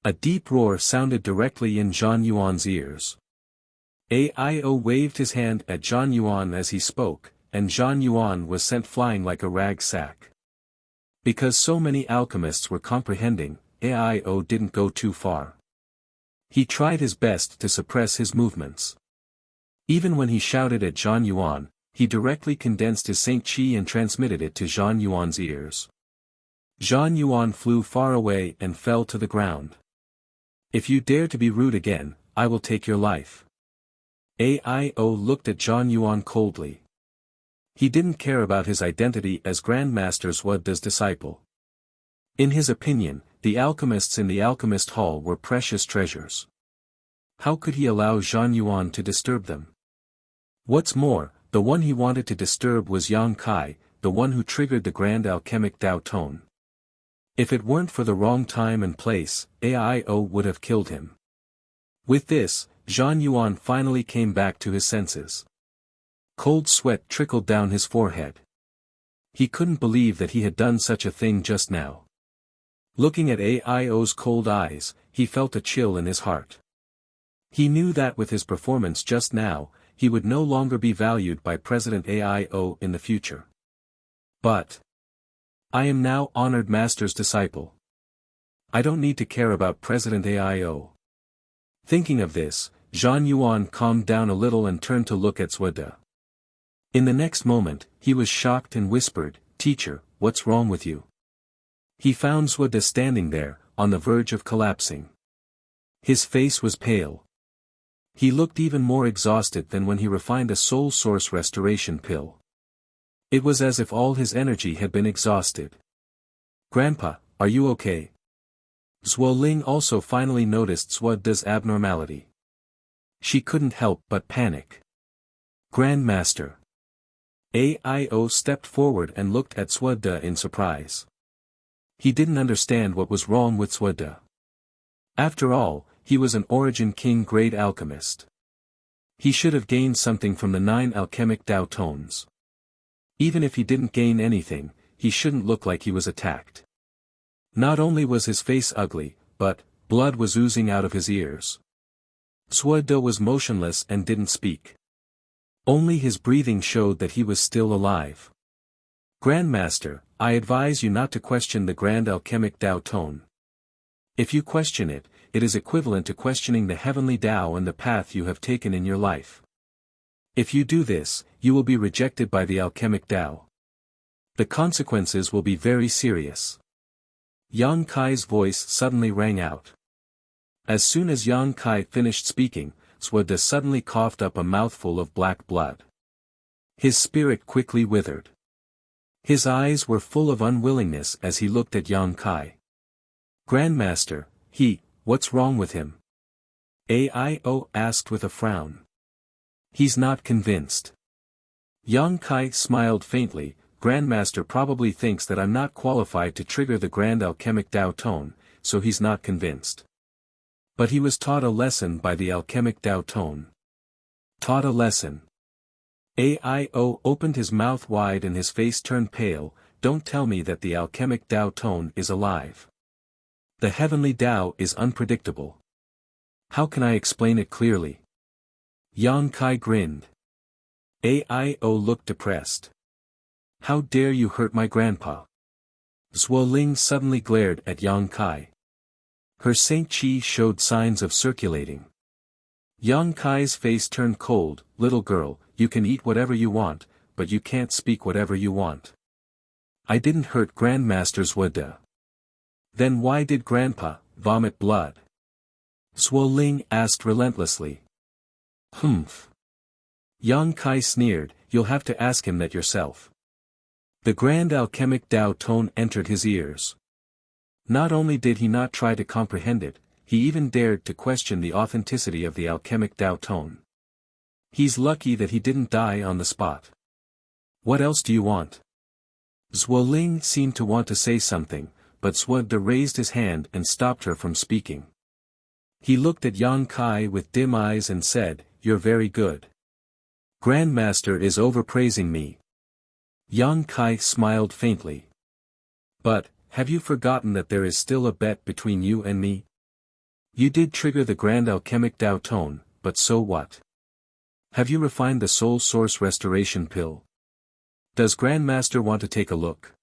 A deep roar sounded directly in Zhang Yuan's ears. Aio waved his hand at Zhang Yuan as he spoke, and Zhang Yuan was sent flying like a rag sack. Because so many alchemists were comprehending, Aio didn't go too far. He tried his best to suppress his movements. Even when he shouted at Zhang Yuan, he directly condensed his Saint Qi and transmitted it to Zhang Yuan's ears. Zhang Yuan flew far away and fell to the ground. "If you dare to be rude again, I will take your life." Aio looked at Zhang Yuan coldly. He didn't care about his identity as Grandmaster Zhuoda's disciple. In his opinion, the alchemists in the alchemist hall were precious treasures. How could he allow Zhang Yuan to disturb them? What's more, the one he wanted to disturb was Yang Kai, the one who triggered the grand alchemic Tao tone. If it weren't for the wrong time and place, Aio would have killed him. With this, Zhang Yuan finally came back to his senses. Cold sweat trickled down his forehead. He couldn't believe that he had done such a thing just now. Looking at Aio's cold eyes, he felt a chill in his heart. He knew that with his performance just now, he would no longer be valued by President Aio in the future. But I am now honored master's disciple. I don't need to care about President Aio. Thinking of this, Zhang Yuan calmed down a little and turned to look at Zhuoda. In the next moment, he was shocked and whispered, "Teacher, what's wrong with you?" He found Zhuoda standing there, on the verge of collapsing. His face was pale. He looked even more exhausted than when he refined a soul source restoration pill. It was as if all his energy had been exhausted. "Grandpa, are you okay?" Zhuoling also finally noticed Zhuoda's abnormality. She couldn't help but panic. "Grandmaster." Aio stepped forward and looked at Zhuoda in surprise. He didn't understand what was wrong with Zhuoda. After all, he was an origin king grade alchemist. He should have gained something from the 9 alchemic Tao tones. Even if he didn't gain anything, he shouldn't look like he was attacked. Not only was his face ugly, but blood was oozing out of his ears. Zhuoda was motionless and didn't speak. Only his breathing showed that he was still alive. Grandmaster, I advise you not to question the grand alchemic Tao tone. If you question it, it is equivalent to questioning the heavenly Tao and the path you have taken in your life. If you do this, you will be rejected by the alchemic Tao. The consequences will be very serious. Yang Kai's voice suddenly rang out. As soon as Yang Kai finished speaking, Suoda suddenly coughed up a mouthful of black blood. His spirit quickly withered. His eyes were full of unwillingness as he looked at Yang Kai. Grandmaster, what's wrong with him? Aio asked with a frown. He's not convinced. Yang Kai smiled faintly. Grandmaster probably thinks that I'm not qualified to trigger the grand alchemic Tao tone, so he's not convinced. But he was taught a lesson by the alchemic Tao tone. Taught a lesson. Aio opened his mouth wide and his face turned pale. Don't tell me that the alchemic Tao tone is alive. The heavenly Tao is unpredictable. How can I explain it clearly? Yang Kai grinned. Aio looked depressed. How dare you hurt my grandpa? Zhuo Ling suddenly glared at Yang Kai. Her Saint Qi showed signs of circulating. Yang Kai's face turned cold. Little girl, you can eat whatever you want, but you can't speak whatever you want. I didn't hurt Grandmaster Zhuo. Then why did Grandpa vomit blood? Zhuo Ling asked relentlessly. Humph. Yang Kai sneered, you'll have to ask him that yourself. The grand alchemic Tao tone entered his ears. Not only did he not try to comprehend it, he even dared to question the authenticity of the alchemic Tao tone. He's lucky that he didn't die on the spot. What else do you want? Zhuo Ling seemed to want to say something, but Suoda raised his hand and stopped her from speaking. He looked at Yang Kai with dim eyes and said, You're very good. Grandmaster is overpraising me. Yang Kai smiled faintly. But, have you forgotten that there is still a bet between you and me? You did trigger the grand alchemic Tao tone, but so what? Have you refined the soul source restoration pill? Does Grandmaster want to take a look?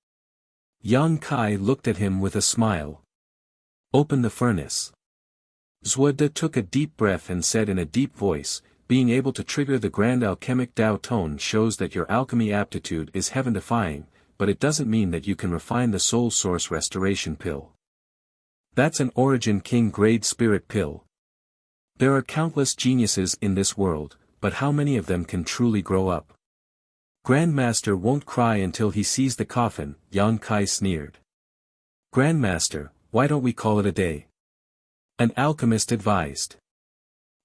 Yang Kai looked at him with a smile. Open the furnace. Zhuo took a deep breath and said in a deep voice, being able to trigger the grand alchemic Tao tone shows that your alchemy aptitude is heaven-defying, but it doesn't mean that you can refine the soul source restoration pill. That's an Origin King grade spirit pill. There are countless geniuses in this world, but how many of them can truly grow up? Grandmaster won't cry until he sees the coffin, Yang Kai sneered. Grandmaster, why don't we call it a day? An alchemist advised.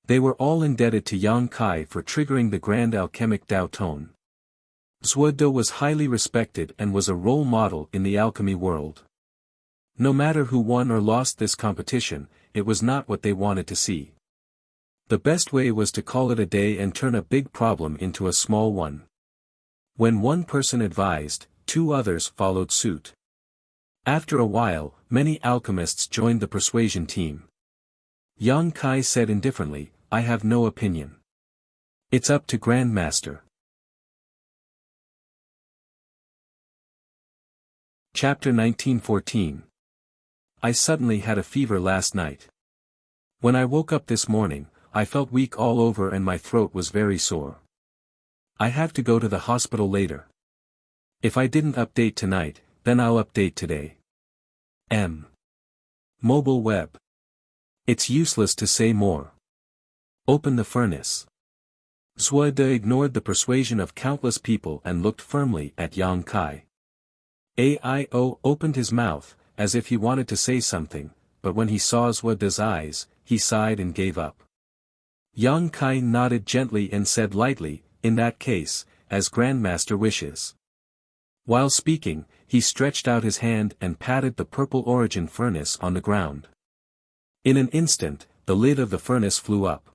They were all indebted to Yang Kai for triggering the grand alchemic Tao tone. Zhuo was highly respected and was a role model in the alchemy world. No matter who won or lost this competition, it was not what they wanted to see. The best way was to call it a day and turn a big problem into a small one. When one person advised, two others followed suit. After a while, many alchemists joined the persuasion team. Yang Kai said indifferently, I have no opinion. It's up to Grandmaster. Chapter 1914. I suddenly had a fever last night. When I woke up this morning, I felt weak all over and my throat was very sore. I have to go to the hospital later. If I didn't update tonight, then I'll update today. Mobile web. It's useless to say more. Open the furnace. Zhuo ignored the persuasion of countless people and looked firmly at Yang Kai. Aio opened his mouth, as if he wanted to say something, but when he saw Zhuo's eyes, he sighed and gave up. Yang Kai nodded gently and said lightly, in that case, as Grandmaster wishes. While speaking, he stretched out his hand and patted the purple origin furnace on the ground. In an instant, the lid of the furnace flew up.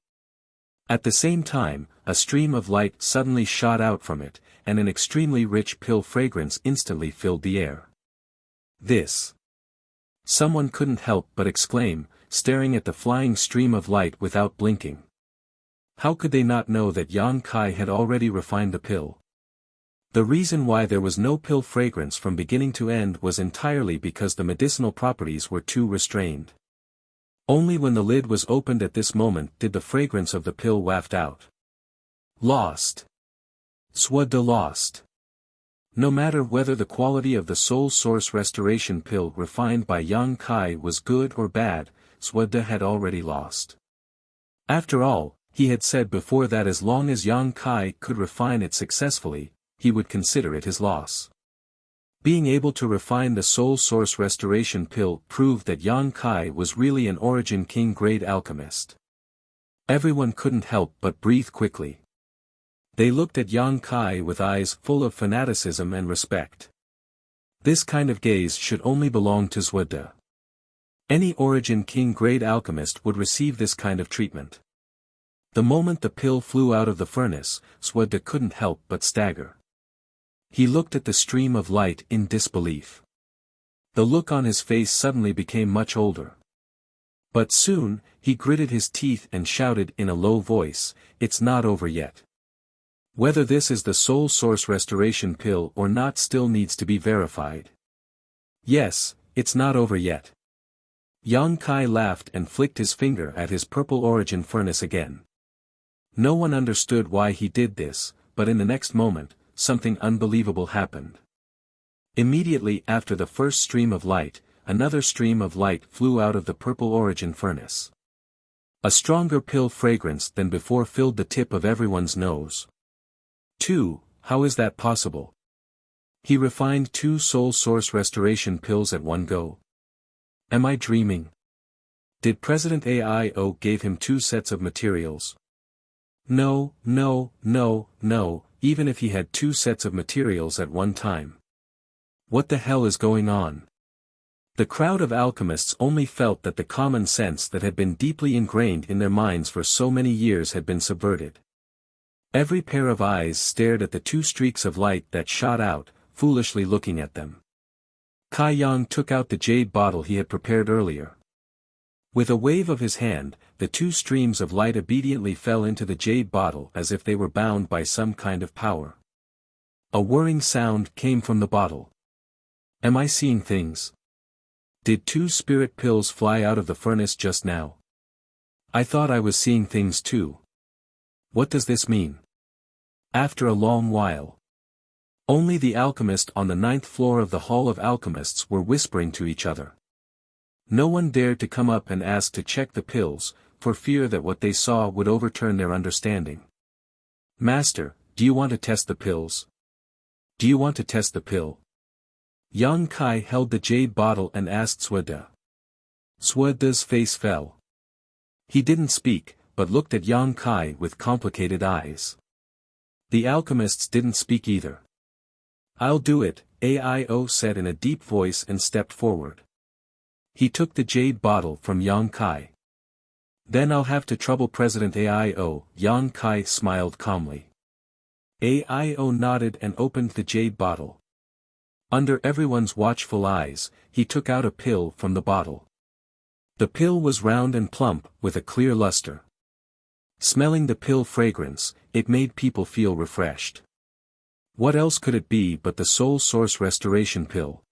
At the same time, a stream of light suddenly shot out from it, and an extremely rich pill fragrance instantly filled the air. This. Someone couldn't help but exclaim, staring at the flying stream of light without blinking. How could they not know that Yang Kai had already refined the pill? The reason why there was no pill fragrance from beginning to end was entirely because the medicinal properties were too restrained. Only when the lid was opened at this moment did the fragrance of the pill waft out. Lost. Swada lost. No matter whether the quality of the soul source restoration pill refined by Yang Kai was good or bad, Swada had already lost. After all, he had said before that as long as Yang Kai could refine it successfully, he would consider it his loss. Being able to refine the soul source restoration pill proved that Yang Kai was really an Origin King grade alchemist. Everyone couldn't help but breathe quickly. They looked at Yang Kai with eyes full of fanaticism and respect. This kind of gaze should only belong to Zwada. Any Origin King grade alchemist would receive this kind of treatment. The moment the pill flew out of the furnace, Zwada couldn't help but stagger. He looked at the stream of light in disbelief. The look on his face suddenly became much older. But soon, he gritted his teeth and shouted in a low voice, "It's not over yet." Whether this is the soul source restoration pill or not still needs to be verified. Yes, it's not over yet. Yang Kai laughed and flicked his finger at his purple origin furnace again. No one understood why he did this, but in the next moment, something unbelievable happened. Immediately after the first stream of light, another stream of light flew out of the purple origin furnace. A stronger pill fragrance than before filled the tip of everyone's nose. 2. How is that possible? He refined 2 soul source restoration pills at one go. Am I dreaming? Did President AIO gave him 2 sets of materials? No, even if he had 2 sets of materials at one time. What the hell is going on? The crowd of alchemists only felt that the common sense that had been deeply ingrained in their minds for so many years had been subverted. Every pair of eyes stared at the 2 streaks of light that shot out, foolishly looking at them. Kai Yang took out the jade bottle he had prepared earlier. With a wave of his hand, the 2 streams of light obediently fell into the jade bottle as if they were bound by some kind of power. A whirring sound came from the bottle. Am I seeing things? Did 2 spirit pills fly out of the furnace just now? I thought I was seeing things too. What does this mean? After a long while, only the alchemist on the 9th floor of the Hall of Alchemists were whispering to each other. No one dared to come up and ask to check the pills, for fear that what they saw would overturn their understanding. Master, do you want to test the pills? Do you want to test the pill? Yang Kai held the jade bottle and asked Swada. Swada's face fell. He didn't speak, but looked at Yang Kai with complicated eyes. The alchemists didn't speak either. I'll do it, AIO said in a deep voice and stepped forward. He took the jade bottle from Yang Kai. Then I'll have to trouble President AIO, Yang Kai smiled calmly. AIO nodded and opened the jade bottle. Under everyone's watchful eyes, he took out a pill from the bottle. The pill was round and plump, with a clear luster. Smelling the pill fragrance, it made people feel refreshed. What else could it be but the soul source restoration pill?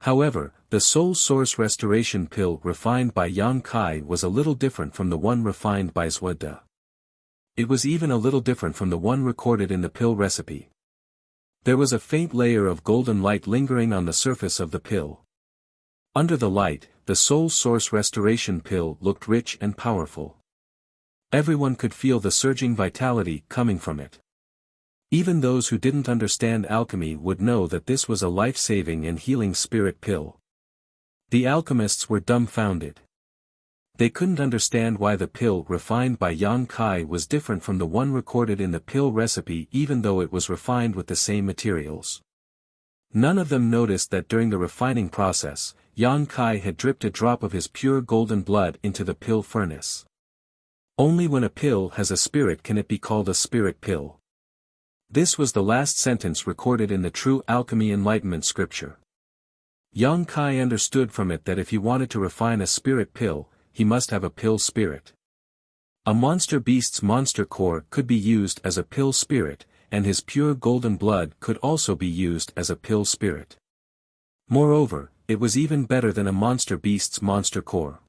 However, the soul source restoration pill refined by Yang Kai was a little different from the one refined by Zwada. It was even a little different from the one recorded in the pill recipe. There was a faint layer of golden light lingering on the surface of the pill. Under the light, the soul source restoration pill looked rich and powerful. Everyone could feel the surging vitality coming from it. Even those who didn't understand alchemy would know that this was a life-saving and healing spirit pill. The alchemists were dumbfounded. They couldn't understand why the pill refined by Yang Kai was different from the one recorded in the pill recipe even though it was refined with the same materials. None of them noticed that during the refining process, Yang Kai had dripped a drop of his pure golden blood into the pill furnace. Only when a pill has a spirit can it be called a spirit pill. This was the last sentence recorded in the true alchemy enlightenment scripture. Yang Kai understood from it that if he wanted to refine a spirit pill, he must have a pill spirit. A monster beast's monster core could be used as a pill spirit, and his pure golden blood could also be used as a pill spirit. Moreover, it was even better than a monster beast's monster core.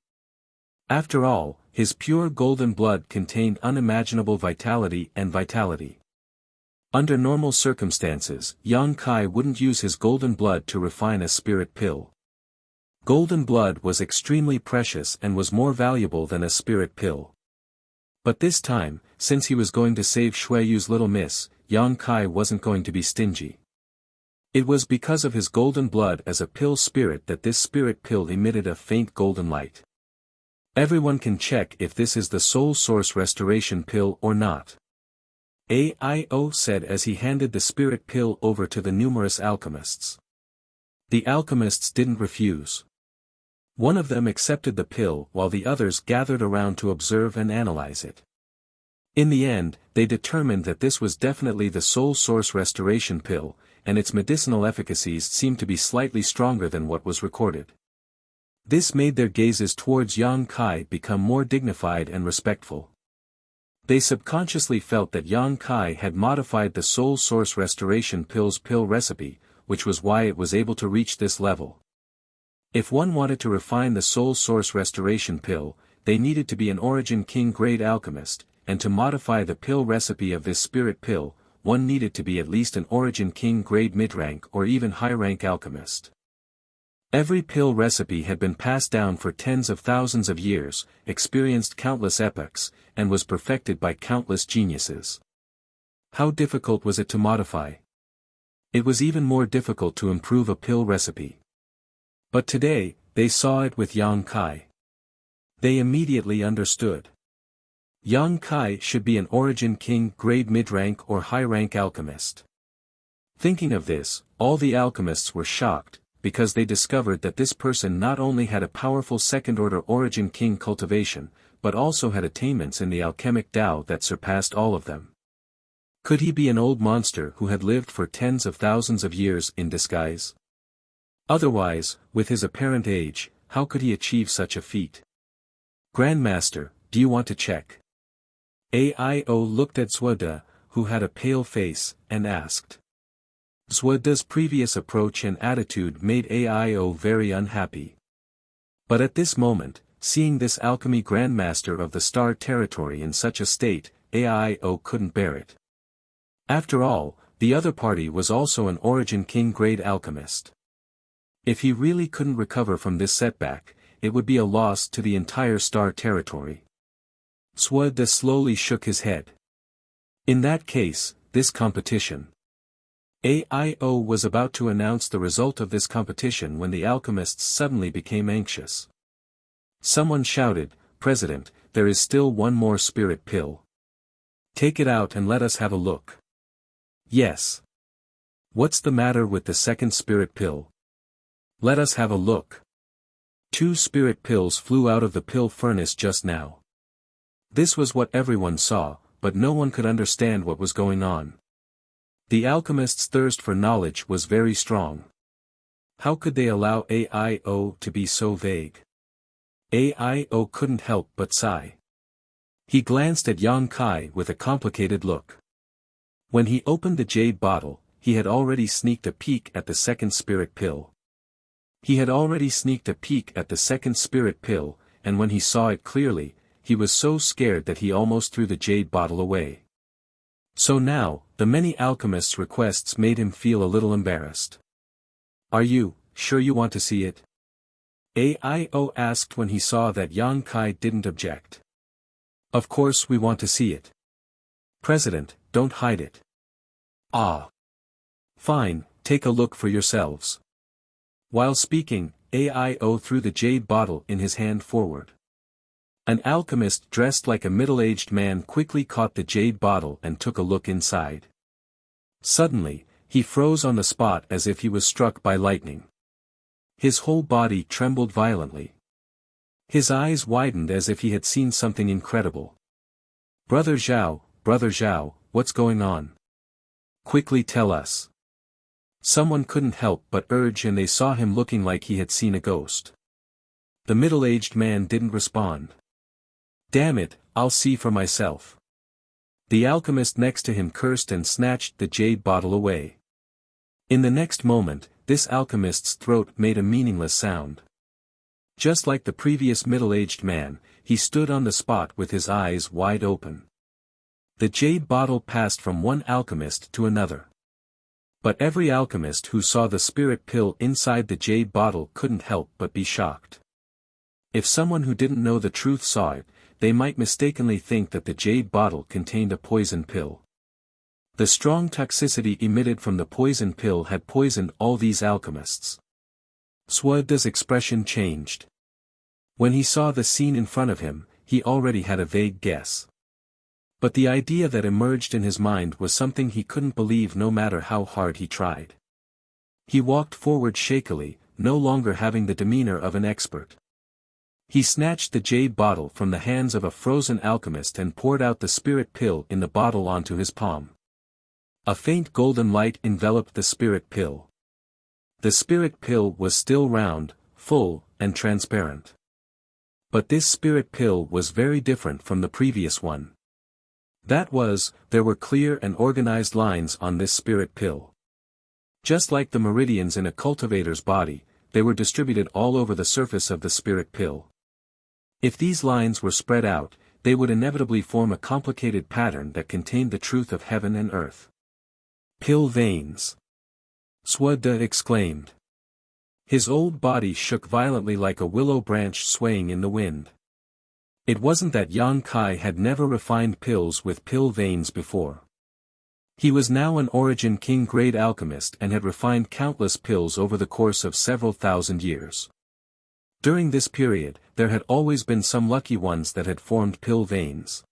After all, his pure golden blood contained unimaginable vitality and vitality. Under normal circumstances, Yang Kai wouldn't use his golden blood to refine a spirit pill. Golden blood was extremely precious and was more valuable than a spirit pill. But this time, since he was going to save Xueyu's little miss, Yang Kai wasn't going to be stingy. It was because of his golden blood as a pill spirit that this spirit pill emitted a faint golden light. Everyone can check if this is the soul source restoration pill or not. AIO said as he handed the spirit pill over to the numerous alchemists. The alchemists didn't refuse. One of them accepted the pill while the others gathered around to observe and analyze it. In the end, they determined that this was definitely the soul source restoration pill, and its medicinal efficacies seemed to be slightly stronger than what was recorded. This made their gazes towards Yang Kai become more dignified and respectful. They subconsciously felt that Yang Kai had modified the soul source restoration pill's pill recipe, which was why it was able to reach this level. If one wanted to refine the soul source restoration pill, they needed to be an Origin King grade alchemist, and to modify the pill recipe of this spirit pill, one needed to be at least an Origin King grade mid-rank or even high-rank alchemist. Every pill recipe had been passed down for tens of thousands of years, experienced countless epochs, and was perfected by countless geniuses. How difficult was it to modify? It was even more difficult to improve a pill recipe. But today, they saw it with Yang Kai. They immediately understood. Yang Kai should be an Origin King grade mid-rank or high-rank alchemist. Thinking of this, all the alchemists were shocked, because they discovered that this person not only had a powerful second-order Origin King cultivation, but also had attainments in the alchemic Tao that surpassed all of them. Could he be an old monster who had lived for tens of thousands of years in disguise? Otherwise, with his apparent age, how could he achieve such a feat? Grandmaster, do you want to check? AIO looked at Zuoda, who had a pale face, and asked. Zuoda's previous approach and attitude made AIO very unhappy. But at this moment, seeing this alchemy grandmaster of the Star Territory in such a state, AIO couldn't bear it. After all, the other party was also an Origin King grade alchemist. If he really couldn't recover from this setback, it would be a loss to the entire Star Territory. Zuoda slowly shook his head. In that case, this competition. AIO was about to announce the result of this competition when the alchemists suddenly became anxious. Someone shouted, "President, there is still one more spirit pill. Take it out and let us have a look." Yes. What's the matter with the second spirit pill? Let us have a look. 2 spirit pills flew out of the pill furnace just now. This was what everyone saw, but no one could understand what was going on. The alchemist's thirst for knowledge was very strong. How could they allow AIO to be so vague? AIO couldn't help but sigh. He glanced at Yang Kai with a complicated look. When he opened the jade bottle, he had already sneaked a peek at the second spirit pill. And when he saw it clearly, he was so scared that he almost threw the jade bottle away. So now, the many alchemists' requests made him feel a little embarrassed. "Are you sure you want to see it?" AIO asked when he saw that Yang Kai didn't object. "Of course we want to see it. President, don't hide it." "Ah. Fine, take a look for yourselves." While speaking, AIO threw the jade bottle in his hand forward. An alchemist dressed like a middle-aged man quickly caught the jade bottle and took a look inside. Suddenly, he froze on the spot as if he was struck by lightning. His whole body trembled violently. His eyes widened as if he had seen something incredible. Brother Zhao, what's going on? Quickly tell us." Someone couldn't help but urge, and they saw him looking like he had seen a ghost. The middle-aged man didn't respond. "Damn it, I'll see for myself." The alchemist next to him cursed and snatched the jade bottle away. In the next moment, this alchemist's throat made a meaningless sound. Just like the previous middle-aged man, he stood on the spot with his eyes wide open. The jade bottle passed from one alchemist to another. But every alchemist who saw the spirit pill inside the jade bottle couldn't help but be shocked. If someone who didn't know the truth saw it, they might mistakenly think that the jade bottle contained a poison pill. The strong toxicity emitted from the poison pill had poisoned all these alchemists. Suoda's expression changed. When he saw the scene in front of him, he already had a vague guess. But the idea that emerged in his mind was something he couldn't believe no matter how hard he tried. He walked forward shakily, no longer having the demeanor of an expert. He snatched the jade bottle from the hands of a frozen alchemist and poured out the spirit pill in the bottle onto his palm. A faint golden light enveloped the spirit pill. The spirit pill was still round, full, and transparent. But this spirit pill was very different from the previous one. There were clear and organized lines on this spirit pill. Just like the meridians in a cultivator's body, they were distributed all over the surface of the spirit pill. If these lines were spread out, they would inevitably form a complicated pattern that contained the truth of heaven and earth. Pill veins. Suoda exclaimed. His old body shook violently like a willow branch swaying in the wind. It wasn't that Yang Kai had never refined pills with pill veins before. He was now an Origin King grade alchemist and had refined countless pills over the course of several thousand years. During this period, there had always been some lucky ones that had formed pill veins.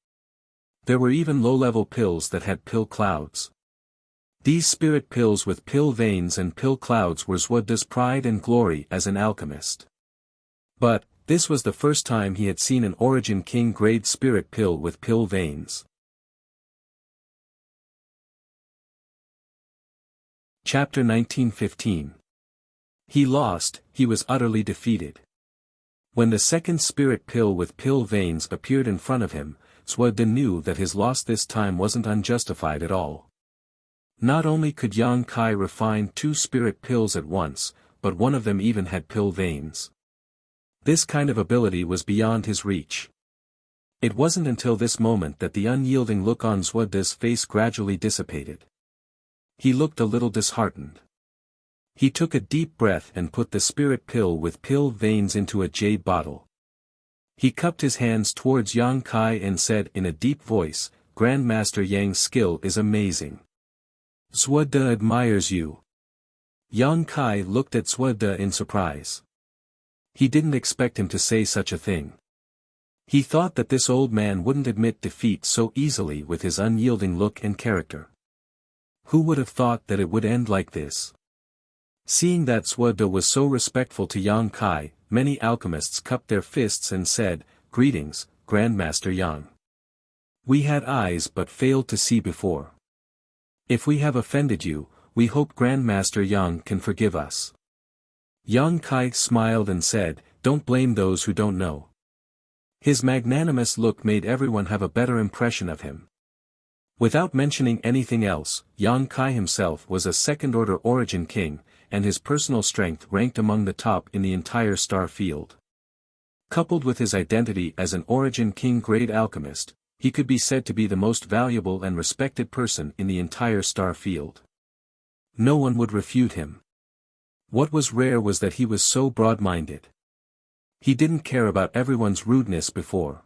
There were even low-level pills that had pill clouds. These spirit pills with pill veins and pill clouds were Suoda's pride and glory as an alchemist. But, this was the first time he had seen an Origin King grade spirit pill with pill veins. Chapter 1915. He lost, he was utterly defeated. When the second spirit pill with pill veins appeared in front of him, Suoda knew that his loss this time wasn't unjustified at all. Not only could Yang Kai refine two spirit pills at once, but one of them even had pill veins. This kind of ability was beyond his reach. It wasn't until this moment that the unyielding look on Suoda's face gradually dissipated. He looked a little disheartened. He took a deep breath and put the spirit pill with pill veins into a jade bottle. He cupped his hands towards Yang Kai and said in a deep voice, "Grandmaster Yang's skill is amazing. Suoda admires you." Yang Kai looked at Suoda in surprise. He didn't expect him to say such a thing. He thought that this old man wouldn't admit defeat so easily with his unyielding look and character. Who would have thought that it would end like this? Seeing that Suoda was so respectful to Yang Kai, many alchemists cupped their fists and said, "Greetings, Grandmaster Yang. We had eyes but failed to see before. If we have offended you, we hope Grandmaster Yang can forgive us." Yang Kai smiled and said, "Don't blame those who don't know." His magnanimous look made everyone have a better impression of him. Without mentioning anything else, Yang Kai himself was a second-order Origin King, and his personal strength ranked among the top in the entire star field. Coupled with his identity as an Origin King grade alchemist, he could be said to be the most valuable and respected person in the entire star field. No one would refute him. What was rare was that he was so broad-minded. He didn't care about everyone's rudeness before.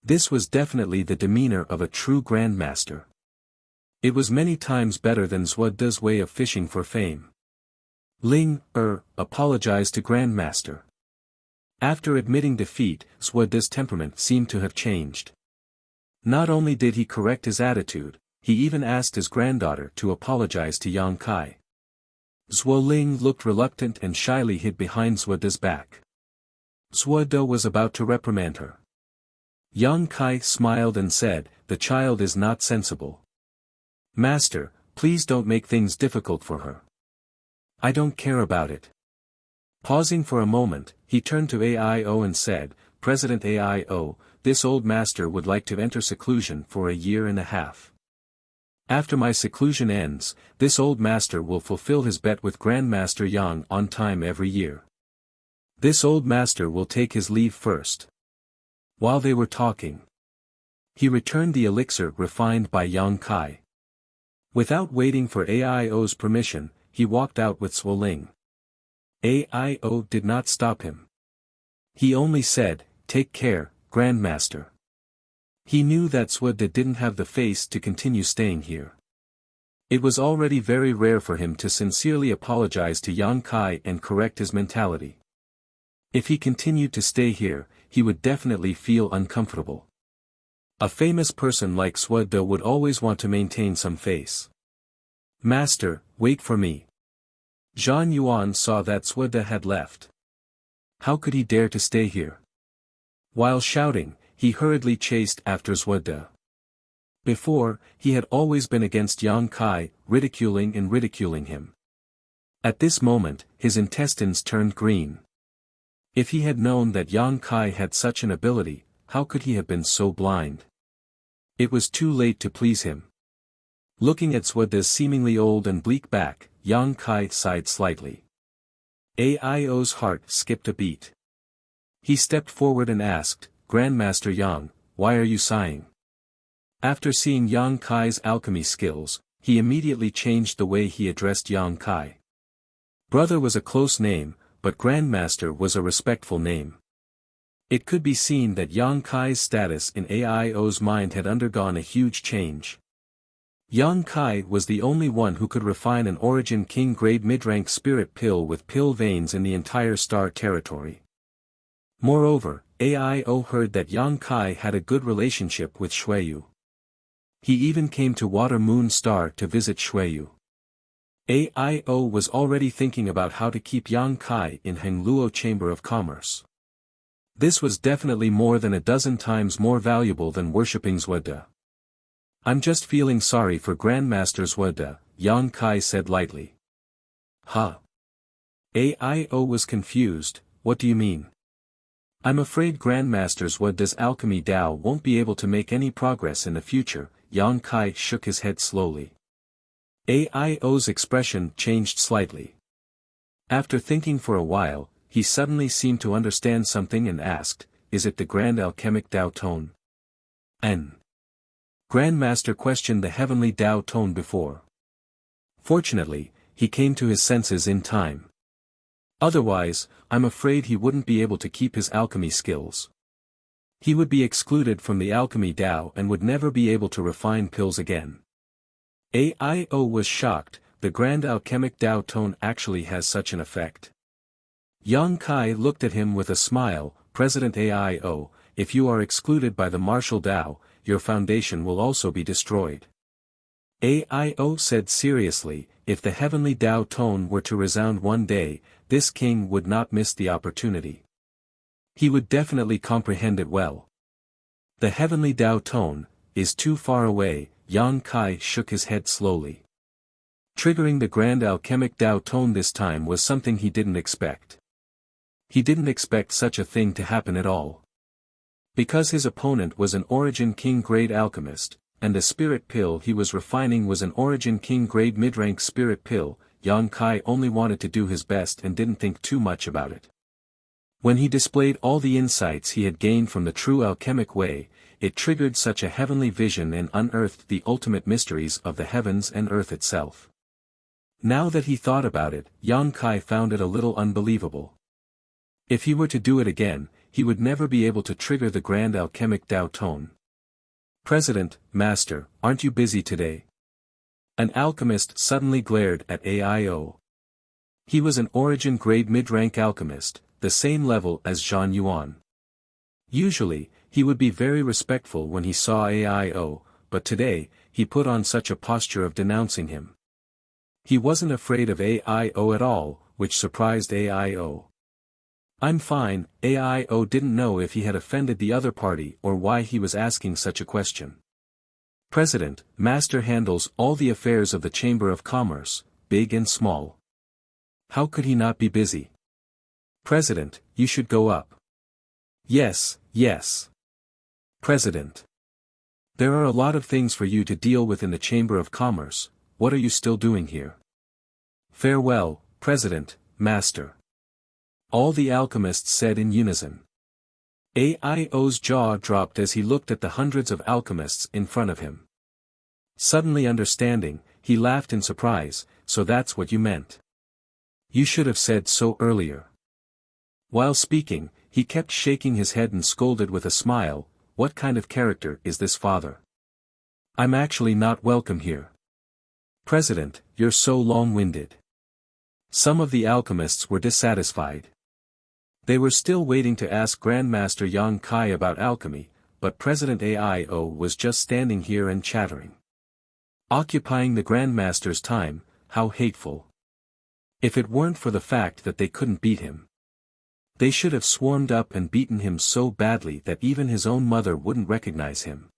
This was definitely the demeanor of a true grandmaster. It was many times better than Suoda's way of fishing for fame. Ling apologized to Grandmaster. After admitting defeat, Suoda's temperament seemed to have changed. Not only did he correct his attitude, he even asked his granddaughter to apologize to Yang Kai. Zhuo Ling looked reluctant and shyly hid behind Suoda's back. Suoda was about to reprimand her. Yang Kai smiled and said, "The child is not sensible. Master, please don't make things difficult for her. I don't care about it." Pausing for a moment, he turned to AIO and said, "President AIO, this old master would like to enter seclusion for a year and a half. After my seclusion ends, this old master will fulfill his bet with Grandmaster Yang on time every year. This old master will take his leave first. While they were talking, he returned the elixir refined by Yang Kai. Without waiting for Aio's permission, he walked out with Suoling. Aio did not stop him. He only said, "Take care, Grandmaster." He knew that Suoda didn't have the face to continue staying here. It was already very rare for him to sincerely apologize to Yang Kai and correct his mentality. If he continued to stay here, he would definitely feel uncomfortable. A famous person like Suoda would always want to maintain some face. "Master, wait for me." Zhang Yuan saw that Suoda had left. How could he dare to stay here? While shouting, he hurriedly chased after Suoda. Before, he had always been against Yang Kai, ridiculing him. At this moment, his intestines turned green. If he had known that Yang Kai had such an ability, how could he have been so blind? It was too late to please him. Looking at Suoda's seemingly old and bleak back, Yang Kai sighed slightly. Aio's heart skipped a beat. He stepped forward and asked, "Grandmaster Yang, why are you sighing?" After seeing Yang Kai's alchemy skills, he immediately changed the way he addressed Yang Kai. Brother was a close name, but Grandmaster was a respectful name. It could be seen that Yang Kai's status in Aio's mind had undergone a huge change. Yang Kai was the only one who could refine an Origin King grade mid-rank spirit pill with pill veins in the entire star territory. Moreover, Aio heard that Yang Kai had a good relationship with Xueyu. He even came to Water Moon Star to visit Xueyu. Aio was already thinking about how to keep Yang Kai in Hengluo Chamber of Commerce. This was definitely more than a dozen times more valuable than worshipping Suoda. "I'm just feeling sorry for Grandmaster Suoda," Yang Kai said lightly. "Huh?" Aio was confused, "What do you mean?" "I'm afraid Grandmaster Suoda's alchemy Dao won't be able to make any progress in the future." Yang Kai shook his head slowly. Aio's expression changed slightly. After thinking for a while, he suddenly seemed to understand something and asked, "Is it the Grand Alchemic Dao Tone?" N. Grandmaster questioned the heavenly Dao Tone before. Fortunately, he came to his senses in time. Otherwise, I'm afraid he wouldn't be able to keep his alchemy skills. He would be excluded from the alchemy Dao and would never be able to refine pills again. Aio was shocked, the Grand Alchemic Dao Tone actually has such an effect. Yang Kai looked at him with a smile, "President Aio, if you are excluded by the martial Dao, your foundation will also be destroyed." Aio said seriously, "If the heavenly Dao Tone were to resound one day, this king would not miss the opportunity. He would definitely comprehend it well." "The heavenly Dao Tone is too far away," Yang Kai shook his head slowly. Triggering the Grand Alchemic Dao Tone this time was something he didn't expect. He didn't expect such a thing to happen at all. Because his opponent was an Origin King grade alchemist, and the spirit pill he was refining was an Origin King grade mid-rank spirit pill, Yang Kai only wanted to do his best and didn't think too much about it. When he displayed all the insights he had gained from the true alchemic way, it triggered such a heavenly vision and unearthed the ultimate mysteries of the heavens and earth itself. Now that he thought about it, Yang Kai found it a little unbelievable. If he were to do it again, he would never be able to trigger the Grand Alchemic Dao Tone. "President, Master, aren't you busy today?" An alchemist suddenly glared at Aio. He was an Origin grade mid-rank alchemist, the same level as Zhang Yuan. Usually, he would be very respectful when he saw Aio, but today, he put on such a posture of denouncing him. He wasn't afraid of Aio at all, which surprised Aio. "I'm fine." Aio didn't know if he had offended the other party or why he was asking such a question. "President, Master handles all the affairs of the Chamber of Commerce, big and small. How could he not be busy?" "President, you should go up." "Yes, yes. President. There are a lot of things for you to deal with in the Chamber of Commerce. What are you still doing here? Farewell, President, Master. All the alchemists said in unison. Aio's jaw dropped as he looked at the hundreds of alchemists in front of him. Suddenly understanding, he laughed in surprise. So that's what you meant. You should have said so earlier. While speaking, he kept shaking his head and scolded with a smile. What kind of character is this father? I'm actually not welcome here. President, you're so long-winded. Some of the alchemists were dissatisfied. They were still waiting to ask Grandmaster Yang Kai about alchemy, but President Aio was just standing here and chattering. Occupying the Grandmaster's time, how hateful. If it weren't for the fact that they couldn't beat him. They should have swarmed up and beaten him so badly that even his own mother wouldn't recognize him.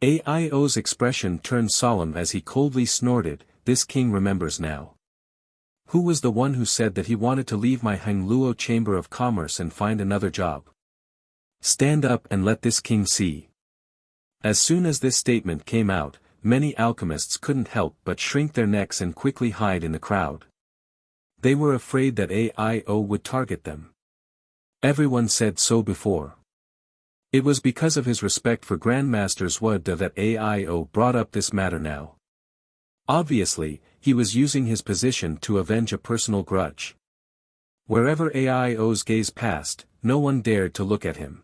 Aio's expression turned solemn as he coldly snorted, this king remembers now. Who was the one who said that he wanted to leave my Hangluo Chamber of Commerce and find another job? Stand up and let this king see. As soon as this statement came out, many alchemists couldn't help but shrink their necks and quickly hide in the crowd. They were afraid that Aio would target them. Everyone said so before. It was because of his respect for Grandmaster Zhuode that Aio brought up this matter now. Obviously, he was using his position to avenge a personal grudge. Wherever Aio's gaze passed, no one dared to look at him.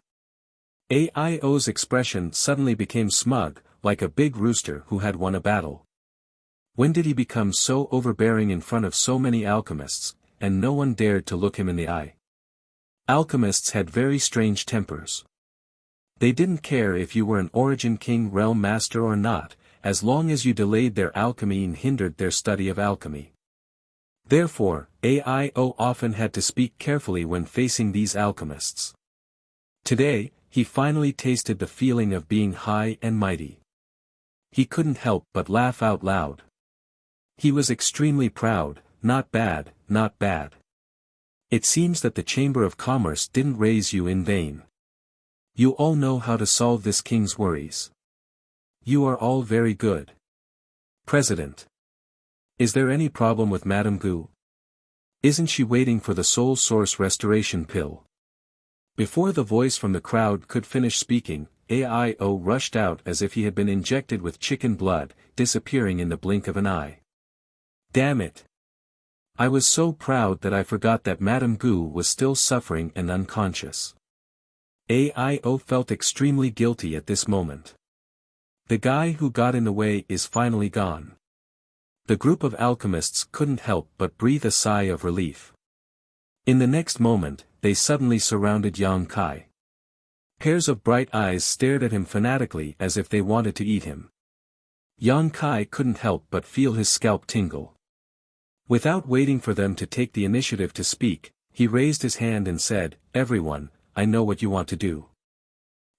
Aio's expression suddenly became smug, like a big rooster who had won a battle. When did he become so overbearing in front of so many alchemists, and no one dared to look him in the eye? Alchemists had very strange tempers. They didn't care if you were an Origin King Realm Master or not, as long as you delayed their alchemy and hindered their study of alchemy. Therefore, Aio often had to speak carefully when facing these alchemists. Today, he finally tasted the feeling of being high and mighty. He couldn't help but laugh out loud. He was extremely proud, not bad, not bad. It seems that the Chamber of Commerce didn't raise you in vain. You all know how to solve this king's worries. You are all very good. President. Is there any problem with Madame Gu? Isn't she waiting for the soul source restoration pill? Before the voice from the crowd could finish speaking, Aio rushed out as if he had been injected with chicken blood, disappearing in the blink of an eye. Damn it! I was so proud that I forgot that Madame Gu was still suffering and unconscious. Aio felt extremely guilty at this moment. The guy who got in the way is finally gone. The group of alchemists couldn't help but breathe a sigh of relief. In the next moment, they suddenly surrounded Yang Kai. Pairs of bright eyes stared at him fanatically as if they wanted to eat him. Yang Kai couldn't help but feel his scalp tingle. Without waiting for them to take the initiative to speak, he raised his hand and said, "Everyone, I know what you want to do.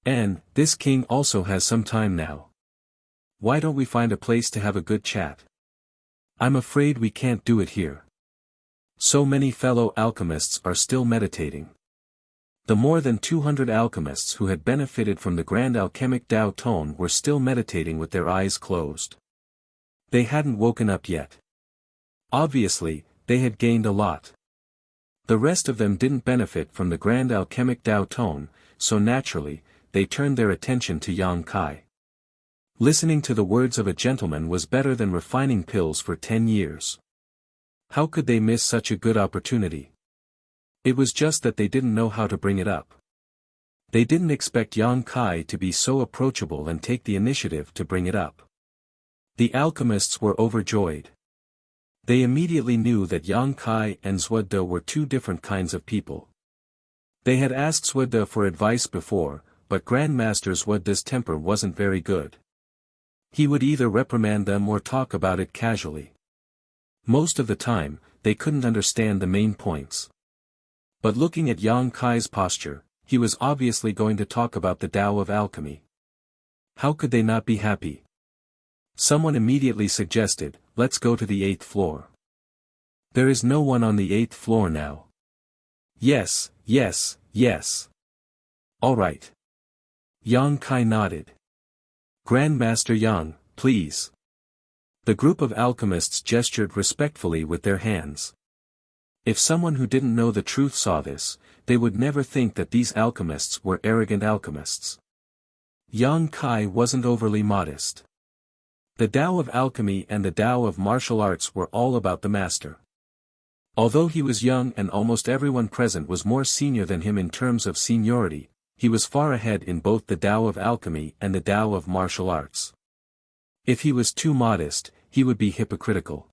And, this king also has some time now. Why don't we find a place to have a good chat? I'm afraid we can't do it here. So many fellow alchemists are still meditating." The more than 200 alchemists who had benefited from the Grand Alchemic Dao Tone were still meditating with their eyes closed. They hadn't woken up yet. Obviously, they had gained a lot. The rest of them didn't benefit from the Grand Alchemic Dao Tone, so naturally, they turned their attention to Yang Kai. Listening to the words of a gentleman was better than refining pills for 10 years. How could they miss such a good opportunity? It was just that they didn't know how to bring it up. They didn't expect Yang Kai to be so approachable and take the initiative to bring it up. The alchemists were overjoyed. They immediately knew that Yang Kai and Zhuode were two different kinds of people. They had asked Zhuode for advice before, but Grandmaster Zhuode's temper wasn't very good. He would either reprimand them or talk about it casually. Most of the time, they couldn't understand the main points. But looking at Yang Kai's posture, he was obviously going to talk about the Tao of alchemy. How could they not be happy? Someone immediately suggested, "Let's go to the 8th floor. There is no one on the 8th floor now." Yes, yes, yes. All right. Yang Kai nodded. Grandmaster Yang, please. The group of alchemists gestured respectfully with their hands. If someone who didn't know the truth saw this, they would never think that these alchemists were arrogant alchemists. Yang Kai wasn't overly modest. The Tao of alchemy and the Tao of martial arts were all about the master. Although he was young and almost everyone present was more senior than him in terms of seniority, he was far ahead in both the Tao of alchemy and the Tao of martial arts. If he was too modest, he would be hypocritical.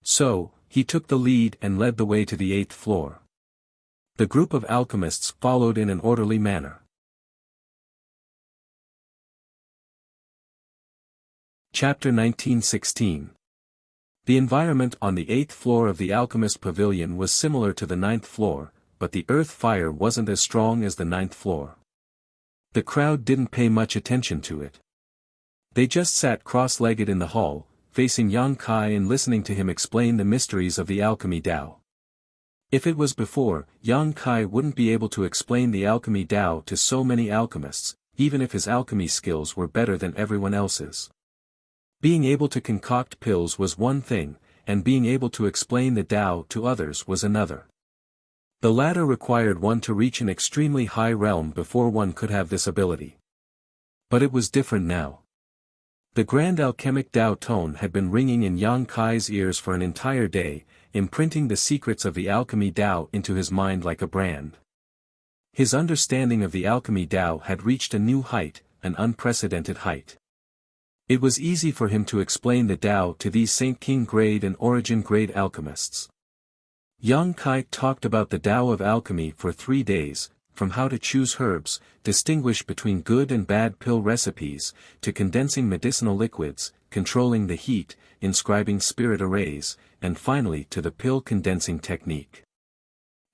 So, he took the lead and led the way to the 8th floor. The group of alchemists followed in an orderly manner. Chapter 1916. The environment on the 8th floor of the Alchemist Pavilion was similar to the 9th floor, but the earth fire wasn't as strong as the 9th floor. The crowd didn't pay much attention to it. They just sat cross-legged in the hall, facing Yang Kai and listening to him explain the mysteries of the alchemy Tao. If it was before, Yang Kai wouldn't be able to explain the alchemy Tao to so many alchemists, even if his alchemy skills were better than everyone else's. Being able to concoct pills was one thing, and being able to explain the Tao to others was another. The latter required one to reach an extremely high realm before one could have this ability. But it was different now. The grand alchemic Tao tone had been ringing in Yang Kai's ears for an entire day, imprinting the secrets of the alchemy Tao into his mind like a brand. His understanding of the alchemy Tao had reached a new height, an unprecedented height. It was easy for him to explain the Tao to these Saint King grade and Origin grade alchemists. Yang Kai talked about the Tao of alchemy for 3 days, from how to choose herbs, distinguish between good and bad pill recipes, to condensing medicinal liquids, controlling the heat, inscribing spirit arrays, and finally to the pill condensing technique.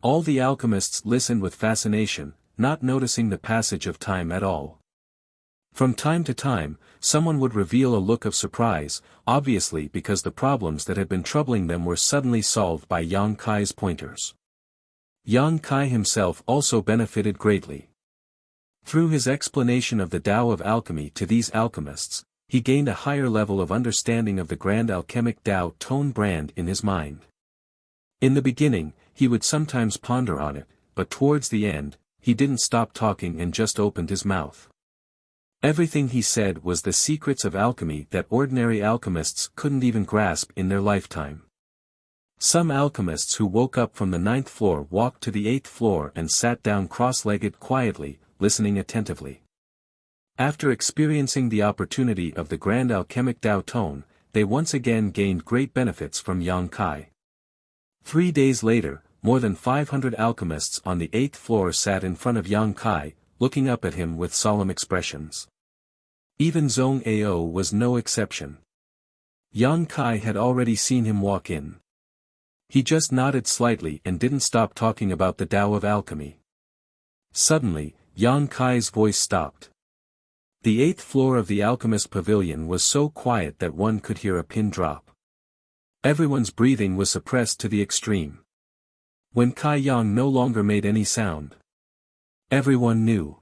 All the alchemists listened with fascination, not noticing the passage of time at all. From time to time, someone would reveal a look of surprise, obviously because the problems that had been troubling them were suddenly solved by Yang Kai's pointers. Yang Kai himself also benefited greatly. Through his explanation of the Tao of alchemy to these alchemists, he gained a higher level of understanding of the grand alchemic Tao tone brand in his mind. In the beginning, he would sometimes ponder on it, but towards the end, he didn't stop talking and just opened his mouth. Everything he said was the secrets of alchemy that ordinary alchemists couldn't even grasp in their lifetime. Some alchemists who woke up from the 9th floor walked to the 8th floor and sat down cross-legged quietly, listening attentively. After experiencing the opportunity of the grand alchemic Tao tone, they once again gained great benefits from Yang Kai. 3 days later, more than 500 alchemists on the 8th floor sat in front of Yang Kai, looking up at him with solemn expressions. Even Zhong Ao was no exception. Yang Kai had already seen him walk in. He just nodded slightly and didn't stop talking about the Tao of alchemy. Suddenly, Yang Kai's voice stopped. The 8th floor of the Alchemist Pavilion was so quiet that one could hear a pin drop. Everyone's breathing was suppressed to the extreme. When Kai Yang no longer made any sound, everyone knew.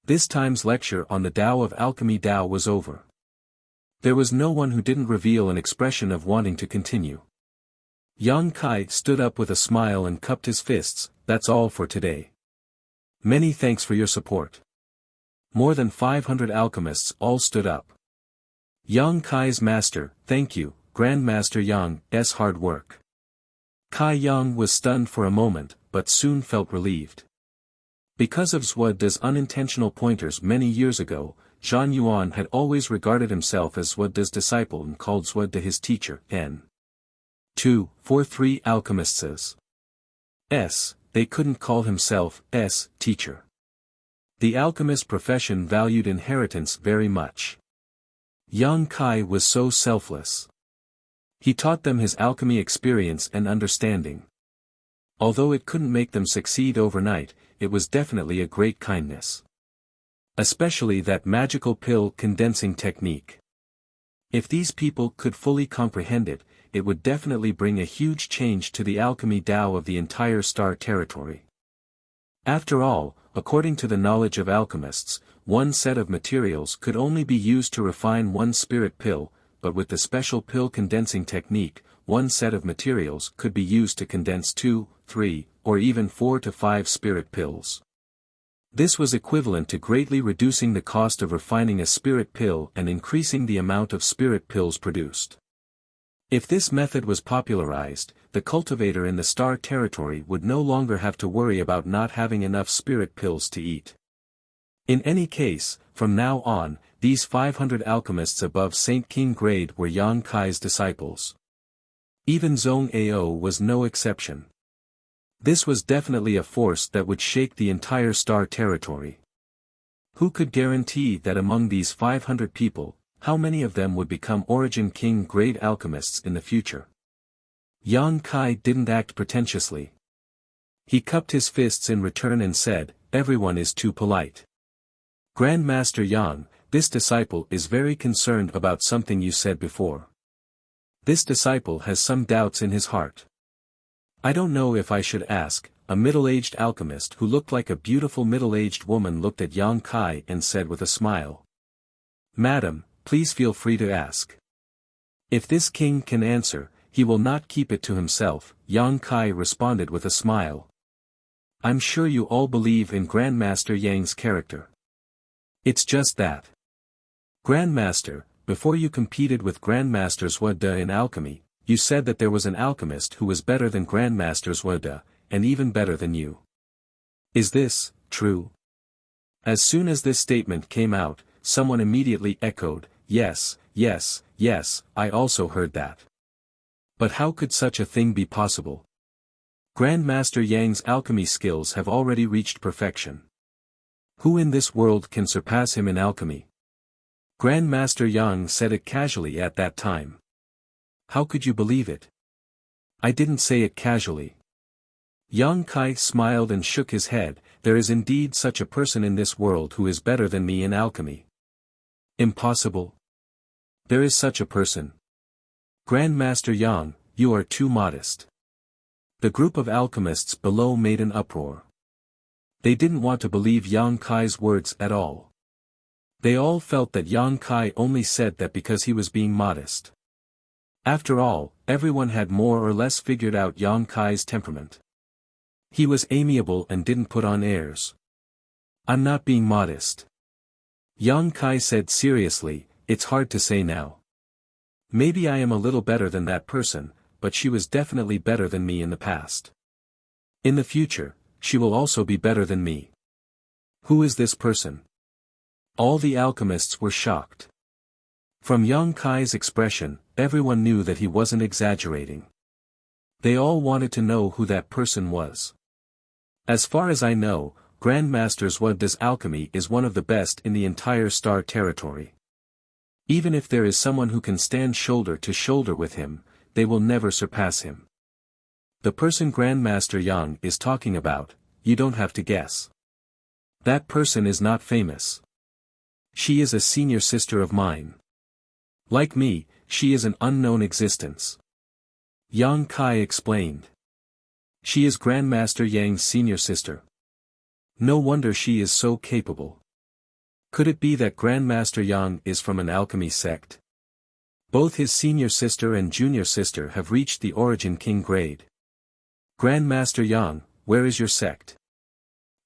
This time's lecture on the Tao of alchemy Tao was over. There was no one who didn't reveal an expression of wanting to continue. Yang Kai stood up with a smile and cupped his fists. That's all for today. Many thanks for your support. More than 500 alchemists all stood up. Yang Kai's master, thank you, Grandmaster Yang's hard work. Kai Yang was stunned for a moment, but soon felt relieved. Because of Zhuode's unintentional pointers many years ago, Zhan Yuan had always regarded himself as Zhuode's disciple and called Zhuode his teacher. N.2.4.3 Alchemists. They couldn't call himself teacher. The alchemist profession valued inheritance very much. Yang Kai was so selfless. He taught them his alchemy experience and understanding. Although it couldn't make them succeed overnight, it was definitely a great kindness. Especially that magical pill condensing technique. If these people could fully comprehend it, it would definitely bring a huge change to the alchemy Tao of the entire Star Territory. After all, according to the knowledge of alchemists, one set of materials could only be used to refine one spirit pill, but with the special pill condensing technique, one set of materials could be used to condense 2, 3, or even 4 to 5 spirit pills. This was equivalent to greatly reducing the cost of refining a spirit pill and increasing the amount of spirit pills produced. If this method was popularized, the cultivator in the star territory would no longer have to worry about not having enough spirit pills to eat. In any case, from now on, these 500 alchemists above Saint King grade were Yang Kai's disciples. Even Zhong Ao was no exception. This was definitely a force that would shake the entire star territory. Who could guarantee that among these 500 people, how many of them would become Origin King grade alchemists in the future? Yang Kai didn't act pretentiously. He cupped his fists in return and said, "Everyone is too polite. Grandmaster Yang, this disciple is very concerned about something you said before. This disciple has some doubts in his heart." "I don't know if I should ask." A middle-aged alchemist who looked like a beautiful middle-aged woman looked at Yang Kai and said with a smile, "Madam, please feel free to ask. If this king can answer, he will not keep it to himself." Yang Kai responded with a smile. "I'm sure you all believe in Grandmaster Yang's character. It's just that. Grandmaster, before you competed with Grandmaster Zhuo De in alchemy, you said that there was an alchemist who was better than Grandmaster Zhuo De, and even better than you. Is this true?" As soon as this statement came out, someone immediately echoed, "Yes, yes, yes, I also heard that. But how could such a thing be possible? Grandmaster Yang's alchemy skills have already reached perfection. Who in this world can surpass him in alchemy?" Grandmaster Yang said it casually at that time. "How could you believe it?" "I didn't say it casually." Yang Kai smiled and shook his head. "There is indeed such a person in this world who is better than me in alchemy." "Impossible. There is such a person. Grandmaster Yang, you are too modest." The group of alchemists below made an uproar. They didn't want to believe Yang Kai's words at all. They all felt that Yang Kai only said that because he was being modest. After all, everyone had more or less figured out Yang Kai's temperament. He was amiable and didn't put on airs. "I'm not being modest," Yang Kai said seriously. "It's hard to say now. Maybe I am a little better than that person, but she was definitely better than me in the past. In the future, she will also be better than me." "Who is this person?" All the alchemists were shocked. From Yang Kai's expression, everyone knew that he wasn't exaggerating. They all wanted to know who that person was. "As far as I know, Grandmaster Zhuo De's alchemy is one of the best in the entire star territory. Even if there is someone who can stand shoulder to shoulder with him, they will never surpass him. The person Grandmaster Yang is talking about, you don't have to guess. That person is not famous. She is a senior sister of mine. Like me, she is an unknown existence." Yang Kai explained. "She is Grandmaster Yang's senior sister. No wonder she is so capable. Could it be that Grandmaster Yang is from an alchemy sect? Both his senior sister and junior sister have reached the Origin King grade. Grandmaster Yang, where is your sect?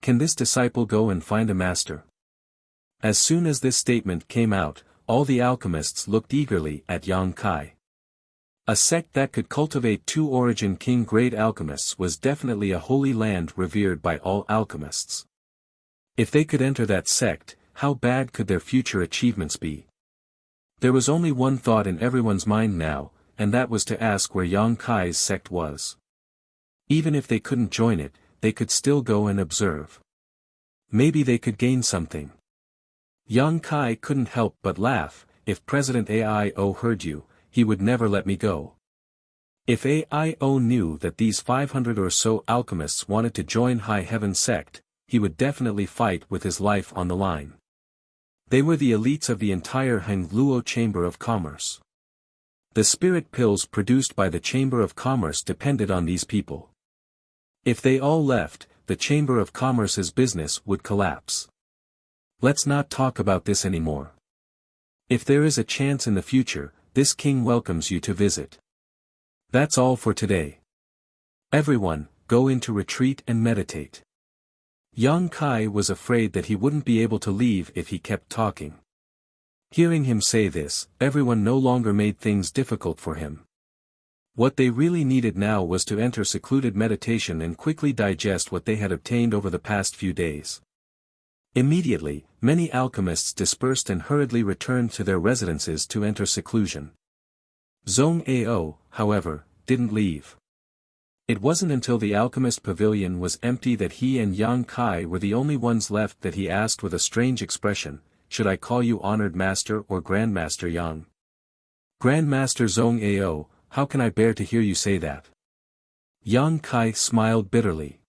Can this disciple go and find a master?" As soon as this statement came out, all the alchemists looked eagerly at Yang Kai. A sect that could cultivate 2 Origin King grade alchemists was definitely a holy land revered by all alchemists. If they could enter that sect, how bad could their future achievements be? There was only one thought in everyone's mind now, and that was to ask where Yang Kai's sect was. Even if they couldn't join it, they could still go and observe. Maybe they could gain something. Yang Kai couldn't help but laugh. "If President AIO heard you, he would never let me go. If AIO knew that these 500 or so alchemists wanted to join High Heaven sect, he would definitely fight with his life on the line. They were the elites of the entire Hengluo Chamber of Commerce. The spirit pills produced by the Chamber of Commerce depended on these people. If they all left, the Chamber of Commerce's business would collapse. Let's not talk about this anymore. If there is a chance in the future, this king welcomes you to visit. That's all for today. Everyone, go into retreat and meditate. Yang Kai was afraid that he wouldn't be able to leave if he kept talking. Hearing him say this, everyone no longer made things difficult for him. What they really needed now was to enter secluded meditation and quickly digest what they had obtained over the past few days. Immediately, many alchemists dispersed and hurriedly returned to their residences to enter seclusion. Zhong Ao, however, didn't leave. It wasn't until the alchemist pavilion was empty that he and Yang Kai were the only ones left that he asked with a strange expression, "Should I call you Honored Master or Grandmaster Yang?" "Grandmaster Zhong Ao, how can I bear to hear you say that?" Yang Kai smiled bitterly.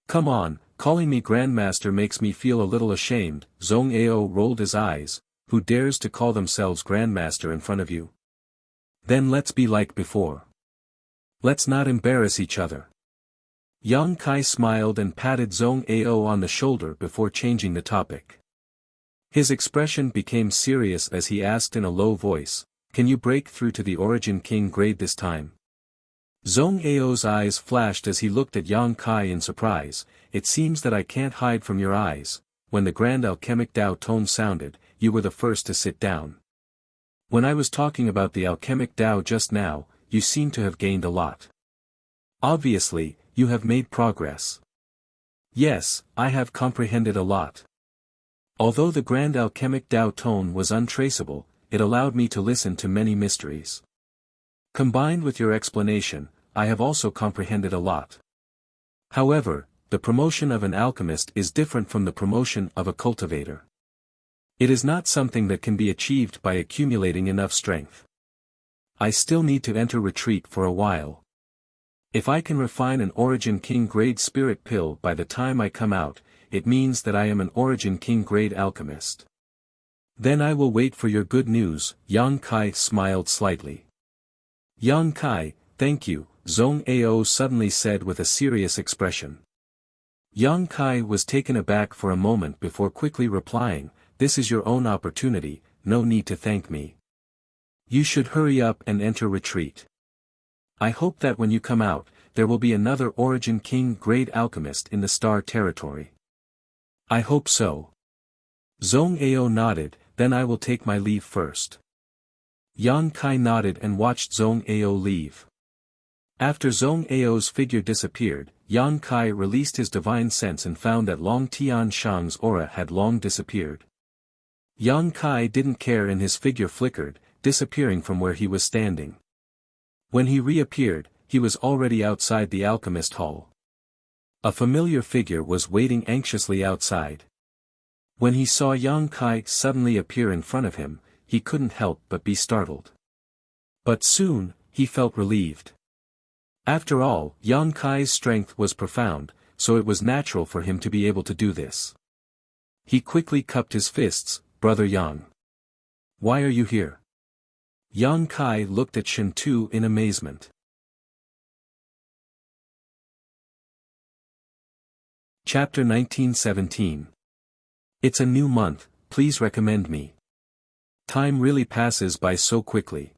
"Come on, calling me Grandmaster makes me feel a little ashamed." Zhong Ao rolled his eyes. "Who dares to call themselves Grandmaster in front of you? Then let's be like before. Let's not embarrass each other." Yang Kai smiled and patted Zhong Ao on the shoulder before changing the topic. His expression became serious as he asked in a low voice, "Can you break through to the Origin King grade this time?" Zhong Ao's eyes flashed as he looked at Yang Kai in surprise. "It seems that I can't hide from your eyes. When the grand alchemic Tao tone sounded, you were the first to sit down. When I was talking about the alchemic Tao just now, you seem to have gained a lot. Obviously, you have made progress." "Yes, I have comprehended a lot. Although the grand alchemic Tao tone was untraceable, it allowed me to listen to many mysteries. Combined with your explanation, I have also comprehended a lot. However, the promotion of an alchemist is different from the promotion of a cultivator. It is not something that can be achieved by accumulating enough strength. I still need to enter retreat for a while. If I can refine an Origin King grade spirit pill by the time I come out, it means that I am an Origin King grade alchemist. Then I will wait for your good news." Yang Kai smiled slightly. "Yang Kai, thank you," Zhong Ao suddenly said with a serious expression. Yang Kai was taken aback for a moment before quickly replying, "This is your own opportunity, no need to thank me. You should hurry up and enter retreat. I hope that when you come out, there will be another Origin King grade alchemist in the Star Territory." "I hope so." Zhong Ao nodded. "Then I will take my leave first." Yang Kai nodded and watched Zhong Ao leave. After Zhong Ao's figure disappeared, Yang Kai released his divine sense and found that Long Tian Shang's aura had long disappeared. Yang Kai didn't care and his figure flickered, disappearing from where he was standing. When he reappeared, he was already outside the alchemist hall. A familiar figure was waiting anxiously outside. When he saw Yang Kai suddenly appear in front of him, he couldn't help but be startled. But soon, he felt relieved. After all, Yang Kai's strength was profound, so it was natural for him to be able to do this. He quickly cupped his fists. "Brother Yang. Why are you here?" Yang Kai looked at Shen Tu in amazement. Chapter 1917. It's a new month, please recommend me. Time really passes by so quickly.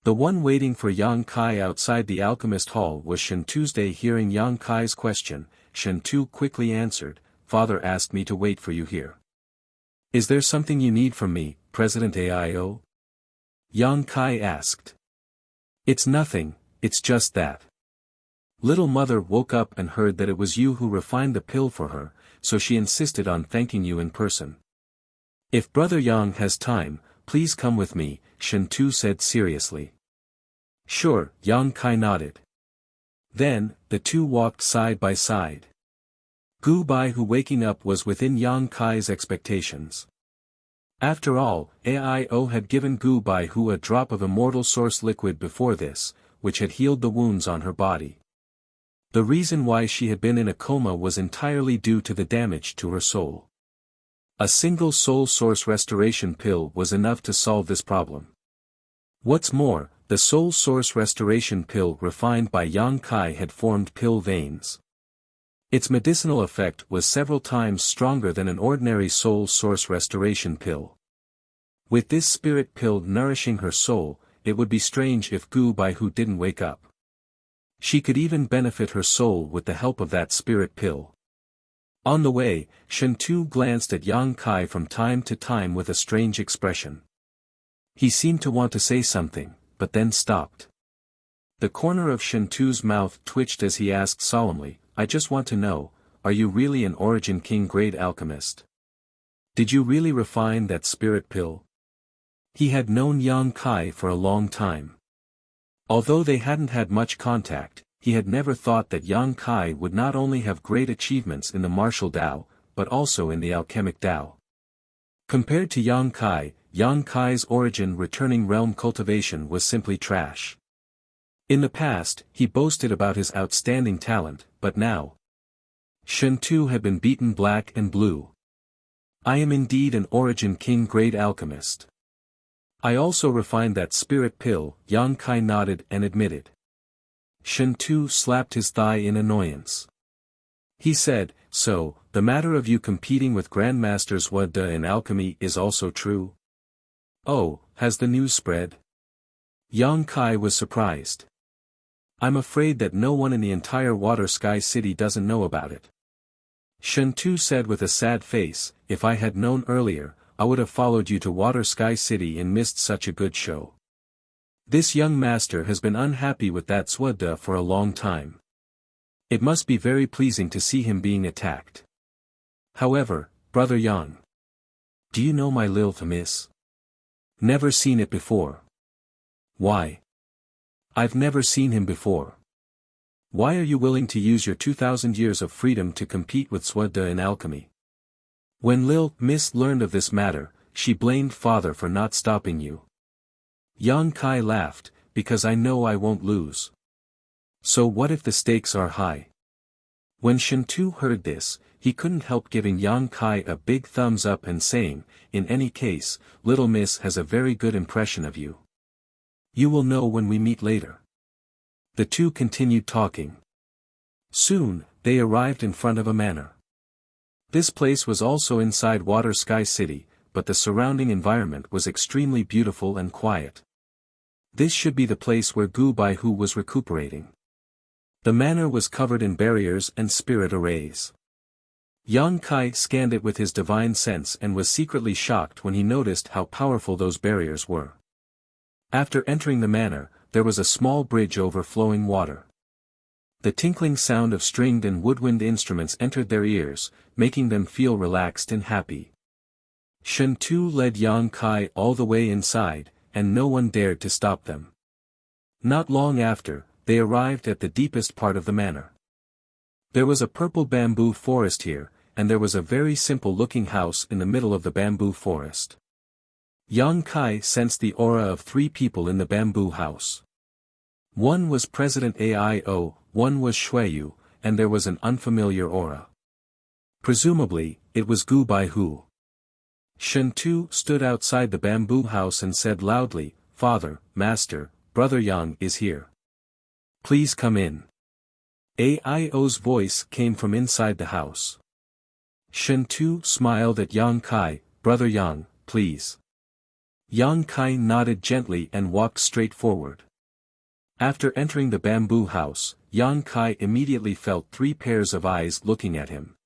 The one waiting for Yang Kai outside the alchemist hall was Shen Tuesday. Hearing Yang Kai's question, Shen Tu quickly answered, "Father asked me to wait for you here." "Is there something you need from me, President Aio?" Yang Kai asked. "It's nothing, it's just that. Little mother woke up and heard that it was you who refined the pill for her, so she insisted on thanking you in person. If Brother Yang has time, please come with me," Shen Tu said seriously. "Sure," Yang Kai nodded. Then, the two walked side by side. Gu Bai, who waking up was within Yang Kai's expectations. After all, Aio had given Gu Bai who a drop of immortal source liquid before this, which had healed the wounds on her body. The reason why she had been in a coma was entirely due to the damage to her soul. A single soul source restoration pill was enough to solve this problem. What's more, the soul source restoration pill refined by Yang Kai had formed pill veins. Its medicinal effect was several times stronger than an ordinary soul source restoration pill. With this spirit pill nourishing her soul, it would be strange if Gu Baihu didn't wake up. She could even benefit her soul with the help of that spirit pill. On the way, Shen Tu glanced at Yang Kai from time to time with a strange expression. He seemed to want to say something, but then stopped. The corner of Shen Tu's mouth twitched as he asked solemnly, "I just want to know, are you really an Origin King grade alchemist? Did you really refine that spirit pill?" He had known Yang Kai for a long time. Although they hadn't had much contact, he had never thought that Yang Kai would not only have great achievements in the martial Tao, but also in the alchemic Tao. Compared to Yang Kai's origin returning realm cultivation was simply trash. In the past, he boasted about his outstanding talent, but now, Shen Tu had been beaten black and blue. "I am indeed an Origin King grade alchemist. I also refined that spirit pill," Yang Kai nodded and admitted. Shen Tu slapped his thigh in annoyance. He said, "So, the matter of you competing with Grandmasters Hua De in alchemy is also true?" "Oh, has the news spread?" Yang Kai was surprised. "I'm afraid that no one in the entire Water Sky City doesn't know about it." Shen Tu said with a sad face, "If I had known earlier, I would have followed you to Water Sky City and missed such a good show. This young master has been unhappy with that Hua De for a long time. It must be very pleasing to see him being attacked. However, Brother Yang, do you know my Lilth Miss? Never seen it before." "Why? I've never seen him before. Why are you willing to use your 2,000 years of freedom to compete with Hua De in alchemy?" When Lil Miss learned of this matter, she blamed father for not stopping you. Yang Kai laughed, "Because I know I won't lose." "So what if the stakes are high?" When Shen Tu heard this, he couldn't help giving Yang Kai a big thumbs up and saying, "In any case, Little Miss has a very good impression of you. You will know when we meet later." The two continued talking. Soon, they arrived in front of a manor. This place was also inside Water Sky City, but the surrounding environment was extremely beautiful and quiet. This should be the place where Gu Baihu was recuperating. The manor was covered in barriers and spirit arrays. Yang Kai scanned it with his divine sense and was secretly shocked when he noticed how powerful those barriers were. After entering the manor, there was a small bridge over flowing water. The tinkling sound of stringed and woodwind instruments entered their ears, making them feel relaxed and happy. Shen Tu led Yang Kai all the way inside, and no one dared to stop them. Not long after, they arrived at the deepest part of the manor. There was a purple bamboo forest here, and there was a very simple-looking house in the middle of the bamboo forest. Yang Kai sensed the aura of 3 people in the bamboo house. One was President Aio, one was Xueyu, and there was an unfamiliar aura. Presumably, it was Gu Baihu. Shen Tu stood outside the bamboo house and said loudly, "Father, Master, Brother Yang is here. Please come in." Aio's voice came from inside the house. Shen Tu smiled at Yang Kai, "Brother Yang, please." Yang Kai nodded gently and walked straight forward. After entering the bamboo house, Yang Kai immediately felt 3 pairs of eyes looking at him.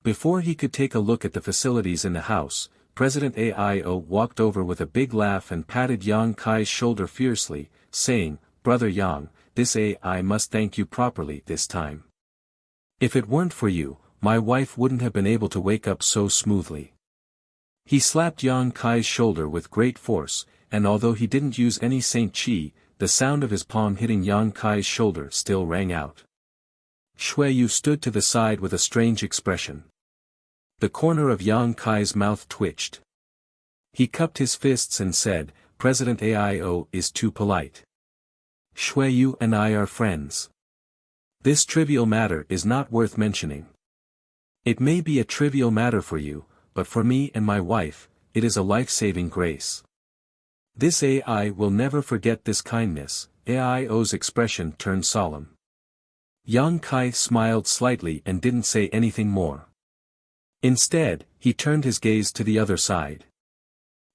Before he could take a look at the facilities in the house, President Aio walked over with a big laugh and patted Yang Kai's shoulder fiercely, saying, "Brother Yang, this AI must thank you properly this time. If it weren't for you, my wife wouldn't have been able to wake up so smoothly." He slapped Yang Kai's shoulder with great force, and although he didn't use any Saint Chi, the sound of his palm hitting Yang Kai's shoulder still rang out. Xueyu stood to the side with a strange expression. The corner of Yang Kai's mouth twitched. He cupped his fists and said, "President Aio is too polite. Xueyu and I are friends. This trivial matter is not worth mentioning. It may be a trivial matter for you, but for me and my wife, it is a life-saving grace. This AI will never forget this kindness." Aio's expression turned solemn. Yang Kai smiled slightly and didn't say anything more. Instead, he turned his gaze to the other side.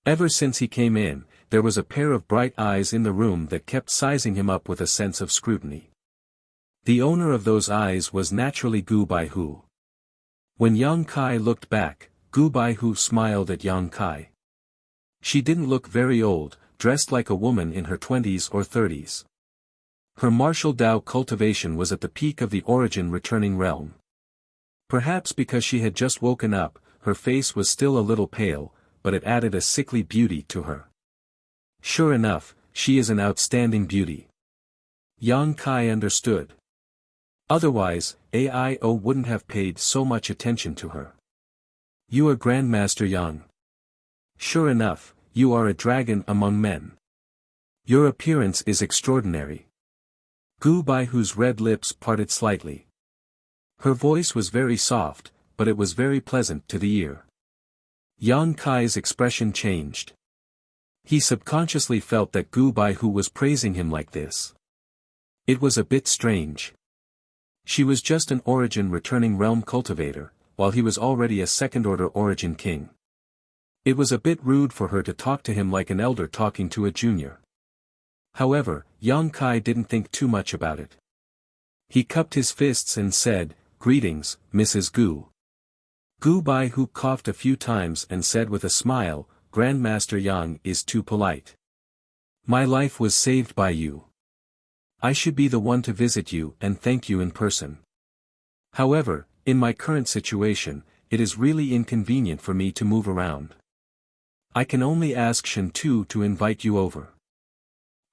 Ever since he came in, there was a pair of bright eyes in the room that kept sizing him up with a sense of scrutiny. The owner of those eyes was naturally Gu Baihu. When Yang Kai looked back, Gu Baihu smiled at Yang Kai. She didn't look very old, dressed like a woman in her 20s or 30s. Her martial Dao cultivation was at the peak of the origin returning realm. Perhaps because she had just woken up, her face was still a little pale, but it added a sickly beauty to her. Sure enough, she is an outstanding beauty. Yang Kai understood. Otherwise, AIO wouldn't have paid so much attention to her. You are Grandmaster Yang. Sure enough, you are a dragon among men. Your appearance is extraordinary. Gu Baihu's red lips parted slightly. Her voice was very soft, but it was very pleasant to the ear. Yang Kai's expression changed. He subconsciously felt that Gu Baihu was praising him like this. It was a bit strange. She was just an origin returning realm cultivator, while he was already a second-order origin king. It was a bit rude for her to talk to him like an elder talking to a junior. However, Yang Kai didn't think too much about it. He cupped his fists and said, "Greetings, Mrs. Gu." Gu Baihu coughed a few times and said with a smile, "Grandmaster Yang is too polite. My life was saved by you. I should be the one to visit you and thank you in person. However, in my current situation, it is really inconvenient for me to move around. I can only ask Shen Tu to invite you over.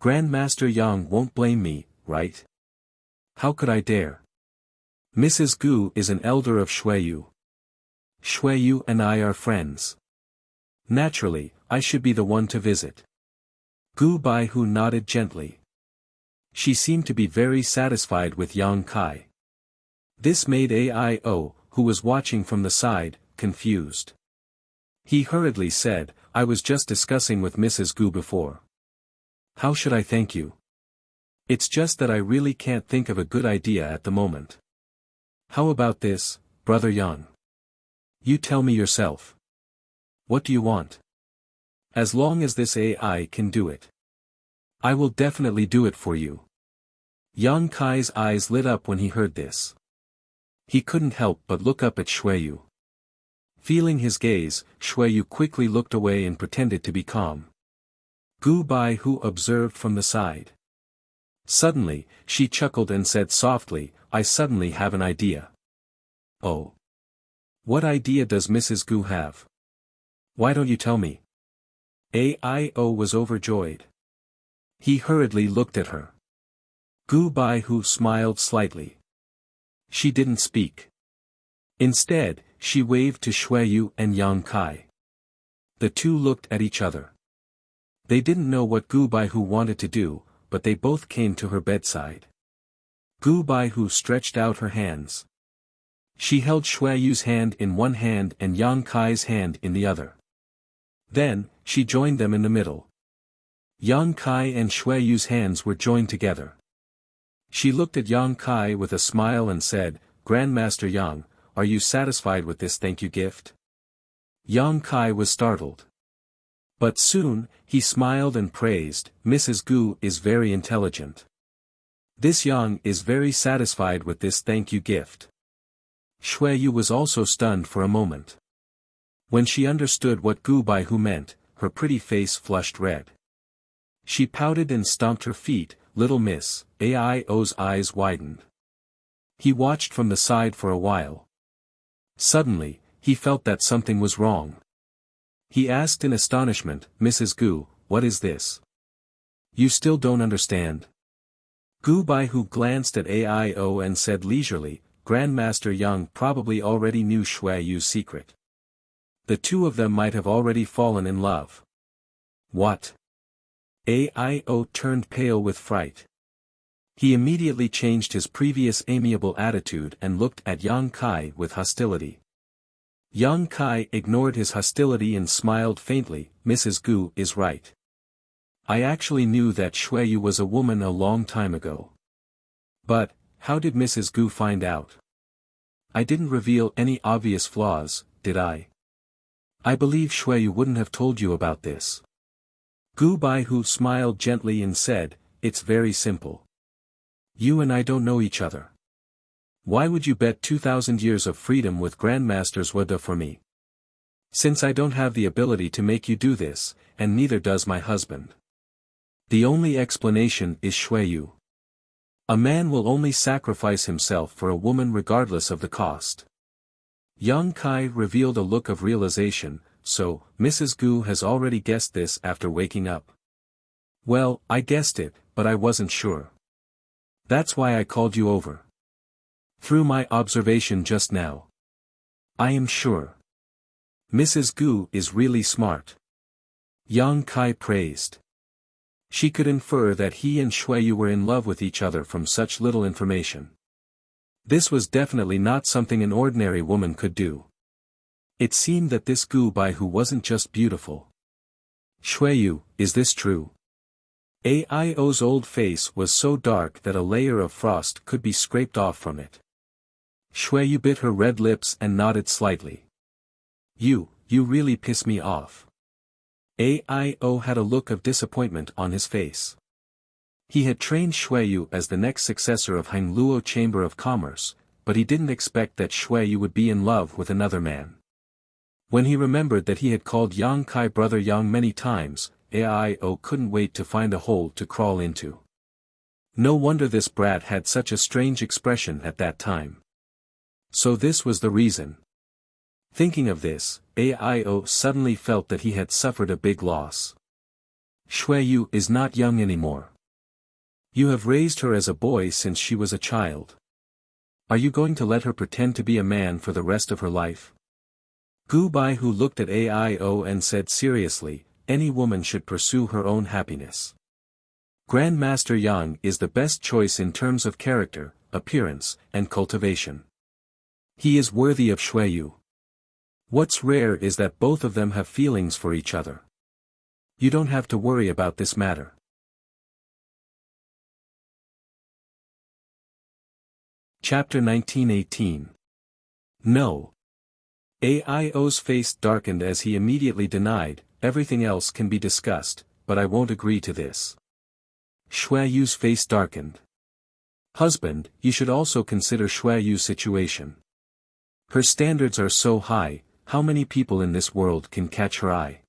Grandmaster Yang won't blame me, right? How could I dare? Mrs. Gu is an elder of Xueyu. Xueyu and I are friends. Naturally, I should be the one to visit." Gu Baihu nodded gently. She seemed to be very satisfied with Yang Kai. This made AIO, who was watching from the side, confused. He hurriedly said, "I was just discussing with Mrs. Gu before. How should I thank you? It's just that I really can't think of a good idea at the moment. How about this, Brother Yang? You tell me yourself. What do you want? As long as this AI can do it, I will definitely do it for you." Yang Kai's eyes lit up when he heard this. He couldn't help but look up at Xueyu. Feeling his gaze, Xueyu quickly looked away and pretended to be calm. Gu Baihu observed from the side. Suddenly, she chuckled and said softly, "I suddenly have an idea." "Oh. What idea does Mrs. Gu have? Why don't you tell me?" AIO was overjoyed. He hurriedly looked at her. Gu Baihu smiled slightly. She didn't speak. Instead, she waved to Xueyu and Yang Kai. The two looked at each other. They didn't know what Gu Baihu wanted to do, but they both came to her bedside. Gu Baihu stretched out her hands. She held Xueyu's hand in one hand and Yang Kai's hand in the other. Then, she joined them in the middle. Yang Kai and Xueyu's hands were joined together. She looked at Yang Kai with a smile and said, "Grandmaster Yang, are you satisfied with this thank you gift?" Yang Kai was startled. But soon, he smiled and praised, "Mrs. Gu is very intelligent. This Yang is very satisfied with this thank you gift." Xueyu was also stunned for a moment. When she understood what Gu Baihu meant, her pretty face flushed red. She pouted and stomped her feet. "Little miss," AIO's eyes widened. He watched from the side for a while. Suddenly, he felt that something was wrong. He asked in astonishment, "Mrs. Gu, what is this? You still don't understand?" Gu Baihu glanced at AIO and said leisurely, "Grandmaster Yang probably already knew Xueyu's secret. The two of them might have already fallen in love." "What?" AIO turned pale with fright. He immediately changed his previous amiable attitude and looked at Yang Kai with hostility. Yang Kai ignored his hostility and smiled faintly, "Mrs. Gu is right. I actually knew that Xueyu was a woman a long time ago. But, How did Mrs. Gu find out? I didn't reveal any obvious flaws, did I? I believe Shuiyu wouldn't have told you about this. Gu Baihu smiled gently and said, "It's very simple. You and I don't know each other. Why would you bet 2,000 years of freedom with Grandmaster's Wada for me? Since I don't have the ability to make you do this, and neither does my husband. The only explanation is Shuiyu. A man will only sacrifice himself for a woman regardless of the cost." Yang Kai revealed a look of realization, so, Mrs. Gu has already guessed this after waking up. Well, I guessed it, but I wasn't sure. That's why I called you over. Through my observation just now. I am sure. Mrs. Gu is really smart. Yang Kai praised. She could infer that he and Shuiyu were in love with each other from such little information. This was definitely not something an ordinary woman could do. It seemed that this Gu Baihu wasn't just beautiful. Shuiyu, is this true? Aio's old face was so dark that a layer of frost could be scraped off from it. Shuiyu bit her red lips and nodded slightly. You really piss me off. Aio had a look of disappointment on his face. He had trained Shuiyu as the next successor of Hangluo Chamber of Commerce, but he didn't expect that Shuiyu would be in love with another man. When he remembered that he had called Yang Kai brother Yang many times, Aio couldn't wait to find a hole to crawl into. No wonder this brat had such a strange expression at that time. So this was the reason. Thinking of this, Aio suddenly felt that he had suffered a big loss. Shuiyu is not young anymore. You have raised her as a boy since she was a child. Are you going to let her pretend to be a man for the rest of her life? Gu Baihu looked at Aio and said seriously, any woman should pursue her own happiness. Grandmaster Yang is the best choice in terms of character, appearance, and cultivation. He is worthy of Shuiyu. What's rare is that both of them have feelings for each other. You don't have to worry about this matter. Chapter 1918. No. Aio's face darkened as he immediately denied, everything else can be discussed, but I won't agree to this. Shuiyu's face darkened. Husband, you should also consider Shuiyu's situation. Her standards are so high, how many people in this world can catch her eye?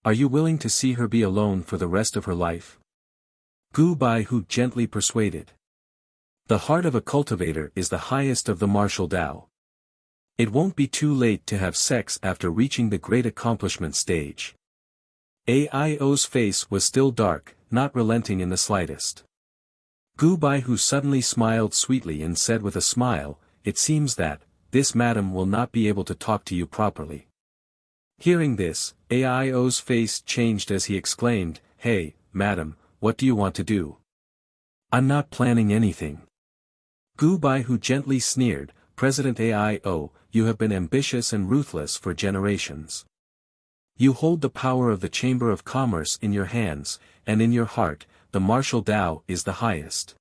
Are you willing to see her be alone for the rest of her life? Gu Baihu gently persuaded. The heart of a cultivator is the highest of the martial Tao. It won't be too late to have sex after reaching the great accomplishment stage. Aio's face was still dark, not relenting in the slightest. Gu Baihu suddenly smiled sweetly and said with a smile, it seems that, this madam will not be able to talk to you properly. Hearing this, Aio's face changed as he exclaimed, hey, madam, what do you want to do? I'm not planning anything. Gu Baihu gently sneered, President Aio, you have been ambitious and ruthless for generations. You hold the power of the Chamber of Commerce in your hands, and in your heart, the martial Tao is the highest.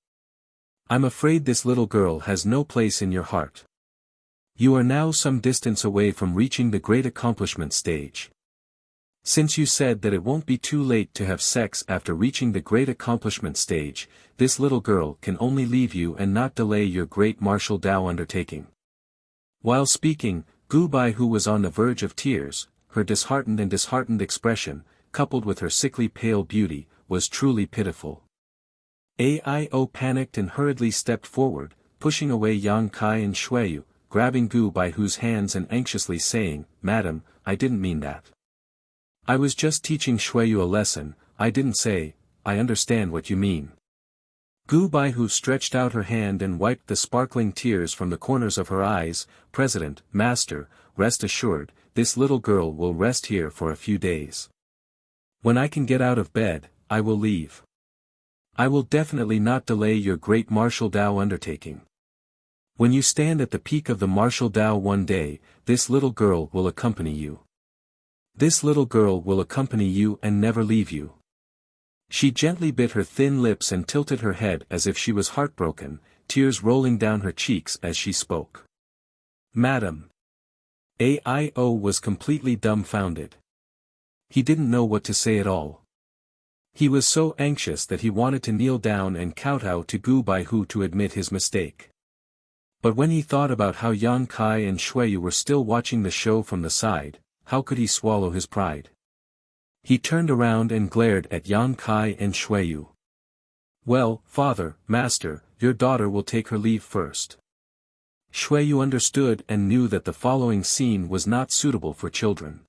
I'm afraid this little girl has no place in your heart. You are now some distance away from reaching the great accomplishment stage. Since you said that it won't be too late to have sex after reaching the great accomplishment stage, this little girl can only leave you and not delay your great martial Tao undertaking. While speaking, Gu Baihu was on the verge of tears, her disheartened expression, coupled with her sickly pale beauty, was truly pitiful. Aio panicked and hurriedly stepped forward, pushing away Yang Kai and Shuiyu, grabbing Gu Baihu's hands and anxiously saying, Madam, I didn't mean that. I was just teaching Shuiyu a lesson, I didn't say, I understand what you mean. Gu Baihu stretched out her hand and wiped the sparkling tears from the corners of her eyes. President, Master, rest assured, this little girl will rest here for a few days. When I can get out of bed, I will leave. I will definitely not delay your great martial Tao undertaking. When you stand at the peak of the martial Tao one day, this little girl will accompany you. This little girl will accompany you and never leave you. She gently bit her thin lips and tilted her head as if she was heartbroken, tears rolling down her cheeks as she spoke. Madam. Ao was completely dumbfounded. He didn't know what to say at all. He was so anxious that he wanted to kneel down and kowtow to Gu Baihu to admit his mistake. But when he thought about how Yang Kai and Shuiyu were still watching the show from the side, how could he swallow his pride? He turned around and glared at Yang Kai and Shuiyu. Well, father, master, your daughter will take her leave first. Shuiyu understood and knew that the following scene was not suitable for children.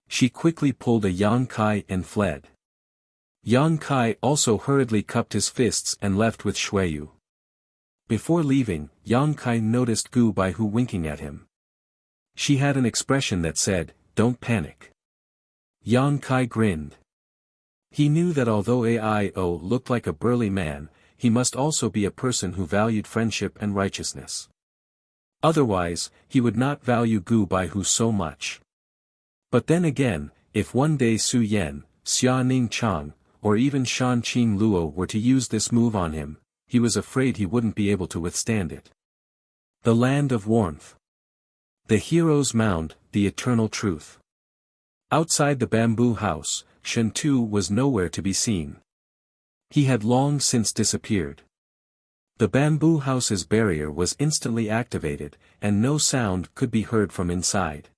She quickly pulled a Yang Kai and fled. Yang Kai also hurriedly cupped his fists and left with Shuiyu. Before leaving, Yang Kai noticed Gu Baihu winking at him. She had an expression that said, "Don't panic." Yang Kai grinned. He knew that although Ao looked like a burly man, he must also be a person who valued friendship and righteousness. Otherwise, he would not value Gu Baihu so much. But then again, if one day Su Yan, Xia Ning Chang, or even Shan Qing Luo were to use this move on him, he was afraid he wouldn't be able to withstand it. The land of warmth. The hero's mound, the eternal truth. Outside the bamboo house, Shen Tu was nowhere to be seen. He had long since disappeared. The bamboo house's barrier was instantly activated, and no sound could be heard from inside.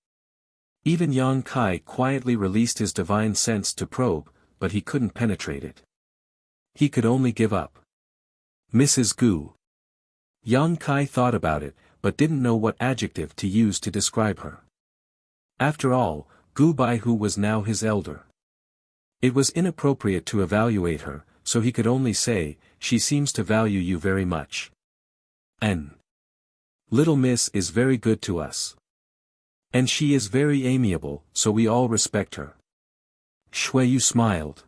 Even Yang Kai quietly released his divine sense to probe, but he couldn't penetrate it. He could only give up. Mrs. Gu. Yang Kai thought about it, but didn't know what adjective to use to describe her. After all, Gu Baihu was now his elder. It was inappropriate to evaluate her, so he could only say, "She seems to value you very much. And little miss is very good to us. And she is very amiable, so we all respect her." Shuiyu smiled.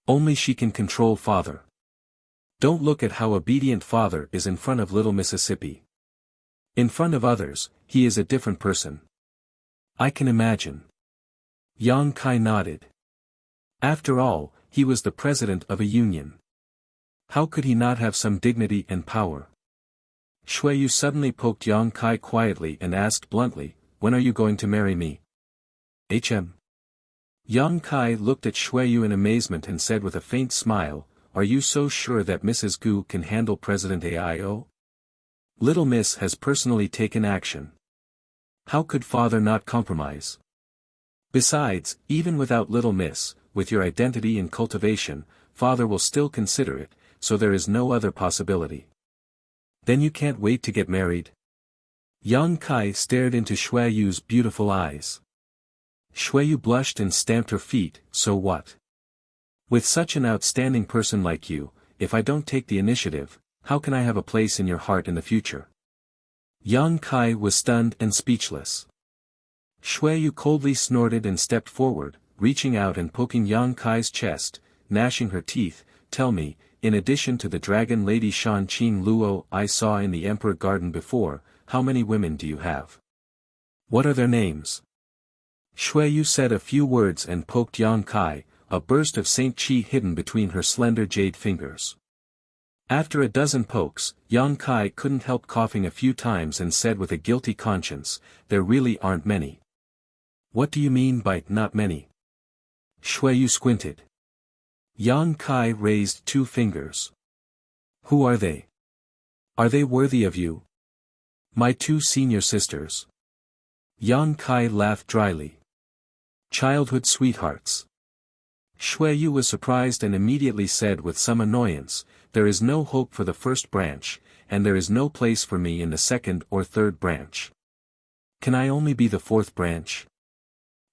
Only she can control father. Don't look at how obedient father is in front of little Mississippi. In front of others, he is a different person. I can imagine. Yang Kai nodded. After all, he was the president of a union. How could he not have some dignity and power? Shuiyu suddenly poked Yang Kai quietly and asked bluntly, "When are you going to marry me?" Yang Kai looked at Shuiyu in amazement and said with a faint smile, "Are you so sure that Mrs. Gu can handle President Ao? Little Miss has personally taken action. How could father not compromise? Besides, even without Little Miss, with your identity and cultivation, father will still consider it, so there is no other possibility." "Then you can't wait to get married?" Yang Kai stared into Shuiyu's beautiful eyes. Shuiyu blushed and stamped her feet, "So what? With such an outstanding person like you, if I don't take the initiative, how can I have a place in your heart in the future?" Yang Kai was stunned and speechless. Shuiyu coldly snorted and stepped forward, reaching out and poking Yang Kai's chest, gnashing her teeth. "Tell me, in addition to the dragon lady Shan Qing Luo I saw in the Emperor Garden before, how many women do you have? What are their names?" Shuiyu said a few words and poked Yang Kai, a burst of Saint Qi hidden between her slender jade fingers. After a dozen pokes, Yang Kai couldn't help coughing a few times and said with a guilty conscience, "There really aren't many." "What do you mean by not many?" Shuiyu squinted. Yang Kai raised 2 fingers. "Who are they? Are they worthy of you?" "My 2 senior sisters." Yang Kai laughed dryly. "Childhood sweethearts." Shuiyu was surprised and immediately said with some annoyance, "There is no hope for the first branch, and there is no place for me in the second or third branch. Can I only be the 4th branch?"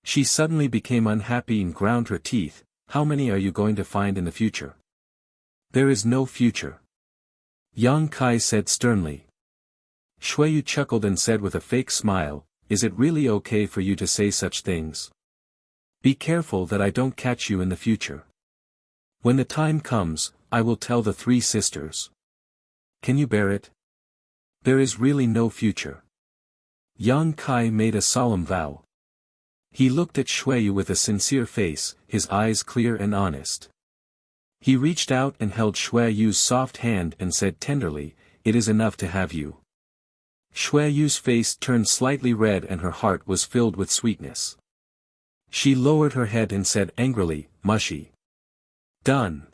She suddenly became unhappy and ground her teeth. "How many are you going to find in the future?" "There is no future," Yang Kai said sternly. Shuiyu chuckled and said with a fake smile, "Is it really okay for you to say such things? Be careful that I don't catch you in the future. When the time comes, I will tell the 3 sisters. Can you bear it? There is really no future." Yang Kai made a solemn vow. He looked at Shuiyu with a sincere face, his eyes clear and honest. He reached out and held Shuiyu's soft hand and said tenderly, it is enough to have you. Shui Yu's face turned slightly red and her heart was filled with sweetness. She lowered her head and said angrily, mushy. Done.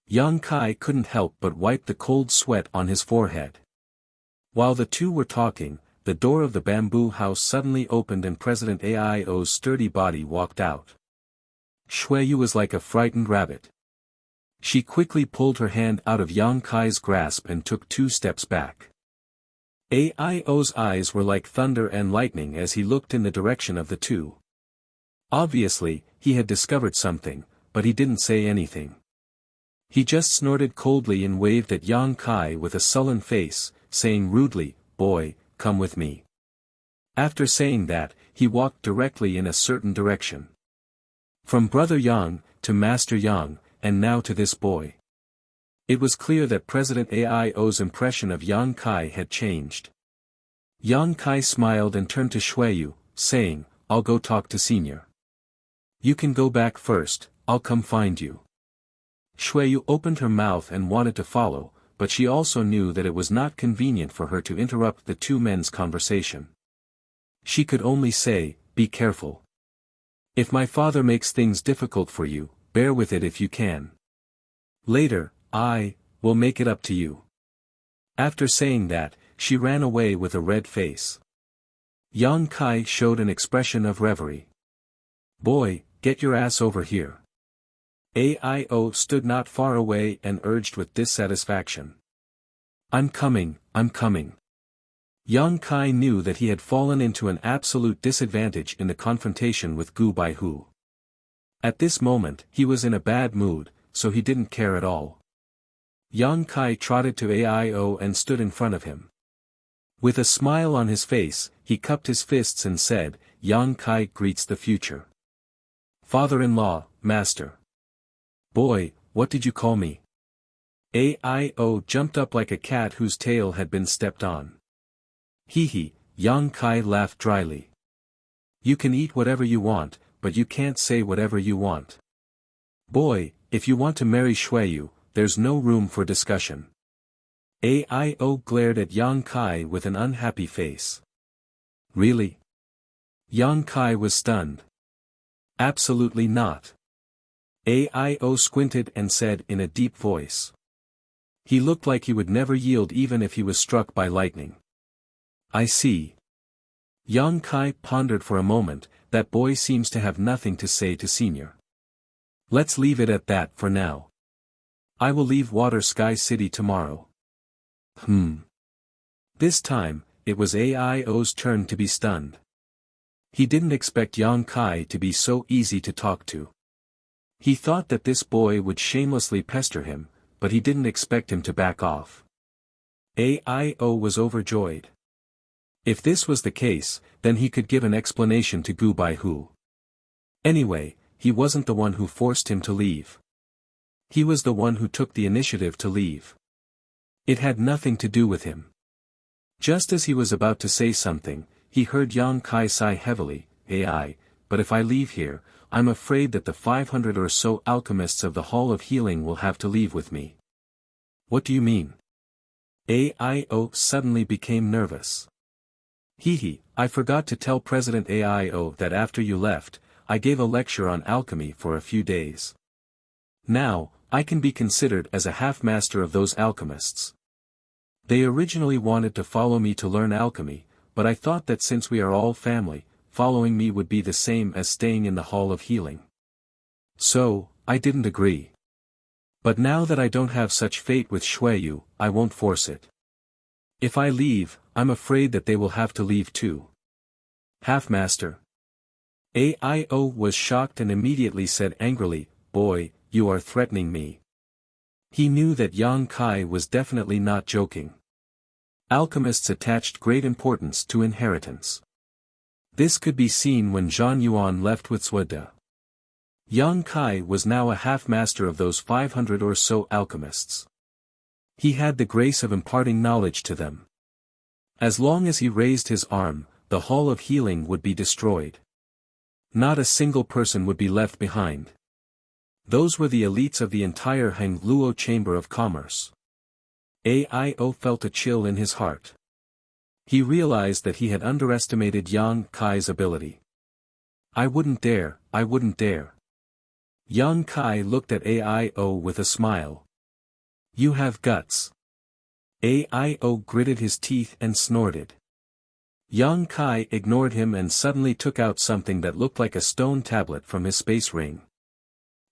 Yang Kai couldn't help but wipe the cold sweat on his forehead. While the two were talking, the door of the bamboo house suddenly opened and President Aio's sturdy body walked out. Shui Yu was like a frightened rabbit. She quickly pulled her hand out of Yang Kai's grasp and took 2 steps back. Aio's eyes were like thunder and lightning as he looked in the direction of the two. Obviously, he had discovered something, but he didn't say anything. He just snorted coldly and waved at Yang Kai with a sullen face, saying rudely, "Boy, come with me." After saying that, he walked directly in a certain direction. From Brother Yang, to Master Yang, and now to this boy. It was clear that President Aio's impression of Yang Kai had changed. Yang Kai smiled and turned to Shui Yu, saying, "I'll go talk to Senior. You can go back first, I'll come find you." Shui Yu opened her mouth and wanted to follow, but she also knew that it was not convenient for her to interrupt the two men's conversation. She could only say, "Be careful. If my father makes things difficult for you, bear with it if you can. Later, I will make it up to you." After saying that, she ran away with a red face. Yang Kai showed an expression of reverie. "Boy, get your ass over here." Aio stood not far away and urged with dissatisfaction. I'm coming." Yang Kai knew that he had fallen into an absolute disadvantage in the confrontation with Gu Baihu. At this moment, he was in a bad mood, so he didn't care at all. Yang Kai trotted to Aio and stood in front of him. With a smile on his face, he cupped his fists and said, "Yang Kai greets the future. Father-in-law, master." "Boy, what did you call me?" Aio jumped up like a cat whose tail had been stepped on. Hee, Yang Kai laughed dryly. "You can eat whatever you want, but you can't say whatever you want. Boy, if you want to marry Shui Yu, there's no room for discussion." Aio glared at Yang Kai with an unhappy face. "Really?" Yang Kai was stunned. "Absolutely not." Aio squinted and said in a deep voice. He looked like he would never yield even if he was struck by lightning. "I see." Yang Kai pondered for a moment. That boy seems to have nothing to say to Senior. Let's leave it at that for now. I will leave Water Sky City tomorrow. This time, it was Aio's turn to be stunned. He didn't expect Yang Kai to be so easy to talk to. He thought that this boy would shamelessly pester him, but he didn't expect him to back off. Aio was overjoyed. If this was the case, then he could give an explanation to Gu Baihu. Anyway, he wasn't the one who forced him to leave. He was the one who took the initiative to leave. It had nothing to do with him. Just as he was about to say something, he heard Yang Kai sigh heavily, but if I leave here, I'm afraid that the 500 or so alchemists of the Hall of Healing will have to leave with me." "What do you mean?" Aio suddenly became nervous. I forgot to tell President Aio that after you left, I gave a lecture on alchemy for a few days. Now, I can be considered as a half-master of those alchemists. They originally wanted to follow me to learn alchemy, but I thought that since we are all family, following me would be the same as staying in the Hall of Healing. So, I didn't agree. But now that I don't have such fate with Shui Yu, I won't force it. If I leave, I'm afraid that they will have to leave too." "Half-master?" Aio was shocked and immediately said angrily, "Boy, you are threatening me." He knew that Yang Kai was definitely not joking. Alchemists attached great importance to inheritance. This could be seen when Zhang Yuan left with Suode. Yang Kai was now a half-master of those 500 or so alchemists. He had the grace of imparting knowledge to them. As long as he raised his arm, the Hall of Healing would be destroyed. Not a single person would be left behind. Those were the elites of the entire Hengluo Chamber of Commerce. Ao felt a chill in his heart. He realized that he had underestimated Yang Kai's ability. I wouldn't dare, I wouldn't dare. Yang Kai looked at Ao with a smile. You have guts. Ao gritted his teeth and snorted. Yang Kai ignored him and suddenly took out something that looked like a stone tablet from his space ring.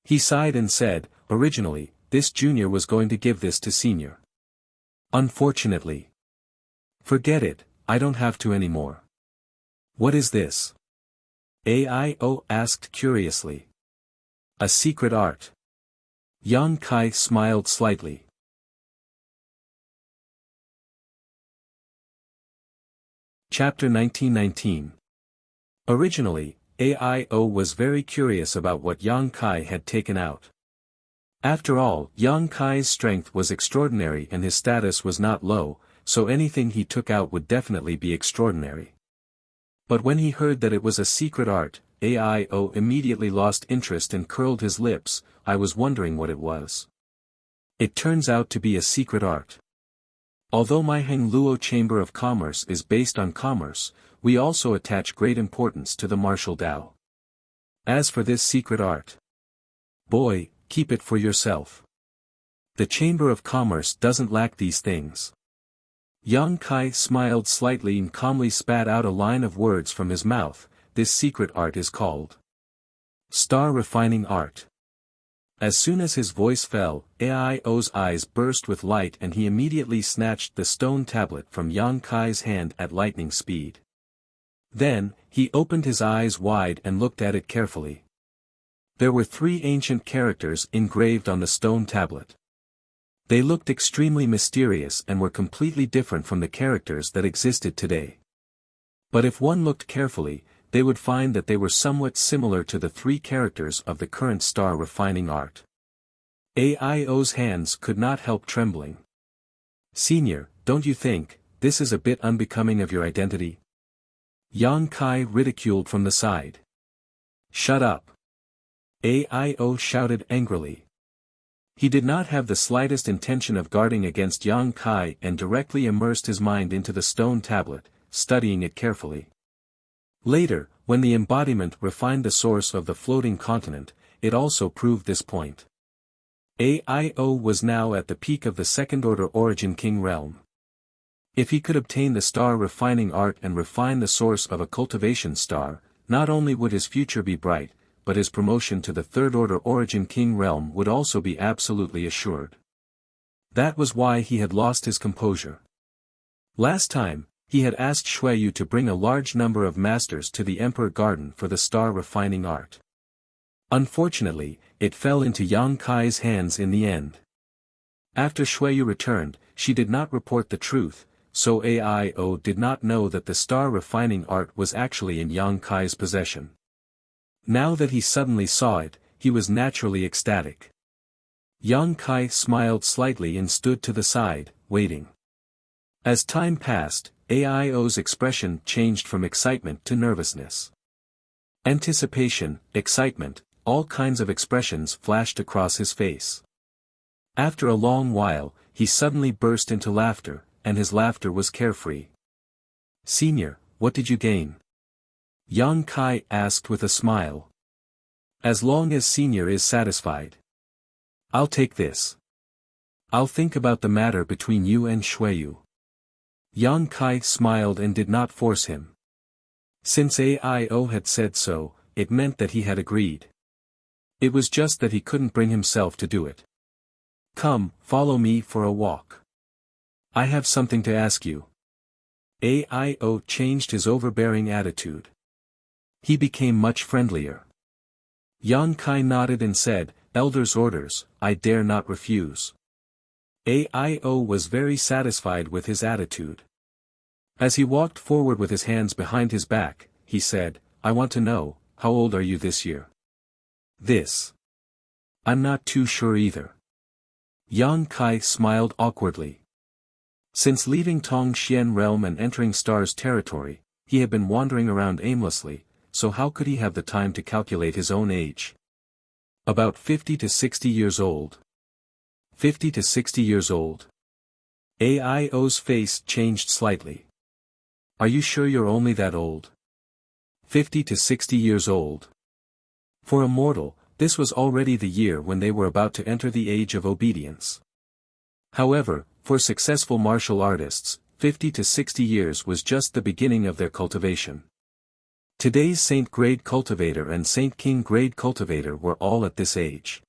He sighed and said, originally, this junior was going to give this to senior. Unfortunately. Forget it, I don't have to anymore. What is this? Ao asked curiously. A secret art. Yang Kai smiled slightly. Chapter 1919. Originally, Ao was very curious about what Yang Kai had taken out. After all, Yang Kai's strength was extraordinary and his status was not low, so anything he took out would definitely be extraordinary. But when he heard that it was a secret art, Ao immediately lost interest and curled his lips. I was wondering what it was. It turns out to be a secret art. Although my Heng Luo Chamber of Commerce is based on commerce, we also attach great importance to the martial Tao. As for this secret art, boy, keep it for yourself. The Chamber of Commerce doesn't lack these things. Yang Kai smiled slightly and calmly spat out a line of words from his mouth. This secret art is called Star Refining Art. As soon as his voice fell, Ao's eyes burst with light and he immediately snatched the stone tablet from Yang Kai's hand at lightning speed. Then, he opened his eyes wide and looked at it carefully. There were 3 ancient characters engraved on the stone tablet. They looked extremely mysterious and were completely different from the characters that existed today. But if one looked carefully, they would find that they were somewhat similar to the 3 characters of the current star refining art. Ao's hands could not help trembling. Senior, don't you think, this is a bit unbecoming of your identity? Yang Kai ridiculed from the side. Shut up! Ao shouted angrily. He did not have the slightest intention of guarding against Yang Kai and directly immersed his mind into the stone tablet, studying it carefully. Later, when the embodiment refined the source of the floating continent, it also proved this point. Ao was now at the peak of the second-order origin king realm. If he could obtain the star refining art and refine the source of a cultivation star, not only would his future be bright, but his promotion to the third-order origin king realm would also be absolutely assured. That was why he had lost his composure. Last time, he had asked Xueyu to bring a large number of masters to the Emperor Garden for the star refining art. Unfortunately, it fell into Yang Kai's hands in the end. After Xueyu returned, she did not report the truth, so Ao did not know that the star refining art was actually in Yang Kai's possession. Now that he suddenly saw it, he was naturally ecstatic. Yang Kai smiled slightly and stood to the side, waiting. As time passed, Ao's expression changed from excitement to nervousness. Anticipation, excitement, all kinds of expressions flashed across his face. After a long while, he suddenly burst into laughter, and his laughter was carefree. Senior, what did you gain? Yang Kai asked with a smile. As long as Senior is satisfied. I'll take this. I'll think about the matter between you and Xueyu. Yang Kai smiled and did not force him. Since Ao had said so, it meant that he had agreed. It was just that he couldn't bring himself to do it. Come, follow me for a walk. I have something to ask you. Ao changed his overbearing attitude. He became much friendlier. Yang Kai nodded and said, Elder's orders, I dare not refuse. Ao was very satisfied with his attitude. As he walked forward with his hands behind his back, he said, I want to know, how old are you this year? This. I'm not too sure either. Yang Kai smiled awkwardly. Since leaving Tong Xian realm and entering Star's territory, he had been wandering around aimlessly, so how could he have the time to calculate his own age? About 50 to 60 years old. 50 to 60 years old. Aio's face changed slightly. Are you sure you're only that old? 50 to 60 years old. For a mortal, this was already the year when they were about to enter the age of obedience. However, for successful martial artists, 50 to 60 years was just the beginning of their cultivation. Today's Saint Grade Cultivator and Saint King Grade Cultivator were all at this age.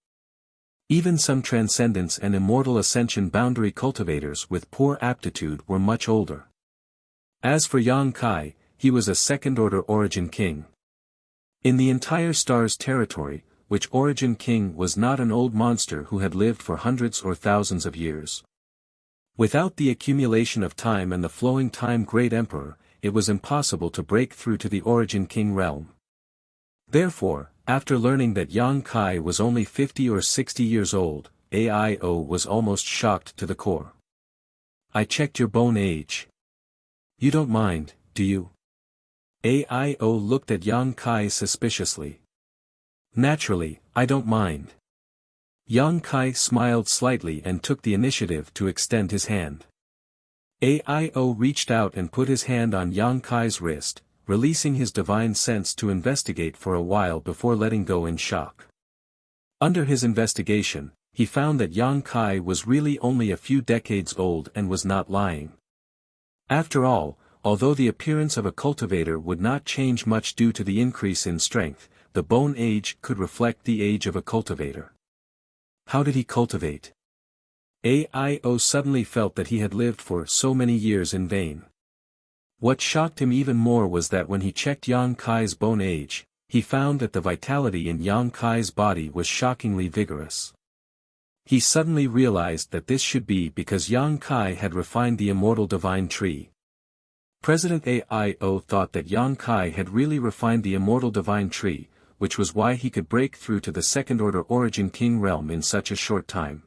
Even some Transcendence and Immortal Ascension Boundary Cultivators with poor aptitude were much older. As for Yang Kai, he was a second-order Origin King. In the entire Stars territory, which Origin King was not an old monster who had lived for hundreds or thousands of years. Without the accumulation of time and the flowing time Great Emperor, it was impossible to break through to the Origin King realm. Therefore, after learning that Yang Kai was only 50 or 60 years old, Aio was almost shocked to the core. I checked your bone age. You don't mind, do you? Aio looked at Yang Kai suspiciously. Naturally, I don't mind. Yang Kai smiled slightly and took the initiative to extend his hand. Aio reached out and put his hand on Yang Kai's wrist, releasing his divine sense to investigate for a while before letting go in shock. Under his investigation, he found that Yang Kai was really only a few decades old and was not lying. After all, although the appearance of a cultivator would not change much due to the increase in strength, the bone age could reflect the age of a cultivator. How did he cultivate? Aio suddenly felt that he had lived for so many years in vain. What shocked him even more was that when he checked Yang Kai's bone age, he found that the vitality in Yang Kai's body was shockingly vigorous. He suddenly realized that this should be because Yang Kai had refined the immortal divine tree. President Aio thought that Yang Kai had really refined the immortal divine tree, which was why he could break through to the second-order Origin King realm in such a short time.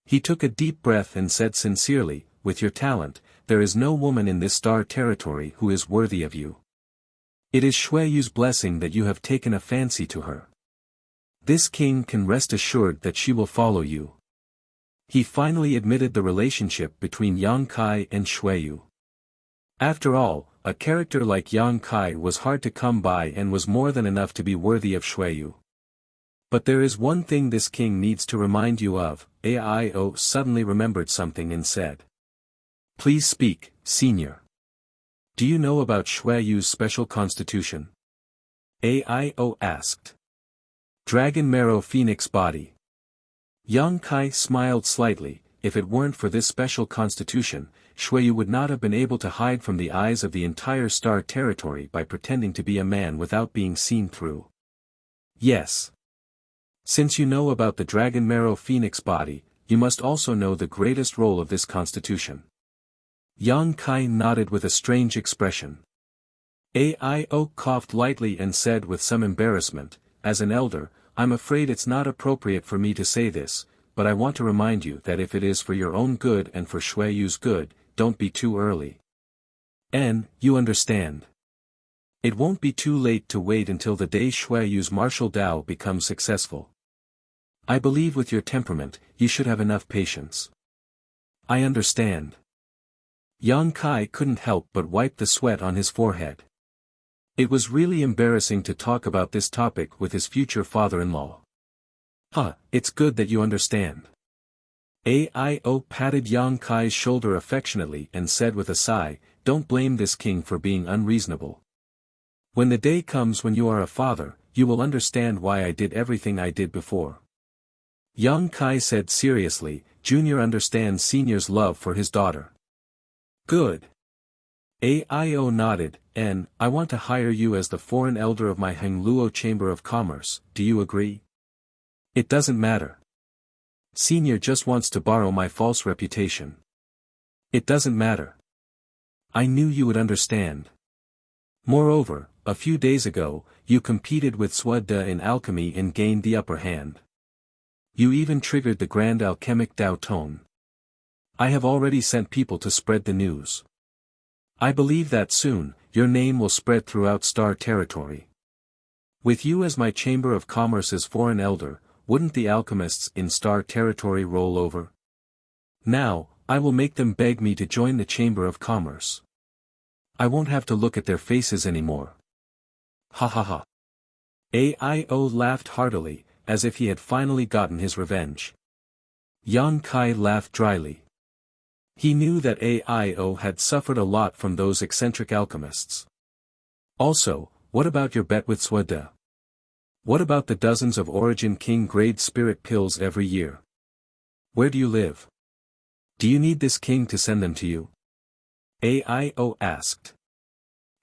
He took a deep breath and said sincerely, with your talent, there is no woman in this star territory who is worthy of you. It is Xueyu's blessing that you have taken a fancy to her. This king can rest assured that she will follow you. He finally admitted the relationship between Yang Kai and Xueyu. After all, a character like Yang Kai was hard to come by and was more than enough to be worthy of Xueyu. But there is one thing this king needs to remind you of. Aio suddenly remembered something and said. Please speak, senior. Do you know about Xueyu's special constitution? Aio asked. Dragon Marrow Phoenix Body. Yang Kai smiled slightly. If it weren't for this special constitution, Xueyu would not have been able to hide from the eyes of the entire star territory by pretending to be a man without being seen through. Yes. Since you know about the Dragon Marrow Phoenix Body, you must also know the greatest role of this constitution. Yang Kai nodded with a strange expression. Aio coughed lightly and said with some embarrassment, as an elder, I'm afraid it's not appropriate for me to say this, but I want to remind you that if it is for your own good and for Xueyu's good, don't be too early. You understand. It won't be too late to wait until the day Xueyu's martial Dao becomes successful. I believe with your temperament, you should have enough patience. I understand. Yang Kai couldn't help but wipe the sweat on his forehead. It was really embarrassing to talk about this topic with his future father-in-law. It's good that you understand. Aio patted Yang Kai's shoulder affectionately and said with a sigh, don't blame this king for being unreasonable. When the day comes when you are a father, you will understand why I did everything I did before. Yang Kai said seriously, Junior understands Senior's love for his daughter. Good. Aio nodded, I want to hire you as the foreign elder of my Hengluo Chamber of Commerce, do you agree? It doesn't matter. Senior just wants to borrow my false reputation. It doesn't matter. I knew you would understand. Moreover, a few days ago, you competed with Sua De in alchemy and gained the upper hand. You even triggered the Grand Alchemic Dao Tone. I have already sent people to spread the news. I believe that soon, your name will spread throughout Star Territory. With you as my Chamber of Commerce's foreign elder, wouldn't the alchemists in Star Territory roll over? Now, I will make them beg me to join the Chamber of Commerce. I won't have to look at their faces anymore. Ha ha ha. AIO laughed heartily, as if he had finally gotten his revenge. Yang Kai laughed dryly. He knew that AIO had suffered a lot from those eccentric alchemists. Also, what about your bet with Swada? What about the dozens of Origin King grade spirit pills every year? Where do you live? Do you need this king to send them to you? AIO asked.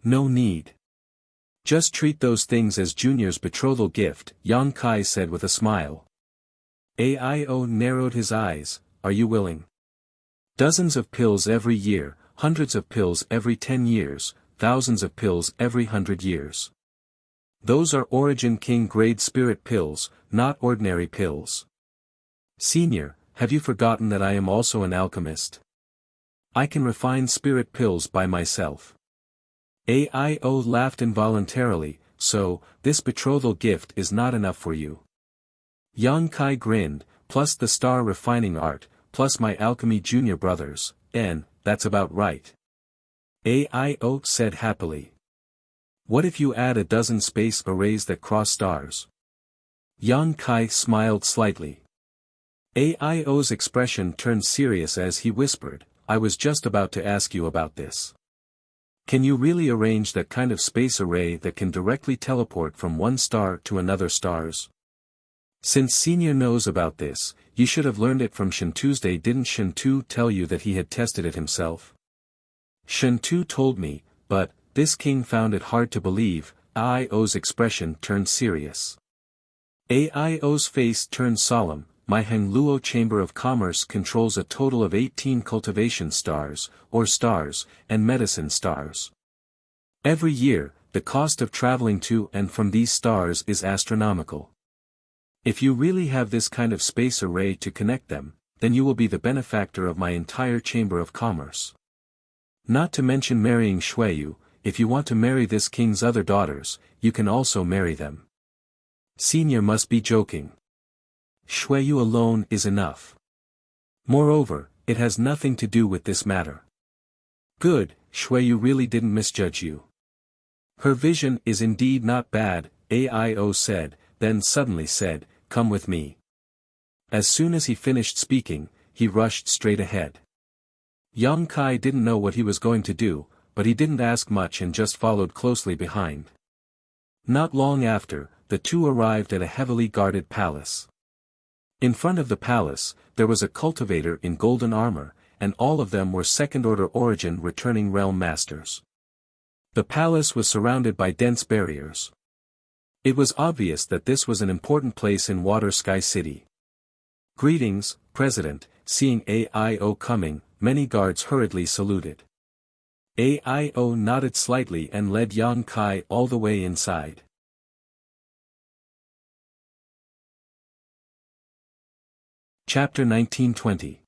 No need. Just treat those things as Junior's betrothal gift, Yang Kai said with a smile. AIO narrowed his eyes. Are you willing? Dozens of pills every year, hundreds of pills every 10 years, thousands of pills every 100 years. Those are Origin King grade spirit pills, not ordinary pills. Senior, have you forgotten that I am also an alchemist? I can refine spirit pills by myself. AIO laughed involuntarily. So, this betrothal gift is not enough for you. Yang Kai grinned, plus the star refining art, plus my alchemy junior brothers, that's about right. AIO said happily. What if you add a dozen space arrays that cross stars? Yang Kai smiled slightly. AIO's expression turned serious as he whispered, I was just about to ask you about this. Can you really arrange that kind of space array that can directly teleport from one star to another stars? Since Senior knows about this, you should have learned it from Shen Tuesday. Didn't Shen Tu tell you that he had tested it himself? Shen Tu told me, but, this king found it hard to believe. AIO's expression turned serious. AIO's face turned solemn. My Hengluo Chamber of Commerce controls a total of 18 cultivation stars, or stars, and medicine stars. Every year, the cost of traveling to and from these stars is astronomical. If you really have this kind of space array to connect them, then you will be the benefactor of my entire Chamber of Commerce. Not to mention marrying Shuiyu. If you want to marry this king's other daughters, you can also marry them. Senior must be joking. Shuiyu alone is enough. Moreover, it has nothing to do with this matter. Good, Shuiyu really didn't misjudge you. Her vision is indeed not bad, AIO said, then suddenly said, come with me. As soon as he finished speaking, he rushed straight ahead. Yang Kai didn't know what he was going to do, but he didn't ask much and just followed closely behind. Not long after, the two arrived at a heavily guarded palace. In front of the palace, there was a cultivator in golden armor, and all of them were second-order origin returning realm masters. The palace was surrounded by dense barriers. It was obvious that this was an important place in Water Sky City. Greetings, President. Seeing AIO coming, many guards hurriedly saluted. AIO nodded slightly and led Yang Kai all the way inside. Chapter 1920.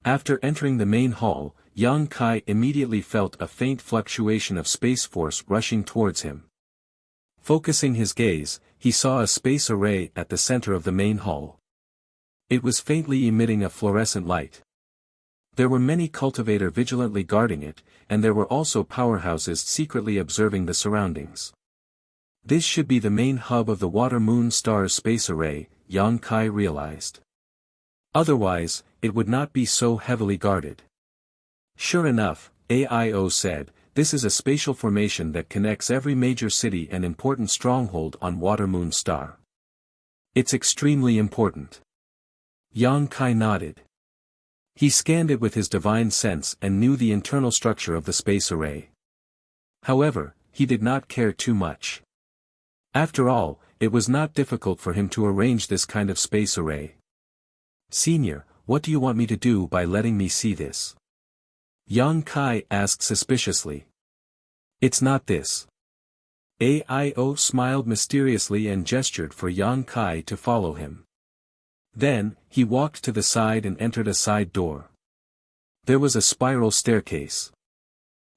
After entering the main hall, Yang Kai immediately felt a faint fluctuation of space force rushing towards him. Focusing his gaze, he saw a space array at the center of the main hall. It was faintly emitting a fluorescent light. There were many cultivators vigilantly guarding it, and there were also powerhouses secretly observing the surroundings. This should be the main hub of the Water Moon Stars space array, Yang Kai realized. Otherwise, it would not be so heavily guarded. Sure enough, AIO said, this is a spatial formation that connects every major city and important stronghold on Water Moon Star. It's extremely important. Yang Kai nodded. He scanned it with his divine sense and knew the internal structure of the space array. However, he did not care too much. After all, it was not difficult for him to arrange this kind of space array. Senior, what do you want me to do by letting me see this? Yang Kai asked suspiciously. It's not this. AIO smiled mysteriously and gestured for Yang Kai to follow him. Then, he walked to the side and entered a side door. There was a spiral staircase.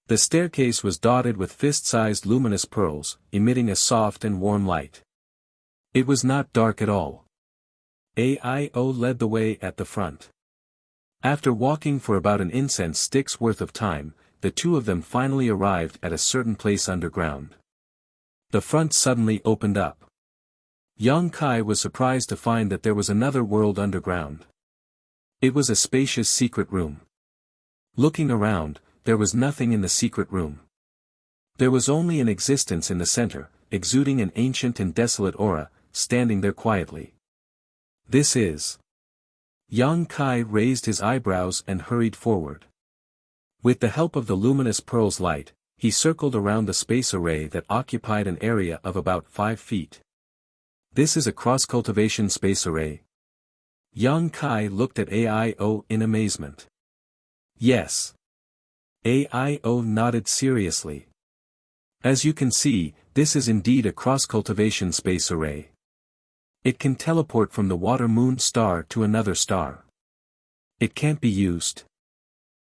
The staircase was dotted with fist-sized luminous pearls, emitting a soft and warm light. It was not dark at all. AIO led the way at the front. After walking for about an incense stick's worth of time, the two of them finally arrived at a certain place underground. The front suddenly opened up. Yang Kai was surprised to find that there was another world underground. It was a spacious secret room. Looking around, there was nothing in the secret room. There was only an existence in the center, exuding an ancient and desolate aura, standing there quietly. This is... Yang Kai raised his eyebrows and hurried forward. With the help of the luminous pearl's light, he circled around the space array that occupied an area of about 5 feet. This is a cross-cultivation space array. Yang Kai looked at AIO in amazement. Yes. AIO nodded seriously. As you can see, this is indeed a cross-cultivation space array. It can teleport from the water-moon star to another star. It can't be used.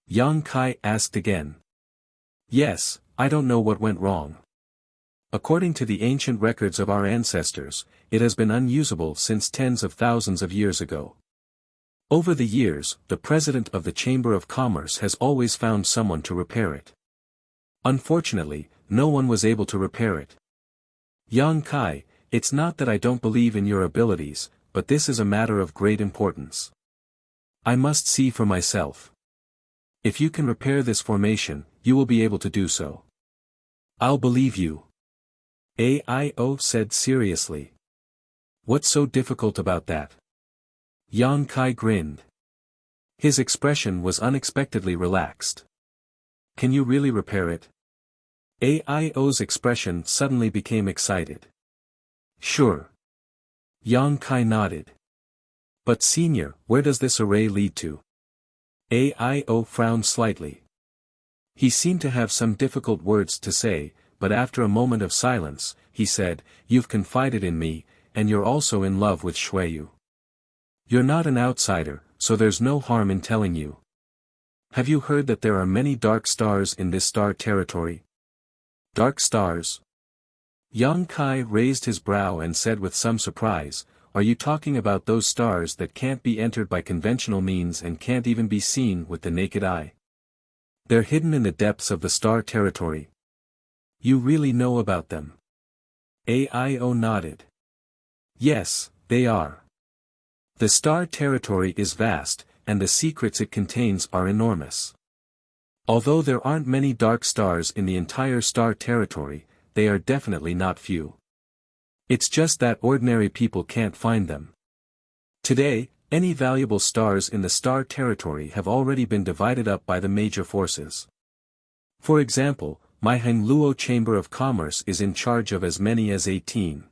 Yang Kai asked again. Yes, I don't know what went wrong. According to the ancient records of our ancestors, it has been unusable since tens of thousands of years ago. Over the years, the president of the Chamber of Commerce has always found someone to repair it. Unfortunately, no one was able to repair it. Yang Kai, it's not that I don't believe in your abilities, but this is a matter of great importance. I must see for myself. If you can repair this formation, you will be able to do so. I'll believe you. AIO said seriously. What's so difficult about that? Yang Kai grinned. His expression was unexpectedly relaxed. Can you really repair it? AIO's expression suddenly became excited. Sure. Yang Kai nodded. But senior, where does this array lead to? AIO frowned slightly. He seemed to have some difficult words to say, but after a moment of silence, he said, You've confided in me, and you're also in love with Shuiyu. You're not an outsider, so there's no harm in telling you. Have you heard that there are many dark stars in this star territory? Dark stars? Yang Kai raised his brow and said with some surprise, Are you talking about those stars that can't be entered by conventional means and can't even be seen with the naked eye? They're hidden in the depths of the star territory. You really know about them? AIO nodded. Yes, they are. The star territory is vast, and the secrets it contains are enormous. Although there aren't many dark stars in the entire star territory, they are definitely not few. It's just that ordinary people can't find them. Today, any valuable stars in the star territory have already been divided up by the major forces. For example, my Hangluo Chamber of Commerce is in charge of as many as 18.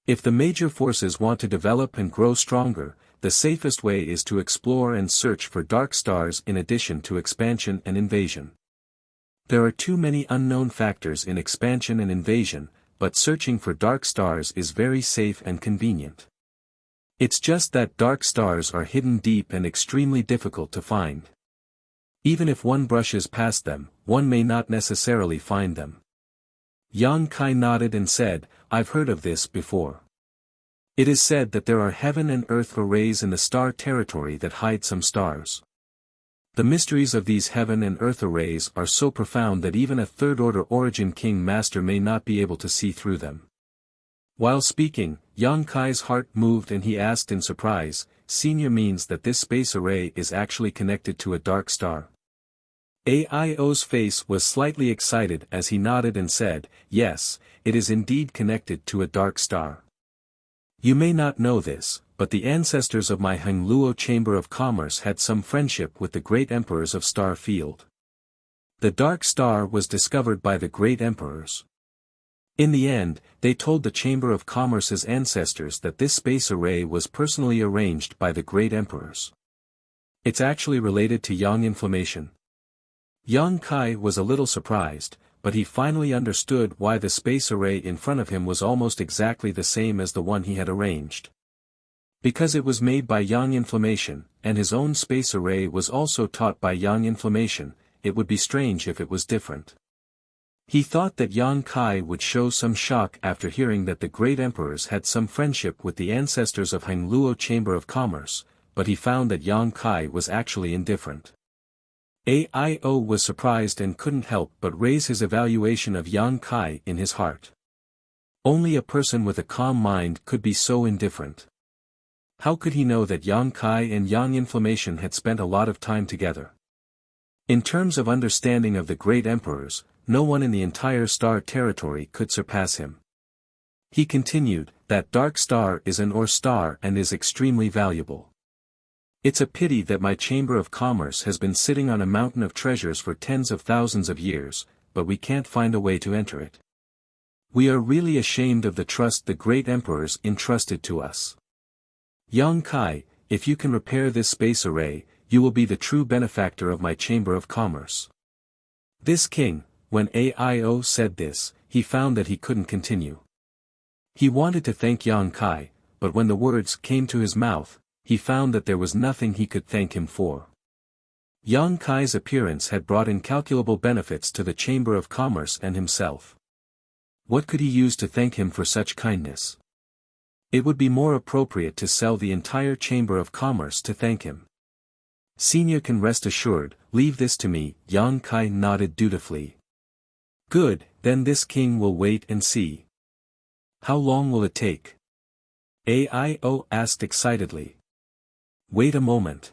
If the major forces want to develop and grow stronger, the safest way is to explore and search for dark stars in addition to expansion and invasion. There are too many unknown factors in expansion and invasion, but searching for dark stars is very safe and convenient. It's just that dark stars are hidden deep and extremely difficult to find. Even if one brushes past them, one may not necessarily find them. Yang Kai nodded and said, I've heard of this before. It is said that there are heaven and earth arrays in the star territory that hide some stars. The mysteries of these heaven and earth arrays are so profound that even a third-order origin king master may not be able to see through them. While speaking, Yang Kai's heart moved and he asked in surprise, Senior means that this space array is actually connected to a dark star. AIO's face was slightly excited as he nodded and said, Yes, it is indeed connected to a dark star. You may not know this, but the ancestors of my Hangluo Chamber of Commerce had some friendship with the great emperors of Star Field. The dark star was discovered by the great emperors. In the end, they told the Chamber of Commerce's ancestors that this space array was personally arranged by the great emperors. It's actually related to yang inflammation. Yang Kai was a little surprised, but he finally understood why the space array in front of him was almost exactly the same as the one he had arranged. Because it was made by yang inflammation, and his own space array was also taught by yang inflammation, it would be strange if it was different. He thought that Yang Kai would show some shock after hearing that the great emperors had some friendship with the ancestors of Hangluo Chamber of Commerce, but he found that Yang Kai was actually indifferent. AIO was surprised and couldn't help but raise his evaluation of Yang Kai in his heart. Only a person with a calm mind could be so indifferent. How could he know that Yang Kai and Yang Inflammation had spent a lot of time together? In terms of understanding of the great emperors, no one in the entire star territory could surpass him. He continued, that dark star is an ore star and is extremely valuable. It's a pity that my Chamber of Commerce has been sitting on a mountain of treasures for tens of thousands of years, but we can't find a way to enter it. We are really ashamed of the trust the great emperors entrusted to us. Yang Kai, if you can repair this space array, you will be the true benefactor of my Chamber of Commerce. This king, when AIO said this, he found that he couldn't continue. He wanted to thank Yang Kai, but when the words came to his mouth, he found that there was nothing he could thank him for. Yang Kai's appearance had brought incalculable benefits to the Chamber of Commerce and himself. What could he use to thank him for such kindness? It would be more appropriate to sell the entire Chamber of Commerce to thank him. Senior can rest assured, leave this to me, Yang Kai nodded dutifully. Good, then this king will wait and see. How long will it take? AIO asked excitedly. Wait a moment.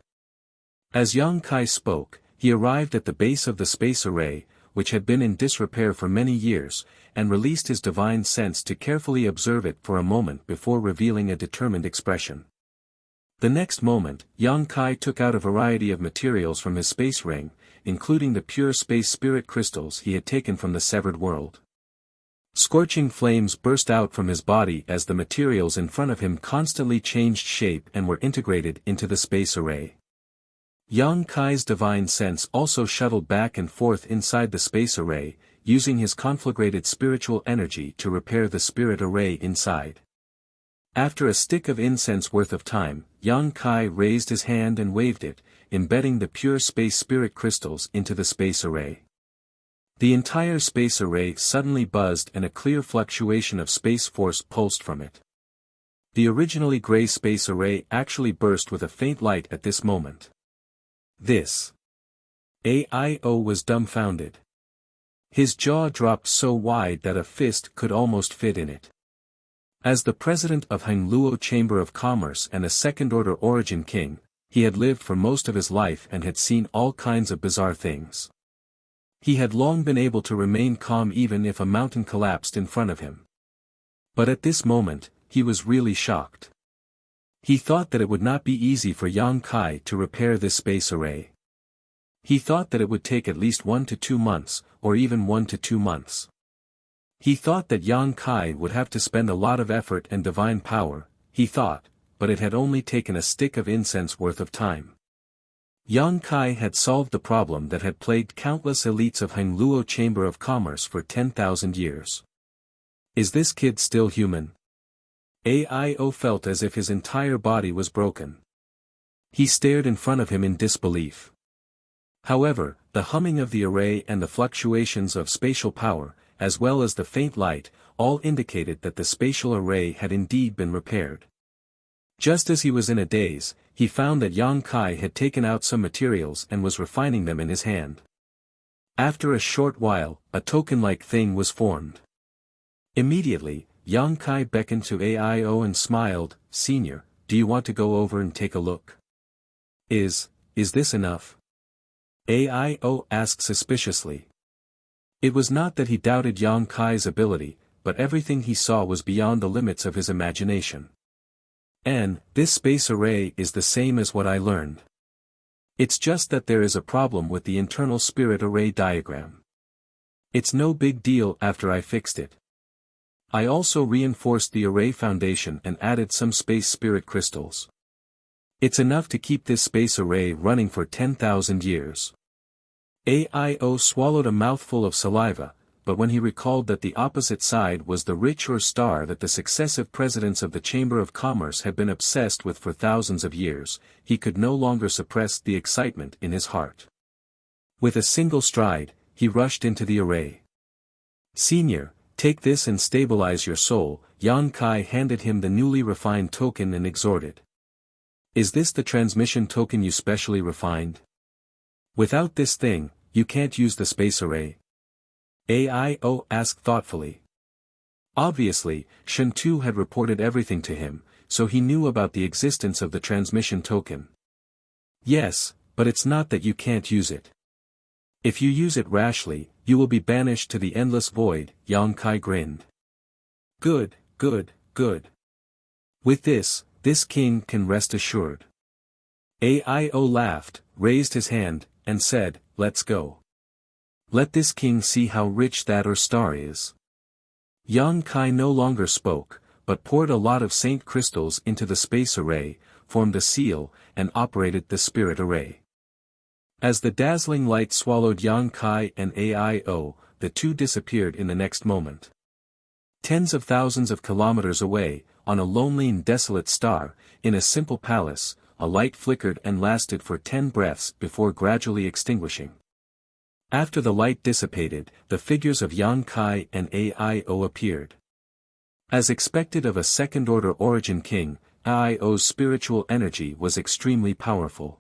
As Yang Kai spoke, he arrived at the base of the space array, which had been in disrepair for many years, and released his divine sense to carefully observe it for a moment before revealing a determined expression. The next moment, Yang Kai took out a variety of materials from his space ring, including the pure space spirit crystals he had taken from the severed world. Scorching flames burst out from his body as the materials in front of him constantly changed shape and were integrated into the space array. Yang Kai's divine sense also shuttled back and forth inside the space array, using his conflagrated spiritual energy to repair the spirit array inside. After a stick of incense worth of time, Yang Kai raised his hand and waved it, embedding the pure space spirit crystals into the space array. The entire space array suddenly buzzed and a clear fluctuation of space force pulsed from it. The originally gray space array actually burst with a faint light at this moment. This. AIO was dumbfounded. His jaw dropped so wide that a fist could almost fit in it. As the president of Hangluo Chamber of Commerce and a second-order origin king, he had lived for most of his life and had seen all kinds of bizarre things. He had long been able to remain calm even if a mountain collapsed in front of him. But at this moment, he was really shocked. He thought that it would not be easy for Yang Kai to repair this space array. He thought that it would take at least 1 to 2 months, or even 1 to 2 months. He thought that Yang Kai would have to spend a lot of effort and divine power, he thought, but it had only taken a stick of incense worth of time. Yang Kai had solved the problem that had plagued countless elites of Hangluo Chamber of Commerce for 10,000 years. Is this kid still human? AIO felt as if his entire body was broken. He stared in front of him in disbelief. However, the humming of the array and the fluctuations of spatial power, as well as the faint light, all indicated that the spatial array had indeed been repaired. Just as he was in a daze, he found that Yang Kai had taken out some materials and was refining them in his hand. After a short while, a token-like thing was formed. Immediately, Yang Kai beckoned to AIO and smiled, "Senior, do you want to go over and take a look?" Is this enough?" AIO asked suspiciously. It was not that he doubted Yang Kai's ability, but everything he saw was beyond the limits of his imagination. This space array is the same as what I learned. It's just that there is a problem with the internal spirit array diagram. It's no big deal after I fixed it. I also reinforced the array foundation and added some space spirit crystals. It's enough to keep this space array running for 10,000 years. AIO swallowed a mouthful of saliva, but when he recalled that the opposite side was the rich ore star that the successive presidents of the Chamber of Commerce had been obsessed with for thousands of years, he could no longer suppress the excitement in his heart. With a single stride, he rushed into the array. "Senior, take this and stabilize your soul," Yang Kai handed him the newly refined token and exhorted. Is this the transmission token you specially refined? Without this thing, you can't use the space array. AIO asked thoughtfully. Obviously, Shen Tu had reported everything to him, so he knew about the existence of the transmission token. Yes, but it's not that you can't use it. If you use it rashly, you will be banished to the endless void, Yang Kai grinned. Good, good, good. With this king can rest assured. AIO laughed, raised his hand, and said, let's go. Let this king see how rich that star is. Yang Kai no longer spoke, but poured a lot of saint crystals into the space array, formed a seal, and operated the spirit array. As the dazzling light swallowed Yang Kai and AIO, the two disappeared in the next moment. Tens of thousands of kilometers away, on a lonely and desolate star, in a simple palace, a light flickered and lasted for 10 breaths before gradually extinguishing. After the light dissipated, the figures of Yang Kai and AIO appeared. As expected of a second-order origin king, AIO's spiritual energy was extremely powerful.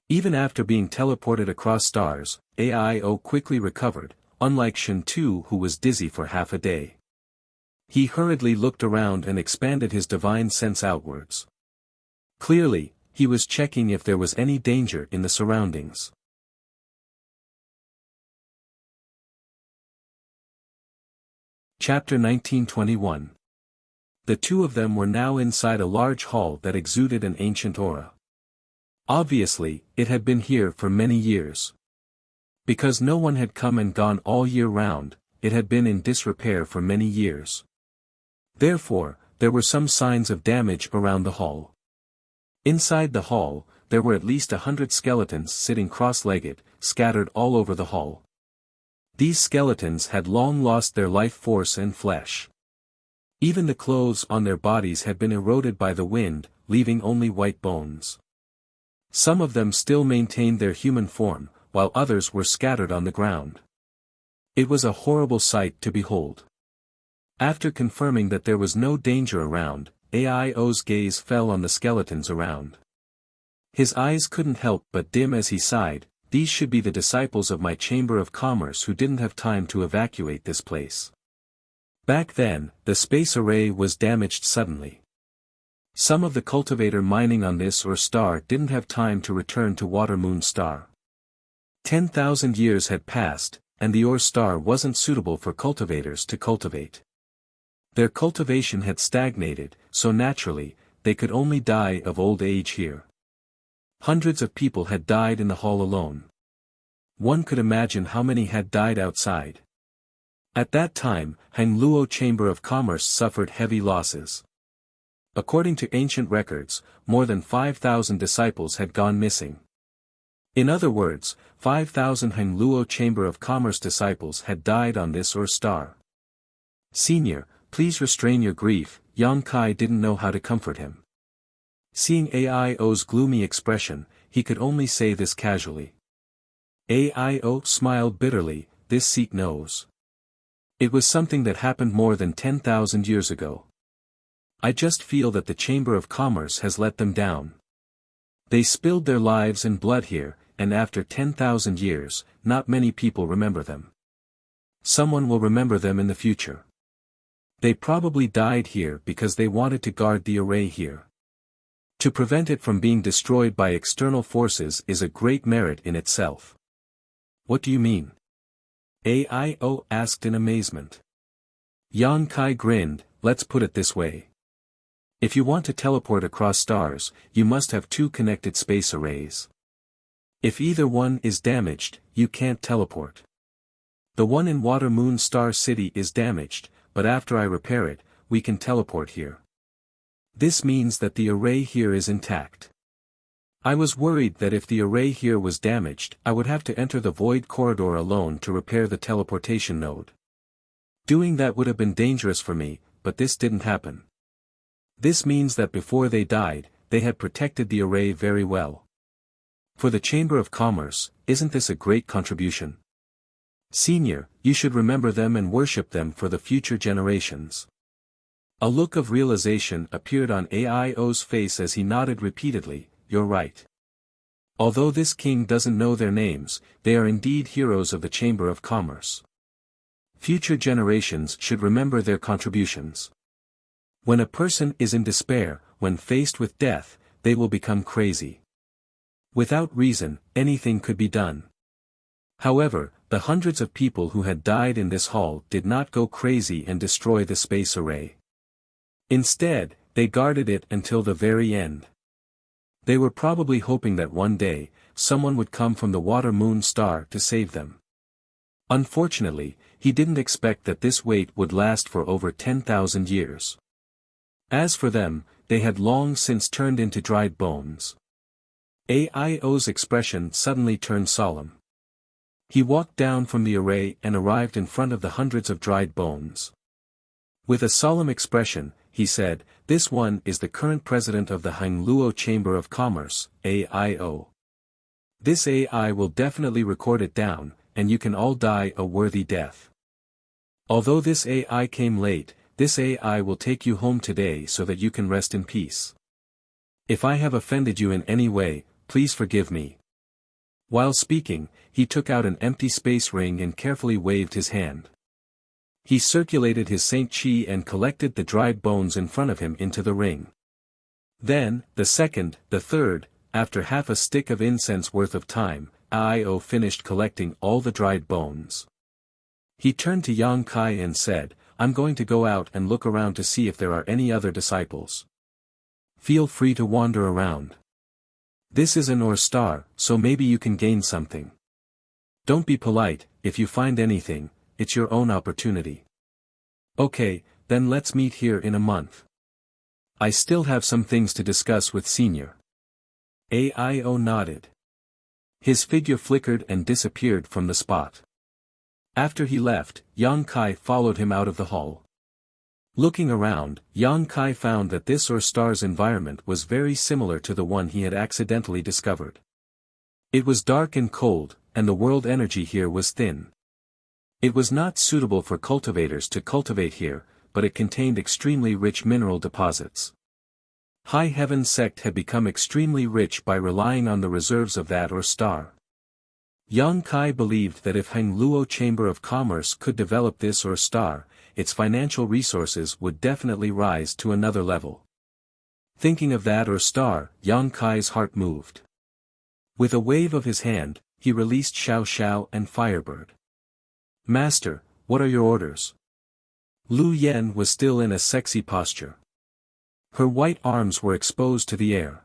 Even after being teleported across stars, AIO quickly recovered, unlike Shen Tu who was dizzy for half a day. He hurriedly looked around and expanded his divine sense outwards. Clearly, he was checking if there was any danger in the surroundings. Chapter 1921. The two of them were now inside a large hall that exuded an ancient aura. Obviously, it had been here for many years. Because no one had come and gone all year round, it had been in disrepair for many years. Therefore, there were some signs of damage around the hall. Inside the hall, there were at least 100 skeletons sitting cross-legged, scattered all over the hall. These skeletons had long lost their life force and flesh. Even the clothes on their bodies had been eroded by the wind, leaving only white bones. Some of them still maintained their human form, while others were scattered on the ground. It was a horrible sight to behold. After confirming that there was no danger around, AIO's gaze fell on the skeletons around. His eyes couldn't help but dim as he sighed. These should be the disciples of my Chamber of Commerce who didn't have time to evacuate this place. Back then, the space array was damaged suddenly. Some of the cultivator mining on this star didn't have time to return to Water Moon Star. 10,000 years had passed, and the star wasn't suitable for cultivators to cultivate. Their cultivation had stagnated, so naturally, they could only die of old age here. Hundreds of people had died in the hall alone. One could imagine how many had died outside. At that time, Hangluo Chamber of Commerce suffered heavy losses. According to ancient records, more than 5,000 disciples had gone missing. In other words, 5,000 Hangluo Chamber of Commerce disciples had died on this star. Senior, please restrain your grief. Yang Kai didn't know how to comfort him. Seeing AIO's gloomy expression, he could only say this casually. AIO smiled bitterly, this seat knows. It was something that happened more than 10,000 years ago. I just feel that the Chamber of Commerce has let them down. They spilled their lives and blood here, and after 10,000 years, not many people remember them. Someone will remember them in the future. They probably died here because they wanted to guard the array here. To prevent it from being destroyed by external forces is a great merit in itself. What do you mean? AIO asked in amazement. Yang Kai grinned, let's put it this way. If you want to teleport across stars, you must have two connected space arrays. If either one is damaged, you can't teleport. The one in Water Moon Star City is damaged, but after I repair it, we can teleport here. This means that the array here is intact. I was worried that if the array here was damaged, I would have to enter the void corridor alone to repair the teleportation node. Doing that would have been dangerous for me, but this didn't happen. This means that before they died, they had protected the array very well. For the Chamber of Commerce, isn't this a great contribution? Senior, you should remember them and worship them for the future generations. A look of realization appeared on Aio's face as he nodded repeatedly, "You're right. Although this king doesn't know their names, they are indeed heroes of the Chamber of Commerce. Future generations should remember their contributions. When a person is in despair, when faced with death, they will become crazy. Without reason, anything could be done." However, the hundreds of people who had died in this hall did not go crazy and destroy the space array. Instead, they guarded it until the very end. They were probably hoping that one day, someone would come from the water-moon star to save them. Unfortunately, he didn't expect that this wait would last for over 10,000 years. As for them, they had long since turned into dried bones. Aio's expression suddenly turned solemn. He walked down from the array and arrived in front of the hundreds of dried bones. With a solemn expression, he said, "This one is the current president of the Hangluo Chamber of Commerce, Aio. This AI will definitely record it down, and you can all die a worthy death. Although this AI came late, this AI will take you home today so that you can rest in peace. If I have offended you in any way, please forgive me." While speaking, he took out an empty space ring and carefully waved his hand. He circulated his Saint Chi and collected the dried bones in front of him into the ring. Then, the second, the third, after half a stick of incense worth of time, Aio finished collecting all the dried bones. He turned to Yang Kai and said, "I'm going to go out and look around to see if there are any other disciples. Feel free to wander around. This is a North Star, so maybe you can gain something. Don't be polite, if you find anything, it's your own opportunity." "Okay, then let's meet here in a month. I still have some things to discuss with Senior." Aio nodded. His figure flickered and disappeared from the spot. After he left, Yang Kai followed him out of the hall. Looking around, Yang Kai found that this Star's environment was very similar to the one he had accidentally discovered. It was dark and cold, and the world energy here was thin. It was not suitable for cultivators to cultivate here, but it contained extremely rich mineral deposits. High Heaven sect had become extremely rich by relying on the reserves of that star. Yang Kai believed that if Hangluo Chamber of Commerce could develop this star, its financial resources would definitely rise to another level. Thinking of that star, Yang Kai's heart moved. With a wave of his hand, he released Xiao Xiao and Firebird. "Master, what are your orders?" Lu Yen was still in a sexy posture. Her white arms were exposed to the air.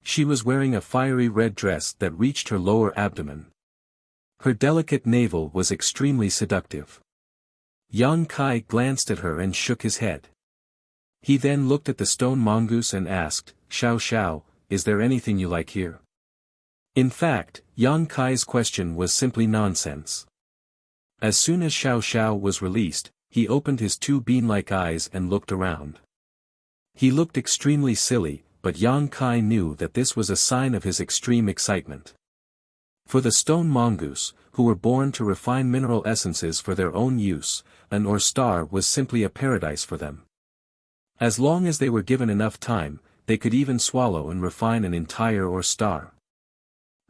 She was wearing a fiery red dress that reached her lower abdomen. Her delicate navel was extremely seductive. Yang Kai glanced at her and shook his head. He then looked at the stone mongoose and asked, "Xiao Xiao, is there anything you like here?" In fact, Yang Kai's question was simply nonsense. As soon as Xiao Xiao was released, he opened his two bean-like eyes and looked around. He looked extremely silly, but Yang Kai knew that this was a sign of his extreme excitement. For the stone mongoose, who were born to refine mineral essences for their own use, an star was simply a paradise for them. As long as they were given enough time, they could even swallow and refine an entire star.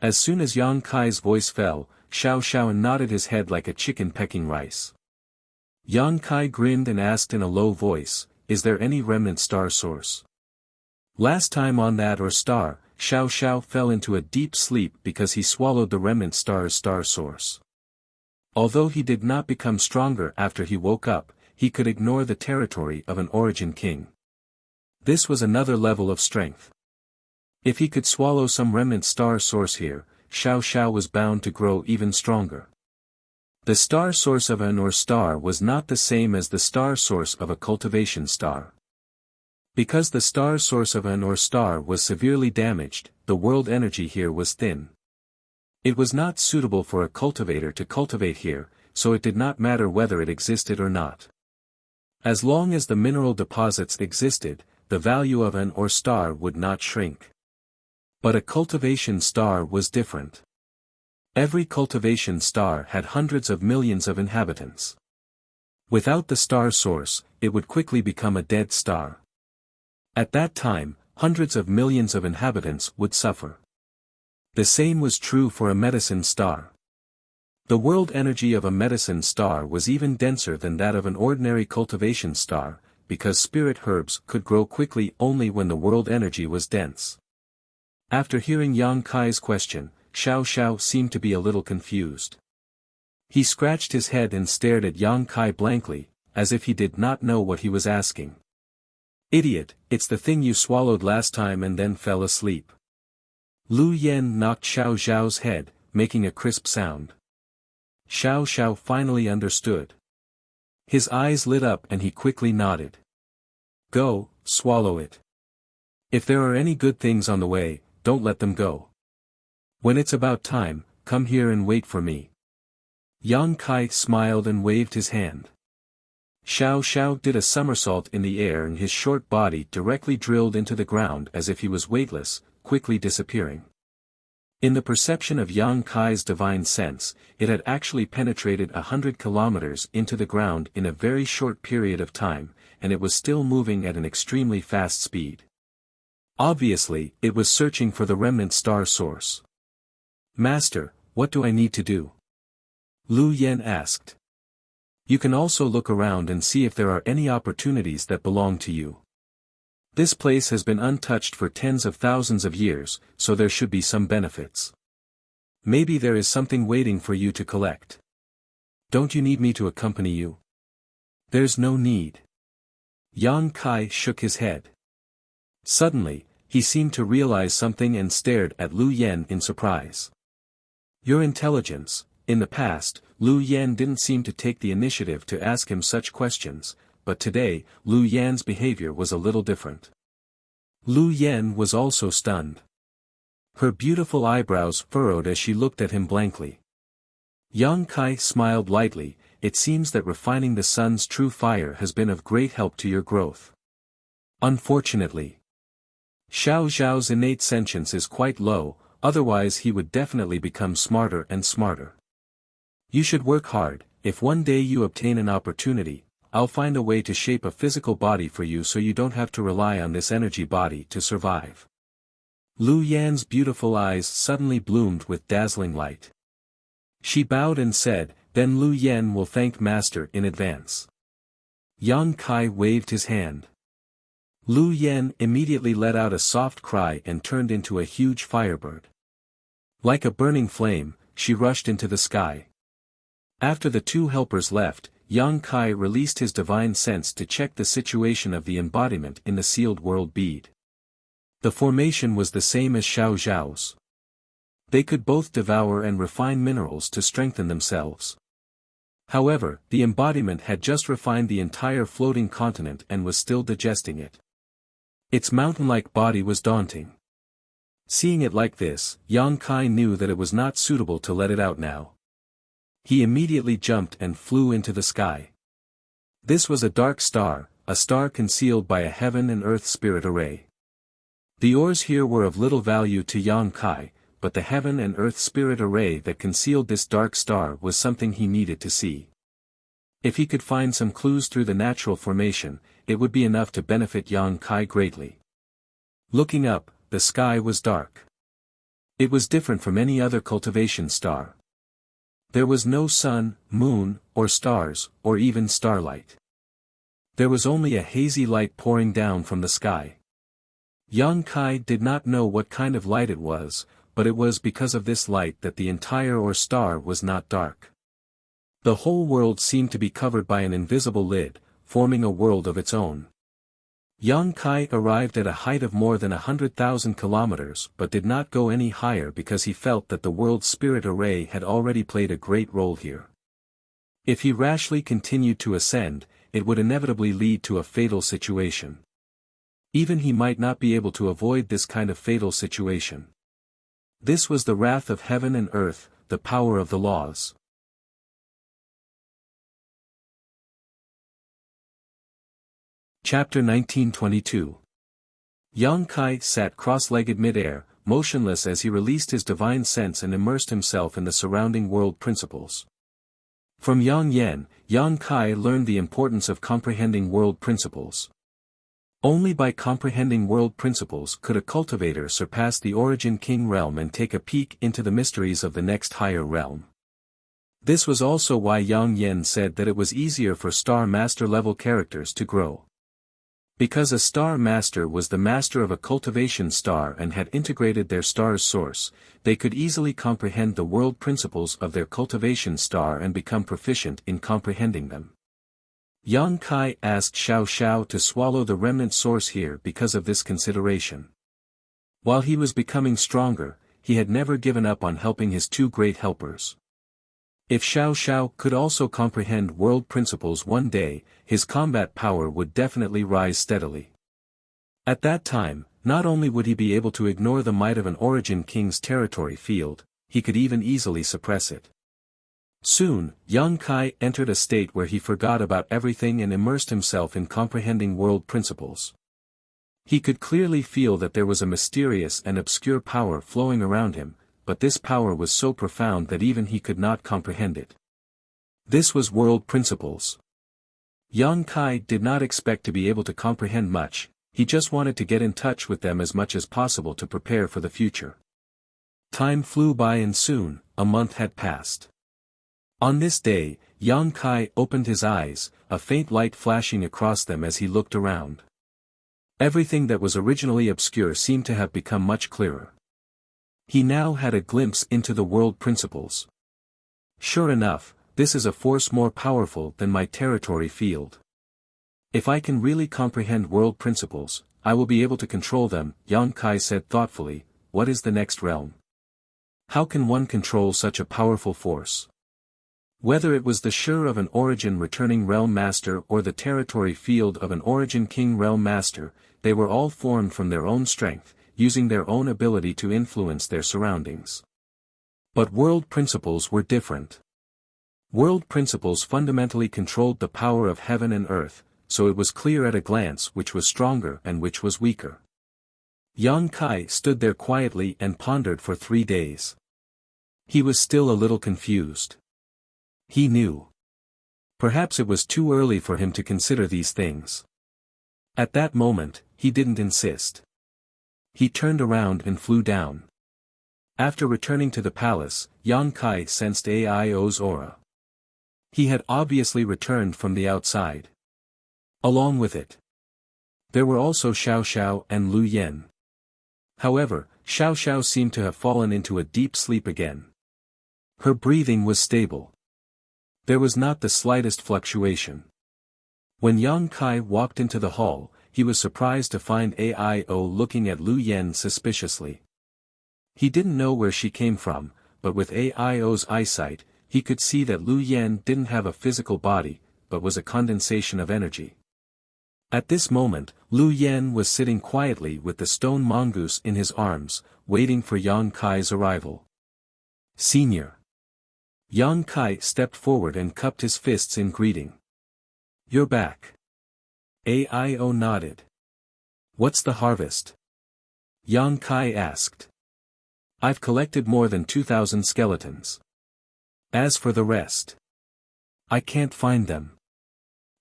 As soon as Yang Kai's voice fell, Xiao Xiao nodded his head like a chicken pecking rice. Yang Kai grinned and asked in a low voice, "Is there any remnant star source?" Last time on that star, Xiao Xiao fell into a deep sleep because he swallowed the remnant star's star source. Although he did not become stronger after he woke up, he could ignore the territory of an origin king. This was another level of strength. If he could swallow some remnant star source here, Xiao Xiao was bound to grow even stronger. The star source of an star was not the same as the star source of a cultivation star. Because the star source of an star was severely damaged, the world energy here was thin. It was not suitable for a cultivator to cultivate here, so it did not matter whether it existed or not. As long as the mineral deposits existed, the value of an star would not shrink. But a cultivation star was different. Every cultivation star had hundreds of millions of inhabitants. Without the star source, it would quickly become a dead star. At that time, hundreds of millions of inhabitants would suffer. The same was true for a medicine star. The world energy of a medicine star was even denser than that of an ordinary cultivation star, because spirit herbs could grow quickly only when the world energy was dense. After hearing Yang Kai's question, Xiao Xiao seemed to be a little confused. He scratched his head and stared at Yang Kai blankly, as if he did not know what he was asking. "Idiot, it's the thing you swallowed last time and then fell asleep." Lu Yen knocked Xiao Xiao's head, making a crisp sound. Xiao Xiao finally understood. His eyes lit up and he quickly nodded. "Go, swallow it. If there are any good things on the way, don't let them go. When it's about time, come here and wait for me." Yang Kai smiled and waved his hand. Xiao Xiao did a somersault in the air and his short body directly drilled into the ground as if he was weightless, quickly disappearing. In the perception of Yang Kai's divine sense, it had actually penetrated 100 kilometers into the ground in a very short period of time, and it was still moving at an extremely fast speed. Obviously, it was searching for the remnant star source. "Master, what do I need to do?" Lu Yen asked. "You can also look around and see if there are any opportunities that belong to you. This place has been untouched for tens of thousands of years, so there should be some benefits. Maybe there is something waiting for you to collect. Don't you need me to accompany you?" "There's no need." Yang Kai shook his head. Suddenly, he seemed to realize something and stared at Lu Yen in surprise. "Your intelligence." In the past, Lu Yen didn't seem to take the initiative to ask him such questions, but today, Lu Yan's behavior was a little different. Lu Yen was also stunned. Her beautiful eyebrows furrowed as she looked at him blankly. Yang Kai smiled lightly. "It seems that refining the sun's true fire has been of great help to your growth. Unfortunately, Xiao Zhao's innate sentience is quite low, otherwise he would definitely become smarter and smarter. You should work hard. If one day you obtain an opportunity, I'll find a way to shape a physical body for you so you don't have to rely on this energy body to survive." Lu Yan's beautiful eyes suddenly bloomed with dazzling light. She bowed and said, "Then Lu Yan will thank Master in advance." Yang Kai waved his hand. Lu Yan immediately let out a soft cry and turned into a huge firebird. Like a burning flame, she rushed into the sky. After the two helpers left, Yang Kai released his divine sense to check the situation of the embodiment in the sealed world bead. The formation was the same as Xiao Zhao's. They could both devour and refine minerals to strengthen themselves. However, the embodiment had just refined the entire floating continent and was still digesting it. Its mountain-like body was daunting. Seeing it like this, Yang Kai knew that it was not suitable to let it out now. He immediately jumped and flew into the sky. This was a dark star, a star concealed by a heaven and earth spirit array. The ores here were of little value to Yang Kai, but the heaven and earth spirit array that concealed this dark star was something he needed to see. If he could find some clues through the natural formation, it would be enough to benefit Yang Kai greatly. Looking up, the sky was dark. It was different from any other cultivation star. There was no sun, moon, or stars, or even starlight. There was only a hazy light pouring down from the sky. Yang Kai did not know what kind of light it was, but it was because of this light that the entire or star was not dark. The whole world seemed to be covered by an invisible lid, forming a world of its own. Yang Kai arrived at a height of more than 100,000 kilometers but did not go any higher because he felt that the world's spirit array had already played a great role here. If he rashly continued to ascend, it would inevitably lead to a fatal situation. Even he might not be able to avoid this kind of fatal situation. This was the wrath of heaven and earth, the power of the laws. Chapter 1922. Yang Kai sat cross-legged mid-air, motionless as he released his divine sense and immersed himself in the surrounding world principles. From Yang Yan, Yang Kai learned the importance of comprehending world principles. Only by comprehending world principles could a cultivator surpass the origin king realm and take a peek into the mysteries of the next higher realm. This was also why Yang Yan said that it was easier for Star Master level characters to grow. Because a Star Master was the master of a cultivation star and had integrated their star's source, they could easily comprehend the world principles of their cultivation star and become proficient in comprehending them. Yang Kai asked Xiao Xiao to swallow the remnant source here because of this consideration. While he was becoming stronger, he had never given up on helping his two great helpers. If Xiao Xiao could also comprehend world principles one day, his combat power would definitely rise steadily. At that time, not only would he be able to ignore the might of an origin king's territory field, he could even easily suppress it. Soon, Yang Kai entered a state where he forgot about everything and immersed himself in comprehending world principles. He could clearly feel that there was a mysterious and obscure power flowing around him, but this power was so profound that even he could not comprehend it. This was world principles. Yang Kai did not expect to be able to comprehend much, he just wanted to get in touch with them as much as possible to prepare for the future. Time flew by and soon, a month had passed. On this day, Yang Kai opened his eyes, a faint light flashing across them as he looked around. Everything that was originally obscure seemed to have become much clearer. He now had a glimpse into the world principles. Sure enough, this is a force more powerful than my territory field. If I can really comprehend world principles, I will be able to control them, Yang Kai said thoughtfully. What is the next realm? How can one control such a powerful force? Whether it was the Shur of an origin returning realm master or the territory field of an origin king realm master, they were all formed from their own strength, using their own ability to influence their surroundings. But world principles were different. World principles fundamentally controlled the power of heaven and earth, so it was clear at a glance which was stronger and which was weaker. Yang Kai stood there quietly and pondered for 3 days. He was still a little confused. He knew. Perhaps it was too early for him to consider these things. At that moment, he didn't insist. He turned around and flew down. After returning to the palace, Yang Kai sensed Aio's aura. He had obviously returned from the outside. Along with it, there were also Xiao Xiao and Lu Yen. However, Xiao Xiao seemed to have fallen into a deep sleep again. Her breathing was stable. There was not the slightest fluctuation. When Yang Kai walked into the hall, he was surprised to find Aio looking at Lu Yen suspiciously. He didn't know where she came from, but with Aio's eyesight, he could see that Lu Yen didn't have a physical body, but was a condensation of energy. At this moment, Lu Yen was sitting quietly with the stone mongoose in his arms, waiting for Yang Kai's arrival. Senior. Yang Kai stepped forward and cupped his fists in greeting. You're back. Aio nodded. What's the harvest? Yang Kai asked. I've collected more than 2,000 skeletons. As for the rest, I can't find them.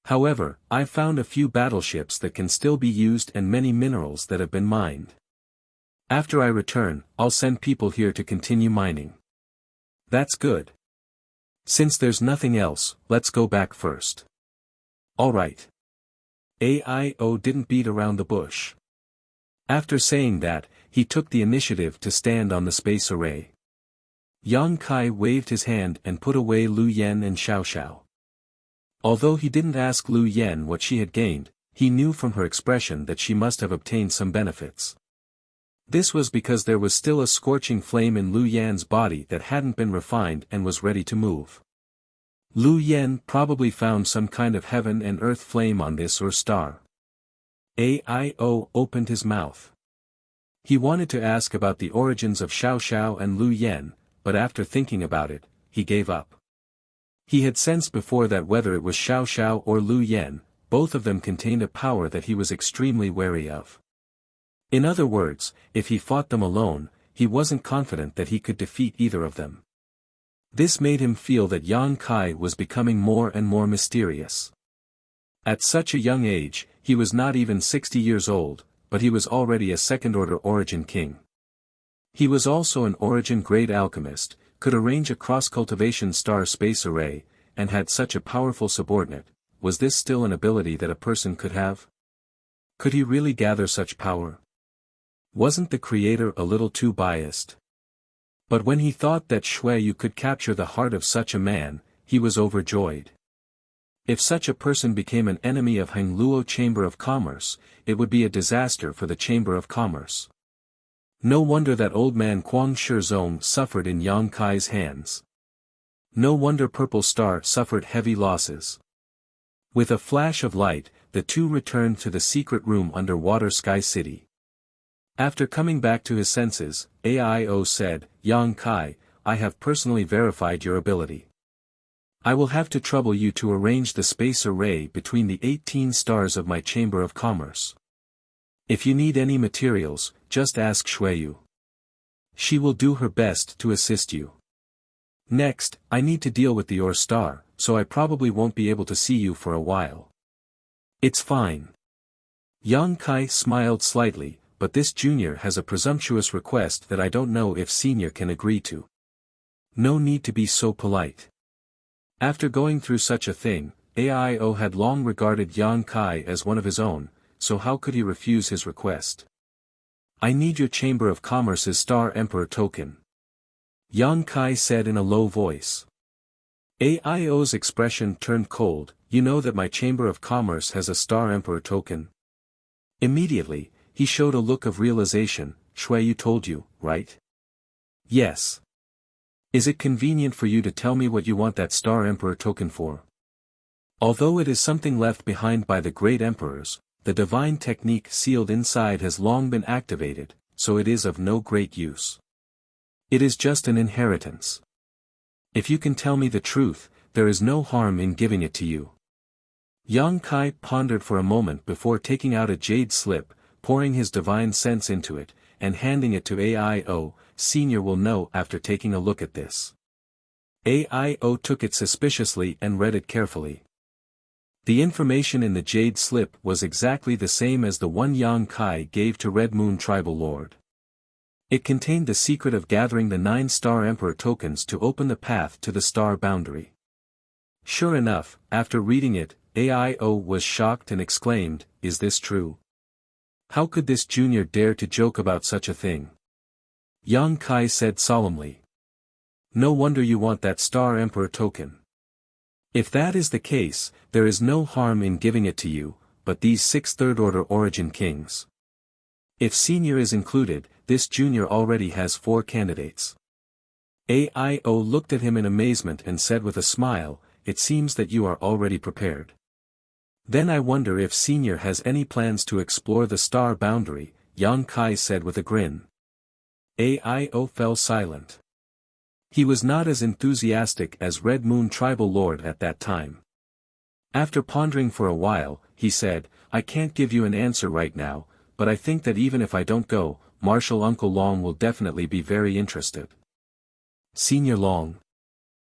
However, I've found a few battleships that can still be used and many minerals that have been mined. After I return, I'll send people here to continue mining. That's good. Since there's nothing else, let's go back first. All right. Aio didn't beat around the bush. After saying that, he took the initiative to stand on the space array. Yang Kai waved his hand and put away Lu Yen and Xiao Xiao. Although he didn't ask Lu Yen what she had gained, he knew from her expression that she must have obtained some benefits. This was because there was still a scorching flame in Lu Yan's body that hadn't been refined and was ready to move. Lu Yen probably found some kind of heaven and earth flame on this or star. Aio opened his mouth. He wanted to ask about the origins of Xiao Xiao and Lu Yen, but after thinking about it, he gave up. He had sensed before that whether it was Xiao Xiao or Lu Yen, both of them contained a power that he was extremely wary of. In other words, if he fought them alone, he wasn't confident that he could defeat either of them. This made him feel that Yang Kai was becoming more and more mysterious. At such a young age, he was not even 60 years old, but he was already a second-order origin king. He was also an origin-grade alchemist, could arrange a cross-cultivation star space array, and had such a powerful subordinate. Was this still an ability that a person could have? Could he really gather such power? Wasn't the creator a little too biased? But when he thought that Xueyu could capture the heart of such a man, he was overjoyed. If such a person became an enemy of Hangluo Chamber of Commerce, it would be a disaster for the Chamber of Commerce. No wonder that old man Kuang Shizong suffered in Yang Kai's hands. No wonder Purple Star suffered heavy losses. With a flash of light, the two returned to the secret room under Water Sky City. After coming back to his senses, AIO said, "Yang Kai, I have personally verified your ability. I will have to trouble you to arrange the space array between the 18 stars of my Chamber of Commerce. If you need any materials, just ask Xueyu. She will do her best to assist you. Next, I need to deal with your star, so I probably won't be able to see you for a while." "It's fine." Yang Kai smiled slightly, "but this junior has a presumptuous request that I don't know if senior can agree to." No need to be so polite. After going through such a thing, AIO had long regarded Yang Kai as one of his own, so how could he refuse his request? "I need your Chamber of Commerce's Star Emperor token," Yang Kai said in a low voice. AIO's expression turned cold. "You know that my Chamber of Commerce has a Star Emperor token?" Immediately, he showed a look of realization. "Xueyu told you, right?" "Yes." "Is it convenient for you to tell me what you want that Star Emperor token for?" Although it is something left behind by the great emperors, the divine technique sealed inside has long been activated, so it is of no great use. It is just an inheritance. If you can tell me the truth, there is no harm in giving it to you. Yang Kai pondered for a moment before taking out a jade slip, pouring his divine sense into it, and handing it to AIO. "Senior will know after taking a look at this." AIO took it suspiciously and read it carefully. The information in the jade slip was exactly the same as the one Yang Kai gave to Red Moon Tribal Lord. It contained the secret of gathering the 9 Star Emperor tokens to open the path to the star boundary. Sure enough, after reading it, AIO was shocked and exclaimed, "Is this true? How could this junior dare to joke about such a thing?" Yang Kai said solemnly. "No wonder you want that Star Emperor token. If that is the case, there is no harm in giving it to you, but these 6 third-order origin kings. If senior is included, this junior already has 4 candidates." AIO looked at him in amazement and said with a smile, "It seems that you are already prepared. Then I wonder if senior has any plans to explore the star boundary," Yang Kai said with a grin. AIO fell silent. He was not as enthusiastic as Red Moon Tribal Lord at that time. After pondering for a while, he said, "I can't give you an answer right now, but I think that even if I don't go, Marshal Uncle Long will definitely be very interested." "Senior Long?"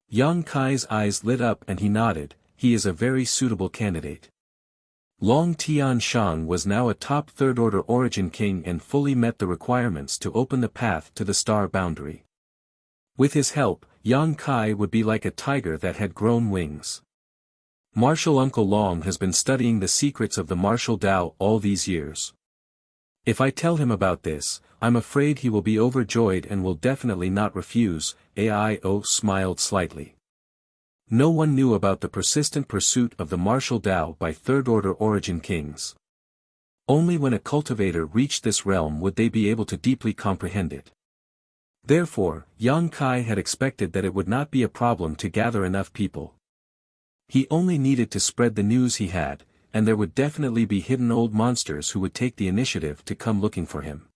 Yang Kai's eyes lit up and he nodded. "He is a very suitable candidate." Long Tianshang was now a top third-order origin king and fully met the requirements to open the path to the star boundary. With his help, Yang Kai would be like a tiger that had grown wings. Marshal Uncle Long has been studying the secrets of the martial Tao all these years. If I tell him about this, I'm afraid he will be overjoyed and will definitely not refuse. AIO smiled slightly. No one knew about the persistent pursuit of the martial Tao by third-order origin kings. Only when a cultivator reached this realm would they be able to deeply comprehend it. Therefore, Yang Kai had expected that it would not be a problem to gather enough people. He only needed to spread the news he had, and there would definitely be hidden old monsters who would take the initiative to come looking for him.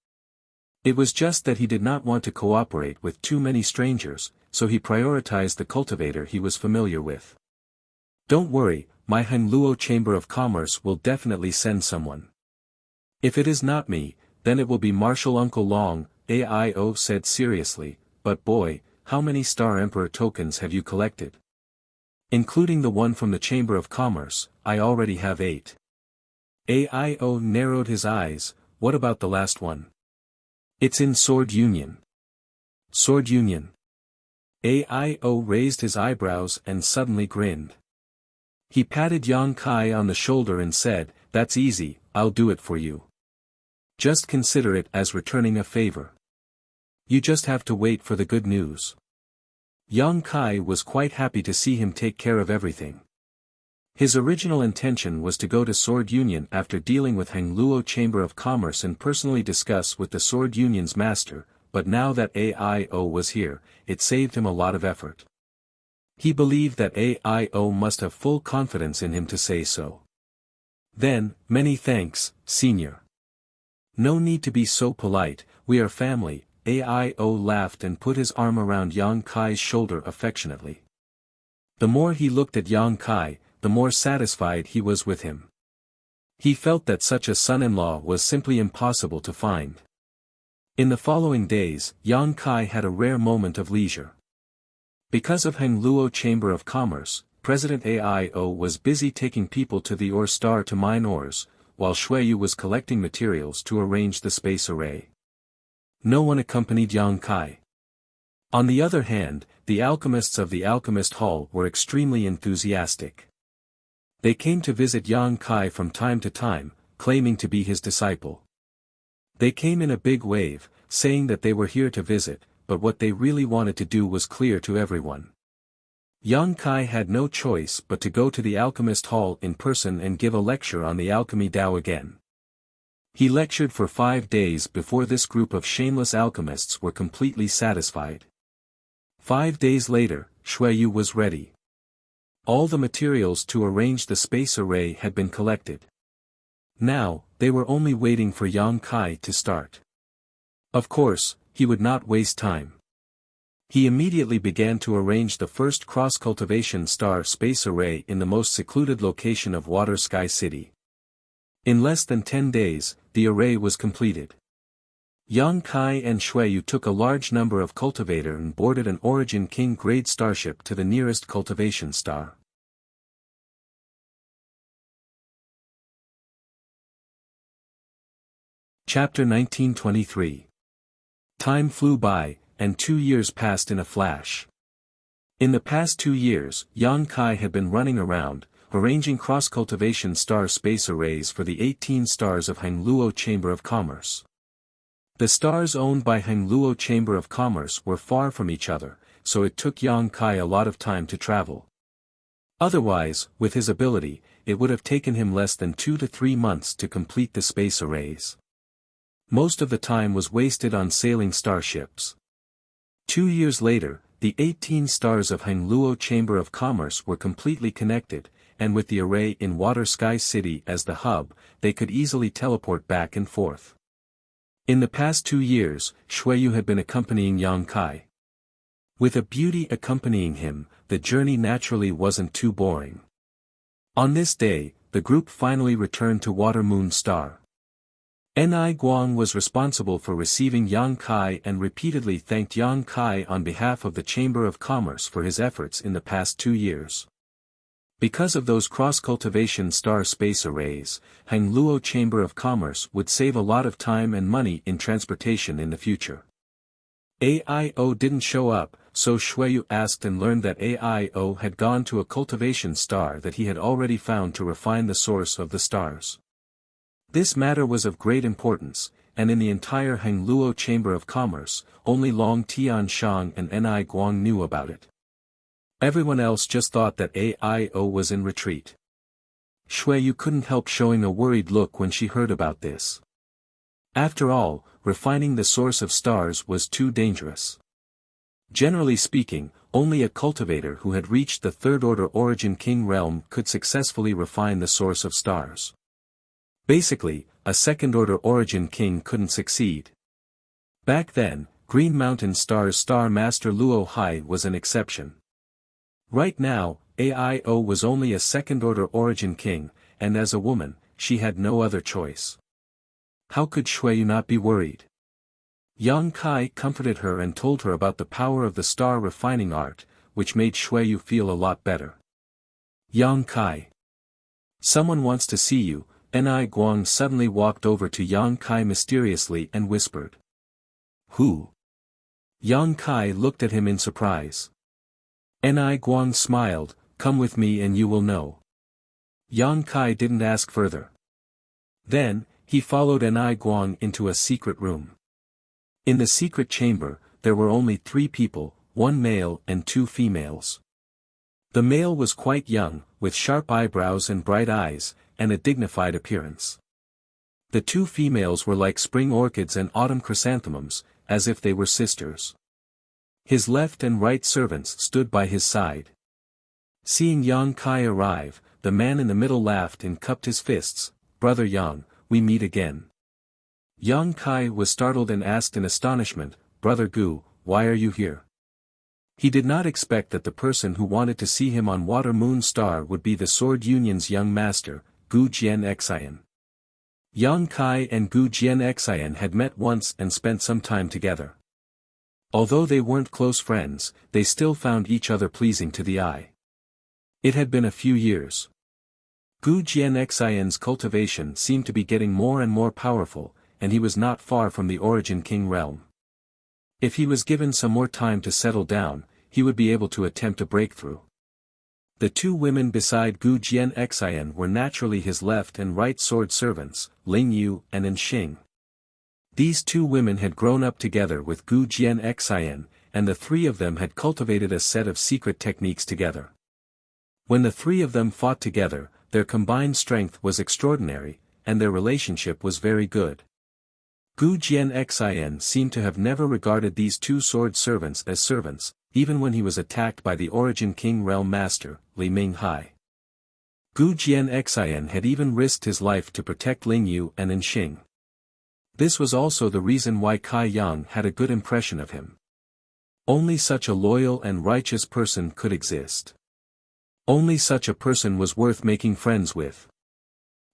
It was just that he did not want to cooperate with too many strangers, so he prioritized the cultivator he was familiar with. "Don't worry, my Hangluo Chamber of Commerce will definitely send someone. If it is not me, then it will be Marshal Uncle Long," AIO said seriously, "but boy, how many Star Emperor tokens have you collected? Including the one from the Chamber of Commerce, I already have 8. AIO narrowed his eyes. What about the last one? It's in Sword Union. Sword Union. AIO raised his eyebrows and suddenly grinned. He patted Yang Kai on the shoulder and said, "That's easy, I'll do it for you. Just consider it as returning a favor. You just have to wait for the good news." Yang Kai was quite happy to see him take care of everything. His original intention was to go to Sword Union after dealing with Hangluo Chamber of Commerce and personally discuss with the Sword Union's master, but now that AIO was here, it saved him a lot of effort. He believed that AIO must have full confidence in him to say so. Then, "Many thanks, Senior. No need to be so polite, we are family." AIO laughed and put his arm around Yang Kai's shoulder affectionately. The more he looked at Yang Kai, the more satisfied he was with him. He felt that such a son-in-law was simply impossible to find. In the following days, Yang Kai had a rare moment of leisure. Because of Hangluo Chamber of Commerce, President AIO was busy taking people to the ore star to mine ores, while Xueyu was collecting materials to arrange the space array. No one accompanied Yang Kai. On the other hand, the alchemists of the Alchemist Hall were extremely enthusiastic. They came to visit Yang Kai from time to time, claiming to be his disciple. They came in a big wave, saying that they were here to visit, but what they really wanted to do was clear to everyone. Yang Kai had no choice but to go to the Alchemist Hall in person and give a lecture on the Alchemy Tao again. He lectured for 5 days before this group of shameless alchemists were completely satisfied. 5 days later, Xueyu was ready. All the materials to arrange the space array had been collected. Now, they were only waiting for Yang Kai to start. Of course, he would not waste time. He immediately began to arrange the first cross-cultivation star space array in the most secluded location of Water Sky City. In less than 10 days, the array was completed. Yang Kai and Xueyu took a large number of cultivator and boarded an Origin King grade starship to the nearest cultivation star. Chapter 1923. Time flew by, and 2 years passed in a flash. In the past 2 years, Yang Kai had been running around, arranging cross-cultivation star space arrays for the 18 stars of Hangluo Chamber of Commerce. The stars owned by Hangluo Chamber of Commerce were far from each other, so it took Yang Kai a lot of time to travel. Otherwise, with his ability, it would have taken him less than 2 to 3 months to complete the space arrays. Most of the time was wasted on sailing starships. 2 years later, the 18 stars of Hangluo Chamber of Commerce were completely connected, and with the array in Water Sky City as the hub, they could easily teleport back and forth. In the past 2 years, Xueyu had been accompanying Yang Kai. With a beauty accompanying him, the journey naturally wasn't too boring. On this day, the group finally returned to Water Moon Star. Ni Guang was responsible for receiving Yang Kai and repeatedly thanked Yang Kai on behalf of the Chamber of Commerce for his efforts in the past 2 years. Because of those cross-cultivation star space arrays, Hangluo Chamber of Commerce would save a lot of time and money in transportation in the future. AIO didn't show up, so Xueyu asked and learned that AIO had gone to a cultivation star that he had already found to refine the source of the stars. This matter was of great importance, and in the entire Hangluo Chamber of Commerce, only Long Tianshang and Ni Guang knew about it. Everyone else just thought that AIO was in retreat. Xueyu couldn't help showing a worried look when she heard about this. After all, refining the source of stars was too dangerous. Generally speaking, only a cultivator who had reached the third-order Origin King realm could successfully refine the source of stars. Basically, a second-order Origin King couldn't succeed. Back then, Green Mountain Star's Star Master Luo Hai was an exception. Right now, AIO was only a second-order Origin King, and as a woman, she had no other choice. How could Xueyu not be worried? Yang Kai comforted her and told her about the power of the star refining art, which made Shuiyu feel a lot better. Yang Kai. Someone wants to see you. Ni Guang suddenly walked over to Yang Kai mysteriously and whispered. Who? Yang Kai looked at him in surprise. Ni Guang smiled, come with me and you will know. Yang Kai didn't ask further. Then, he followed Ni Guang into a secret room. In the secret chamber, there were only 3 people, 1 male and 2 females. The male was quite young, with sharp eyebrows and bright eyes, and a dignified appearance. The 2 females were like spring orchids and autumn chrysanthemums, as if they were sisters. His left and right servants stood by his side. Seeing Yang Kai arrive, the man in the middle laughed and cupped his fists. Brother Yang, we meet again. Yang Kai was startled and asked in astonishment, Brother Gu, why are you here? He did not expect that the person who wanted to see him on Water Moon Star would be the Sword Union's young master, Gu Jianxian. Yang Kai and Gu Jianxian had met once and spent some time together. Although they weren't close friends, they still found each other pleasing to the eye. It had been a few years. Gu Jianxian's cultivation seemed to be getting more and more powerful, and he was not far from the Origin King realm. If he was given some more time to settle down, he would be able to attempt a breakthrough. The 2 women beside Gu Jianxian were naturally his left and right sword servants, Ling Yu and An Xing. These 2 women had grown up together with Gu Jianxian, and the 3 of them had cultivated a set of secret techniques together. When the 3 of them fought together, their combined strength was extraordinary, and their relationship was very good. Gu Jianxian seemed to have never regarded these 2 sword servants as servants, even when he was attacked by the Origin King Realm Master, Li Minghai. Gu Jianxian had even risked his life to protect Ling Yu and An Xing. This was also the reason why Kai Yang had a good impression of him. Only such a loyal and righteous person could exist. Only such a person was worth making friends with.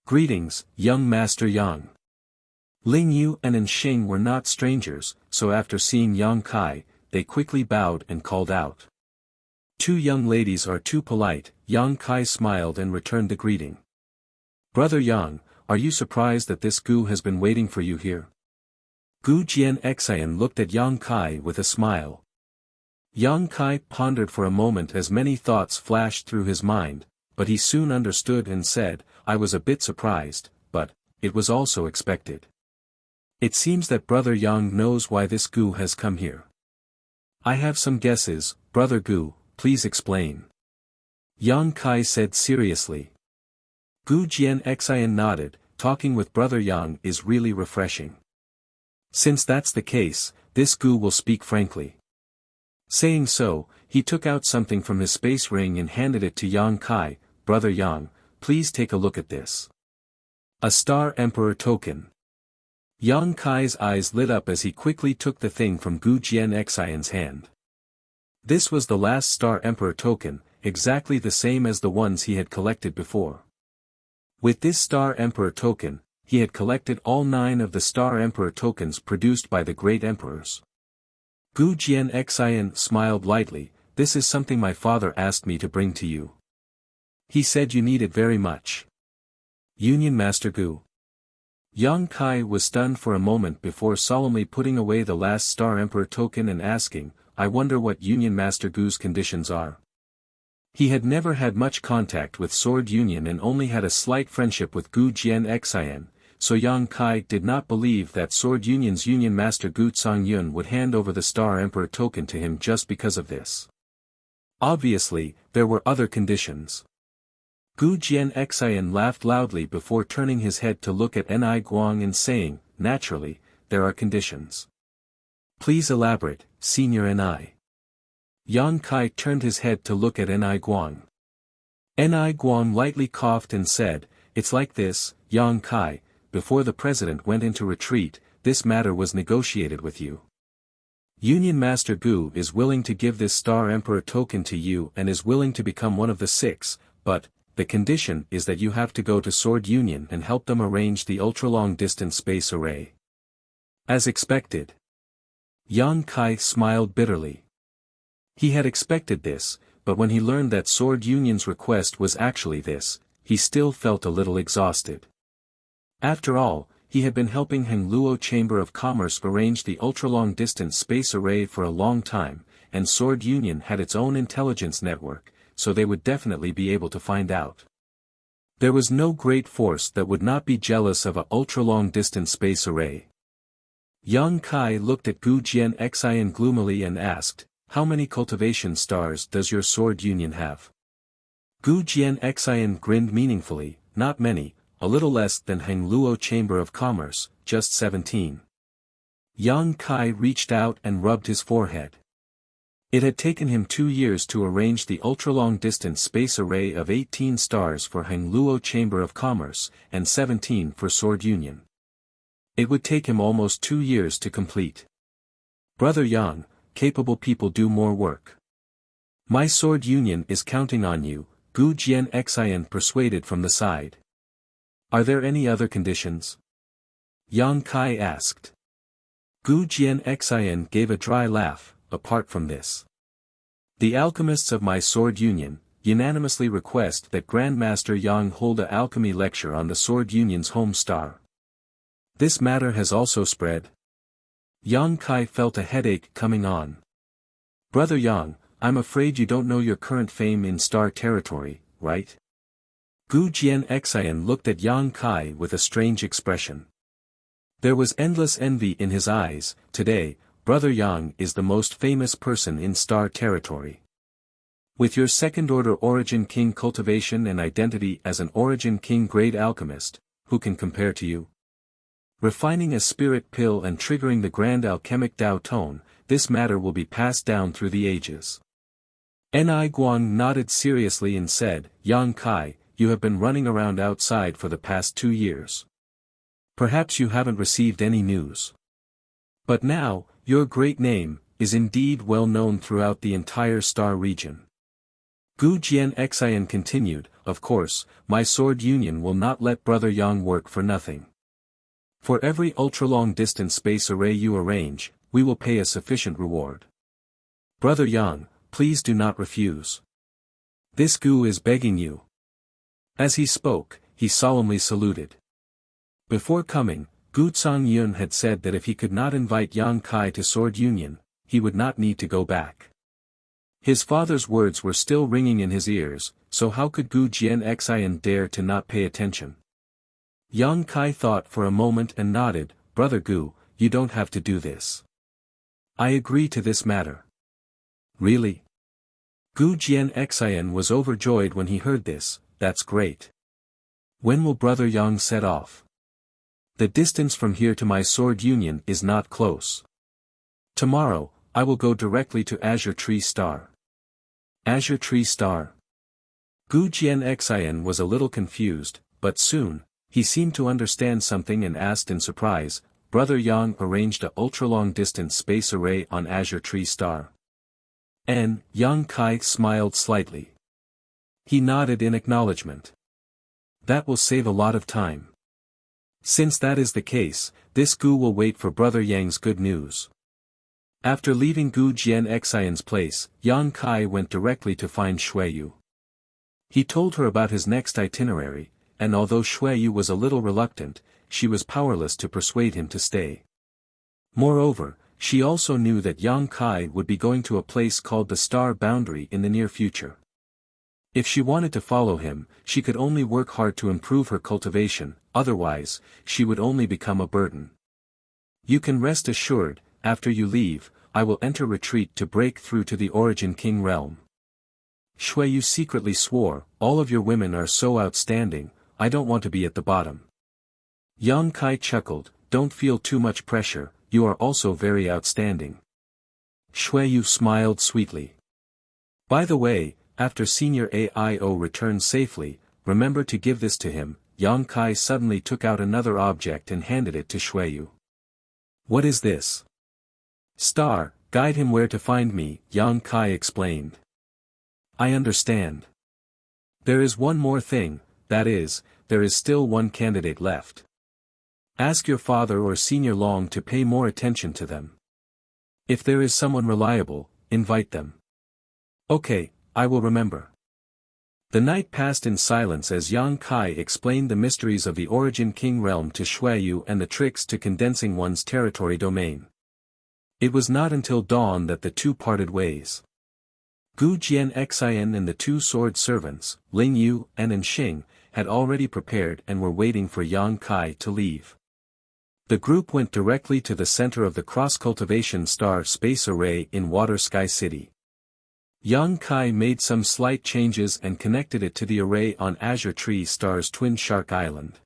Greetings, young Master Yang. Ling Yu and An Xing were not strangers, so after seeing Yang Kai, they quickly bowed and called out. 2 young ladies are too polite. Yang Kai smiled and returned the greeting. Brother Yang, are you surprised that this Gu has been waiting for you here? Gu Jianxian looked at Yang Kai with a smile. Yang Kai pondered for a moment as many thoughts flashed through his mind, but he soon understood and said, I was a bit surprised, but it was also expected. It seems that Brother Yang knows why this Gu has come here. I have some guesses, Brother Gu, please explain. Yang Kai said seriously. Gu Jianxian nodded, talking with Brother Yang is really refreshing. Since that's the case, this Gu will speak frankly. Saying so, he took out something from his space ring and handed it to Yang Kai. Brother Yang, please take a look at this. A Star Emperor token. Yang Kai's eyes lit up as he quickly took the thing from Gu Jianxian's hand. This was the last Star Emperor token, exactly the same as the ones he had collected before. With this Star Emperor token, he had collected all 9 of the Star Emperor tokens produced by the great emperors. Gu Jianxian smiled lightly, this is something my father asked me to bring to you. He said you need it very much. Union Master Gu. Yang Kai was stunned for a moment before solemnly putting away the last Star Emperor token and asking, I wonder what Union Master Gu's conditions are. He had never had much contact with Sword Union and only had a slight friendship with Gu Jianxian, so Yang Kai did not believe that Sword Union's Union Master Gu Yun would hand over the Star Emperor token to him just because of this. Obviously, there were other conditions. Gu Jianxian laughed loudly before turning his head to look at Ni Guang and saying, naturally, there are conditions. Please elaborate, Senior Ni. Yang Kai turned his head to look at Ni Guang. Ni Guang lightly coughed and said, it's like this, Yang Kai, before the president went into retreat, this matter was negotiated with you. Union Master Gu is willing to give this Star Emperor token to you and is willing to become one of the 6, but, the condition is that you have to go to Sword Union and help them arrange the ultra-long distance space array. As expected. Yang Kai smiled bitterly. He had expected this, but when he learned that Sword Union's request was actually this, he still felt a little exhausted. After all, he had been helping Hengluo Chamber of Commerce arrange the ultra-long-distance space array for a long time, and Sword Union had its own intelligence network, so they would definitely be able to find out. There was no great force that would not be jealous of a ultra-long-distance space array. Yang Kai looked at Gu Jian gloomily and asked, "How many cultivation stars does your Sword Union have?" Gu Jian grinned meaningfully, "Not many, a little less than Hengluo Chamber of Commerce, just 17. Yang Kai reached out and rubbed his forehead. It had taken him 2 years to arrange the ultra-long-distance space array of 18 stars for Hengluo Chamber of Commerce, and 17 for Sword Union. It would take him almost 2 years to complete. Brother Yang, capable people do more work. My Sword Union is counting on you, Gu Jian persuaded from the side. Are there any other conditions? Yang Kai asked. Gu Jian gave a dry laugh. Apart from this, the alchemists of my Sword Union unanimously request that Grandmaster Yang hold a alchemy lecture on the Sword Union's home star. This matter has also spread. Yang Kai felt a headache coming on. Brother Yang, I'm afraid you don't know your current fame in star territory, right? Gu Jian looked at Yang Kai with a strange expression. There was endless envy in his eyes. Today, Brother Yang is the most famous person in star territory. With your second-order Origin King cultivation and identity as an Origin King grade alchemist, who can compare to you? Refining a spirit pill and triggering the grand alchemic Tao tone, this matter will be passed down through the ages. Ni Guang nodded seriously and said, Yang Kai, you have been running around outside for the past 2 years. Perhaps you haven't received any news. But now, your great name is indeed well known throughout the entire star region. Gu Jian continued, of course, my Sword Union will not let Brother Yang work for nothing. For every ultra-long-distance space array you arrange, we will pay a sufficient reward. Brother Yang, please do not refuse. This Gu is begging you. As he spoke, he solemnly saluted. Before coming, Gu Yun had said that if he could not invite Yang Kai to Sword Union, he would not need to go back. His father's words were still ringing in his ears, so how could Gu Jian dare to not pay attention? Yang Kai thought for a moment and nodded, Brother Gu, you don't have to do this. I agree to this matter. Really? Gu Jian was overjoyed when he heard this. That's great. When will Brother Yang set off? The distance from here to my Sword Union is not close. Tomorrow, I will go directly to Azure Tree Star. Azure Tree Star? Gu Jian was a little confused, but soon, he seemed to understand something and asked in surprise, Brother Yang arranged a ultra-long-distance space array on Azure Tree Star. Yang Kai smiled slightly. He nodded in acknowledgement. That will save a lot of time. Since that is the case, this Gu will wait for Brother Yang's good news. After leaving Gu Jian's place, Yang Kai went directly to find Xueyu. He told her about his next itinerary, and although Xueyu was a little reluctant, she was powerless to persuade him to stay. Moreover, she also knew that Yang Kai would be going to a place called the Star Boundary in the near future. If she wanted to follow him, she could only work hard to improve her cultivation, otherwise, she would only become a burden. You can rest assured, after you leave, I will enter retreat to break through to the Origin King realm. Xueyu secretly swore, all of your women are so outstanding, I don't want to be at the bottom. Yang Kai chuckled, don't feel too much pressure, you are also very outstanding. Xueyu smiled sweetly. By the way, after Senior AIO returns safely, remember to give this to him. Yang Kai suddenly took out another object and handed it to Xueyu. What is this? Star, guide him where to find me, Yang Kai explained. I understand. There is one more thing, that is, there is still one candidate left. Ask your father or Senior Long to pay more attention to them. If there is someone reliable, invite them. Okay, I will remember. The night passed in silence as Yang Kai explained the mysteries of the Origin King realm to Xueyu and the tricks to condensing one's territory domain. It was not until dawn that the two parted ways. Gu Jianxian and the two sword servants, Ling Yu and Xing, had already prepared and were waiting for Yang Kai to leave. The group went directly to the center of the cross-cultivation star space array in Water Sky City. Yang Kai made some slight changes and connected it to the array on Azure Tree Star's Twin Shark Island.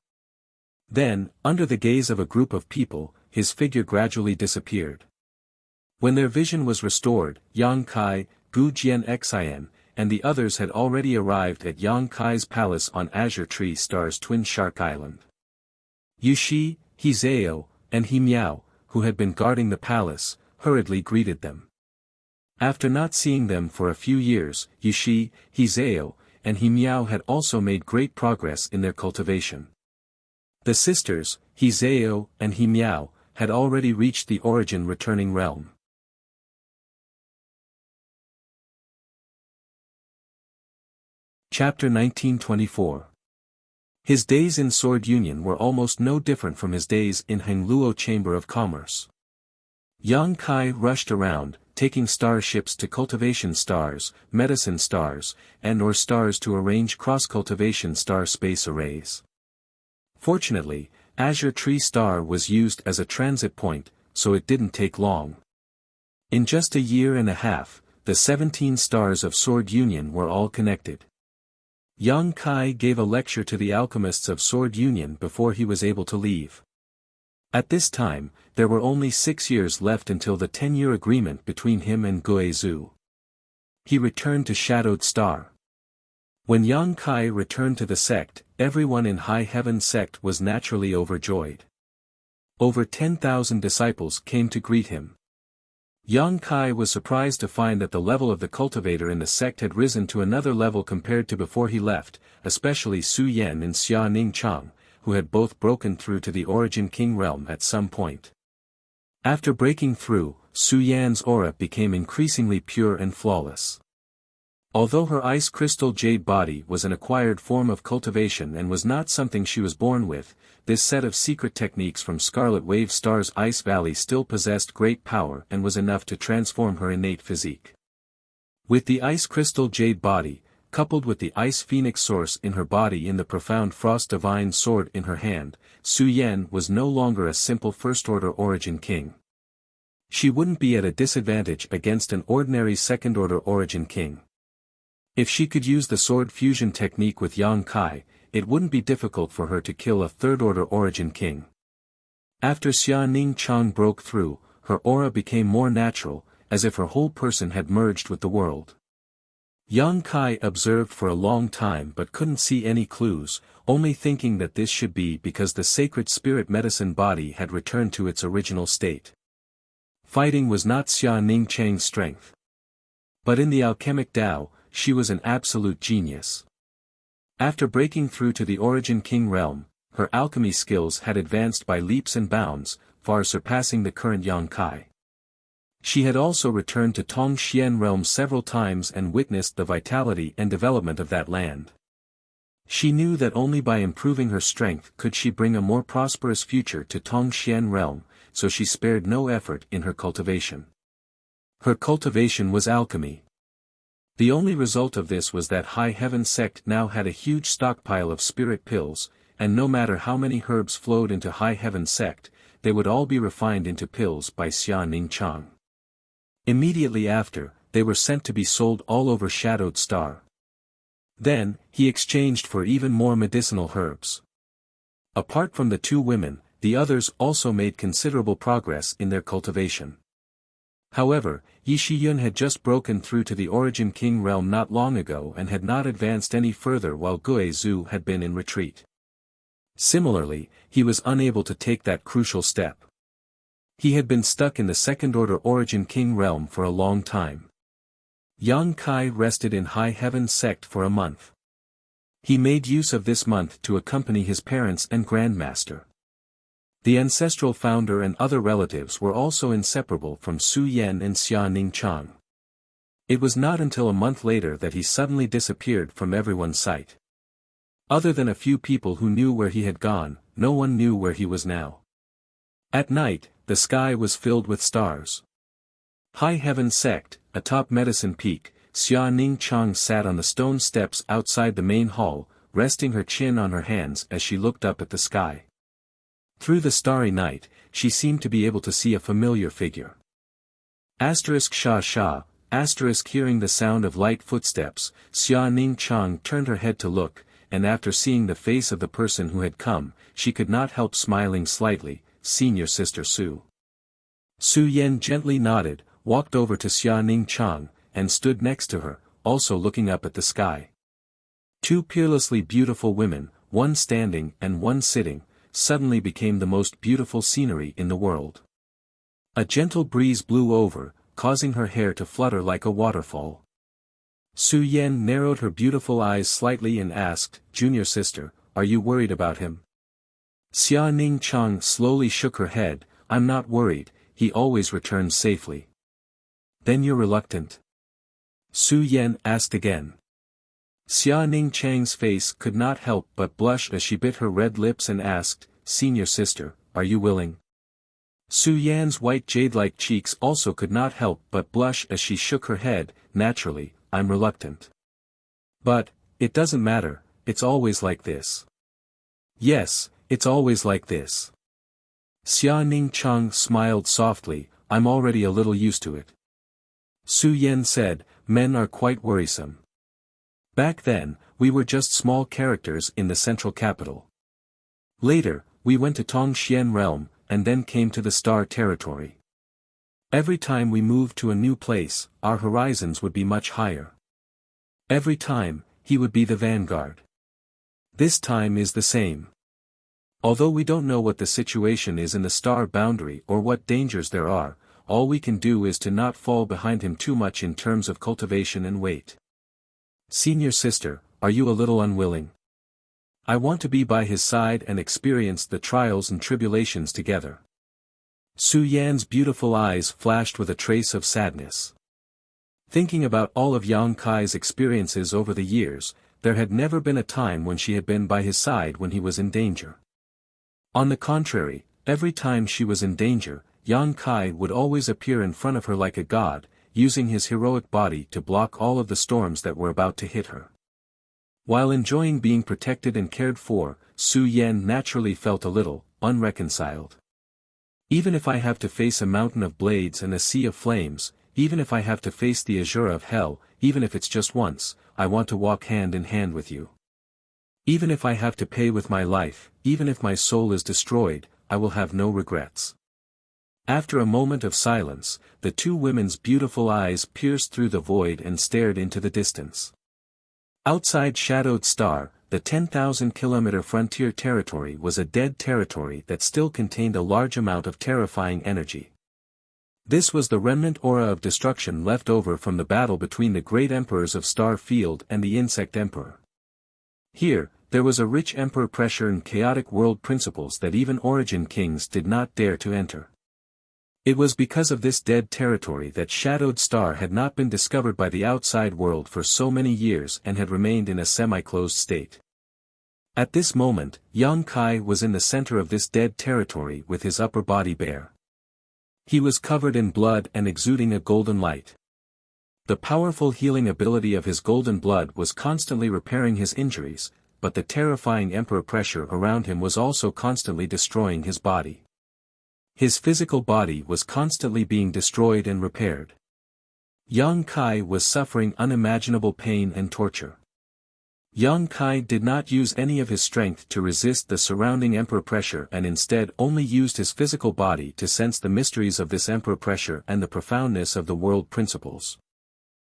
Then, under the gaze of a group of people, his figure gradually disappeared. When their vision was restored, Yang Kai, Gu Jianxian, and the others had already arrived at Yang Kai's palace on Azure Tree Star's Twin Shark Island. Yushi, He Zhao, and He Miao, who had been guarding the palace, hurriedly greeted them. After not seeing them for a few years, Yushi, He Zhao, and He Miao had also made great progress in their cultivation. The sisters, He Zhao and He Miao, had already reached the origin returning realm. Chapter 1924. His days in Sword Union were almost no different from his days in Hengluo Chamber of Commerce. Yang Kai rushed around, taking starships to cultivation stars, medicine stars, and/or stars to arrange cross-cultivation star space arrays. Fortunately, Azure Tree Star was used as a transit point, so it didn't take long. In just a year and a half, the 17 stars of Sword Union were all connected. Yang Kai gave a lecture to the alchemists of Sword Union before he was able to leave. At this time, there were only 6 years left until the 10-year agreement between him and Guizhou. He returned to Shadowed Star. When Yang Kai returned to the sect, everyone in High Heaven sect was naturally overjoyed. Over 10,000 disciples came to greet him. Yang Kai was surprised to find that the level of the cultivator in the sect had risen to another level compared to before he left, especially Su Yan and Xia Ning Chang, who had both broken through to the Origin King realm at some point. After breaking through, Su Yan's aura became increasingly pure and flawless. Although her ice crystal jade body was an acquired form of cultivation and was not something she was born with, this set of secret techniques from Scarlet Wave Star's Ice Valley still possessed great power and was enough to transform her innate physique. With the ice crystal jade body, coupled with the ice phoenix source in her body in the profound frost divine sword in her hand, Su Yan was no longer a simple first-order origin king. She wouldn't be at a disadvantage against an ordinary second-order origin king. If she could use the sword fusion technique with Yang Kai, it wouldn't be difficult for her to kill a third-order origin king. After Xia Ning Chang broke through, her aura became more natural, as if her whole person had merged with the world. Yang Kai observed for a long time but couldn't see any clues, only thinking that this should be because the sacred spirit medicine body had returned to its original state. Fighting was not Xia Ning Chang's strength. But in the alchemic Tao, she was an absolute genius. After breaking through to the Origin King realm, her alchemy skills had advanced by leaps and bounds, far surpassing the current Yang Kai. She had also returned to Tongxian realm several times and witnessed the vitality and development of that land. She knew that only by improving her strength could she bring a more prosperous future to Tongxian realm, so she spared no effort in her cultivation. Her cultivation was alchemy. The only result of this was that High Heaven sect now had a huge stockpile of spirit pills, and no matter how many herbs flowed into High Heaven sect, they would all be refined into pills by Xia Ning Chang. Immediately after, they were sent to be sold all over Shadowed Star. Then, he exchanged for even more medicinal herbs. Apart from the two women, the others also made considerable progress in their cultivation. However, Yi Shiyun had just broken through to the Origin King realm not long ago and had not advanced any further while Guizhou had been in retreat. Similarly, he was unable to take that crucial step. He had been stuck in the second-order Origin King realm for a long time. Yang Kai rested in High Heaven sect for a month. He made use of this month to accompany his parents and Grandmaster. The ancestral founder and other relatives were also inseparable from Su Yan and Xia Ningchang. It was not until a month later that he suddenly disappeared from everyone's sight. Other than a few people who knew where he had gone, no one knew where he was now. At night, the sky was filled with stars. High heaven sect, atop Medicine Peak, Xia Ningchang sat on the stone steps outside the main hall, resting her chin on her hands as she looked up at the sky. Through the starry night, she seemed to be able to see a familiar figure. Sha sha, hearing the sound of light footsteps, Xia Ningchang turned her head to look, and after seeing the face of the person who had come, she could not help smiling slightly. Senior sister Su. Su Yan gently nodded, walked over to Xia Ningchang, and stood next to her, also looking up at the sky. Two peerlessly beautiful women, one standing and one sitting, suddenly became the most beautiful scenery in the world. A gentle breeze blew over, causing her hair to flutter like a waterfall. Su Yan narrowed her beautiful eyes slightly and asked, "Junior sister, are you worried about him?" Xia Ningchang slowly shook her head, "I'm not worried, he always returns safely." "Then you're reluctant?" Su Yan asked again. Xia Ningchang's face could not help but blush as she bit her red lips and asked, "Senior sister, are you willing?" Su Yan's white jade-like cheeks also could not help but blush as she shook her head. "Naturally, I'm reluctant. But, it doesn't matter, it's always like this." "Yes, it's always like this." Xia Ningchang smiled softly, "I'm already a little used to it." Su Yan said, "Men are quite worrisome. Back then, we were just small characters in the central capital. Later, we went to Tongxian realm, and then came to the Star territory. Every time we moved to a new place, our horizons would be much higher. Every time, he would be the vanguard. This time is the same. Although we don't know what the situation is in the star boundary or what dangers there are, all we can do is to not fall behind him too much in terms of cultivation and wait. Senior sister, are you a little unwilling? I want to be by his side and experience the trials and tribulations together." Su Yan's beautiful eyes flashed with a trace of sadness. Thinking about all of Yang Kai's experiences over the years, there had never been a time when she had been by his side when he was in danger. On the contrary, every time she was in danger, Yang Kai would always appear in front of her like a god, using his heroic body to block all of the storms that were about to hit her. While enjoying being protected and cared for, Su Yan naturally felt a little unreconciled. "Even if I have to face a mountain of blades and a sea of flames, even if I have to face the azure of hell, even if it's just once, I want to walk hand in hand with you. Even if I have to pay with my life, even if my soul is destroyed, I will have no regrets." After a moment of silence, the two women's beautiful eyes pierced through the void and stared into the distance. Outside Shadowed Star, the 10,000-kilometer frontier territory was a dead territory that still contained a large amount of terrifying energy. This was the remnant aura of destruction left over from the battle between the great emperors of Star Field and the Insect Emperor. Here, there was a rich emperor pressure and chaotic world principles that even Origin Kings did not dare to enter. It was because of this dead territory that Shadowed Star had not been discovered by the outside world for so many years and had remained in a semi-closed state. At this moment, Yang Kai was in the center of this dead territory with his upper body bare. He was covered in blood and exuding a golden light. The powerful healing ability of his golden blood was constantly repairing his injuries, but the terrifying emperor pressure around him was also constantly destroying his body. His physical body was constantly being destroyed and repaired. Yang Kai was suffering unimaginable pain and torture. Yang Kai did not use any of his strength to resist the surrounding emperor pressure and instead only used his physical body to sense the mysteries of this emperor pressure and the profoundness of the world principles.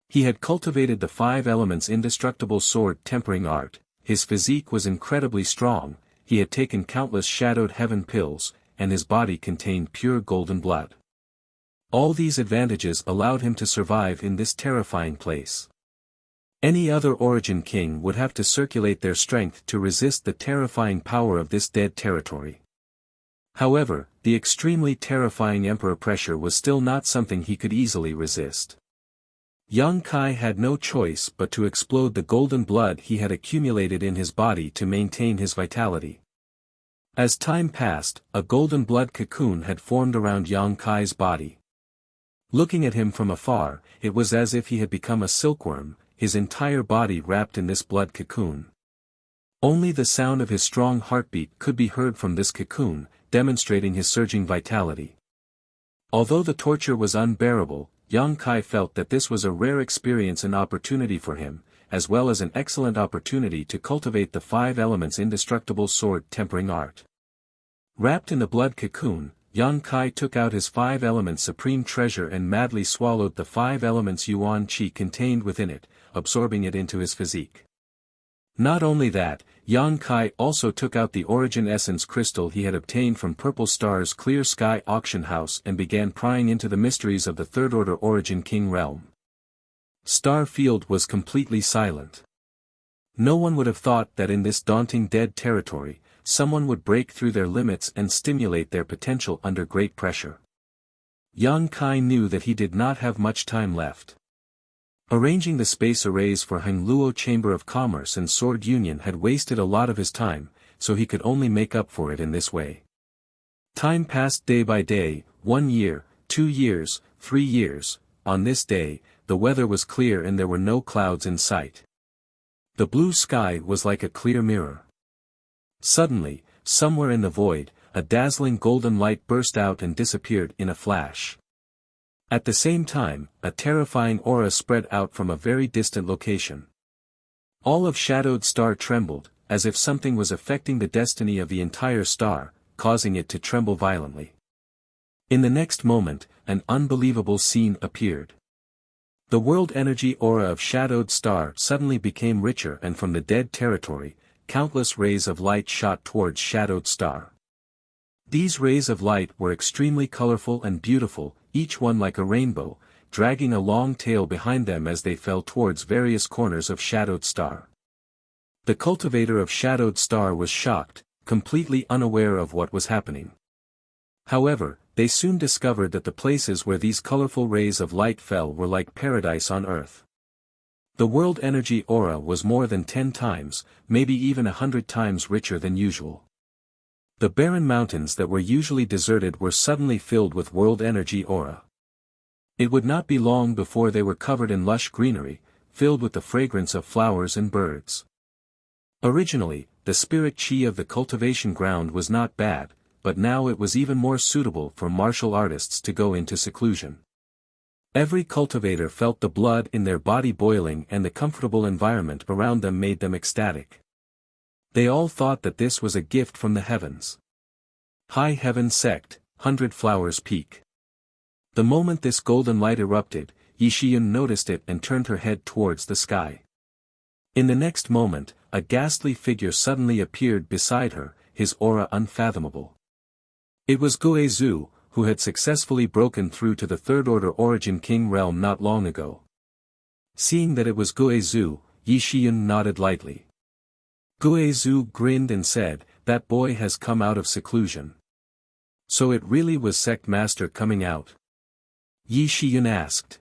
He had cultivated the 5 elements indestructible sword tempering art, his physique was incredibly strong, he had taken countless shadowed heaven pills, and his body contained pure golden blood. All these advantages allowed him to survive in this terrifying place. Any other Origin King would have to circulate their strength to resist the terrifying power of this dead territory. However, the extremely terrifying emperor pressure was still not something he could easily resist. Yang Kai had no choice but to explode the golden blood he had accumulated in his body to maintain his vitality. As time passed, a golden blood cocoon had formed around Yang Kai's body. Looking at him from afar, it was as if he had become a silkworm, his entire body wrapped in this blood cocoon. Only the sound of his strong heartbeat could be heard from this cocoon, demonstrating his surging vitality. Although the torture was unbearable, Yang Kai felt that this was a rare experience and opportunity for him, as well as an excellent opportunity to cultivate the 5 elements indestructible sword tempering art. Wrapped in the blood cocoon, Yang Kai took out his 5 elements supreme treasure and madly swallowed the 5 elements yuan qi contained within it, absorbing it into his physique. Not only that, Yang Kai also took out the origin essence crystal he had obtained from Purple Star's Clear Sky auction house and began prying into the mysteries of the Third Order Origin King realm. Star Field was completely silent. No one would have thought that in this daunting dead territory, someone would break through their limits and stimulate their potential under great pressure. Yang Kai knew that he did not have much time left. Arranging the space arrays for Hengluo Chamber of Commerce and Sword Union had wasted a lot of his time, so he could only make up for it in this way. Time passed day by day, 1 year, 2 years, 3 years. On this day, the weather was clear and there were no clouds in sight. The blue sky was like a clear mirror. Suddenly, somewhere in the void, a dazzling golden light burst out and disappeared in a flash. At the same time, a terrifying aura spread out from a very distant location. All of Shadowed Star trembled, as if something was affecting the destiny of the entire star, causing it to tremble violently. In the next moment, an unbelievable scene appeared. The world energy aura of Shadowed Star suddenly became richer, and from the dead territory, countless rays of light shot towards Shadowed Star. These rays of light were extremely colorful and beautiful, each one like a rainbow, dragging a long tail behind them as they fell towards various corners of Shadowed Star. The cultivator of Shadowed Star was shocked, completely unaware of what was happening. However, they soon discovered that the places where these colorful rays of light fell were like paradise on earth. The world energy aura was more than 10 times, maybe even 100 times richer than usual. The barren mountains that were usually deserted were suddenly filled with world energy aura. It would not be long before they were covered in lush greenery, filled with the fragrance of flowers and birds. Originally, the spirit chi of the cultivation ground was not bad, but now it was even more suitable for martial artists to go into seclusion. Every cultivator felt the blood in their body boiling, and the comfortable environment around them made them ecstatic. They all thought that this was a gift from the heavens. High Heaven Sect, 100 Flowers Peak. The moment this golden light erupted, Yi Shiyun noticed it and turned her head towards the sky. In the next moment, a ghastly figure suddenly appeared beside her, his aura unfathomable. It was Guo Zhu, who had successfully broken through to the Third Order Origin King realm not long ago. Seeing that it was Guo Zhu, Yi Shiyun nodded lightly. Guo Zhu grinned and said, "That boy has come out of seclusion." So it really was Sect Master coming out? Yi Shiyun asked.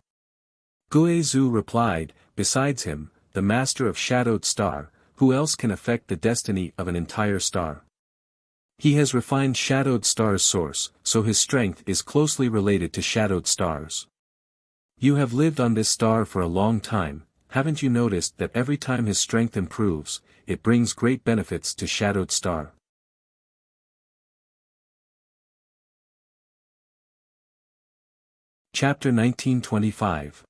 Guo Zhu replied, "Besides him, the Master of Shadowed Star, who else can affect the destiny of an entire star? He has refined Shadowed Star's source, so his strength is closely related to Shadowed Stars. You have lived on this star for a long time, haven't you noticed that every time his strength improves, it brings great benefits to Shadowed Star?" Chapter 1925.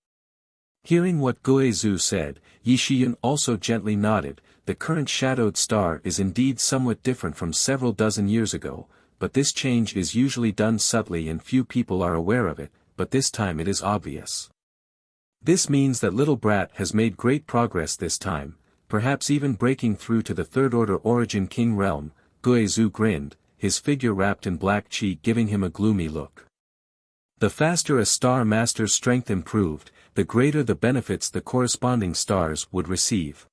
Hearing what Guo Zhu said, Yi Shiyun also gently nodded. The current Shadowed Star is indeed somewhat different from several dozen years ago, but this change is usually done subtly and few people are aware of it, but this time it is obvious. This means that little brat has made great progress this time, perhaps even breaking through to the Third Order Origin King realm. Guo Zhu grinned, his figure wrapped in black chi giving him a gloomy look. The faster a star master's strength improved, the greater the benefits the corresponding stars would receive.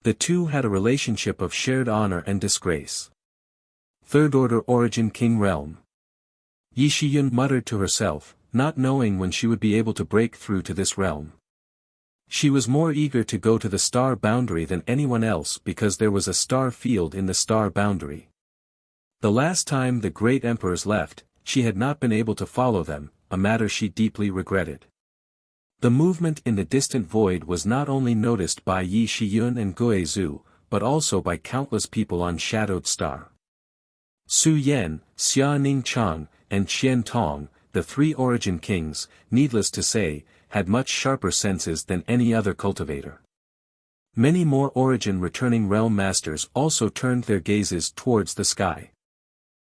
The two had a relationship of shared honor and disgrace. Third Order Origin King Realm. Yi Shiyun muttered to herself, not knowing when she would be able to break through to this realm. She was more eager to go to the star boundary than anyone else because there was a star field in the star boundary. The last time the great emperors left, she had not been able to follow them, a matter she deeply regretted. The movement in the distant void was not only noticed by Yi Shiyun and Guo Zhu, but also by countless people on Shadowed Star. Su Yan, Xia Ning Chang, and Qian Tong, the three origin kings, needless to say, had much sharper senses than any other cultivator. Many more origin returning realm masters also turned their gazes towards the sky.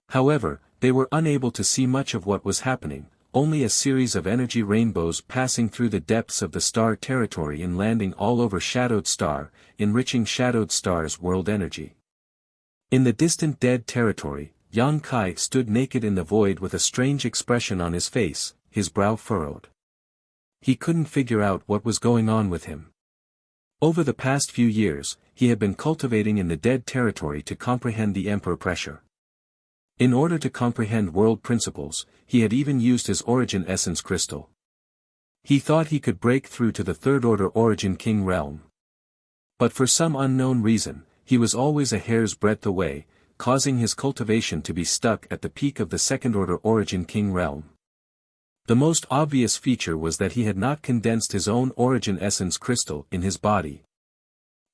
However, they were unable to see much of what was happening, only a series of energy rainbows passing through the depths of the star territory and landing all over Shadowed Star, enriching Shadowed Star's world energy. In the distant dead territory, Yang Kai stood naked in the void with a strange expression on his face, his brow furrowed. He couldn't figure out what was going on with him. Over the past few years, he had been cultivating in the dead territory to comprehend the Emperor pressure. In order to comprehend world principles, he had even used his origin essence crystal. He thought he could break through to the Third Order Origin King realm. But for some unknown reason, he was always a hair's breadth away, causing his cultivation to be stuck at the peak of the Second Order Origin King realm. The most obvious feature was that he had not condensed his own origin essence crystal in his body.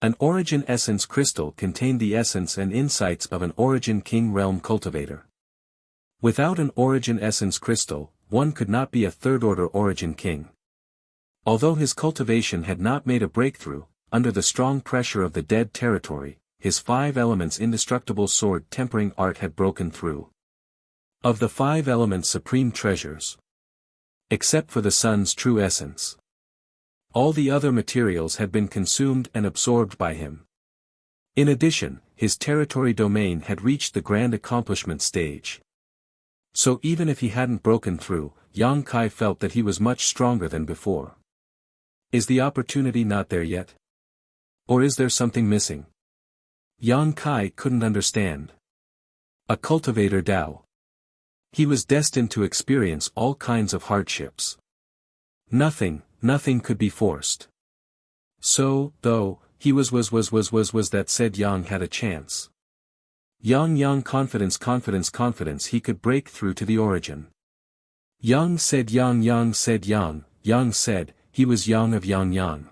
An origin essence crystal contained the essence and insights of an origin king realm cultivator. Without an origin essence crystal, one could not be a third order origin king. Although his cultivation had not made a breakthrough, under the strong pressure of the dead territory, his 5 elements indestructible sword tempering art had broken through. Of the 5 elements supreme treasures. Except for the sun's true essence. All the other materials had been consumed and absorbed by him. In addition, his territory domain had reached the grand accomplishment stage. So even if he hadn't broken through, Yang Kai felt that he was much stronger than before. Is the opportunity not there yet? Or is there something missing? Yang Kai couldn't understand. A cultivator Dao. He was destined to experience all kinds of hardships. Nothing could be forced. So, though, he was that said Yang had a chance. Yang confidence he could break through to the origin. Yang said he was Yang of Yang.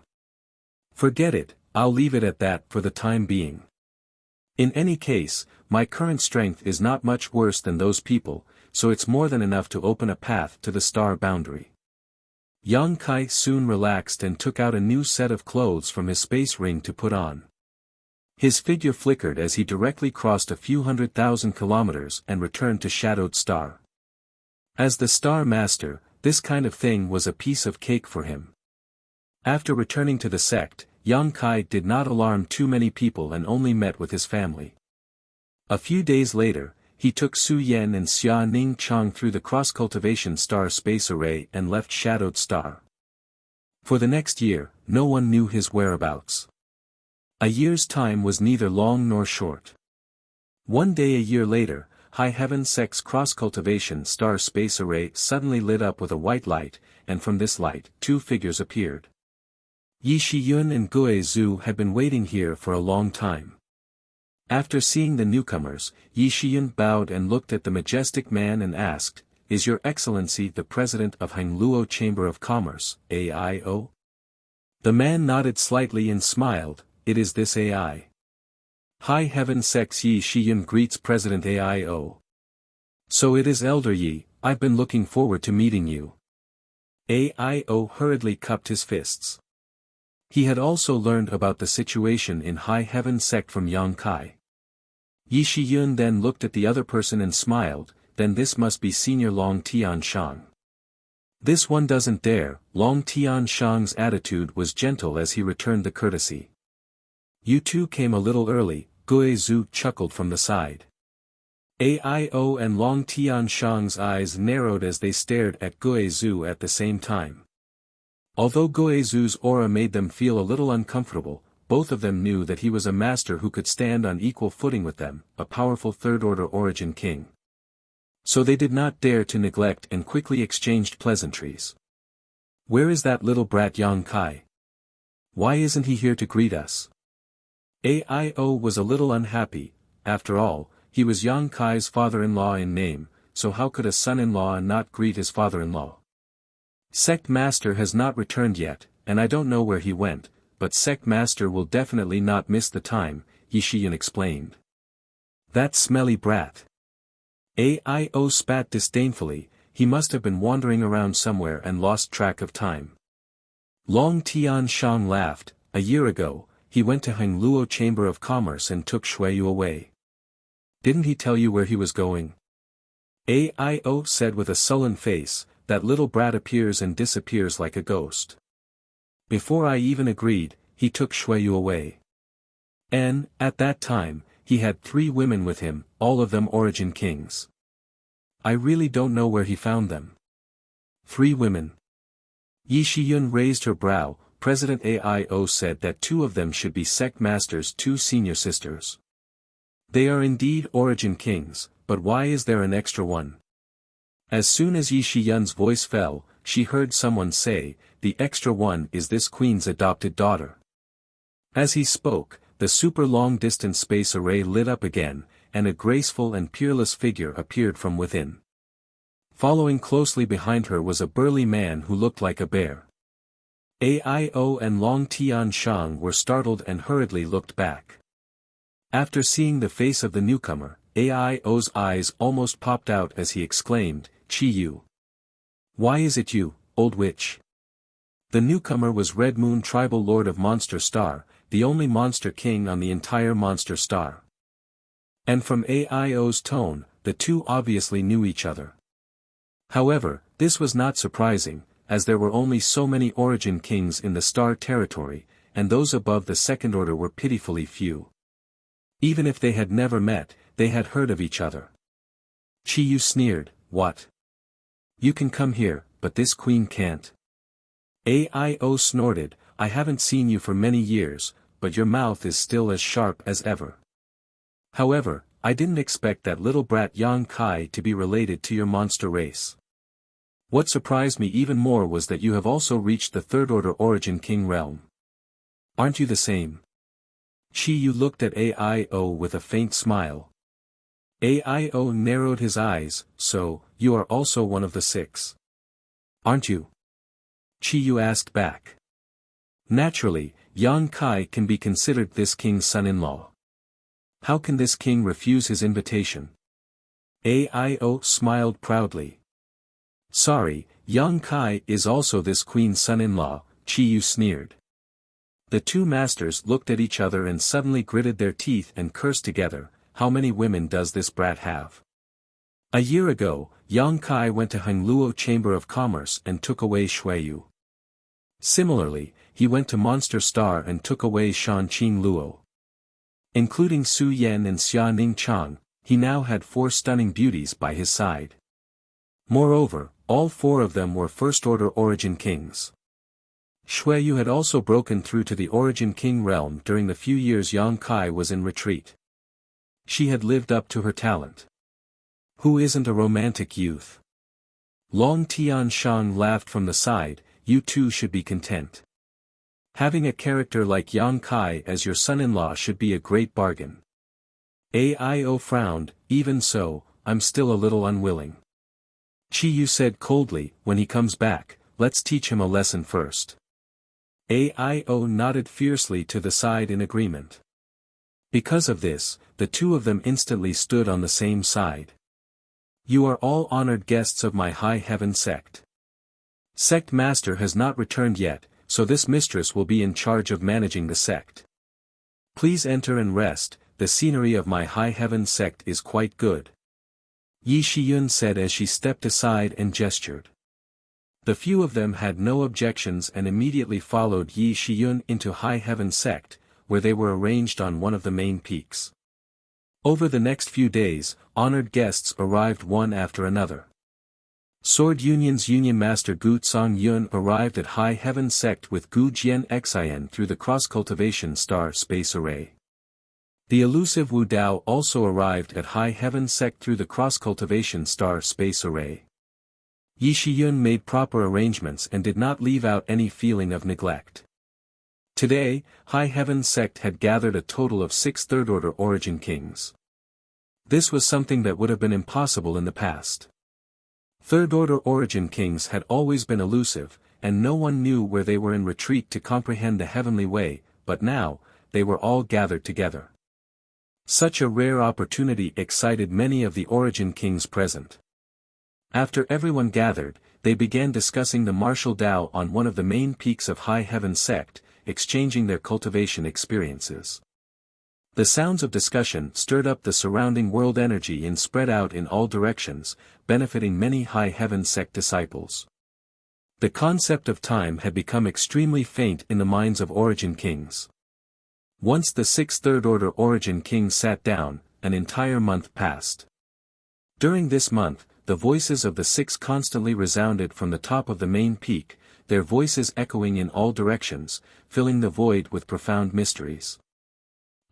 Forget it, I'll leave it at that for the time being. In any case, my current strength is not much worse than those people, so it's more than enough to open a path to the star boundary. Yang Kai soon relaxed and took out a new set of clothes from his space ring to put on. His figure flickered as he directly crossed a few 100,000 kilometers and returned to Shadowed Star. As the Star Master, this kind of thing was a piece of cake for him. After returning to the sect, Yang Kai did not alarm too many people and only met with his family. A few days later, he took Su Yan and Xia Ning Chang through the cross-cultivation star space array and left Shadowed Star. For the next year, no one knew his whereabouts. A year's time was neither long nor short. One day a year later, High Heaven Sect's cross-cultivation star space array suddenly lit up with a white light, and from this light, 2 figures appeared. Yi Shiyun and Guo Zhu had been waiting here for a long time. After seeing the newcomers, Yi Shiyun bowed and looked at the majestic man and asked, "Is your excellency the president of Hangluo Chamber of Commerce, AIO?" The man nodded slightly and smiled, "It is this AI. High Heaven Sect's Yi Shiyun greets President AIO. "So it is Elder Yi, I've been looking forward to meeting you." AIO hurriedly cupped his fists. He had also learned about the situation in High Heaven Sect from Yang Kai. Yi Shiyun then looked at the other person and smiled, "Then this must be Senior Long Tianshang. This one doesn't dare." Long Tianshang's attitude was gentle as he returned the courtesy. "You two came a little early," Guo Zhu chuckled from the side. AIO and Long Tianshang's eyes narrowed as they stared at Guo Zhu at the same time. Although Guo Zhu's aura made them feel a little uncomfortable, both of them knew that he was a master who could stand on equal footing with them, a powerful third-order origin king. So they did not dare to neglect and quickly exchanged pleasantries. "Where is that little brat Yang Kai? Why isn't he here to greet us?" Aio was a little unhappy. After all, he was Yang Kai's father-in-law in name, so how could a son-in-law not greet his father-in-law? "Sect Master has not returned yet, and I don't know where he went, but Sect Master will definitely not miss the time," Yi Shiyun explained. "That smelly brat." Aio spat disdainfully. He must have been wandering around somewhere and lost track of time. Long Tian Shang laughed. "A year ago, he went to Hengluo Chamber of Commerce and took Shuiyu away. Didn't he tell you where he was going?" Aio said with a sullen face, "That little brat appears and disappears like a ghost. Before I even agreed, he took Shuiyu away. And, at that time, he had 3 women with him, all of them origin kings. I really don't know where he found them." 3 women. Yi Shiyun raised her brow. President Aio said that 2 of them should be Sect Master's 2 senior sisters. They are indeed origin kings, but why is there an extra one? As soon as Yi Shiyun's voice fell, she heard someone say, "The extra one is this queen's adopted daughter." As he spoke, the super long-distance space array lit up again, and a graceful and peerless figure appeared from within. Following closely behind her was a burly man who looked like a bear. Aio and Long Tian Shang were startled and hurriedly looked back. After seeing the face of the newcomer, Aio's eyes almost popped out as he exclaimed, "Chi Yu. Why is it you, old witch?" The newcomer was Red Moon Tribal Lord of Monster Star, the only monster king on the entire Monster Star. And from Aio's tone, the two obviously knew each other. However, this was not surprising, as there were only so many origin kings in the Star territory, and those above the second order were pitifully few. Even if they had never met, they had heard of each other. Chi Yu sneered, "What? You can come here, but this queen can't." Aio snorted, "I haven't seen you for many years, but your mouth is still as sharp as ever. However, I didn't expect that little brat Yang Kai to be related to your monster race. What surprised me even more was that you have also reached the third-order origin king realm. Aren't you the same?" Chi Yu looked at Aio with a faint smile. Aio narrowed his eyes, "So, you are also one of the 6. Aren't you?" Chi Yu asked back. Naturally, Yang Kai can be considered this king's son-in-law. How can this king refuse his invitation? Aio smiled proudly. "Sorry, Yang Kai is also this queen's son-in-law," Chi Yu sneered. The 2 masters looked at each other and suddenly gritted their teeth and cursed together. How many women does this brat have? A year ago, Yang Kai went to Hengluo Chamber of Commerce and took away Shuiyu. Similarly, he went to Monster Star and took away Shanqing Luo. Including Su Yan and Xia Ning Chang, he now had 4 stunning beauties by his side. Moreover, all 4 of them were first-order origin kings. Shuiyu had also broken through to the origin king realm during the few years Yang Kai was in retreat. She had lived up to her talent. Who isn't a romantic youth? Long Tian Shang laughed from the side, "You too should be content. Having a character like Yang Kai as your son-in-law should be a great bargain." Aio frowned, "Even so, I'm still a little unwilling." Chi Yu said coldly, "When he comes back, let's teach him a lesson first." Aio nodded fiercely to the side in agreement. Because of this, the 2 of them instantly stood on the same side. "You are all honored guests of my high heaven sect. Sect Master has not returned yet, so this mistress will be in charge of managing the sect. Please enter and rest, the scenery of my high heaven sect is quite good." Yi Shiyun said as she stepped aside and gestured. The few of them had no objections and immediately followed Yi Shiyun into High Heaven Sect, where they were arranged on one of the main peaks. Over the next few days, honored guests arrived one after another. Sword Union's Union Master Gu Tsang Yun arrived at High Heaven Sect with Gu Jian Xin through the Cross-Cultivation Star Space Array. The elusive Wu Dao also arrived at High Heaven Sect through the Cross-Cultivation Star Space Array. Yi Shiyun made proper arrangements and did not leave out any feeling of neglect. Today, High Heaven Sect had gathered a total of 6 third-order Origin Kings. This was something that would have been impossible in the past. Third-order Origin Kings had always been elusive, and no one knew where they were in retreat to comprehend the heavenly way, but now, they were all gathered together. Such a rare opportunity excited many of the Origin Kings present. After everyone gathered, they began discussing the martial Tao on one of the main peaks of High Heaven Sect, exchanging their cultivation experiences. The sounds of discussion stirred up the surrounding world energy and spread out in all directions, benefiting many High Heaven Sect disciples. The concept of time had become extremely faint in the minds of Origin Kings. Once the 6 third-order Origin Kings sat down, an entire month passed. During this month, the voices of the 6 constantly resounded from the top of the main peak, their voices echoing in all directions, filling the void with profound mysteries.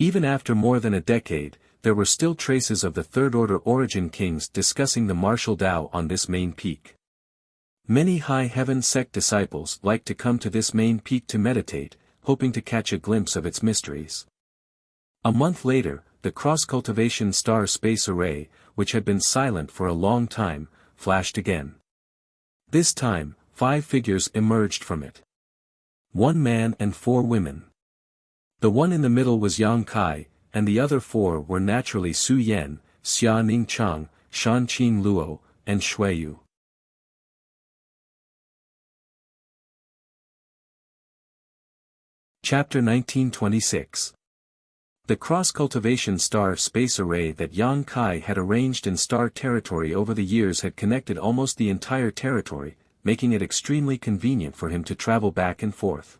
Even after more than a decade, there were still traces of the third-order Origin Kings discussing the martial Tao on this main peak. Many High Heaven Sect disciples liked to come to this main peak to meditate, hoping to catch a glimpse of its mysteries. A month later, the Cross-Cultivation Star Space Array, which had been silent for a long time, flashed again. This time, 5 figures emerged from it. 1 man and 4 women. The one in the middle was Yang Kai, and the other 4 were naturally Su Yan, Xia Ning Chang, Shan Qin Luo, and Shui Yu. Chapter 1926. The cross-cultivation star space array that Yang Kai had arranged in star territory over the years had connected almost the entire territory, making it extremely convenient for him to travel back and forth.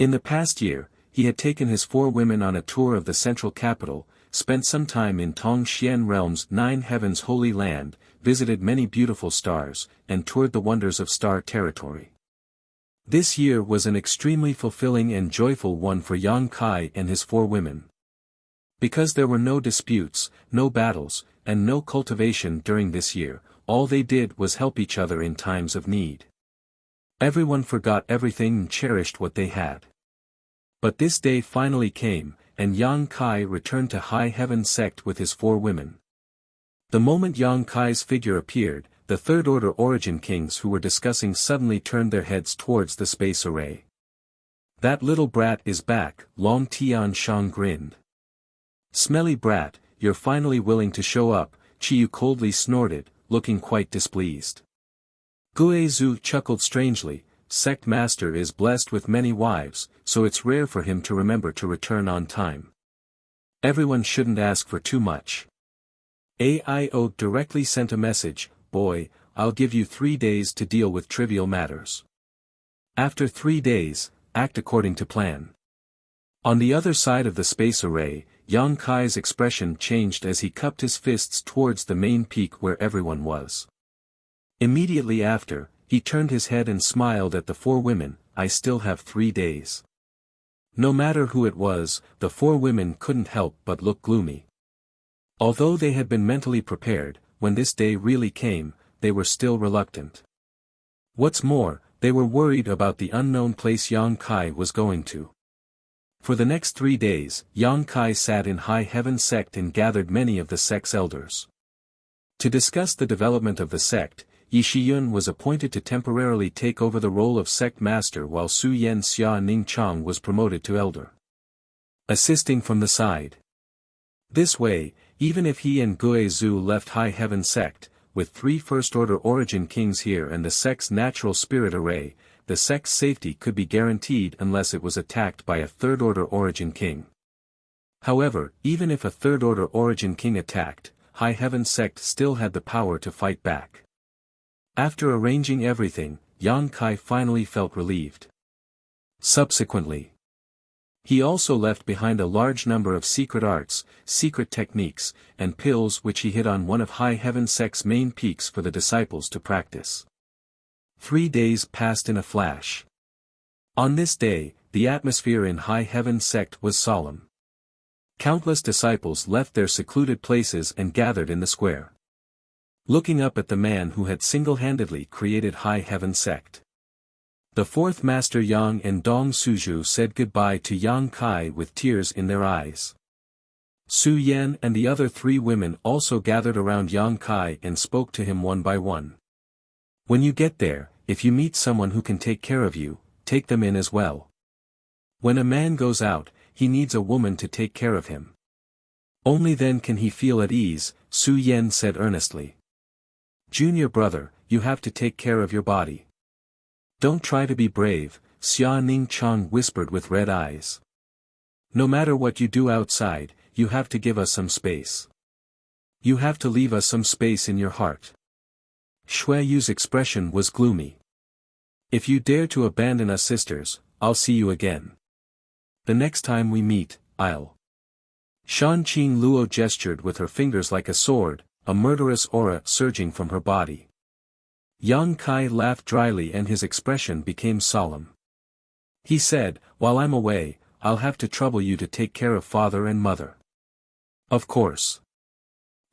In the past year, he had taken his 4 women on a tour of the central capital, spent some time in Tongxian Realm's 9 Heavens Holy Land, visited many beautiful stars, and toured the wonders of star territory. This year was an extremely fulfilling and joyful one for Yang Kai and his 4 women. Because there were no disputes, no battles, and no cultivation during this year, all they did was help each other in times of need. Everyone forgot everything and cherished what they had. But this day finally came, and Yang Kai returned to High Heaven Sect with his 4 women. The moment Yang Kai's figure appeared, the third-order Origin Kings who were discussing suddenly turned their heads towards the space array. "That little brat is back," Long Tian Shang grinned. "Smelly brat, you're finally willing to show up," Chiyu coldly snorted, looking quite displeased. Gue Zhu chuckled strangely. "Sect Master is blessed with many wives, so it's rare for him to remember to return on time. Everyone shouldn't ask for too much." AIO directly sent a message, "Boy, I'll give you 3 days to deal with trivial matters. After 3 days, act according to plan." On the other side of the space array, Yang Kai's expression changed as he cupped his fists towards the main peak where everyone was. Immediately after, he turned his head and smiled at the 4 women. "I still have 3 days." No matter who it was, the 4 women couldn't help but look gloomy. Although they had been mentally prepared, when this day really came, they were still reluctant. What's more, they were worried about the unknown place Yang Kai was going to. For the next 3 days, Yang Kai sat in High Heaven Sect and gathered many of the sect's elders. To discuss the development of the sect, Yi Shiyun was appointed to temporarily take over the role of sect master while Su Yan Xia Ning Chang was promoted to elder, assisting from the side. This way, even if he and Gue Zhu left High Heaven Sect, with 3 first-order Origin Kings here and the sect's natural spirit array, the sect's safety could be guaranteed unless it was attacked by a third-order Origin King. However, even if a third-order Origin King attacked, High Heaven Sect still had the power to fight back. After arranging everything, Yang Kai finally felt relieved. Subsequently, He also left behind a large number of secret arts, secret techniques, and pills which he hid on one of High Heaven Sect's main peaks for the disciples to practice. 3 days passed in a flash. On this day, the atmosphere in High Heaven Sect was solemn. Countless disciples left their secluded places and gathered in the square, looking up at the man who had single-handedly created High Heaven Sect. The fourth master Yang and Dong Suju said goodbye to Yang Kai with tears in their eyes. Su Yan and the other 3 women also gathered around Yang Kai and spoke to him one by one. When you get there, if you meet someone who can take care of you, take them in as well. When a man goes out, he needs a woman to take care of him. Only then can he feel at ease, Su Yan said earnestly. Junior brother, you have to take care of your body. Don't try to be brave, Xia Ning Chang whispered with red eyes. No matter what you do outside, you have to give us some space. You have to leave us some space in your heart. Shui Yu's expression was gloomy. If you dare to abandon us sisters, I'll see you again. The next time we meet, I'll. Shan Qing Luo gestured with her fingers like a sword, a murderous aura surging from her body. Yang Kai laughed dryly and his expression became solemn. He said, while I'm away, I'll have to trouble you to take care of father and mother. Of course.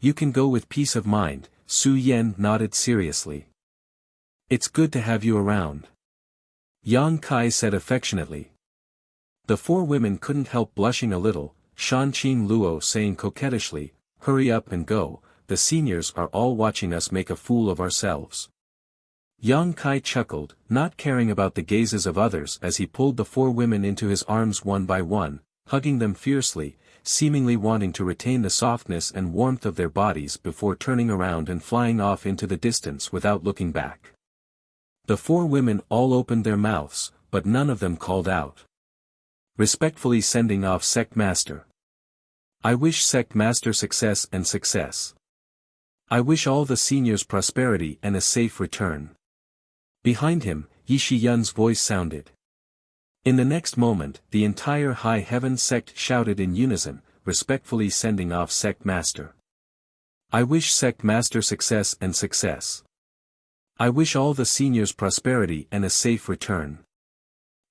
You can go with peace of mind, Su Yan nodded seriously. It's good to have you around. Yang Kai said affectionately. The 4 women couldn't help blushing a little, Shanqing Luo saying coquettishly, hurry up and go, the seniors are all watching us make a fool of ourselves. Yang Kai chuckled, not caring about the gazes of others as he pulled the 4 women into his arms one by one, hugging them fiercely, seemingly wanting to retain the softness and warmth of their bodies before turning around and flying off into the distance without looking back. The 4 women all opened their mouths, but none of them called out. Respectfully sending off Sect Master. I wish Sect Master success and success. I wish all the seniors prosperity and a safe return. Behind him, Yi Shiyun's voice sounded. In the next moment, the entire High Heaven Sect shouted in unison, respectfully sending off Sect Master. I wish Sect Master success and success. I wish all the seniors prosperity and a safe return.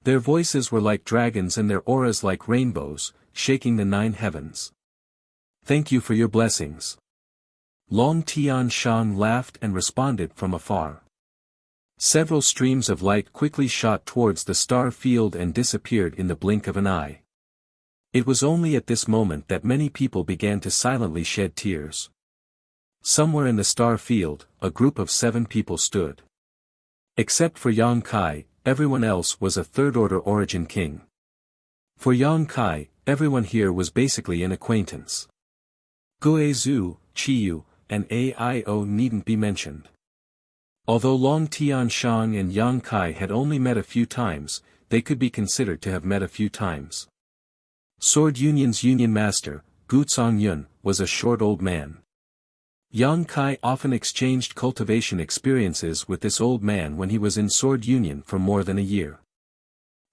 Their voices were like dragons and their auras like rainbows, shaking the 9 heavens. Thank you for your blessings. Long Tian Shan laughed and responded from afar. Several streams of light quickly shot towards the star field and disappeared in the blink of an eye. It was only at this moment that many people began to silently shed tears. Somewhere in the star field, a group of 7 people stood. Except for Yang Kai, everyone else was a third-order origin king. For Yang Kai, everyone here was basically an acquaintance. Guizhu, Qiyu, and Aio needn't be mentioned. Although Long Tianshang and Yang Kai had only met a few times, they could be considered to have met a few times. Sword Union's Union Master, Gutsong Yun, was a short old man. Yang Kai often exchanged cultivation experiences with this old man when he was in Sword Union for more than a year.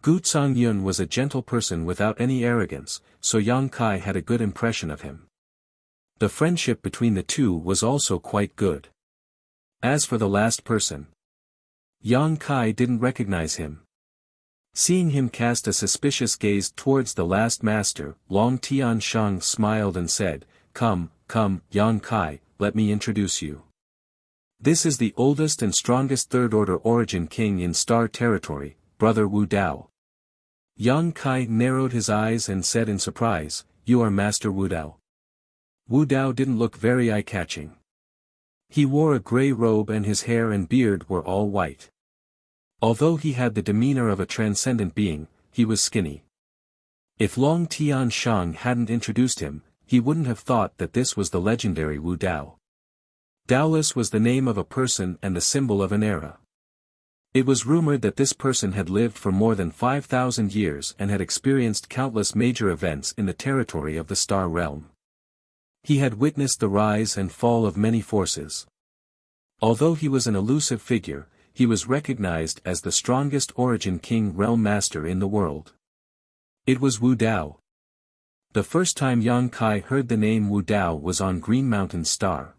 Gutsong Yun was a gentle person without any arrogance, so Yang Kai had a good impression of him. The friendship between the two was also quite good. As for the last person, Yang Kai didn't recognize him. Seeing him cast a suspicious gaze towards the last master, Long Tianshang smiled and said, Come, Yang Kai, let me introduce you. This is the oldest and strongest third-order origin king in Star Territory, Brother Wu Dao. Yang Kai narrowed his eyes and said in surprise, You are Master Wu Dao. Wu Dao didn't look very eye-catching. He wore a grey robe and his hair and beard were all white. Although he had the demeanor of a transcendent being, he was skinny. If Long Tianshang hadn't introduced him, he wouldn't have thought that this was the legendary Wu Dao. Daoless was the name of a person and the symbol of an era. It was rumored that this person had lived for more than 5,000 years and had experienced countless major events in the territory of the Star Realm. He had witnessed the rise and fall of many forces. Although he was an elusive figure, he was recognized as the strongest origin king realm master in the world. It was Wu Dao. The first time Yang Kai heard the name Wu Dao was on Green Mountain's star.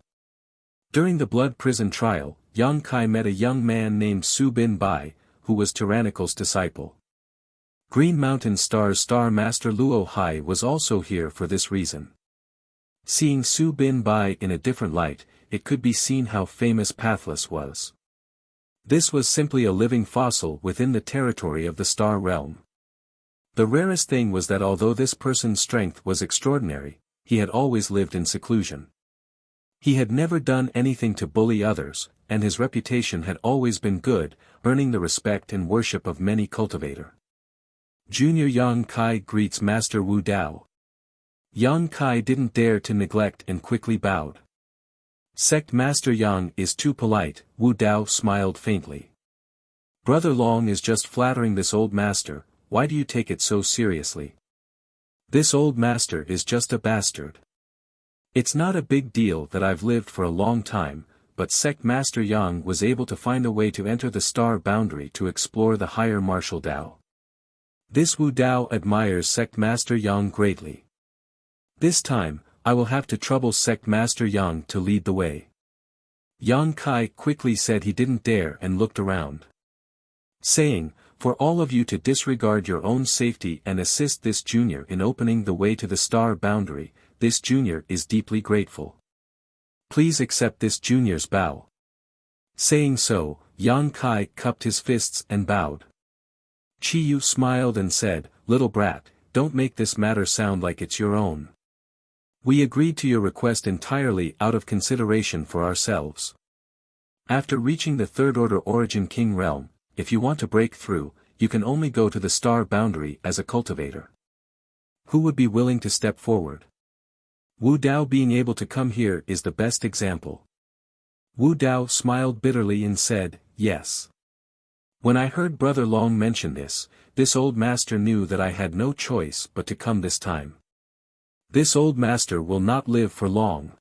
During the blood prison trial, Yang Kai met a young man named Su Bin Bai, who was Tyrannical's disciple. Green Mountain Star's Star Master Luo Hai was also here for this reason. Seeing Su Bin Bai in a different light, it could be seen how famous Pathless was. This was simply a living fossil within the territory of the Star Realm. The rarest thing was that although this person's strength was extraordinary, he had always lived in seclusion. He had never done anything to bully others, and his reputation had always been good, earning the respect and worship of many cultivator. Junior Yang Kai greets Master Wu Dao. Yang Kai didn't dare to neglect and quickly bowed. Sect Master Yang is too polite, Wu Dao smiled faintly. Brother Long is just flattering this old master, why do you take it so seriously? This old master is just a bastard. It's not a big deal that I've lived for a long time, but Sect Master Yang was able to find a way to enter the star boundary to explore the higher martial Dao. This Wu Dao admires Sect Master Yang greatly. This time, I will have to trouble Sect Master Yang to lead the way. Yang Kai quickly said he didn't dare and looked around. Saying, for all of you to disregard your own safety and assist this junior in opening the way to the star boundary, this junior is deeply grateful. Please accept this junior's bow. Saying so, Yang Kai cupped his fists and bowed. Chiyu smiled and said, little brat, don't make this matter sound like it's your own. We agreed to your request entirely out of consideration for ourselves. After reaching the Third Order Origin King realm, if you want to break through, you can only go to the star boundary as a cultivator. Who would be willing to step forward? Wu Dao being able to come here is the best example. Wu Dao smiled bitterly and said, yes. When I heard Brother Long mention this old master knew that I had no choice but to come this time. This old master will not live for long.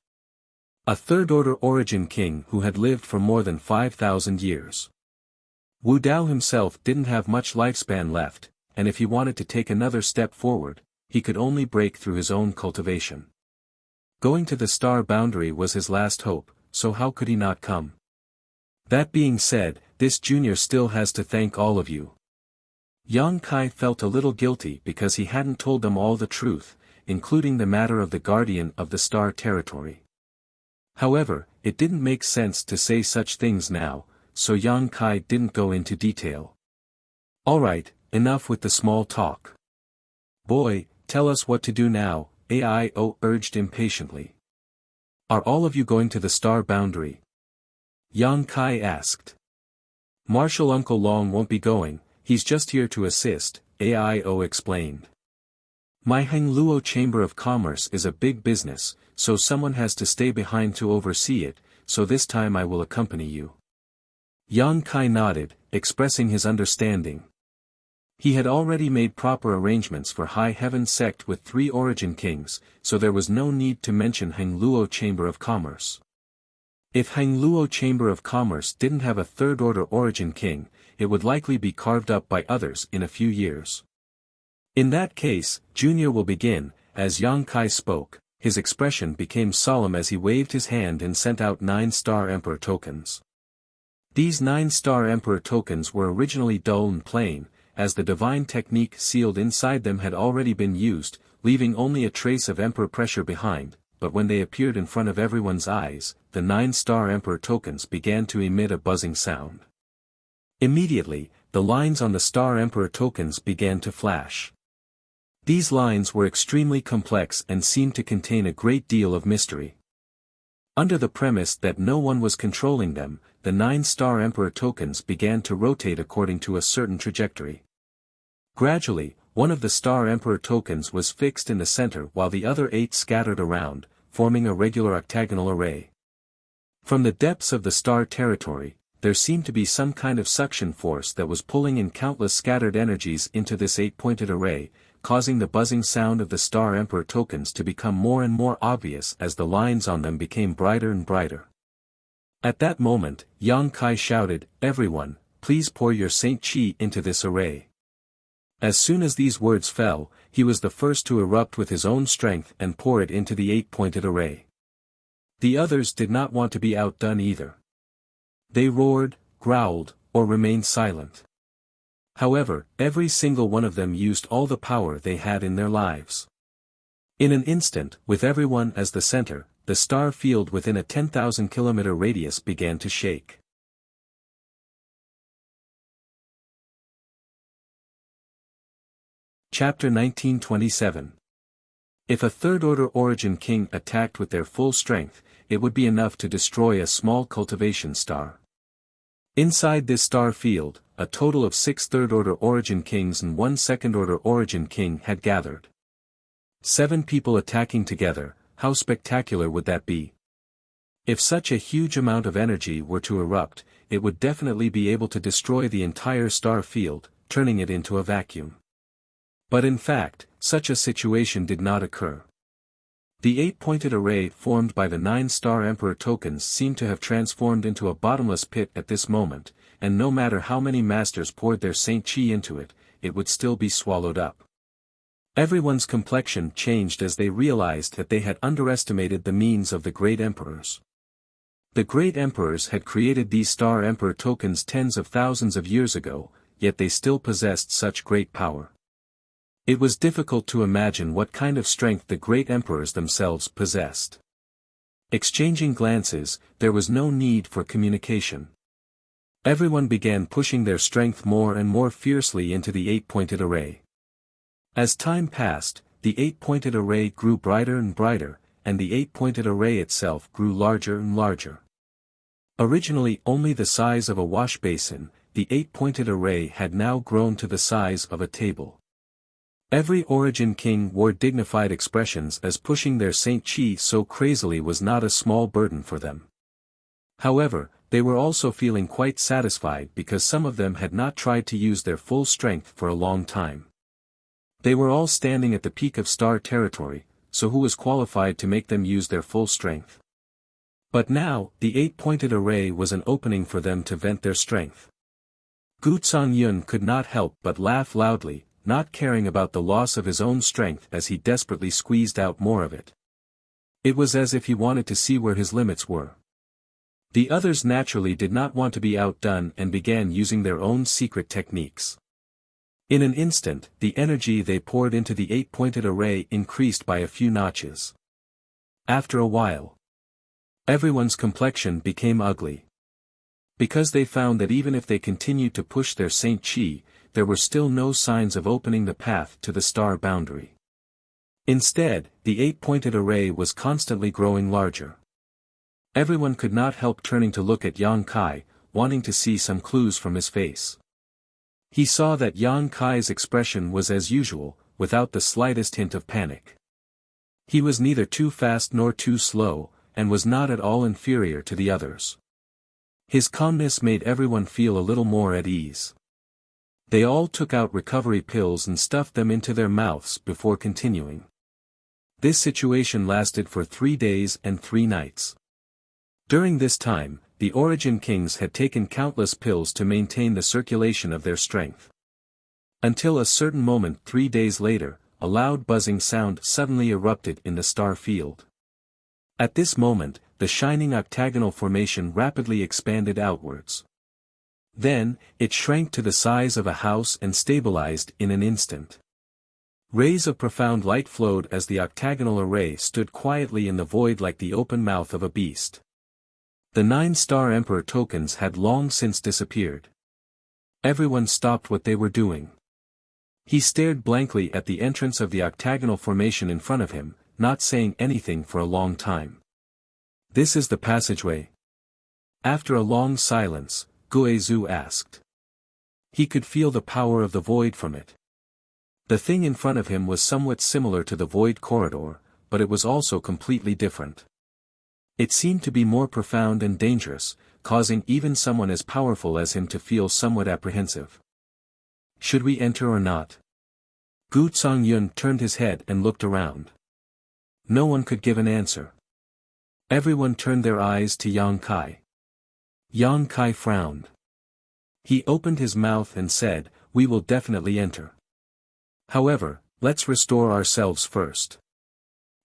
A Third Order Origin King who had lived for more than 5,000 years. Wu Dao himself didn't have much lifespan left, and if he wanted to take another step forward, he could only break through his own cultivation. Going to the star boundary was his last hope, so how could he not come? That being said, this junior still has to thank all of you. Yang Kai felt a little guilty because he hadn't told them all the truth, including the matter of the guardian of the star territory. However, it didn't make sense to say such things now, so Yang Kai didn't go into detail. Alright, enough with the small talk. Boy, tell us what to do now, AIO urged impatiently. Are all of you going to the star boundary? Yang Kai asked. Marshal Uncle Long won't be going, he's just here to assist, AIO explained. My Heng Luo Chamber of Commerce is a big business, so someone has to stay behind to oversee it, so this time I will accompany you. Yang Kai nodded, expressing his understanding. He had already made proper arrangements for High Heaven Sect with 3 Origin Kings, so there was no need to mention Heng Luo Chamber of Commerce. If Heng Luo Chamber of Commerce didn't have a Third Order Origin King, it would likely be carved up by others in a few years. In that case, Junior will begin. As Yang Kai spoke, his expression became solemn as he waved his hand and sent out 9-star Emperor tokens. These 9-star Emperor tokens were originally dull and plain, as the divine technique sealed inside them had already been used, leaving only a trace of Emperor pressure behind, but when they appeared in front of everyone's eyes, the 9-star Emperor tokens began to emit a buzzing sound. Immediately, the lines on the Star Emperor tokens began to flash. These lines were extremely complex and seemed to contain a great deal of mystery. Under the premise that no one was controlling them, the 9-star Emperor tokens began to rotate according to a certain trajectory. Gradually, one of the Star Emperor tokens was fixed in the center while the other 8 scattered around, forming a regular octagonal array. From the depths of the star territory, there seemed to be some kind of suction force that was pulling in countless scattered energies into this 8-pointed array, causing the buzzing sound of the Star Emperor tokens to become more and more obvious as the lines on them became brighter and brighter. At that moment, Yang Kai shouted, "Everyone, please pour your Saint Chi into this array." As soon as these words fell, he was the first to erupt with his own strength and pour it into the 8-pointed array. The others did not want to be outdone either. They roared, growled, or remained silent. However, every single one of them used all the power they had in their lives. In an instant, with everyone as the center, the star field within a 10,000-kilometer radius began to shake. Chapter 1927. If a third-order origin king attacked with their full strength, it would be enough to destroy a small cultivation star. Inside this star field, a total of 6 third-order origin kings and 1 second-order origin king had gathered. 7 people attacking together, how spectacular would that be? If such a huge amount of energy were to erupt, it would definitely be able to destroy the entire star field, turning it into a vacuum. But in fact, such a situation did not occur. The 8-pointed array formed by the 9-star Emperor tokens seemed to have transformed into a bottomless pit at this moment, and no matter how many masters poured their Saint Chi into it, it would still be swallowed up. Everyone's complexion changed as they realized that they had underestimated the means of the great emperors. The great emperors had created these Star Emperor tokens tens of thousands of years ago, yet they still possessed such great power. It was difficult to imagine what kind of strength the great emperors themselves possessed. Exchanging glances, there was no need for communication. Everyone began pushing their strength more and more fiercely into the 8-pointed array. As time passed, the 8-pointed array grew brighter and brighter, and the 8-pointed array itself grew larger and larger. Originally only the size of a wash basin, the 8-pointed array had now grown to the size of a table. Every origin king wore dignified expressions as pushing their Saint Chi so crazily was not a small burden for them. However, they were also feeling quite satisfied because some of them had not tried to use their full strength for a long time. They were all standing at the peak of star territory, so who was qualified to make them use their full strength? But now, the 8-pointed array was an opening for them to vent their strength. Gu Yun could not help but laugh loudly, not caring about the loss of his own strength as he desperately squeezed out more of it. It was as if he wanted to see where his limits were. The others naturally did not want to be outdone and began using their own secret techniques. In an instant, the energy they poured into the 8-pointed array increased by a few notches. After a while, everyone's complexion became ugly. Because they found that even if they continued to push their Saint Chi, there were still no signs of opening the path to the star boundary. Instead, the 8-pointed array was constantly growing larger. Everyone could not help turning to look at Yang Kai, wanting to see some clues from his face. He saw that Yang Kai's expression was as usual, without the slightest hint of panic. He was neither too fast nor too slow, and was not at all inferior to the others. His calmness made everyone feel a little more at ease. They all took out recovery pills and stuffed them into their mouths before continuing. This situation lasted for 3 days and 3 nights. During this time, the origin kings had taken countless pills to maintain the circulation of their strength. Until a certain moment 3 days later, a loud buzzing sound suddenly erupted in the star field. At this moment, the shining octagonal formation rapidly expanded outwards. Then, it shrank to the size of a house and stabilized in an instant. Rays of profound light flowed as the octagonal array stood quietly in the void like the open mouth of a beast. The 9-star Emperor tokens had long since disappeared. Everyone stopped what they were doing. He stared blankly at the entrance of the octagonal formation in front of him, not saying anything for a long time. "This is the passageway?" After a long silence, Guizhu asked. He could feel the power of the void from it. The thing in front of him was somewhat similar to the void corridor, but it was also completely different. It seemed to be more profound and dangerous, causing even someone as powerful as him to feel somewhat apprehensive. "Should we enter or not?" Gu Yun turned his head and looked around. No one could give an answer. Everyone turned their eyes to Yang Kai. Yang Kai frowned. He opened his mouth and said, "We will definitely enter." However, let's restore ourselves first.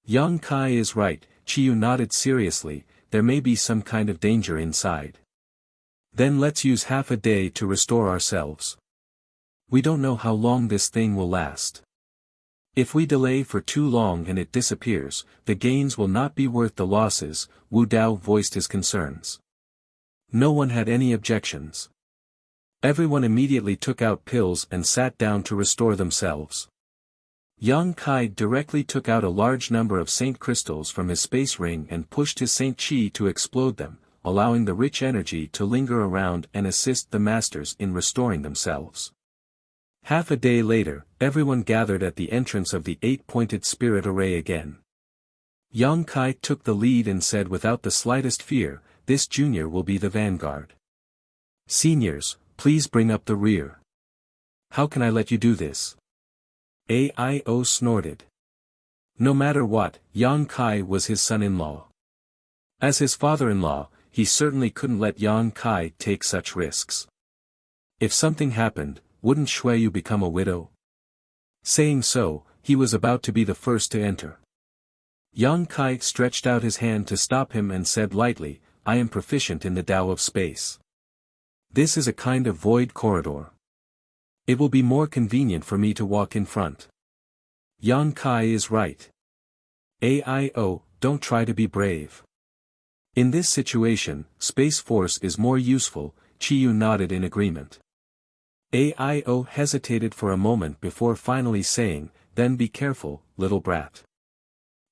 Yang Kai is right, Chiyu nodded seriously, there may be some kind of danger inside. Then let's use half a day to restore ourselves. We don't know how long this thing will last. If we delay for too long and it disappears, the gains will not be worth the losses, Wu Dao voiced his concerns. No one had any objections. Everyone immediately took out pills and sat down to restore themselves. Yang Kai directly took out a large number of Saint crystals from his space ring and pushed his Saint Chi to explode them, allowing the rich energy to linger around and assist the masters in restoring themselves. Half a day later, everyone gathered at the entrance of the 8-pointed spirit array again. Yang Kai took the lead and said without the slightest fear, "This junior will be the vanguard. Seniors, please bring up the rear." "How can I let you do this?" Ao snorted. No matter what, Yang Kai was his son-in-law. As his father-in-law, he certainly couldn't let Yang Kai take such risks. If something happened, wouldn't Shuiyu become a widow? Saying so, he was about to be the first to enter. Yang Kai stretched out his hand to stop him and said lightly, "I am proficient in the Tao of space. This is a kind of void corridor. It will be more convenient for me to walk in front." Yang Kai is right. Ao, don't try to be brave. In this situation, Space Force is more useful, Chiyu nodded in agreement. Ao hesitated for a moment before finally saying, "Then be careful, little brat."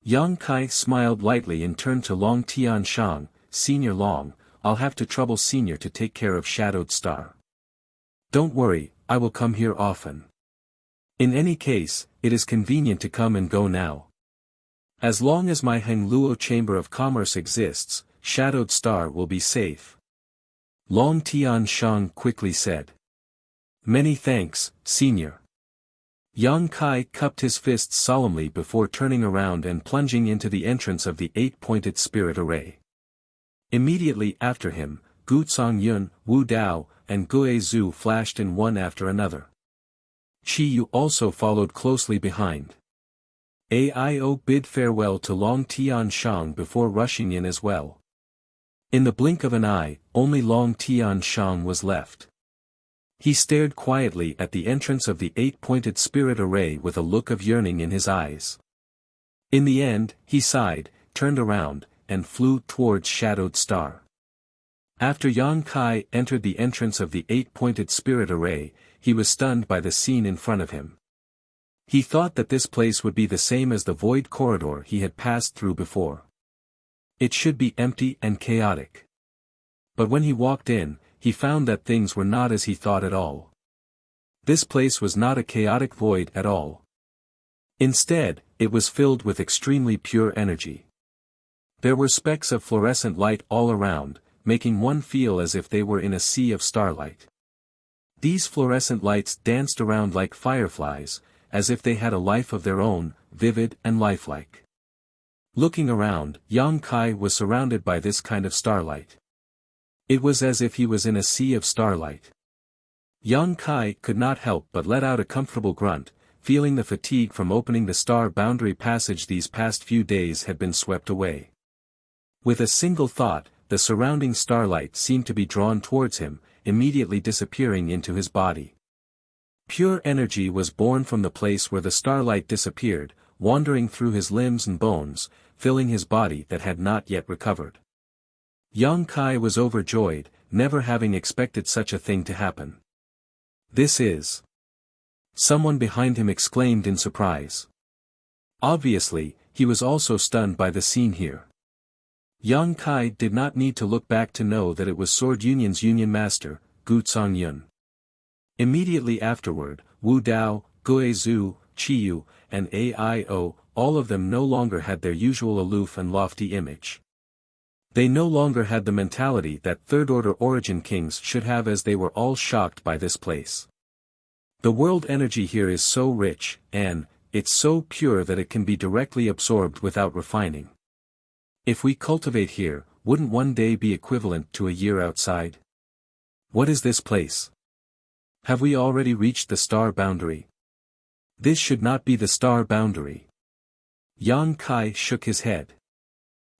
Yang Kai smiled lightly and turned to Long Tian Shang, "Senior Long, I'll have to trouble Senior to take care of Shadowed Star. Don't worry, I will come here often. In any case, it is convenient to come and go now. As long as my Hengluo Chamber of Commerce exists, Shadowed Star will be safe." Long Tian Shang quickly said. "Many thanks, Senior." Yang Kai cupped his fists solemnly before turning around and plunging into the entrance of the 8-pointed spirit array. Immediately after him, Gu Yun, Wu Dao, and Gue Zhu flashed in one after another. Chiyu also followed closely behind. Ao bid farewell to Long Tian Shang before rushing in as well. In the blink of an eye, only Long Tian Shang was left. He stared quietly at the entrance of the 8-pointed spirit array with a look of yearning in his eyes. In the end, he sighed, turned around, and flew towards Shadowed Star. After Yang Kai entered the entrance of the 8-pointed spirit array, he was stunned by the scene in front of him. He thought that this place would be the same as the void corridor he had passed through before. It should be empty and chaotic. But when he walked in, he found that things were not as he thought at all. This place was not a chaotic void at all. Instead, it was filled with extremely pure energy. There were specks of fluorescent light all around, making one feel as if they were in a sea of starlight. These fluorescent lights danced around like fireflies, as if they had a life of their own, vivid and lifelike. Looking around, Yang Kai was surrounded by this kind of starlight. It was as if he was in a sea of starlight. Yang Kai could not help but let out a comfortable grunt, feeling the fatigue from opening the star boundary passage these past few days had been swept away. With a single thought, the surrounding starlight seemed to be drawn towards him, immediately disappearing into his body. Pure energy was born from the place where the starlight disappeared, wandering through his limbs and bones, filling his body that had not yet recovered. Yang Kai was overjoyed, never having expected such a thing to happen. "This is..." Someone behind him exclaimed in surprise. Obviously, he was also stunned by the scene here. Yang Kai did not need to look back to know that it was Sword Union's Union Master, Gu Yun. Immediately afterward, Wu Dao, Gue Zhu, Chiyu, and Ao, all of them no longer had their usual aloof and lofty image. They no longer had the mentality that third-order origin kings should have, as they were all shocked by this place. The world energy here is so rich, and it's so pure that it can be directly absorbed without refining. If we cultivate here, wouldn't one day be equivalent to a year outside? What is this place? Have we already reached the star boundary? This should not be the star boundary. Yang Kai shook his head.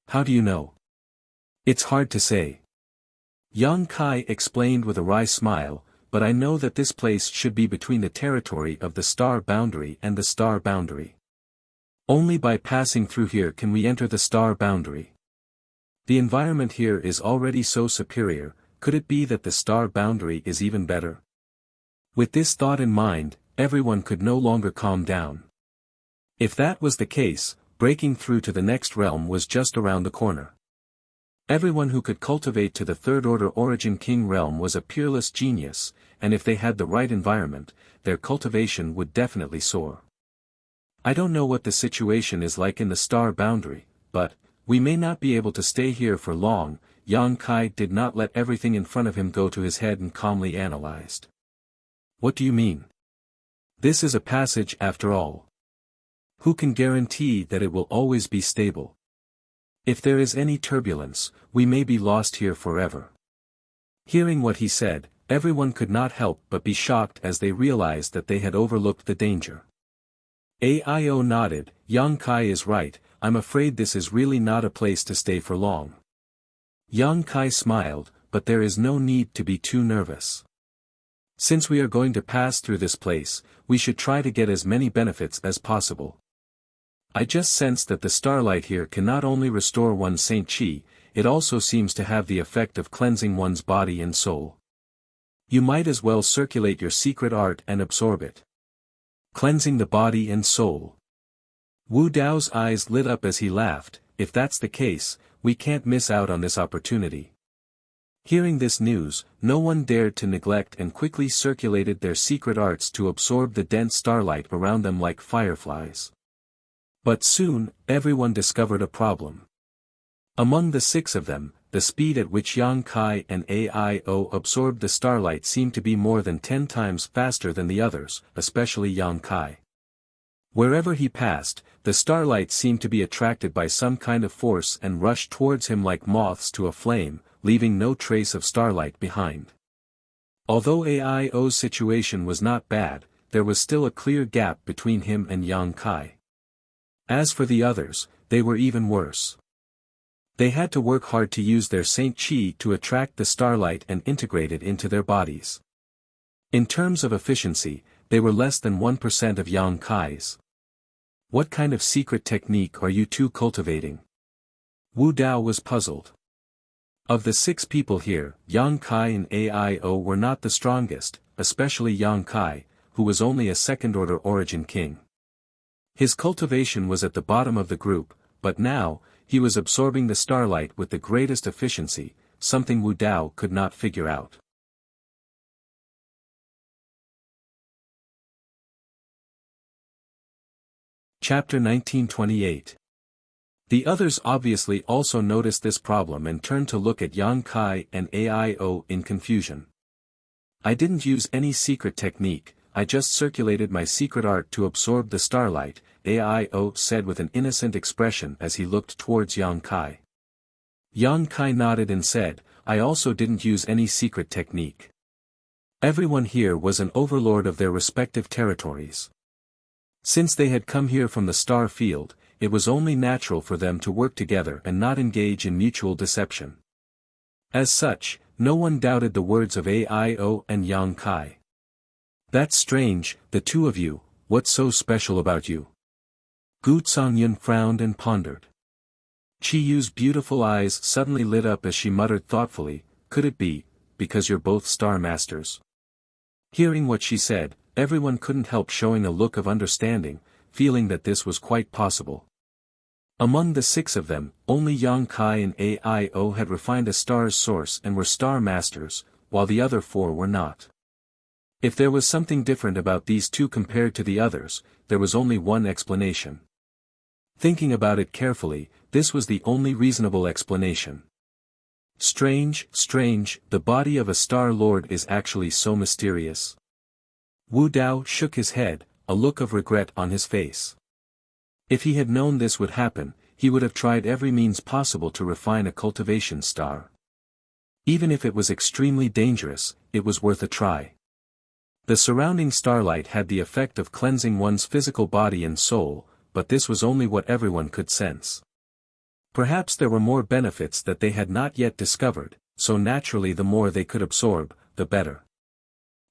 How do you know? It's hard to say. Yang Kai explained with a wry smile, but I know that this place should be between the territory of the star boundary and the star boundary. Only by passing through here can we enter the star boundary. The environment here is already so superior, could it be that the star boundary is even better? With this thought in mind, everyone could no longer calm down. If that was the case, breaking through to the next realm was just around the corner. Everyone who could cultivate to the third-order Origin King realm was a peerless genius, and if they had the right environment, their cultivation would definitely soar. I don't know what the situation is like in the star boundary, but we may not be able to stay here for long. Yang Kai did not let everything in front of him go to his head and calmly analyzed. What do you mean? This is a passage after all. Who can guarantee that it will always be stable? If there is any turbulence, we may be lost here forever. Hearing what he said, everyone could not help but be shocked as they realized that they had overlooked the danger. Aio nodded. Yang Kai is right, I'm afraid this is really not a place to stay for long. Yang Kai smiled, but there is no need to be too nervous. Since we are going to pass through this place, we should try to get as many benefits as possible. I just sense that the starlight here can not only restore one's Saint Chi, it also seems to have the effect of cleansing one's body and soul. You might as well circulate your secret art and absorb it. Cleansing the body and soul. Wu Dao's eyes lit up as he laughed. If that's the case, we can't miss out on this opportunity. Hearing this news, no one dared to neglect and quickly circulated their secret arts to absorb the dense starlight around them like fireflies. But soon, everyone discovered a problem. Among the 6 of them, the speed at which Yang Kai and Aio absorbed the starlight seemed to be more than 10 times faster than the others, especially Yang Kai. Wherever he passed, the starlight seemed to be attracted by some kind of force and rushed towards him like moths to a flame, leaving no trace of starlight behind. Although Aio's situation was not bad, there was still a clear gap between him and Yang Kai. As for the others, they were even worse. They had to work hard to use their Saint Chi to attract the starlight and integrate it into their bodies. In terms of efficiency, they were less than 1% of Yang Kai's. What kind of secret technique are you two cultivating? Wu Dao was puzzled. Of the 6 people here, Yang Kai and Aio were not the strongest, especially Yang Kai, who was only a second-order Origin King. His cultivation was at the bottom of the group, but now, he was absorbing the starlight with the greatest efficiency, something Wu Dao could not figure out. Chapter 1928. The others obviously also noticed this problem and turned to look at Yang Kai and Aio in confusion. I didn't use any secret technique, I just circulated my secret art to absorb the starlight, Aio said with an innocent expression as he looked towards Yang Kai. Yang Kai nodded and said, I also didn't use any secret technique. Everyone here was an overlord of their respective territories. Since they had come here from the star field, it was only natural for them to work together and not engage in mutual deception. As such, no one doubted the words of Aio and Yang Kai. That's strange, the two of you, what's so special about you? Gu Songyun frowned and pondered. Chi Yu's beautiful eyes suddenly lit up as she muttered thoughtfully, could it be, because you're both star masters? Hearing what she said, everyone couldn't help showing a look of understanding, feeling that this was quite possible. Among the 6 of them, only Yang Kai and Aio had refined a star's source and were star masters, while the other 4 were not. If there was something different about these 2 compared to the others, there was only one explanation. Thinking about it carefully, this was the only reasonable explanation. Strange, the body of a Star Lord is actually so mysterious. Wu Dao shook his head, a look of regret on his face. If he had known this would happen, he would have tried every means possible to refine a cultivation star. Even if it was extremely dangerous, it was worth a try. The surrounding starlight had the effect of cleansing one's physical body and soul, but this was only what everyone could sense. Perhaps there were more benefits that they had not yet discovered, so naturally the more they could absorb, the better.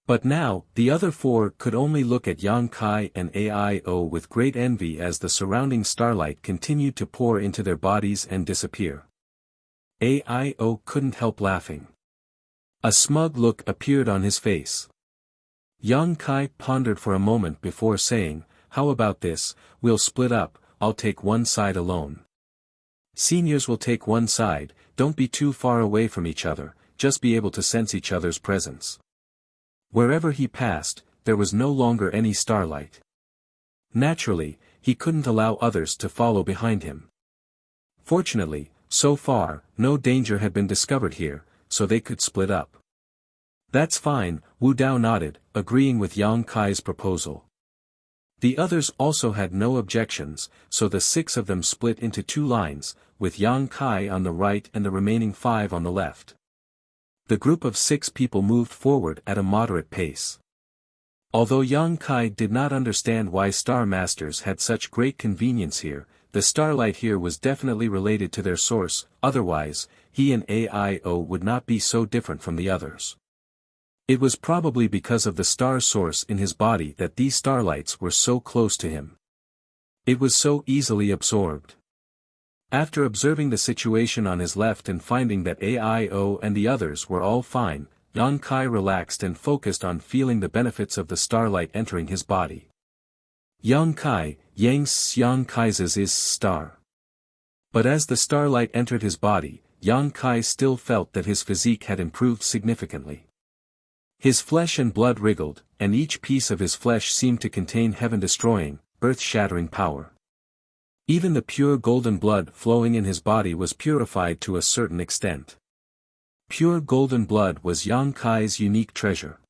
But now, the other four could only look at Yang Kai and AIO with great envy as the surrounding starlight continued to pour into their bodies and disappear. AIO couldn't help laughing. A smug look appeared on his face. Yang Kai pondered for a moment before saying, "How about this, we'll split up, I'll take one side alone. Seniors will take one side, don't be too far away from each other, just be able to sense each other's presence." Wherever he passed, there was no longer any starlight. Naturally, he couldn't allow others to follow behind him. Fortunately, so far, no danger had been discovered here, so they could split up. "That's fine," Wu Dao nodded, agreeing with Yang Kai's proposal. The others also had no objections, so the 6 of them split into 2 lines, with Yang Kai on the right and the remaining 5 on the left. The group of 6 people moved forward at a moderate pace. Although Yang Kai did not understand why Star Masters had such great convenience here, the starlight here was definitely related to their source, otherwise, he and AIO would not be so different from the others. It was probably because of the star source in his body that these starlights were so close to him. It was so easily absorbed. After observing the situation on his left and finding that AIO and the others were all fine, Yang Kai relaxed and focused on feeling the benefits of the starlight entering his body. Yang Kai, Yang Kai's is star. But as the starlight entered his body, Yang Kai still felt that his physique had improved significantly. His flesh and blood wriggled, and each piece of his flesh seemed to contain heaven-destroying, earth-shattering power. Even the pure golden blood flowing in his body was purified to a certain extent. Pure golden blood was Yang Kai's unique treasure.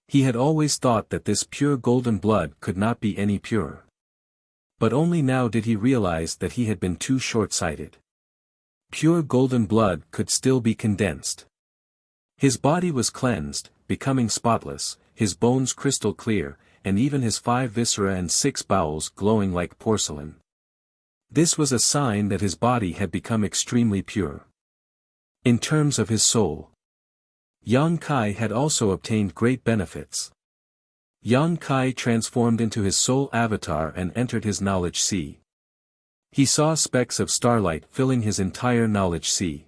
He had always thought that this pure golden blood could not be any purer. But only now did he realize that he had been too short-sighted. Pure golden blood could still be condensed. His body was cleansed, becoming spotless, his bones crystal clear, and even his 5 viscera and 6 bowels glowing like porcelain. This was a sign that his body had become extremely pure. In terms of his soul, Yang Kai had also obtained great benefits. Yang Kai transformed into his soul avatar and entered his knowledge sea. He saw specks of starlight filling his entire knowledge sea.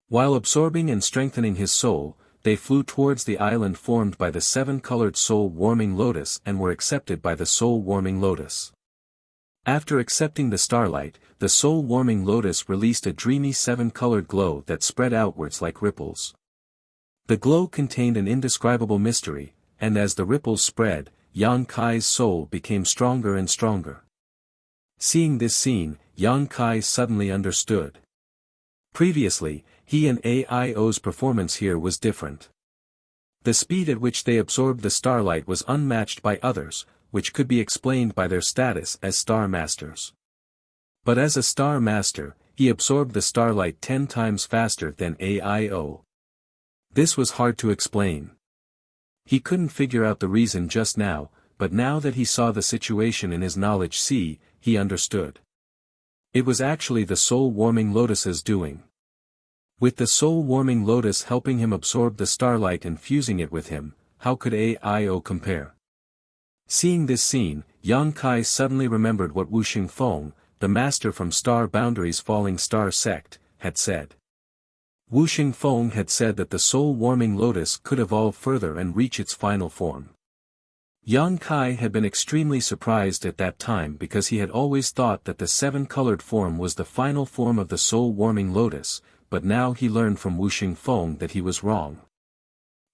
While absorbing and strengthening his soul, they flew towards the island formed by the 7-colored soul-warming lotus and were accepted by the soul-warming lotus. After accepting the starlight, the soul-warming lotus released a dreamy 7-colored glow that spread outwards like ripples. The glow contained an indescribable mystery, and as the ripples spread, Yang Kai's soul became stronger and stronger. Seeing this scene, Yang Kai suddenly understood. Previously, he and AIO's performance here was different. The speed at which they absorbed the starlight was unmatched by others, which could be explained by their status as Star Masters. But as a Star Master, he absorbed the starlight 10 times faster than AIO. This was hard to explain. He couldn't figure out the reason just now, but now that he saw the situation in his knowledge sea, he understood. It was actually the soul-warming lotus's doing. With the soul-warming lotus helping him absorb the starlight and fusing it with him, how could AIO compare? Seeing this scene, Yang Kai suddenly remembered what Wu Xingfeng, the master from Star Boundary's Falling Star sect, had said. Wu Xingfeng had said that the soul-warming lotus could evolve further and reach its final form. Yang Kai had been extremely surprised at that time because he had always thought that the 7-colored form was the final form of the soul-warming lotus, but now he learned from Wu Xingfeng that he was wrong.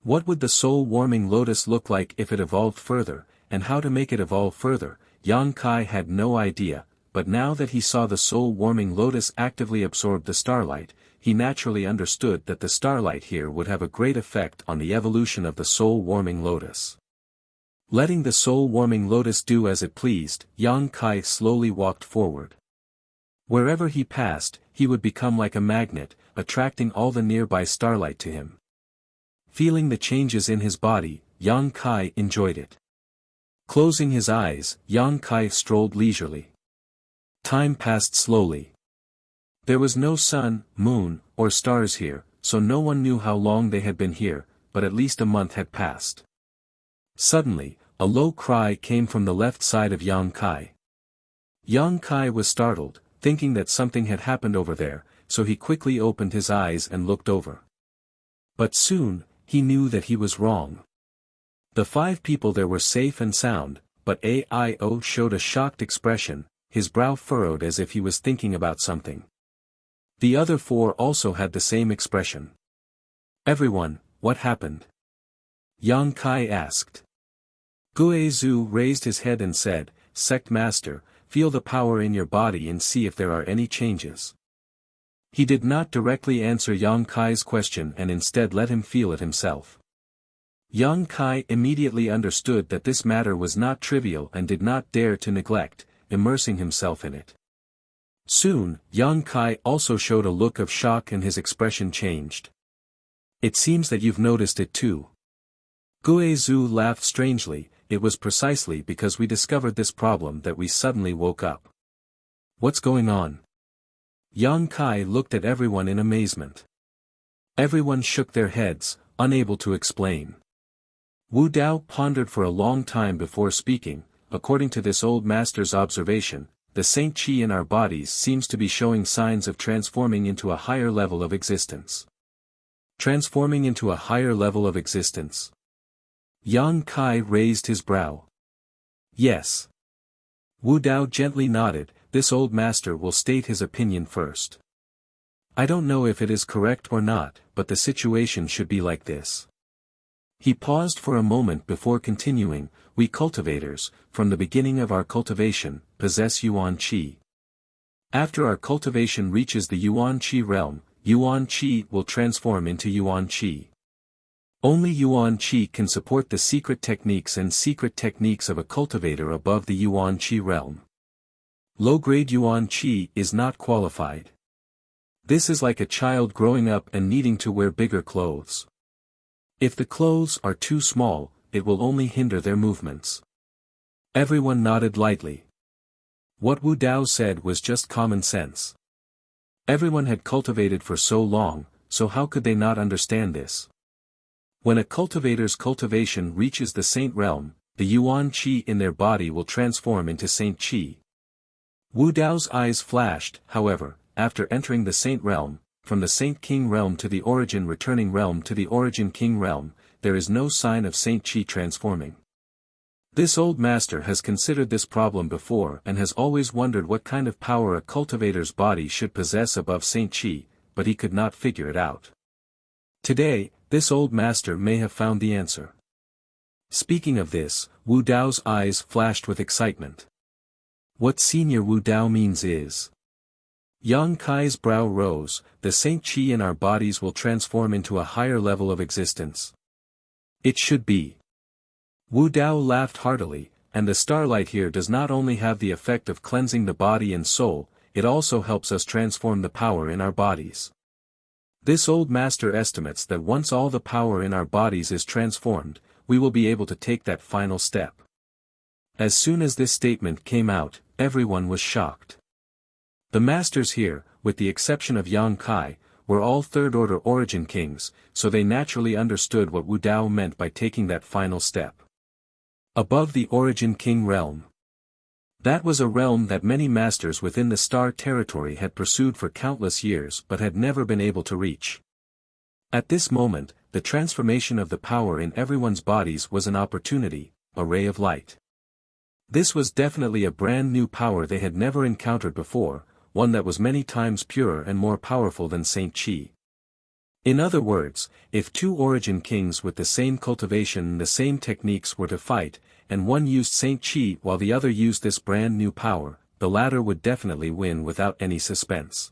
What would the soul-warming lotus look like if it evolved further, and how to make it evolve further, Yang Kai had no idea, but now that he saw the soul-warming lotus actively absorb the starlight, he naturally understood that the starlight here would have a great effect on the evolution of the soul-warming lotus. Letting the soul-warming lotus do as it pleased, Yang Kai slowly walked forward. Wherever he passed, he would become like a magnet, attracting all the nearby starlight to him. Feeling the changes in his body, Yang Kai enjoyed it. Closing his eyes, Yang Kai strolled leisurely. Time passed slowly. There was no sun, moon, or stars here, so no one knew how long they had been here, but at least a month had passed. Suddenly, a low cry came from the left side of Yang Kai. Yang Kai was startled, thinking that something had happened over there, so he quickly opened his eyes and looked over. But soon, he knew that he was wrong. The 5 people there were safe and sound, but Ao showed a shocked expression, his brow furrowed as if he was thinking about something. The other 4 also had the same expression. Everyone, what happened? Yang Kai asked. Guizhu raised his head and said, Sect Master, feel the power in your body and see if there are any changes. He did not directly answer Yang Kai's question and instead let him feel it himself. Yang Kai immediately understood that this matter was not trivial and did not dare to neglect, immersing himself in it. Soon, Yang Kai also showed a look of shock and his expression changed. It seems that you've noticed it too. Guizhu laughed strangely. It was precisely because we discovered this problem that we suddenly woke up. What's going on? Yang Kai looked at everyone in amazement. Everyone shook their heads, unable to explain. Wu Dao pondered for a long time before speaking. According to this old master's observation, the Saint Qi in our bodies seems to be showing signs of transforming into a higher level of existence. Transforming into a higher level of existence? Yang Kai raised his brow. Yes. Wu Dao gently nodded. This old master will state his opinion first. I don't know if it is correct or not, but the situation should be like this. He paused for a moment before continuing. We cultivators, from the beginning of our cultivation, possess Yuan Qi. After our cultivation reaches the Yuan Qi realm, Yuan Qi will transform into Yuan Qi. Only Yuan Qi can support the secret techniques of a cultivator above the Yuan Qi realm. Low-grade Yuan Qi is not qualified. This is like a child growing up and needing to wear bigger clothes. If the clothes are too small, it will only hinder their movements. Everyone nodded lightly. What Wu Dao said was just common sense. Everyone had cultivated for so long, so how could they not understand this? When a cultivator's cultivation reaches the Saint realm, the Yuan Qi in their body will transform into Saint Qi. Wu Dao's eyes flashed, however, after entering the Saint realm, from the Saint King realm to the Origin returning realm to the Origin King realm, there is no sign of Saint Qi transforming. This old master has considered this problem before and has always wondered what kind of power a cultivator's body should possess above Saint Qi, but he could not figure it out. Today, this old master may have found the answer. Speaking of this, Wu Dao's eyes flashed with excitement. What Senior Wu Dao means is. Yang Kai's brow rose. The Saint Qi in our bodies will transform into a higher level of existence. It should be. Wu Dao laughed heartily, and the starlight here does not only have the effect of cleansing the body and soul, it also helps us transform the power in our bodies. This old master estimates that once all the power in our bodies is transformed, we will be able to take that final step. As soon as this statement came out, everyone was shocked. The masters here, with the exception of Yang Kai, were all third-order Origin Kings, so they naturally understood what Wu Dao meant by taking that final step. Above the Origin King realm. That was a realm that many masters within the Star Territory had pursued for countless years but had never been able to reach. At this moment, the transformation of the power in everyone's bodies was an opportunity, a ray of light. This was definitely a brand new power they had never encountered before, one that was many times purer and more powerful than Saint Qi. In other words, if 2 Origin Kings with the same cultivation and the same techniques were to fight, and one used Saint Qi while the other used this brand new power, the latter would definitely win without any suspense.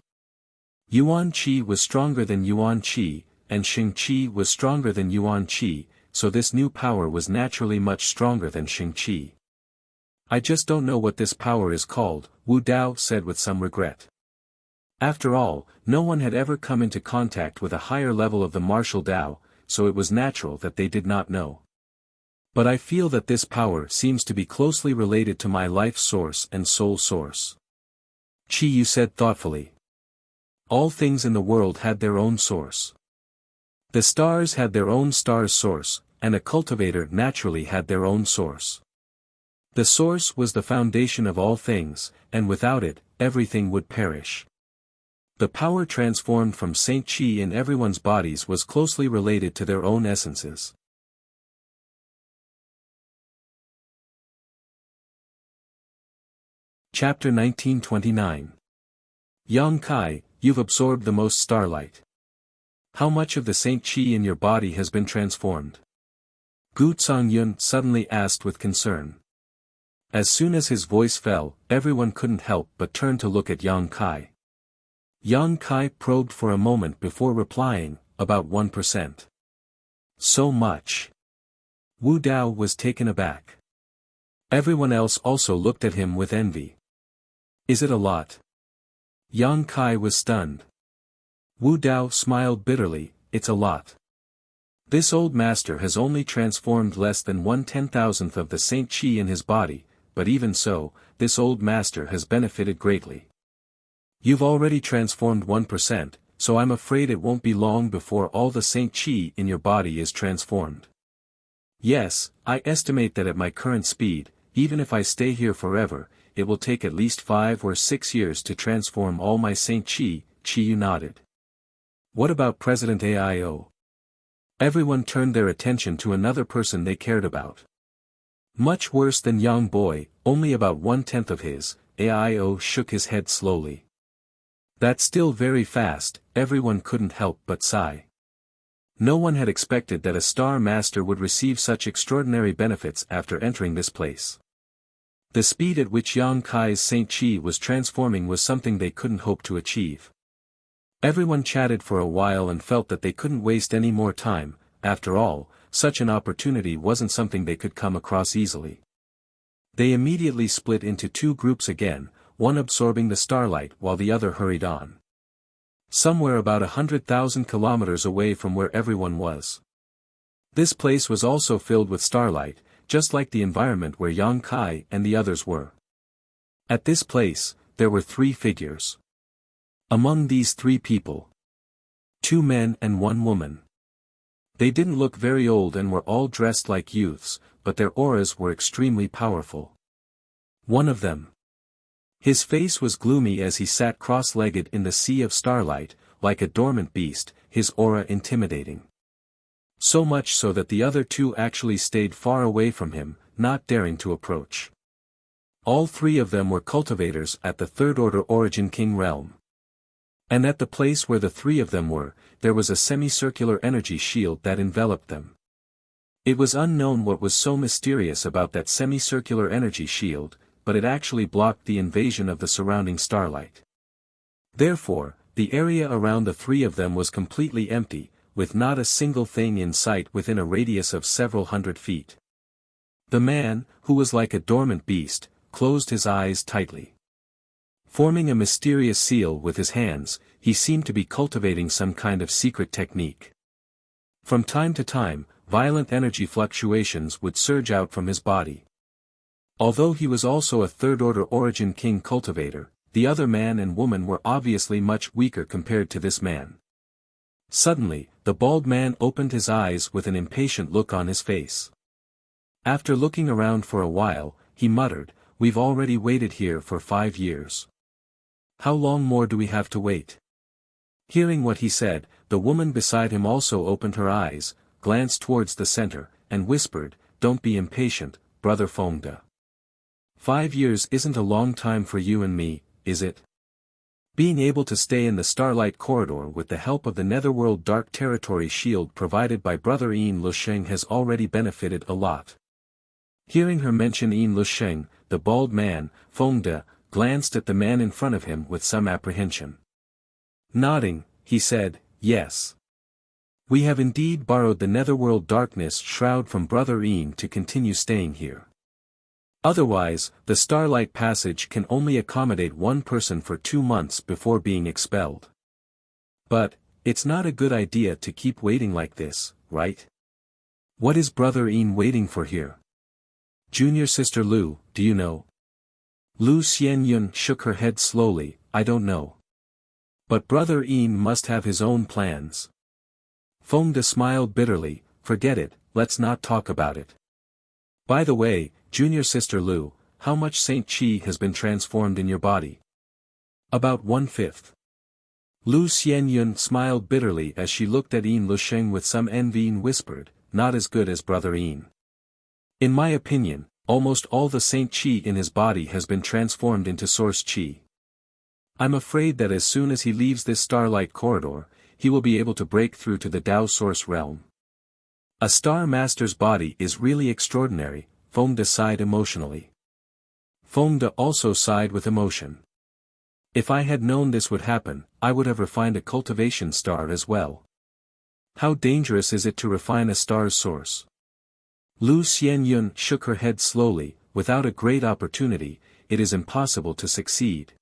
Yuan Qi was stronger than Yuan Qi, and Xing Qi was stronger than Yuan Qi, so this new power was naturally much stronger than Xing Qi. I just don't know what this power is called, Wu Dao said with some regret. After all, no one had ever come into contact with a higher level of the martial Dao, so it was natural that they did not know. But I feel that this power seems to be closely related to my life source and soul source. Chi Yu said thoughtfully. All things in the world had their own source. The stars had their own star's source, and a cultivator naturally had their own source. The source was the foundation of all things, and without it, everything would perish. The power transformed from Saint Chi in everyone's bodies was closely related to their own essences. Chapter 1929. Yang Kai, you've absorbed the most starlight. How much of the Saint Chi in your body has been transformed? Gu Yun suddenly asked with concern. As soon as his voice fell, everyone couldn't help but turn to look at Yang Kai. Yang Kai probed for a moment before replying, about 1%. So much. Wu Dao was taken aback. Everyone else also looked at him with envy. Is it a lot? Yang Kai was stunned. Wu Dao smiled bitterly, it's a lot. This old master has only transformed less than 1/10,000th of the Saint Chi in his body, but even so, this old master has benefited greatly. You've already transformed 1%, so I'm afraid it won't be long before all the Saint Chi in your body is transformed. Yes, I estimate that at my current speed, even if I stay here forever, it will take at least 5 or 6 years to transform all my Saint Chi. Chi Yu nodded. What about President Aio? Everyone turned their attention to another person they cared about. Much worse than Yang Boy, only about 1/10 of his. Aio shook his head slowly. That's still very fast, everyone couldn't help but sigh. No one had expected that a star master would receive such extraordinary benefits after entering this place. The speed at which Yang Kai's Saint Chi was transforming was something they couldn't hope to achieve. Everyone chatted for a while and felt that they couldn't waste any more time. After all, such an opportunity wasn't something they could come across easily. They immediately split into 2 groups again, one absorbing the starlight while the other hurried on. Somewhere about 100,000 kilometers away from where everyone was. This place was also filled with starlight, just like the environment where Yang Kai and the others were. At this place, there were 3 figures. Among these 3 people, 2 men and 1 woman. They didn't look very old and were all dressed like youths, but their auras were extremely powerful. One of them. His face was gloomy as he sat cross-legged in the sea of starlight, like a dormant beast, his aura intimidating. So much so that the other 2 actually stayed far away from him, not daring to approach. All 3 of them were cultivators at the Third Order Origin King realm. And at the place where the 3 of them were, there was a semicircular energy shield that enveloped them. It was unknown what was so mysterious about that semicircular energy shield, but it actually blocked the invasion of the surrounding starlight. Therefore, the area around the 3 of them was completely empty, with not a single thing in sight within a radius of several hundred feet. The man, who was like a dormant beast, closed his eyes tightly. Forming a mysterious seal with his hands, he seemed to be cultivating some kind of secret technique. From time to time, violent energy fluctuations would surge out from his body. Although he was also a Third Order Origin King cultivator, the other man and woman were obviously much weaker compared to this man. Suddenly, the bald man opened his eyes with an impatient look on his face. After looking around for a while, he muttered, "We've already waited here for 5 years. How long more do we have to wait?" Hearing what he said, the woman beside him also opened her eyes, glanced towards the center, and whispered, "Don't be impatient, brother Fengde. 5 years isn't a long time for you and me, is it? Being able to stay in the Starlight Corridor with the help of the Netherworld Dark Territory shield provided by Brother Yin Lusheng has already benefited a lot." Hearing her mention Yin Lusheng, the bald man, Fengde, glanced at the man in front of him with some apprehension. Nodding, he said, "Yes. We have indeed borrowed the Netherworld Darkness Shroud from Brother Yin to continue staying here. Otherwise, the Starlight Passage can only accommodate 1 person for 2 months before being expelled. But, it's not a good idea to keep waiting like this, right? What is Brother Ian waiting for here? Junior sister Lu, do you know? Lu Xianyun shook her head slowly, I don't know. But Brother Ian must have his own plans. Fengde smiled bitterly, forget it, let's not talk about it. By the way, junior sister Lu, how much Saint Qi has been transformed in your body? About 1/5. Lu Xianyun smiled bitterly as she looked at Yin Lusheng with some envy and whispered, not as good as Brother Yin. In my opinion, almost all the Saint Qi in his body has been transformed into Source Qi. I'm afraid that as soon as he leaves this starlight corridor, he will be able to break through to the Dao Source realm. A Star Master's body is really extraordinary, Fengde sighed emotionally. Fengde also sighed with emotion. If I had known this would happen, I would have refined a cultivation star as well. How dangerous is it to refine a star's source? Lu Xianyun shook her head slowly, without a great opportunity, it is impossible to succeed.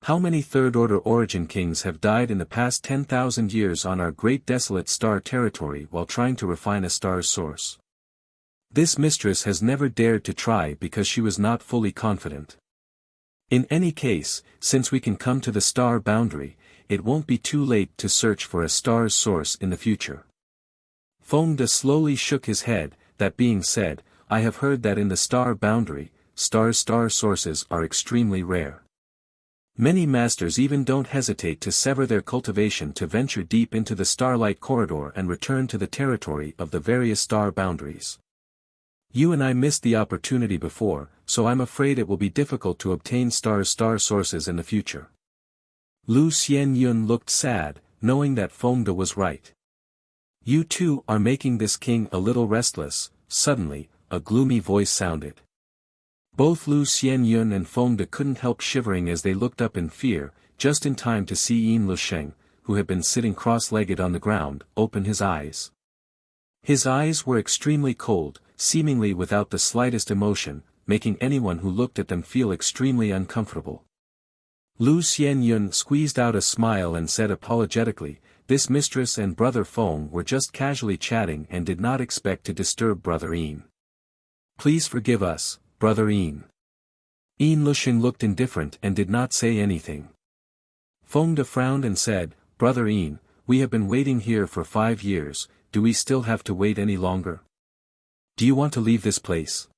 How many third-order origin kings have died in the past 10,000 years on our great desolate star territory while trying to refine a star's source? This mistress has never dared to try because she was not fully confident. In any case, since we can come to the star boundary, it won't be too late to search for a star's source in the future. Fengde slowly shook his head, that being said, I have heard that in the star boundary, star sources are extremely rare. Many masters even don't hesitate to sever their cultivation to venture deep into the starlight corridor and return to the territory of the various star boundaries. You and I missed the opportunity before, so I'm afraid it will be difficult to obtain star sources in the future. Lu Xianyun looked sad, knowing that Fengde was right. You two are making this king a little restless, suddenly, a gloomy voice sounded. Both Lu Xianyun and Fengde couldn't help shivering as they looked up in fear, just in time to see Yin Lusheng, who had been sitting cross-legged on the ground, open his eyes. His eyes were extremely cold, seemingly without the slightest emotion, making anyone who looked at them feel extremely uncomfortable. Lu Xianyun squeezed out a smile and said apologetically, this mistress and Brother Feng were just casually chatting and did not expect to disturb Brother Yin. Please forgive us, Brother Yin. Yin Lusheng looked indifferent and did not say anything. Fengde frowned and said, Brother Yin, we have been waiting here for 5 years, do we still have to wait any longer? Do you want to leave this place?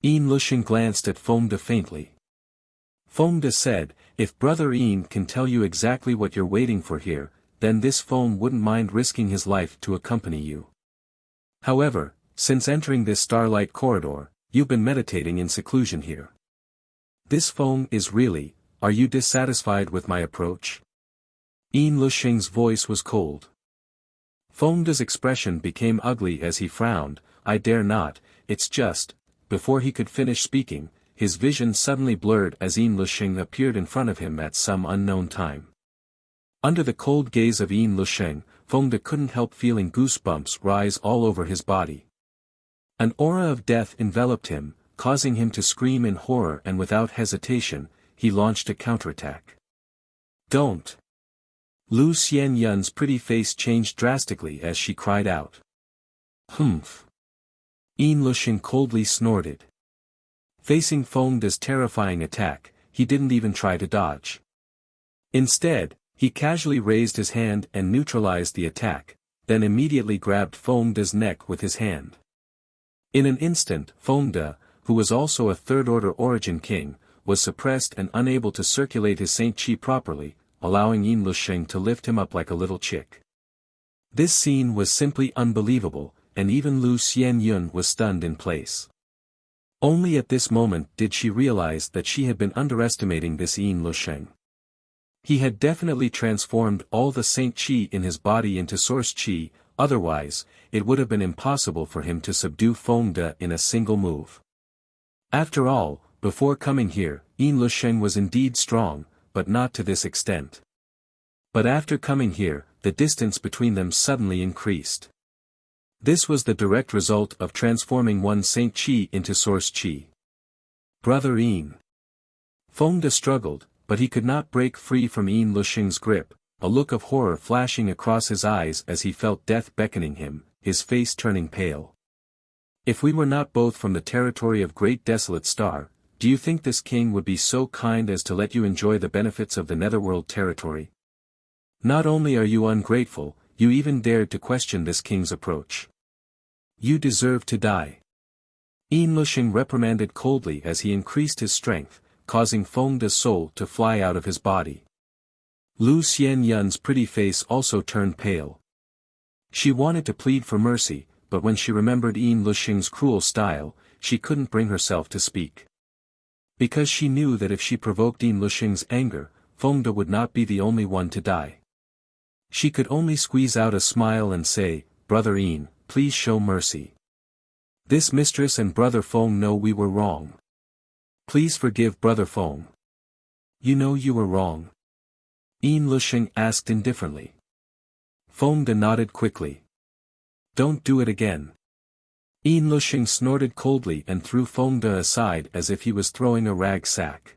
Yin Lusheng glanced at Fengde faintly. Fengde said, if Brother Yin can tell you exactly what you're waiting for here, then this Feng wouldn't mind risking his life to accompany you. However, since entering this starlight corridor, you've been meditating in seclusion here. This Feng is really, are you dissatisfied with my approach? Yin Lusheng's voice was cold. Fengde's expression became ugly as he frowned, I dare not, it's just, before he could finish speaking, his vision suddenly blurred as Yin Lusheng appeared in front of him at some unknown time. Under the cold gaze of Yin Lusheng, Fengde couldn't help feeling goosebumps rise all over his body. An aura of death enveloped him, causing him to scream in horror, and without hesitation, he launched a counterattack. Don't! Lu Xianyun's pretty face changed drastically as she cried out. Humph! Yin Lusheng coldly snorted. Facing Fengde's terrifying attack, he didn't even try to dodge. Instead, he casually raised his hand and neutralized the attack, then immediately grabbed Fengde's neck with his hand. In an instant, Fengde, who was also a third-order origin king, was suppressed and unable to circulate his Saint Qi properly, allowing Yin Lusheng to lift him up like a little chick. This scene was simply unbelievable, and even Lu Xianyun was stunned in place. Only at this moment did she realize that she had been underestimating this Yin Lusheng. He had definitely transformed all the Saint Qi in his body into Source Qi, otherwise, it would have been impossible for him to subdue Fengde in a single move. After all, before coming here, Yin Lusheng was indeed strong, but not to this extent. But after coming here, the distance between them suddenly increased. This was the direct result of transforming one Saint Qi into Source Qi. Brother Yin. Fengde struggled, but he could not break free from Yin Lusheng's grip, a look of horror flashing across his eyes as he felt death beckoning him. his face turning pale. If we were not both from the territory of Great Desolate Star, do you think this king would be so kind as to let you enjoy the benefits of the Netherworld territory? Not only are you ungrateful, you even dared to question this king's approach. You deserve to die. Yin Lushing reprimanded coldly as he increased his strength, causing Feng De's soul to fly out of his body. Lu Xianyun's pretty face also turned pale. She wanted to plead for mercy, but when she remembered Yin Lushing's cruel style, she couldn't bring herself to speak. Because she knew that if she provoked Yin Lushing's anger, Feng De would not be the only one to die. She could only squeeze out a smile and say, "Brother Yin, please show mercy. This mistress and Brother Feng know we were wrong. Please forgive Brother Feng." "You know you were wrong?" Yin Lushing asked indifferently. Feng De nodded quickly. "Don't do it again." Yin Lushing snorted coldly and threw Feng De aside as if he was throwing a rag sack.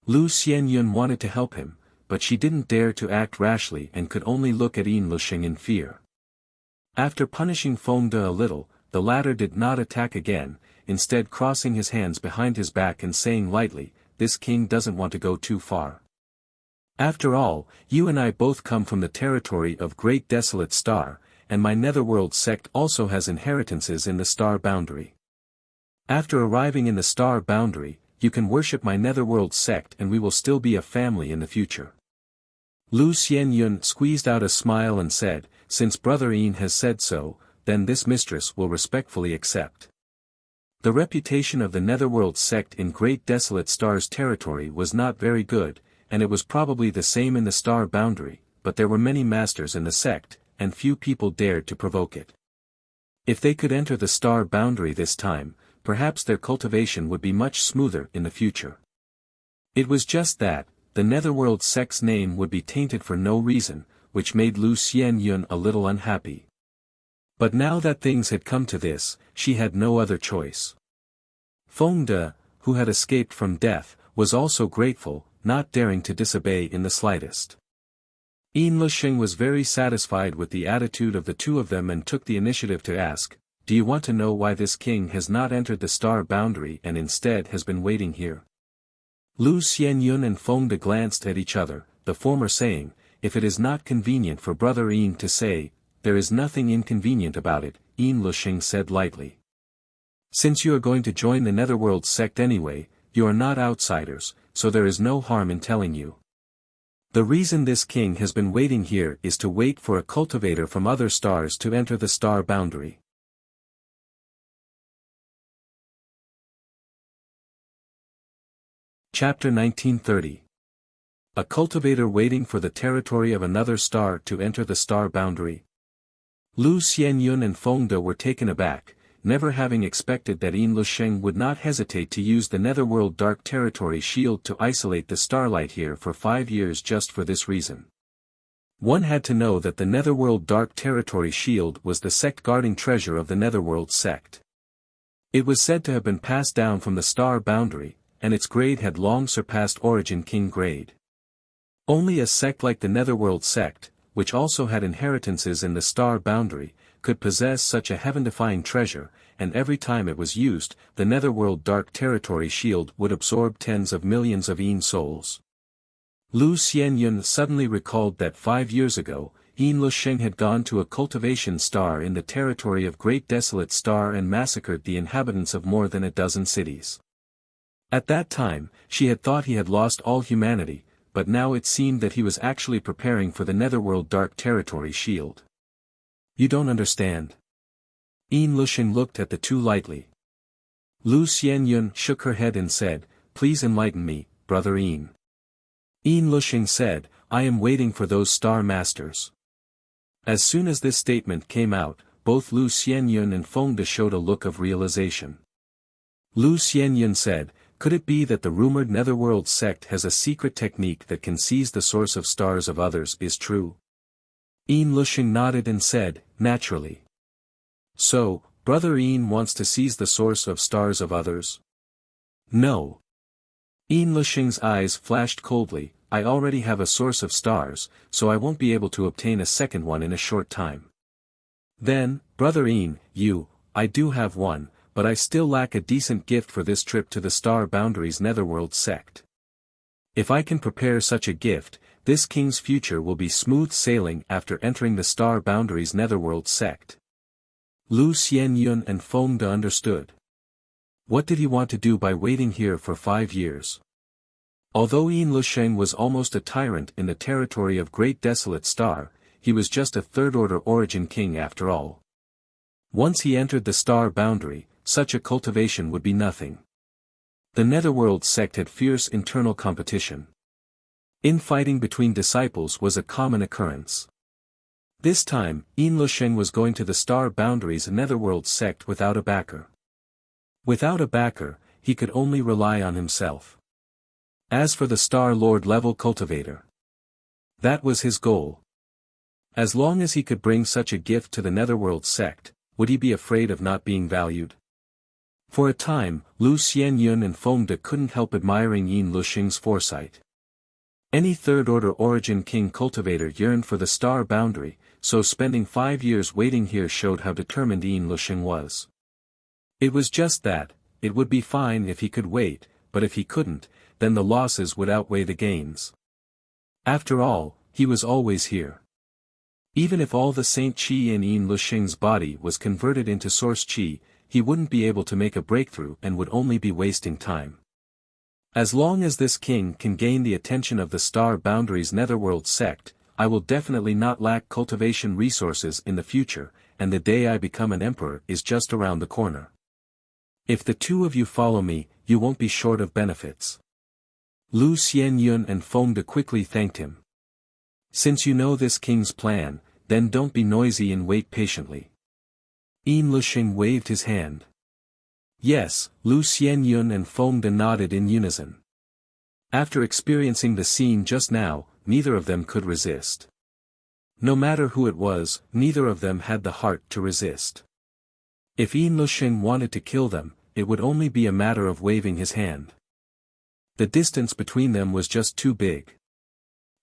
Lu Xianyun wanted to help him, but she didn't dare to act rashly and could only look at Yin Lushing in fear. After punishing Feng De a little, the latter did not attack again, instead crossing his hands behind his back and saying lightly, "This king doesn't want to go too far. After all, you and I both come from the territory of Great Desolate Star, and my Netherworld sect also has inheritances in the star boundary. After arriving in the star boundary, you can worship my Netherworld sect and we will still be a family in the future." Lu Xianyun squeezed out a smile and said, "Since Brother Yin has said so, then this mistress will respectfully accept." The reputation of the Netherworld sect in Great Desolate Star's territory was not very good, and it was probably the same in the star boundary, but there were many masters in the sect, and few people dared to provoke it. If they could enter the star boundary this time, perhaps their cultivation would be much smoother in the future. It was just that, the Netherworld sect's name would be tainted for no reason, which made Lu Xianyun a little unhappy. But now that things had come to this, she had no other choice. Feng De, who had escaped from death, was also grateful, not daring to disobey in the slightest. Yin Lushing was very satisfied with the attitude of the two of them and took the initiative to ask, "Do you want to know why this king has not entered the star boundary and instead has been waiting here?" Lu Xianyun and Feng De glanced at each other, the former saying, "If it is not convenient for Brother Yin to say, there is nothing inconvenient about it," Yin Lushing said lightly. "Since you are going to join the Netherworld sect anyway, you are not outsiders, so there is no harm in telling you. The reason this king has been waiting here is to wait for a cultivator from other stars to enter the star boundary." Chapter 1930. A cultivator waiting for the territory of another star to enter the star boundary. Lu Xianyun and Feng De were taken aback, never having expected that Yin Lushing would not hesitate to use the Netherworld Dark Territory shield to isolate the starlight here for 5 years just for this reason. One had to know that the Netherworld Dark Territory shield was the sect-guarding treasure of the Netherworld sect. It was said to have been passed down from the star boundary, and its grade had long surpassed Origin King grade. Only a sect like the Netherworld sect, which also had inheritances in the star boundary, could possess such a heaven-defying treasure, and every time it was used, the Netherworld Dark Territory shield would absorb tens of millions of Yin souls. Lu Xianyun suddenly recalled that 5 years ago, Yin Lushing had gone to a cultivation star in the territory of Great Desolate Star and massacred the inhabitants of more than a dozen cities. At that time, she had thought he had lost all humanity, but now it seemed that he was actually preparing for the Netherworld Dark Territory shield. "You don't understand." Yin Lushing looked at the two lightly. Lu Xianyun shook her head and said, "Please enlighten me, Brother Yin." Yin Lushing said, "I am waiting for those star masters." As soon as this statement came out, both Lu Xianyun and Feng De showed a look of realization. Lu Xianyun said, "Could it be that the rumored Netherworld sect has a secret technique that can seize the source of stars of others is true?" Yin Lushing nodded and said, "Naturally." "So, Brother Yin wants to seize the source of stars of others?" "No." Yin Lushing's eyes flashed coldly, "I already have a source of stars, so I won't be able to obtain a second one in a short time." Then, Brother Ian, I do have one, but I still lack a decent gift for this trip to the Star Boundaries Netherworld sect. If I can prepare such a gift, this king's future will be smooth sailing after entering the Star Boundaries Netherworld sect. Lu Xianyun and Feng De understood. What did he want to do by waiting here for 5 years? Although Yin Lusheng was almost a tyrant in the territory of Great Desolate Star, he was just a third-order origin king after all. Once he entered the Star Boundary, such a cultivation would be nothing. The Netherworld sect had fierce internal competition. Infighting between disciples was a common occurrence. This time, Yin Lusheng was going to the Star Boundaries Netherworld sect without a backer. Without a backer, he could only rely on himself. As for the Star Lord level cultivator, that was his goal. As long as he could bring such a gift to the Netherworld sect, would he be afraid of not being valued? For a time, Lu Xianyun and Feng De couldn't help admiring Yin Lusheng's foresight. Any third-order origin king cultivator yearned for the Star Boundary, so spending 5 years waiting here showed how determined Yin Lusheng was. It was just that, it would be fine if he could wait, but if he couldn't, then the losses would outweigh the gains. After all, he was always here. Even if all the Saint Qi in Yin Lusheng's body was converted into Source Qi, he wouldn't be able to make a breakthrough and would only be wasting time. As long as this king can gain the attention of the Star Boundaries Netherworld sect, I will definitely not lack cultivation resources in the future, and the day I become an emperor is just around the corner. If the two of you follow me, you won't be short of benefits. Lu Xianyun and Feng De quickly thanked him. Since you know this king's plan, then don't be noisy and wait patiently. Yin Lusheng waved his hand. Yes, Lu Xianyun and Feng De nodded in unison. After experiencing the scene just now, neither of them could resist. No matter who it was, neither of them had the heart to resist. If Yin Lusheng wanted to kill them, it would only be a matter of waving his hand. The distance between them was just too big.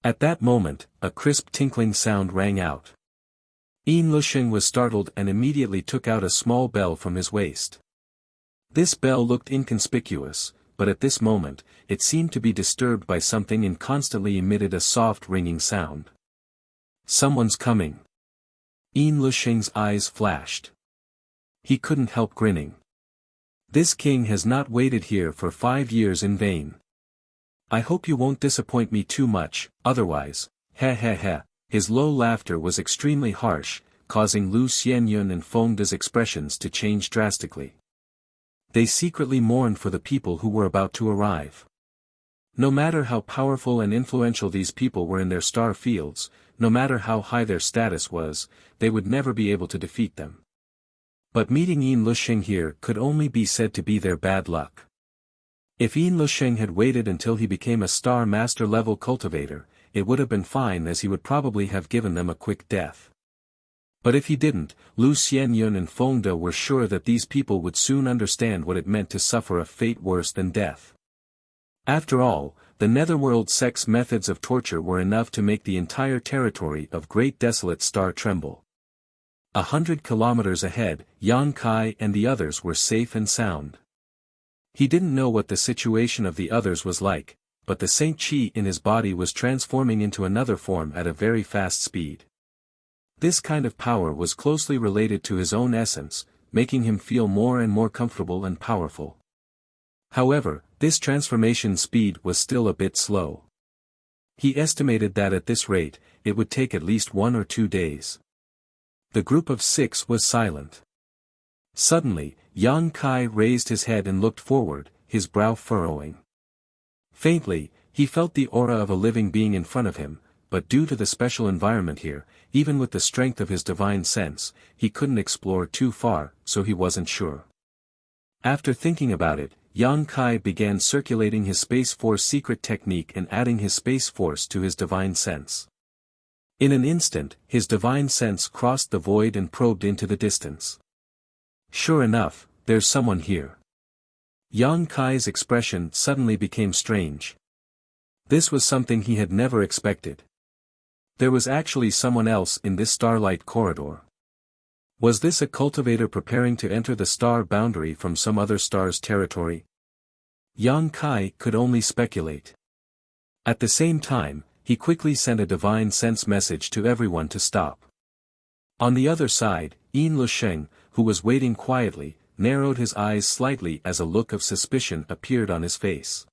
At that moment, a crisp tinkling sound rang out. Yin Lusheng was startled and immediately took out a small bell from his waist. This bell looked inconspicuous, but at this moment, it seemed to be disturbed by something and constantly emitted a soft ringing sound. Someone's coming. Yin Lusheng's eyes flashed. He couldn't help grinning. This king has not waited here for 5 years in vain. I hope you won't disappoint me too much, otherwise, heh. His low laughter was extremely harsh, causing Lu Xianyun and Feng De's expressions to change drastically. They secretly mourned for the people who were about to arrive. No matter how powerful and influential these people were in their star fields, no matter how high their status was, they would never be able to defeat them. But meeting Yin Lusheng here could only be said to be their bad luck. If Yin Lusheng had waited until he became a Star Master level cultivator, it would have been fine, as he would probably have given them a quick death. But if he didn't, Lu Xianyun and Feng De were sure that these people would soon understand what it meant to suffer a fate worse than death. After all, the Netherworld sect's methods of torture were enough to make the entire territory of Great Desolate Star tremble. 100 kilometers ahead, Yang Kai and the others were safe and sound. He didn't know what the situation of the others was like, but the Saint Qi in his body was transforming into another form at a very fast speed. This kind of power was closely related to his own essence, making him feel more and more comfortable and powerful. However, this transformation speed was still a bit slow. He estimated that at this rate, it would take at least 1 or 2 days. The group of 6 was silent. Suddenly, Yang Kai raised his head and looked forward, his brow furrowing. Faintly, he felt the aura of a living being in front of him, but due to the special environment here, even with the strength of his divine sense, he couldn't explore too far, so he wasn't sure. After thinking about it, Yang Kai began circulating his Space Force secret technique and adding his Space Force to his divine sense. In an instant, his divine sense crossed the void and probed into the distance. Sure enough, there's someone here. Yang Kai's expression suddenly became strange. This was something he had never expected. There was actually someone else in this starlight corridor. Was this a cultivator preparing to enter the star boundary from some other star's territory? Yang Kai could only speculate. At the same time, he quickly sent a divine sense message to everyone to stop. On the other side, Yin Lusheng, who was waiting quietly, narrowed his eyes slightly as a look of suspicion appeared on his face.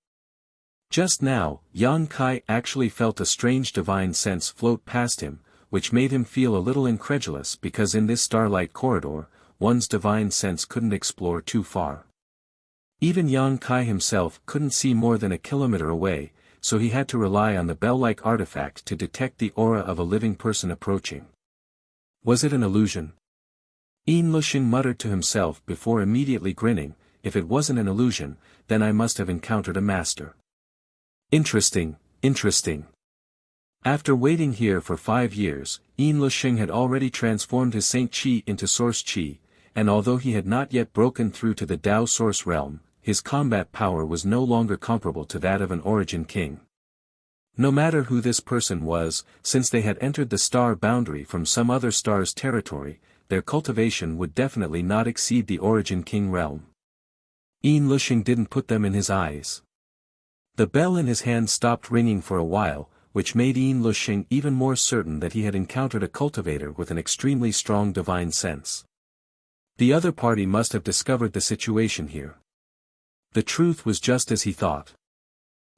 Just now, Yang Kai actually felt a strange divine sense float past him, which made him feel a little incredulous because in this starlight corridor, one's divine sense couldn't explore too far. Even Yang Kai himself couldn't see more than a kilometer away, so he had to rely on the bell-like artifact to detect the aura of a living person approaching. Was it an illusion? Yin Lusheng muttered to himself before immediately grinning, if it wasn't an illusion, then I must have encountered a master. Interesting, interesting. After waiting here for 5 years, Yin Lusheng had already transformed his Saint Qi into Source Qi, and although he had not yet broken through to the Tao Source realm, his combat power was no longer comparable to that of an Origin King. No matter who this person was, since they had entered the star boundary from some other star's territory, their cultivation would definitely not exceed the Origin King realm. Yin Lusheng didn't put them in his eyes. The bell in his hand stopped ringing for a while, which made Yin Lusheng even more certain that he had encountered a cultivator with an extremely strong divine sense. The other party must have discovered the situation here. The truth was just as he thought.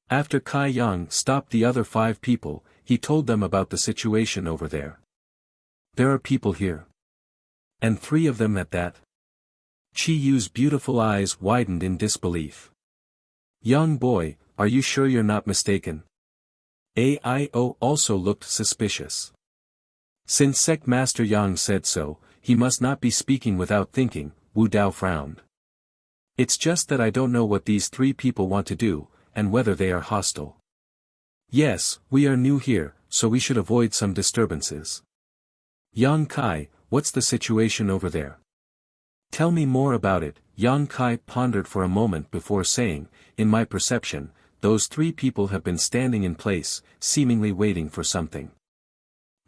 After Kai Yang stopped the other 5 people, he told them about the situation over there. There are people here. And 3 of them at that. Qi Yu's beautiful eyes widened in disbelief. Young boy, are you sure you're not mistaken? Aio also looked suspicious. Since Sect Master Yang said so, he must not be speaking without thinking, Wu Dao frowned. It's just that I don't know what these 3 people want to do, and whether they are hostile. Yes, we are new here, so we should avoid some disturbances. Yang Kai, what's the situation over there? Tell me more about it. Yang Kai pondered for a moment before saying, in my perception, those 3 people have been standing in place, seemingly waiting for something.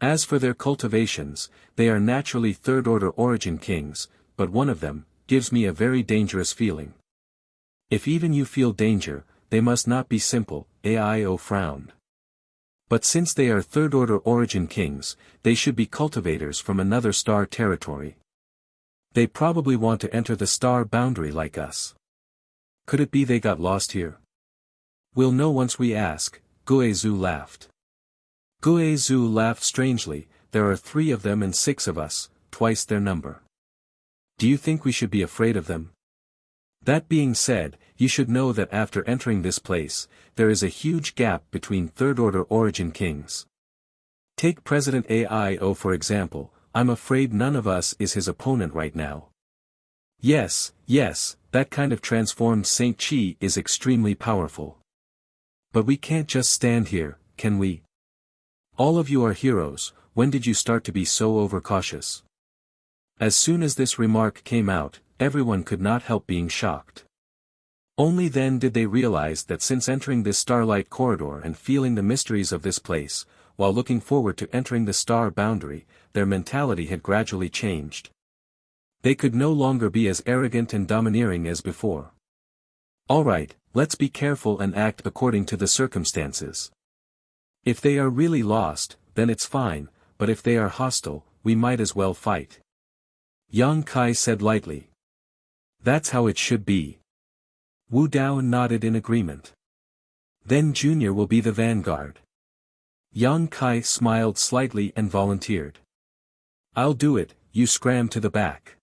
As for their cultivations, they are naturally third-order Origin Kings, but one of them gives me a very dangerous feeling. If even you feel danger, they must not be simple, Aio frowned. But since they are third-order Origin Kings, they should be cultivators from another star territory. They probably want to enter the star boundary like us. Could it be they got lost here? We'll know once we ask, Guizhu laughed. Guizhu laughed strangely, there are 3 of them and 6 of us, twice their number. Do you think we should be afraid of them? That being said, you should know that after entering this place, there is a huge gap between third-order Origin Kings. Take President Aio for example, I'm afraid none of us is his opponent right now. Yes, that kind of transformed Saint Qi is extremely powerful. But we can't just stand here, can we? All of you are heroes, when did you start to be so overcautious? As soon as this remark came out, everyone could not help being shocked. Only then did they realize that since entering this starlight corridor and feeling the mysteries of this place, while looking forward to entering the star boundary, their mentality had gradually changed. They could no longer be as arrogant and domineering as before. Alright, let's be careful and act according to the circumstances. If they are really lost, then it's fine, but if they are hostile, we might as well fight. Yang Kai said lightly. That's how it should be. Wu Dao nodded in agreement. Then Junior will be the vanguard. Yang Kai smiled slightly and volunteered. I'll do it, you scram to the back.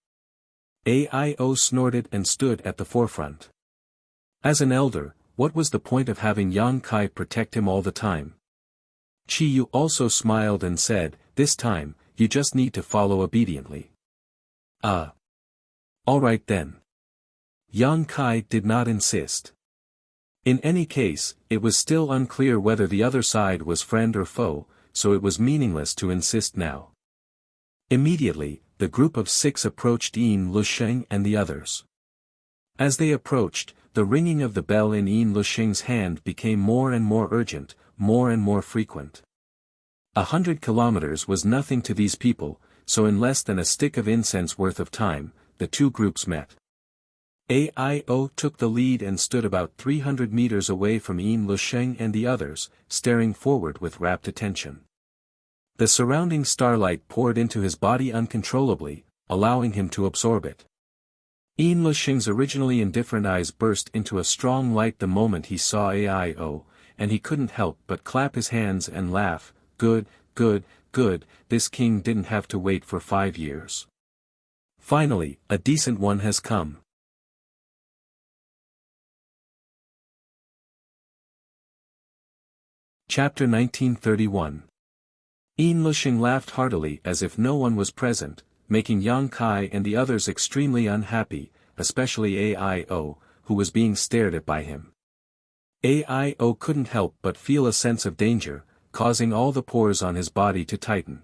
Aio snorted and stood at the forefront. As an elder, what was the point of having Yang Kai protect him all the time? Qi Yu also smiled and said, this time, you just need to follow obediently. Alright then. Yang Kai did not insist. In any case, it was still unclear whether the other side was friend or foe, so it was meaningless to insist now. Immediately, the group of 6 approached Yin Lusheng and the others. As they approached, the ringing of the bell in Yin Lusheng's hand became more and more urgent, more and more frequent. 100 kilometers was nothing to these people, so in less than a stick of incense worth of time, the two groups met. AIO took the lead and stood about 300 meters away from Yin Lusheng and the others, staring forward with rapt attention. The surrounding starlight poured into his body uncontrollably, allowing him to absorb it. Yin Lusheng's originally indifferent eyes burst into a strong light the moment he saw AIO, and he couldn't help but clap his hands and laugh. Good, good, good, this king didn't have to wait for 5 years. Finally, a decent one has come. Chapter 1931. Yin Lusheng laughed heartily as if no one was present, making Yang Kai and the others extremely unhappy, especially AIO, who was being stared at by him. AIO couldn't help but feel a sense of danger, causing all the pores on his body to tighten.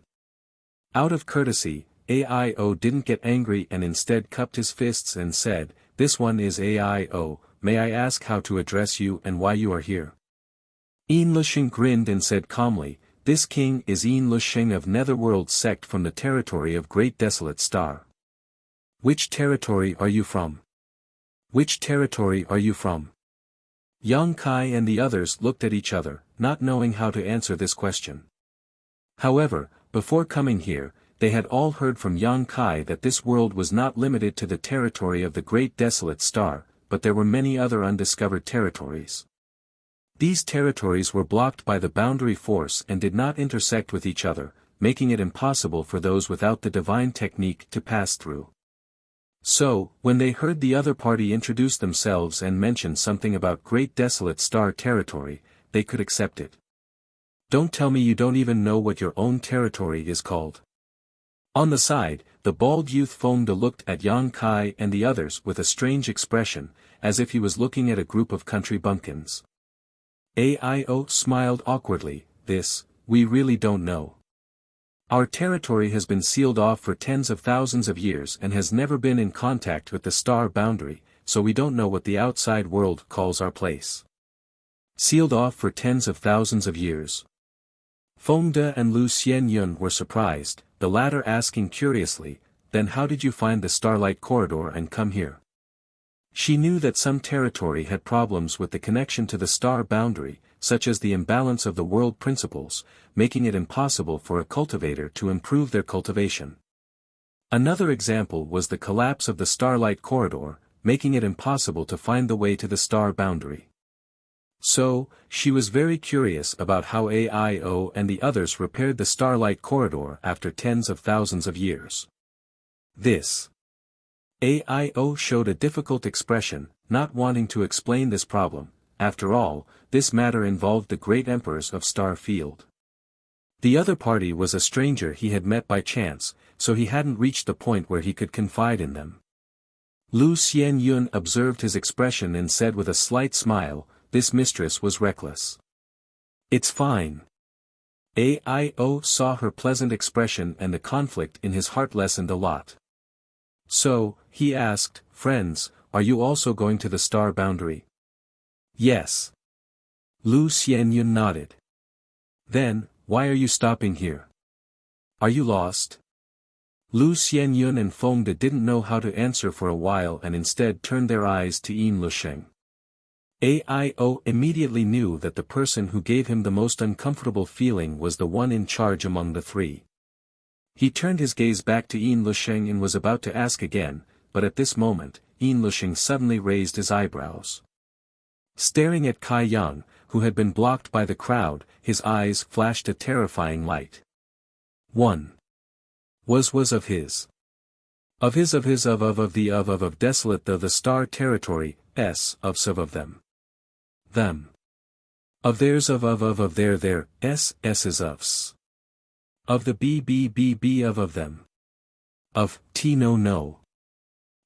Out of courtesy, AIO didn't get angry and instead cupped his fists and said, "This one is AIO, may I ask how to address you and why you are here?" Yin Lusheng grinned and said calmly, "This king is Yin Lusheng of Netherworld sect from the territory of Great Desolate Star." "Which territory are you from? Which territory are you from?" Yang Kai and the others looked at each other, not knowing how to answer this question. However, before coming here, they had all heard from Yang Kai that this world was not limited to the territory of the Great Desolate Star, but there were many other undiscovered territories. These territories were blocked by the boundary force and did not intersect with each other, making it impossible for those without the divine technique to pass through. So, when they heard the other party introduce themselves and mention something about Great Desolate Star territory, they could accept it. "Don't tell me you don't even know what your own territory is called." On the side, the bald youth Fengde looked at Yang Kai and the others with a strange expression, as if he was looking at a group of country bumpkins. AIO smiled awkwardly, we really don't know. Our territory has been sealed off for tens of thousands of years and has never been in contact with the star boundary, so we don't know what the outside world calls our place." Sealed off for tens of thousands of years. Fengde and Lu Xianyun were surprised, the latter asking curiously, "Then how did you find the Starlight Corridor and come here?" She knew that some territory had problems with the connection to the star boundary, such as the imbalance of the world principles, making it impossible for a cultivator to improve their cultivation. Another example was the collapse of the Starlight Corridor, making it impossible to find the way to the star boundary. So, she was very curious about how AIO and the others repaired the Starlight Corridor after tens of thousands of years. AIO showed a difficult expression, not wanting to explain this problem. After all, this matter involved the great emperors of Star Field. The other party was a stranger he had met by chance, so he hadn't reached the point where he could confide in them. Lu Xianyun observed his expression and said with a slight smile, "This mistress was reckless." "It's fine." AIO saw her pleasant expression and the conflict in his heart lessened a lot. So, he asked, "Friends, are you also going to the star boundary?" "Yes." Lu Xianyun nodded. "Then, why are you stopping here? Are you lost?" Lu Xianyun and Fengde didn't know how to answer for a while and instead turned their eyes to Yin Lusheng. AIO immediately knew that the person who gave him the most uncomfortable feeling was the one in charge among the three. He turned his gaze back to Yin Lusheng and was about to ask again, but at this moment, Yin Lusheng suddenly raised his eyebrows. Staring at Kai Yang, who had been blocked by the crowd, his eyes flashed a terrifying light. One was of his. Of desolate the star territory, of them. Them. Of theirs of their, is ofs. Of the b of them. Of no.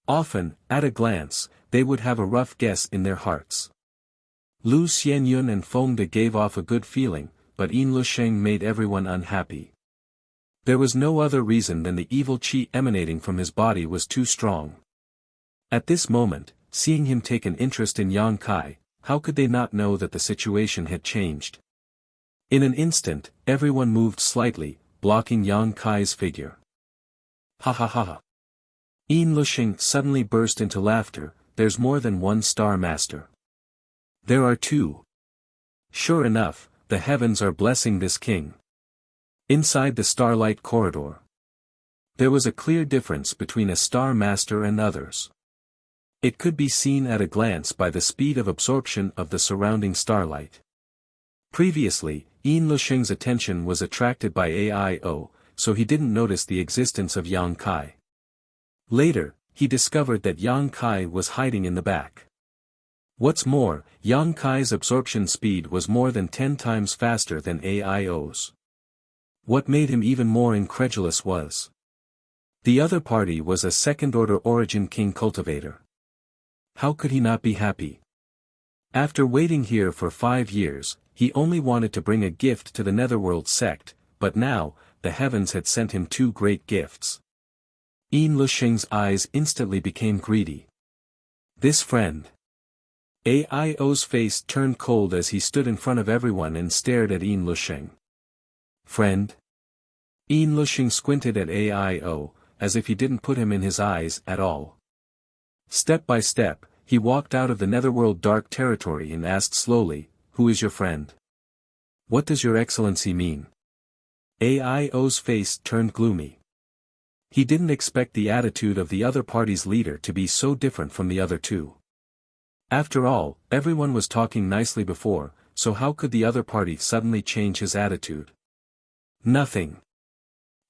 Often, at a glance, they would have a rough guess in their hearts. Lu Xianyun and Fengde gave off a good feeling, but Yin Lusheng made everyone unhappy. There was no other reason than the evil qi emanating from his body was too strong. At this moment, seeing him take an interest in Yang Kai, how could they not know that the situation had changed? In an instant, everyone moved slightly, blocking Yang Kai's figure. Ha ha ha ha. Yin Lushing suddenly burst into laughter. There's more than one Star Master. There are two. Sure enough, the heavens are blessing this king. Inside the starlight corridor, there was a clear difference between a Star Master and others. It could be seen at a glance by the speed of absorption of the surrounding starlight. Previously, Yin Lushing's attention was attracted by AIO, so he didn't notice the existence of Yang Kai. Later, he discovered that Yang Kai was hiding in the back. What's more, Yang Kai's absorption speed was more than 10 times faster than AIO's. What made him even more incredulous was the other party was a second-order origin king cultivator. How could he not be happy? After waiting here for 5 years, he only wanted to bring a gift to the Netherworld sect, but now, the heavens had sent him 2 great gifts. Yin Lushing's eyes instantly became greedy. This friend. AIO's face turned cold as he stood in front of everyone and stared at Yin Lushing. Friend? Yin Lushing squinted at AIO, as if he didn't put him in his eyes at all. Step by step, he walked out of the Netherworld dark territory and asked slowly, "Who is your friend? What does your excellency mean?" AIO's face turned gloomy. He didn't expect the attitude of the other party's leader to be so different from the other two. After all, everyone was talking nicely before, so how could the other party suddenly change his attitude? Nothing.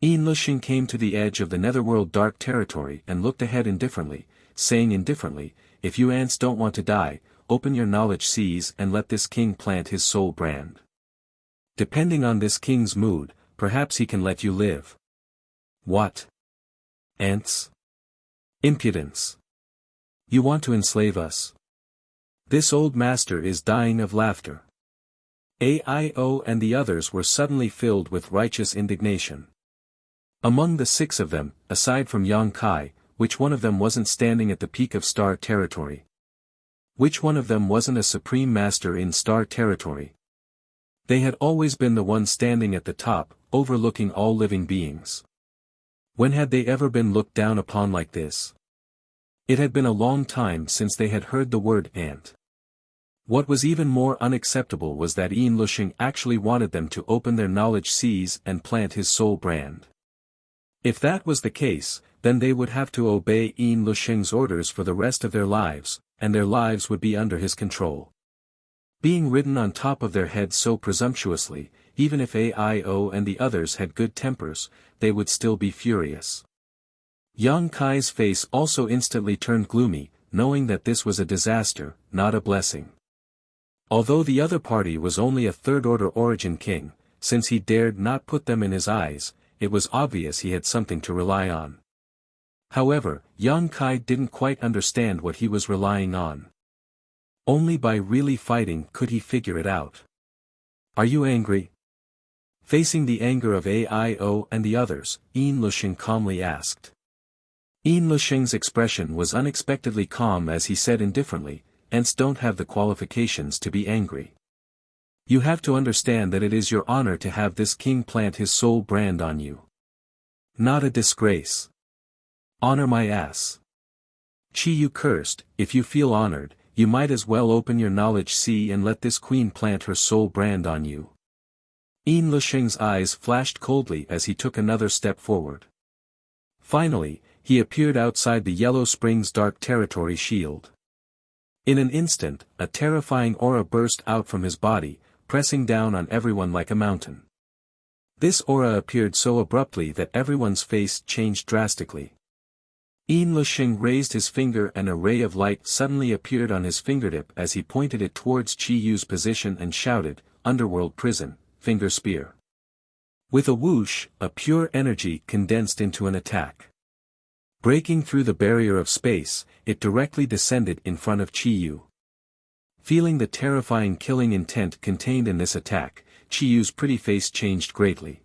Yin Lushing came to the edge of the Netherworld dark territory and looked ahead indifferently, saying indifferently, "If you ants don't want to die, open your knowledge seas and let this king plant his soul brand. Depending on this king's mood, perhaps he can let you live." What? Ants? Impudence. You want to enslave us? This old master is dying of laughter. AIO and the others were suddenly filled with righteous indignation. Among the 6 of them, aside from Yang Kai, which one of them wasn't standing at the peak of Star Territory? Which one of them wasn't a supreme master in Star Territory? They had always been the one standing at the top, overlooking all living beings. When had they ever been looked down upon like this? It had been a long time since they had heard the word ant. What was even more unacceptable was that Yin Lushing actually wanted them to open their knowledge seas and plant his soul brand. If that was the case, then they would have to obey Yin Lushing's orders for the rest of their lives, and their lives would be under his control. Being ridden on top of their heads so presumptuously, even if AIO and the others had good tempers, they would still be furious. Yang Kai's face also instantly turned gloomy, knowing that this was a disaster, not a blessing. Although the other party was only a third-order origin king, since he dared not put them in his eyes, it was obvious he had something to rely on. However, Yang Kai didn't quite understand what he was relying on. Only by really fighting could he figure it out. Are you angry? Facing the anger of AIO and the others, Yin Lushing calmly asked. Yin Lushing's expression was unexpectedly calm as he said indifferently, "Ants don't have the qualifications to be angry. You have to understand that it is your honor to have this king plant his soul brand on you. Not a disgrace. Honor my ass. Chi you cursed, if you feel honored, you might as well open your knowledge sea and let this queen plant her soul brand on you." Yin Lushing's eyes flashed coldly as he took another step forward. Finally, he appeared outside the Yellow Springs Dark Territory shield. In an instant, a terrifying aura burst out from his body, pressing down on everyone like a mountain. This aura appeared so abruptly that everyone's face changed drastically. Yin Lushing raised his finger and a ray of light suddenly appeared on his fingertip as he pointed it towards Chi Yu's position and shouted, "Underworld prison, finger spear." With a whoosh, a pure energy condensed into an attack. Breaking through the barrier of space, it directly descended in front of Chi Yu. Feeling the terrifying killing intent contained in this attack, Chi Yu's pretty face changed greatly.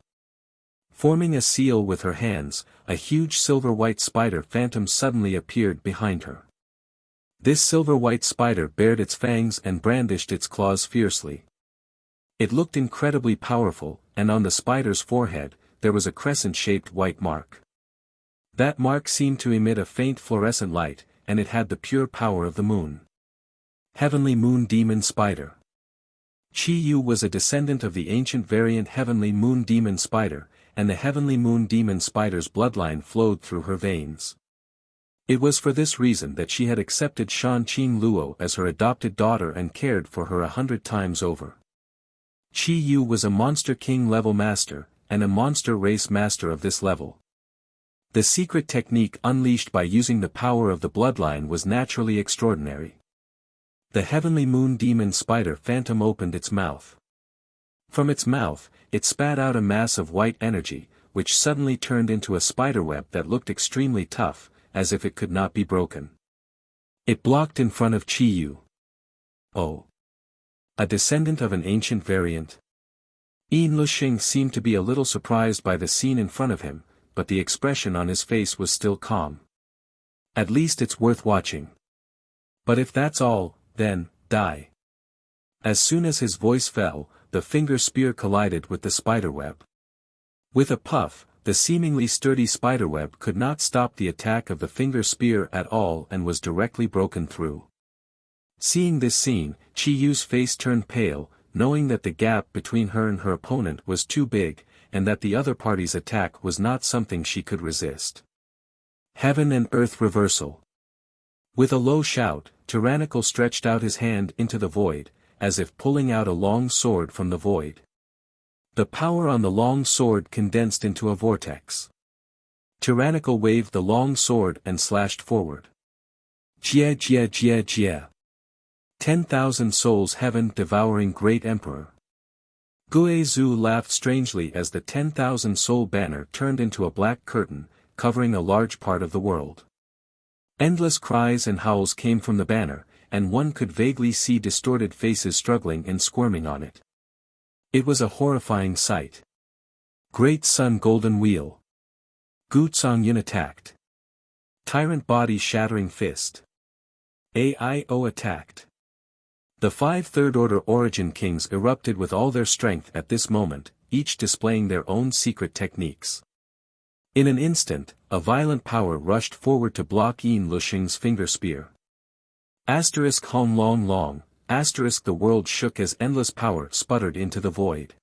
Forming a seal with her hands, a huge silver-white spider phantom suddenly appeared behind her. This silver-white spider bared its fangs and brandished its claws fiercely. It looked incredibly powerful, and on the spider's forehead, there was a crescent-shaped white mark. That mark seemed to emit a faint fluorescent light, and it had the pure power of the moon. Heavenly Moon Demon Spider. Chi Yu was a descendant of the ancient variant Heavenly Moon Demon Spider, and the Heavenly Moon Demon Spider's bloodline flowed through her veins. It was for this reason that she had accepted Shan Qing Luo as her adopted daughter and cared for her 100 times over. Chi Yu was a Monster King level master, and a Monster Race master of this level. The secret technique unleashed by using the power of the bloodline was naturally extraordinary. The Heavenly Moon Demon Spider Phantom opened its mouth. From its mouth, it spat out a mass of white energy, which suddenly turned into a spiderweb that looked extremely tough, as if it could not be broken. It blocked in front of Chi Yu. Oh! A descendant of an ancient variant? Yin Luxing seemed to be a little surprised by the scene in front of him, but the expression on his face was still calm. At least it's worth watching. But if that's all, then, die. As soon as his voice fell, the finger spear collided with the spiderweb. With a puff, the seemingly sturdy spiderweb could not stop the attack of the finger spear at all and was directly broken through. Seeing this scene, Chi Yu's face turned pale, knowing that the gap between her and her opponent was too big, and that the other party's attack was not something she could resist. Heaven and Earth Reversal. With a low shout, Tyrannical stretched out his hand into the void, as if pulling out a long sword from the void. The power on the long sword condensed into a vortex. Tyrannical waved the long sword and slashed forward. Jia jia jia jia. 10,000 souls heaven devouring great emperor. Gue Zhu laughed strangely as the 10,000 soul banner turned into a black curtain, covering a large part of the world. Endless cries and howls came from the banner, and one could vaguely see distorted faces struggling and squirming on it. It was a horrifying sight. Great Sun Golden Wheel. Gu Zongyun attacked. Tyrant Body Shattering Fist. AIO attacked. The 5 third-order Origin Kings erupted with all their strength at this moment, each displaying their own secret techniques. In an instant, a violent power rushed forward to block Yin Luxing's finger spear. Asterisk Hong Long Long, asterisk the world shook as endless power sputtered into the void.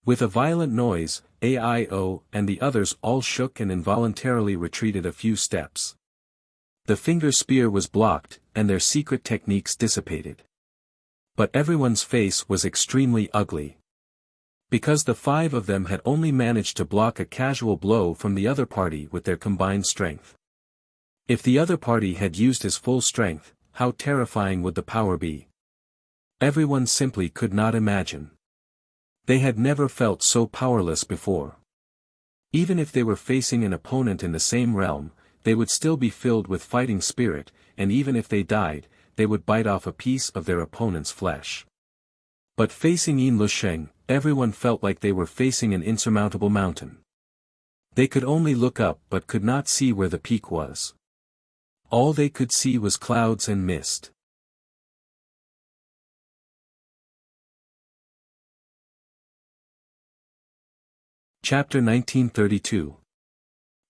With a violent noise, AIO and the others all shook and involuntarily retreated a few steps. The finger spear was blocked, and their secret techniques dissipated. But everyone's face was extremely ugly. Because the 5 of them had only managed to block a casual blow from the other party with their combined strength. If the other party had used his full strength, how terrifying would the power be? Everyone simply could not imagine. They had never felt so powerless before. Even if they were facing an opponent in the same realm, they would still be filled with fighting spirit, and even if they died, they would bite off a piece of their opponent's flesh. But facing Yin Luxing, everyone felt like they were facing an insurmountable mountain. They could only look up but could not see where the peak was. All they could see was clouds and mist. Chapter 1932.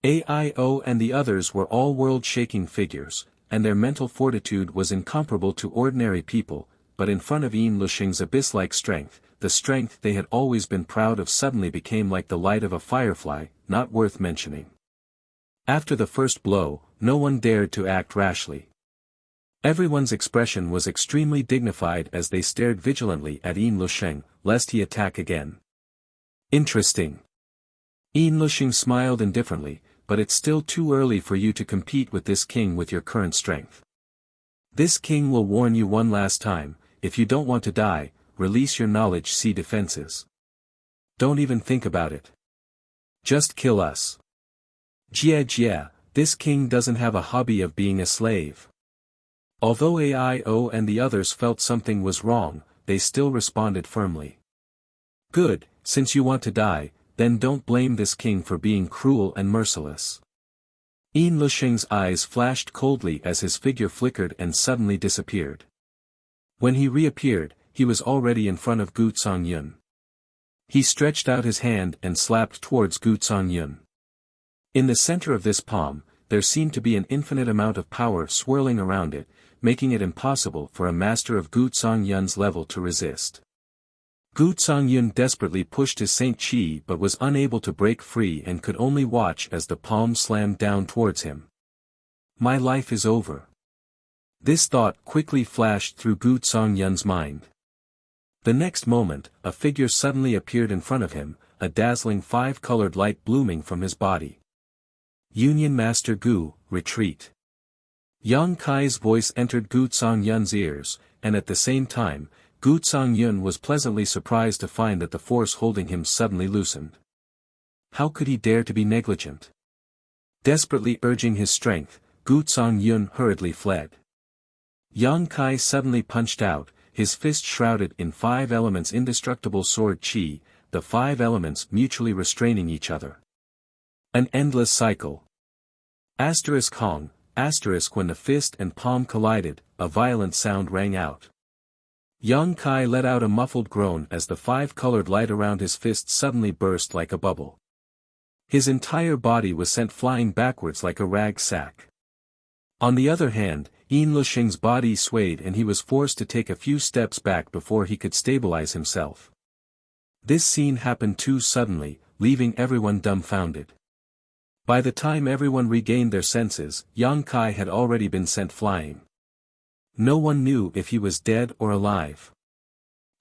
AIO and the others were all world-shaking figures, and their mental fortitude was incomparable to ordinary people, but in front of Yin Luxing's abyss-like strength, the strength they had always been proud of suddenly became like the light of a firefly, not worth mentioning. After the first blow, no one dared to act rashly. Everyone's expression was extremely dignified as they stared vigilantly at Yin Luxing, lest he attack again. Interesting. Yin Luxing smiled indifferently, but it's still too early for you to compete with this king with your current strength. This king will warn you one last time, if you don't want to die, release your knowledge C defenses. Don't even think about it. Just kill us. Jia jia, this king doesn't have a hobby of being a slave. Although AIO and the others felt something was wrong, they still responded firmly. Good, since you want to die, then don't blame this king for being cruel and merciless. Yin Luxing's eyes flashed coldly as his figure flickered and suddenly disappeared. When he reappeared, he was already in front of Gu Zongyun. He stretched out his hand and slapped towards Gu Zongyun. In the center of this palm, there seemed to be an infinite amount of power swirling around it, making it impossible for a master of Gu Yun's level to resist. Gu Yun desperately pushed his Saint Chi but was unable to break free and could only watch as the palm slammed down towards him. My life is over. This thought quickly flashed through Gu Yun's mind. The next moment, a figure suddenly appeared in front of him, a dazzling five-colored light blooming from his body. Union Master Gu, retreat. Yang Kai's voice entered Gu Yun's ears, and at the same time, Gu Yun was pleasantly surprised to find that the force holding him suddenly loosened. How could he dare to be negligent? Desperately urging his strength, Gu Yun hurriedly fled. Yang Kai suddenly punched out, his fist shrouded in 5 elements indestructible sword chi, the 5 elements mutually restraining each other. An endless cycle. Hong, when the fist and palm collided, a violent sound rang out. Yang Kai let out a muffled groan as the 5-colored light around his fist suddenly burst like a bubble. His entire body was sent flying backwards like a rag sack. On the other hand, Yin Lusheng's body swayed and he was forced to take a few steps back before he could stabilize himself. This scene happened too suddenly, leaving everyone dumbfounded. By the time everyone regained their senses, Yang Kai had already been sent flying. No one knew if he was dead or alive.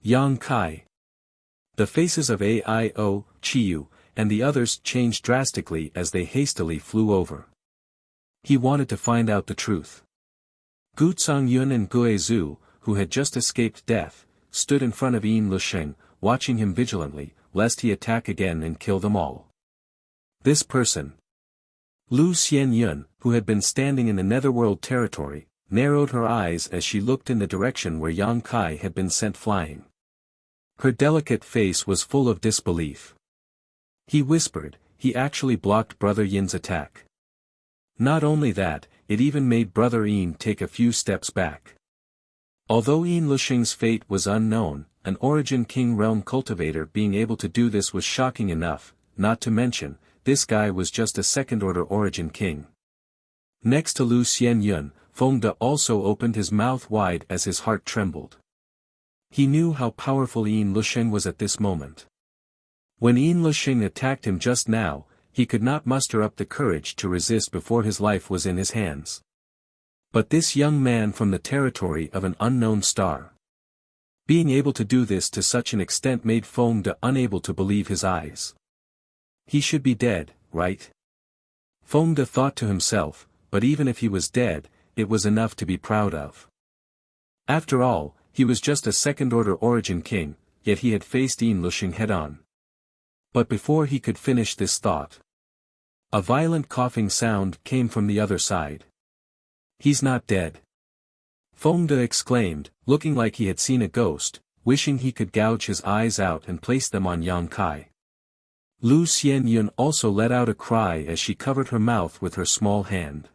Yang Kai. The faces of Ao, Chiyu, and the others changed drastically as they hastily flew over. He wanted to find out the truth. Gu Yun and Gue Zhu, who had just escaped death, stood in front of Yin Lusheng, watching him vigilantly, lest he attack again and kill them all. This person. Lu Xianyun, who had been standing in the netherworld territory, narrowed her eyes as she looked in the direction where Yang Kai had been sent flying. Her delicate face was full of disbelief. He whispered, he actually blocked Brother Yin's attack. Not only that, it even made Brother Yin take a few steps back. Although Yin Lusheng's fate was unknown, an Origin King realm cultivator being able to do this was shocking enough, not to mention, this guy was just a second-order Origin King. Next to Lu Xianyun, Fengde also opened his mouth wide as his heart trembled. He knew how powerful Yin Lusheng was at this moment. When Yin Lusheng attacked him just now, he could not muster up the courage to resist before his life was in his hands. But this young man from the territory of an unknown star. Being able to do this to such an extent made Fengde unable to believe his eyes. He should be dead, right? Fengde thought to himself, but even if he was dead, it was enough to be proud of. After all, he was just a second-order Origin King, yet he had faced Yin Lusheng head-on. But before he could finish this thought, a violent coughing sound came from the other side. He's not dead. Fengde exclaimed, looking like he had seen a ghost, wishing he could gouge his eyes out and place them on Yang Kai. Lu Xianyun also let out a cry as she covered her mouth with her small hand.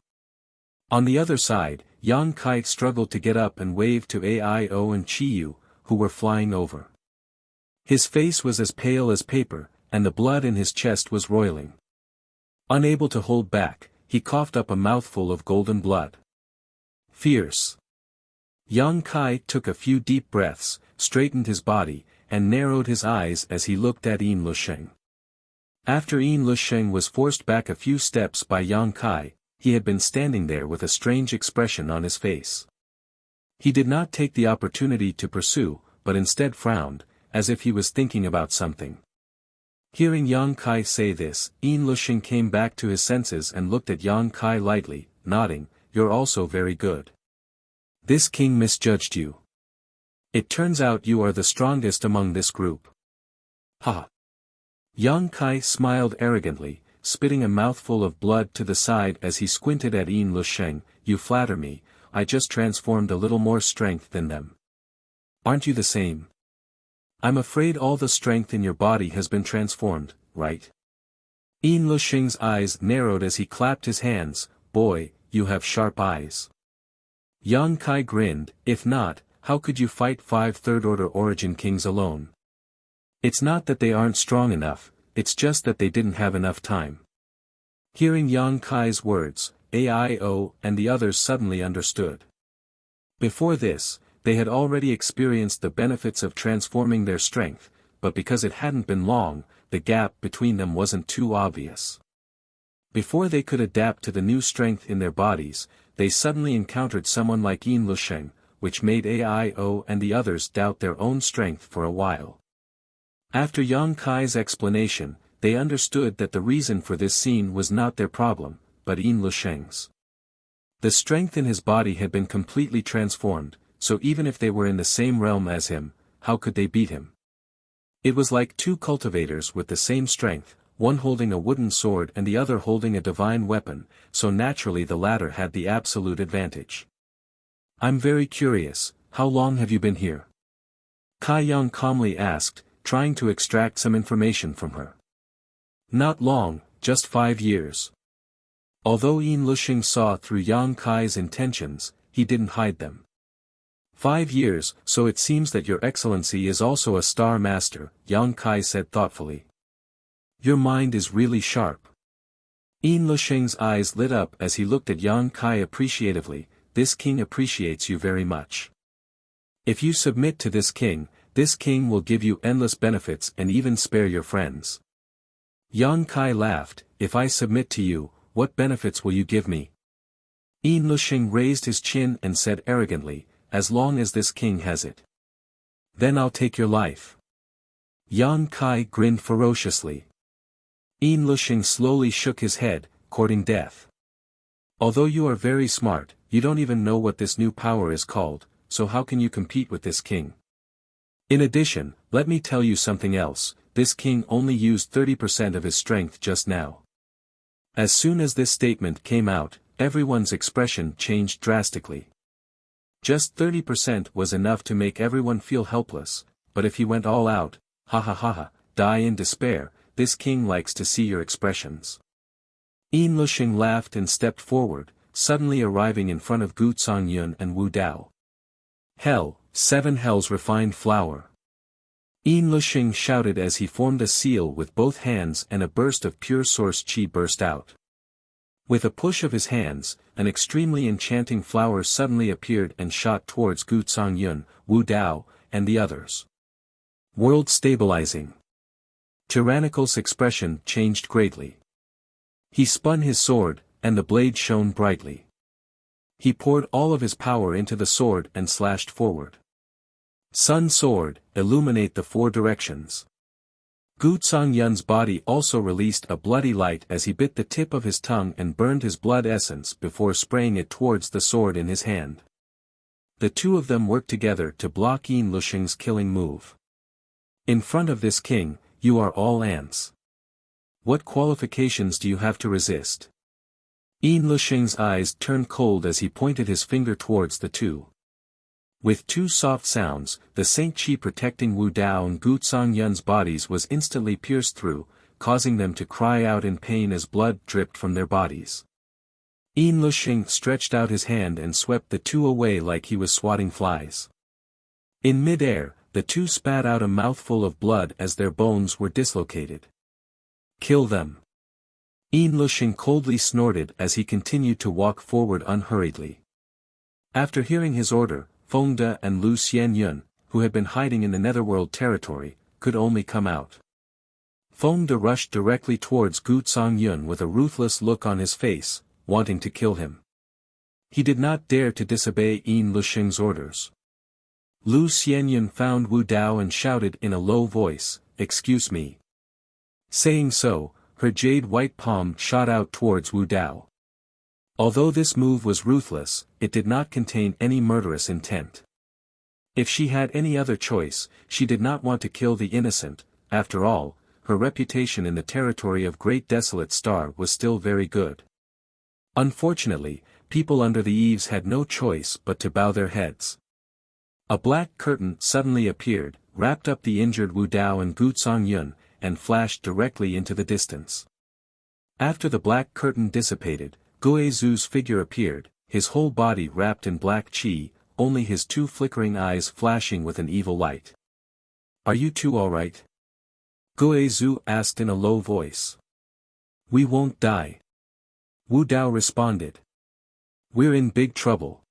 On the other side, Yang Kai struggled to get up and waved to Ao and Chiyu, who were flying over. His face was as pale as paper, and the blood in his chest was roiling. Unable to hold back, he coughed up a mouthful of golden blood. Fierce. Yang Kai took a few deep breaths, straightened his body, and narrowed his eyes as he looked at Yin Lusheng. After Yin Lusheng was forced back a few steps by Yang Kai, he had been standing there with a strange expression on his face. He did not take the opportunity to pursue, but instead frowned, as if he was thinking about something. Hearing Yang Kai say this, Yin Lusheng came back to his senses and looked at Yang Kai lightly, nodding, "You're also very good. This king misjudged you. It turns out you are the strongest among this group." Ha! Yang Kai smiled arrogantly, spitting a mouthful of blood to the side as he squinted at Yin Lusheng. "You flatter me, I just transformed a little more strength than them. Aren't you the same? I'm afraid all the strength in your body has been transformed, right?" Yin Lusheng's eyes narrowed as he clapped his hands. "Boy, you have sharp eyes." Yang Kai grinned, "If not, how could you fight 5 third-order Origin Kings alone? It's not that they aren't strong enough, it's just that they didn't have enough time." Hearing Yang Kai's words, AIO and the others suddenly understood. Before this, they had already experienced the benefits of transforming their strength, but because it hadn't been long, the gap between them wasn't too obvious. Before they could adapt to the new strength in their bodies, they suddenly encountered someone like Yin Lusheng, which made AIO and the others doubt their own strength for a while. After Yang Kai's explanation, they understood that the reason for this scene was not their problem, but Yin Lusheng's. The strength in his body had been completely transformed, so even if they were in the same realm as him, how could they beat him? It was like two cultivators with the same strength, one holding a wooden sword and the other holding a divine weapon, so naturally the latter had the absolute advantage. I'm very curious, how long have you been here? Kai Yang calmly asked, trying to extract some information from her. Not long, just 5 years. Although Yin Lusheng saw through Yang Kai's intentions, he didn't hide them. 5 years, so it seems that your excellency is also a star master, Yang Kai said thoughtfully. Your mind is really sharp. Yin Lusheng's eyes lit up as he looked at Yang Kai appreciatively. This king appreciates you very much. If you submit to this king will give you endless benefits and even spare your friends. Yang Kai laughed, if I submit to you, what benefits will you give me? Yin Lusheng raised his chin and said arrogantly, as long as this king has it. Then I'll take your life. Yang Kai grinned ferociously. Yin Lusheng slowly shook his head, courting death. Although you are very smart, you don't even know what this new power is called, so how can you compete with this king? In addition, let me tell you something else, this king only used 30% of his strength just now. As soon as this statement came out, everyone's expression changed drastically. Just 30% was enough to make everyone feel helpless, but if he went all out, ha ha ha ha, die in despair, this king likes to see your expressions. Yin Lusheng laughed and stepped forward, suddenly arriving in front of Gu Zongyun and Wu Dao. Hell, 7 hells refined flour. Yin Lusheng shouted as he formed a seal with both hands and a burst of pure source qi burst out. With a push of his hands, an extremely enchanting flower suddenly appeared and shot towards Gu Zongyun, Wu Dao, and the others. World stabilizing. Tyrannical's expression changed greatly. He spun his sword, and the blade shone brightly. He poured all of his power into the sword and slashed forward. Sun Sword, illuminate the 4 directions. Gu Zongyun's body also released a bloody light as he bit the tip of his tongue and burned his blood essence before spraying it towards the sword in his hand. The two of them worked together to block Yin Lusheng's killing move. In front of this king, you are all ants. What qualifications do you have to resist? Yin Lusheng's eyes turned cold as he pointed his finger towards the two. With 2 soft sounds, the Saint Qi protecting Wu Dao and Gu Zongyun's bodies was instantly pierced through, causing them to cry out in pain as blood dripped from their bodies. Yin Lusheng stretched out his hand and swept the two away like he was swatting flies. In mid-air, the two spat out a mouthful of blood as their bones were dislocated. Kill them. Yin Lusheng coldly snorted as he continued to walk forward unhurriedly. After hearing his order, Feng De and Lu Xianyun, who had been hiding in the netherworld territory, could only come out. Feng De rushed directly towards Gu Zongyun with a ruthless look on his face, wanting to kill him. He did not dare to disobey Yin Lusheng's orders. Lu Xianyun found Wu Dao and shouted in a low voice, "Excuse me." Saying so, her jade-white palm shot out towards Wu Dao. Although this move was ruthless, it did not contain any murderous intent. If she had any other choice, she did not want to kill the innocent. After all, her reputation in the territory of Great Desolate Star was still very good. Unfortunately, people under the eaves had no choice but to bow their heads. A black curtain suddenly appeared, wrapped up the injured Wu Dao and Gu Zongyun, and flashed directly into the distance. After the black curtain dissipated, Guizhu's figure appeared, his whole body wrapped in black qi, only his 2 flickering eyes flashing with an evil light. "Are you two all right?" Guizhu asked in a low voice. "We won't die. Wu Dao responded. We're in big trouble.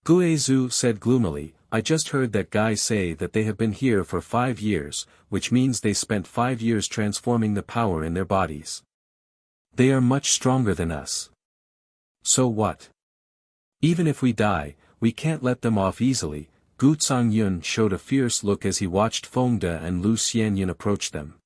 Guizhu said gloomily, I just heard that guy say that they have been here for 5 years, which means they spent 5 years transforming the power in their bodies. They are much stronger than us. So what? Even if we die, we can't let them off easily. Gu Yun showed a fierce look as he watched Fengde and Lu Xianyun approach them.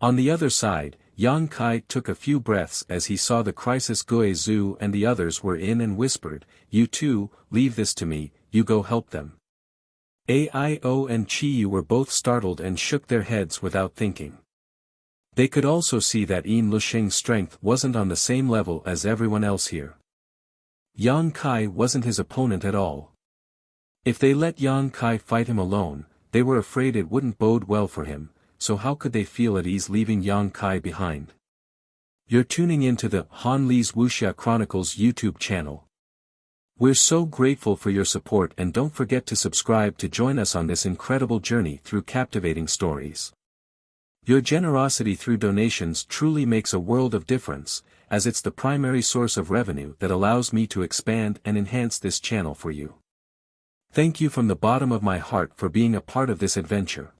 On the other side, Yang Kai took a few breaths as he saw the crisis Guizhu and the others were in and whispered, You two, leave this to me, you go help them. Aio and Chiyu were both startled and shook their heads without thinking. They could also see that Yin Lushing's strength wasn't on the same level as everyone else here. Yang Kai wasn't his opponent at all. If they let Yang Kai fight him alone, they were afraid it wouldn't bode well for him, so how could they feel at ease leaving Yang Kai behind? You're tuning into the Han Li's Wuxia Chronicles YouTube channel. We're so grateful for your support and don't forget to subscribe to join us on this incredible journey through captivating stories. Your generosity through donations truly makes a world of difference, as it's the primary source of revenue that allows me to expand and enhance this channel for you. Thank you from the bottom of my heart for being a part of this adventure.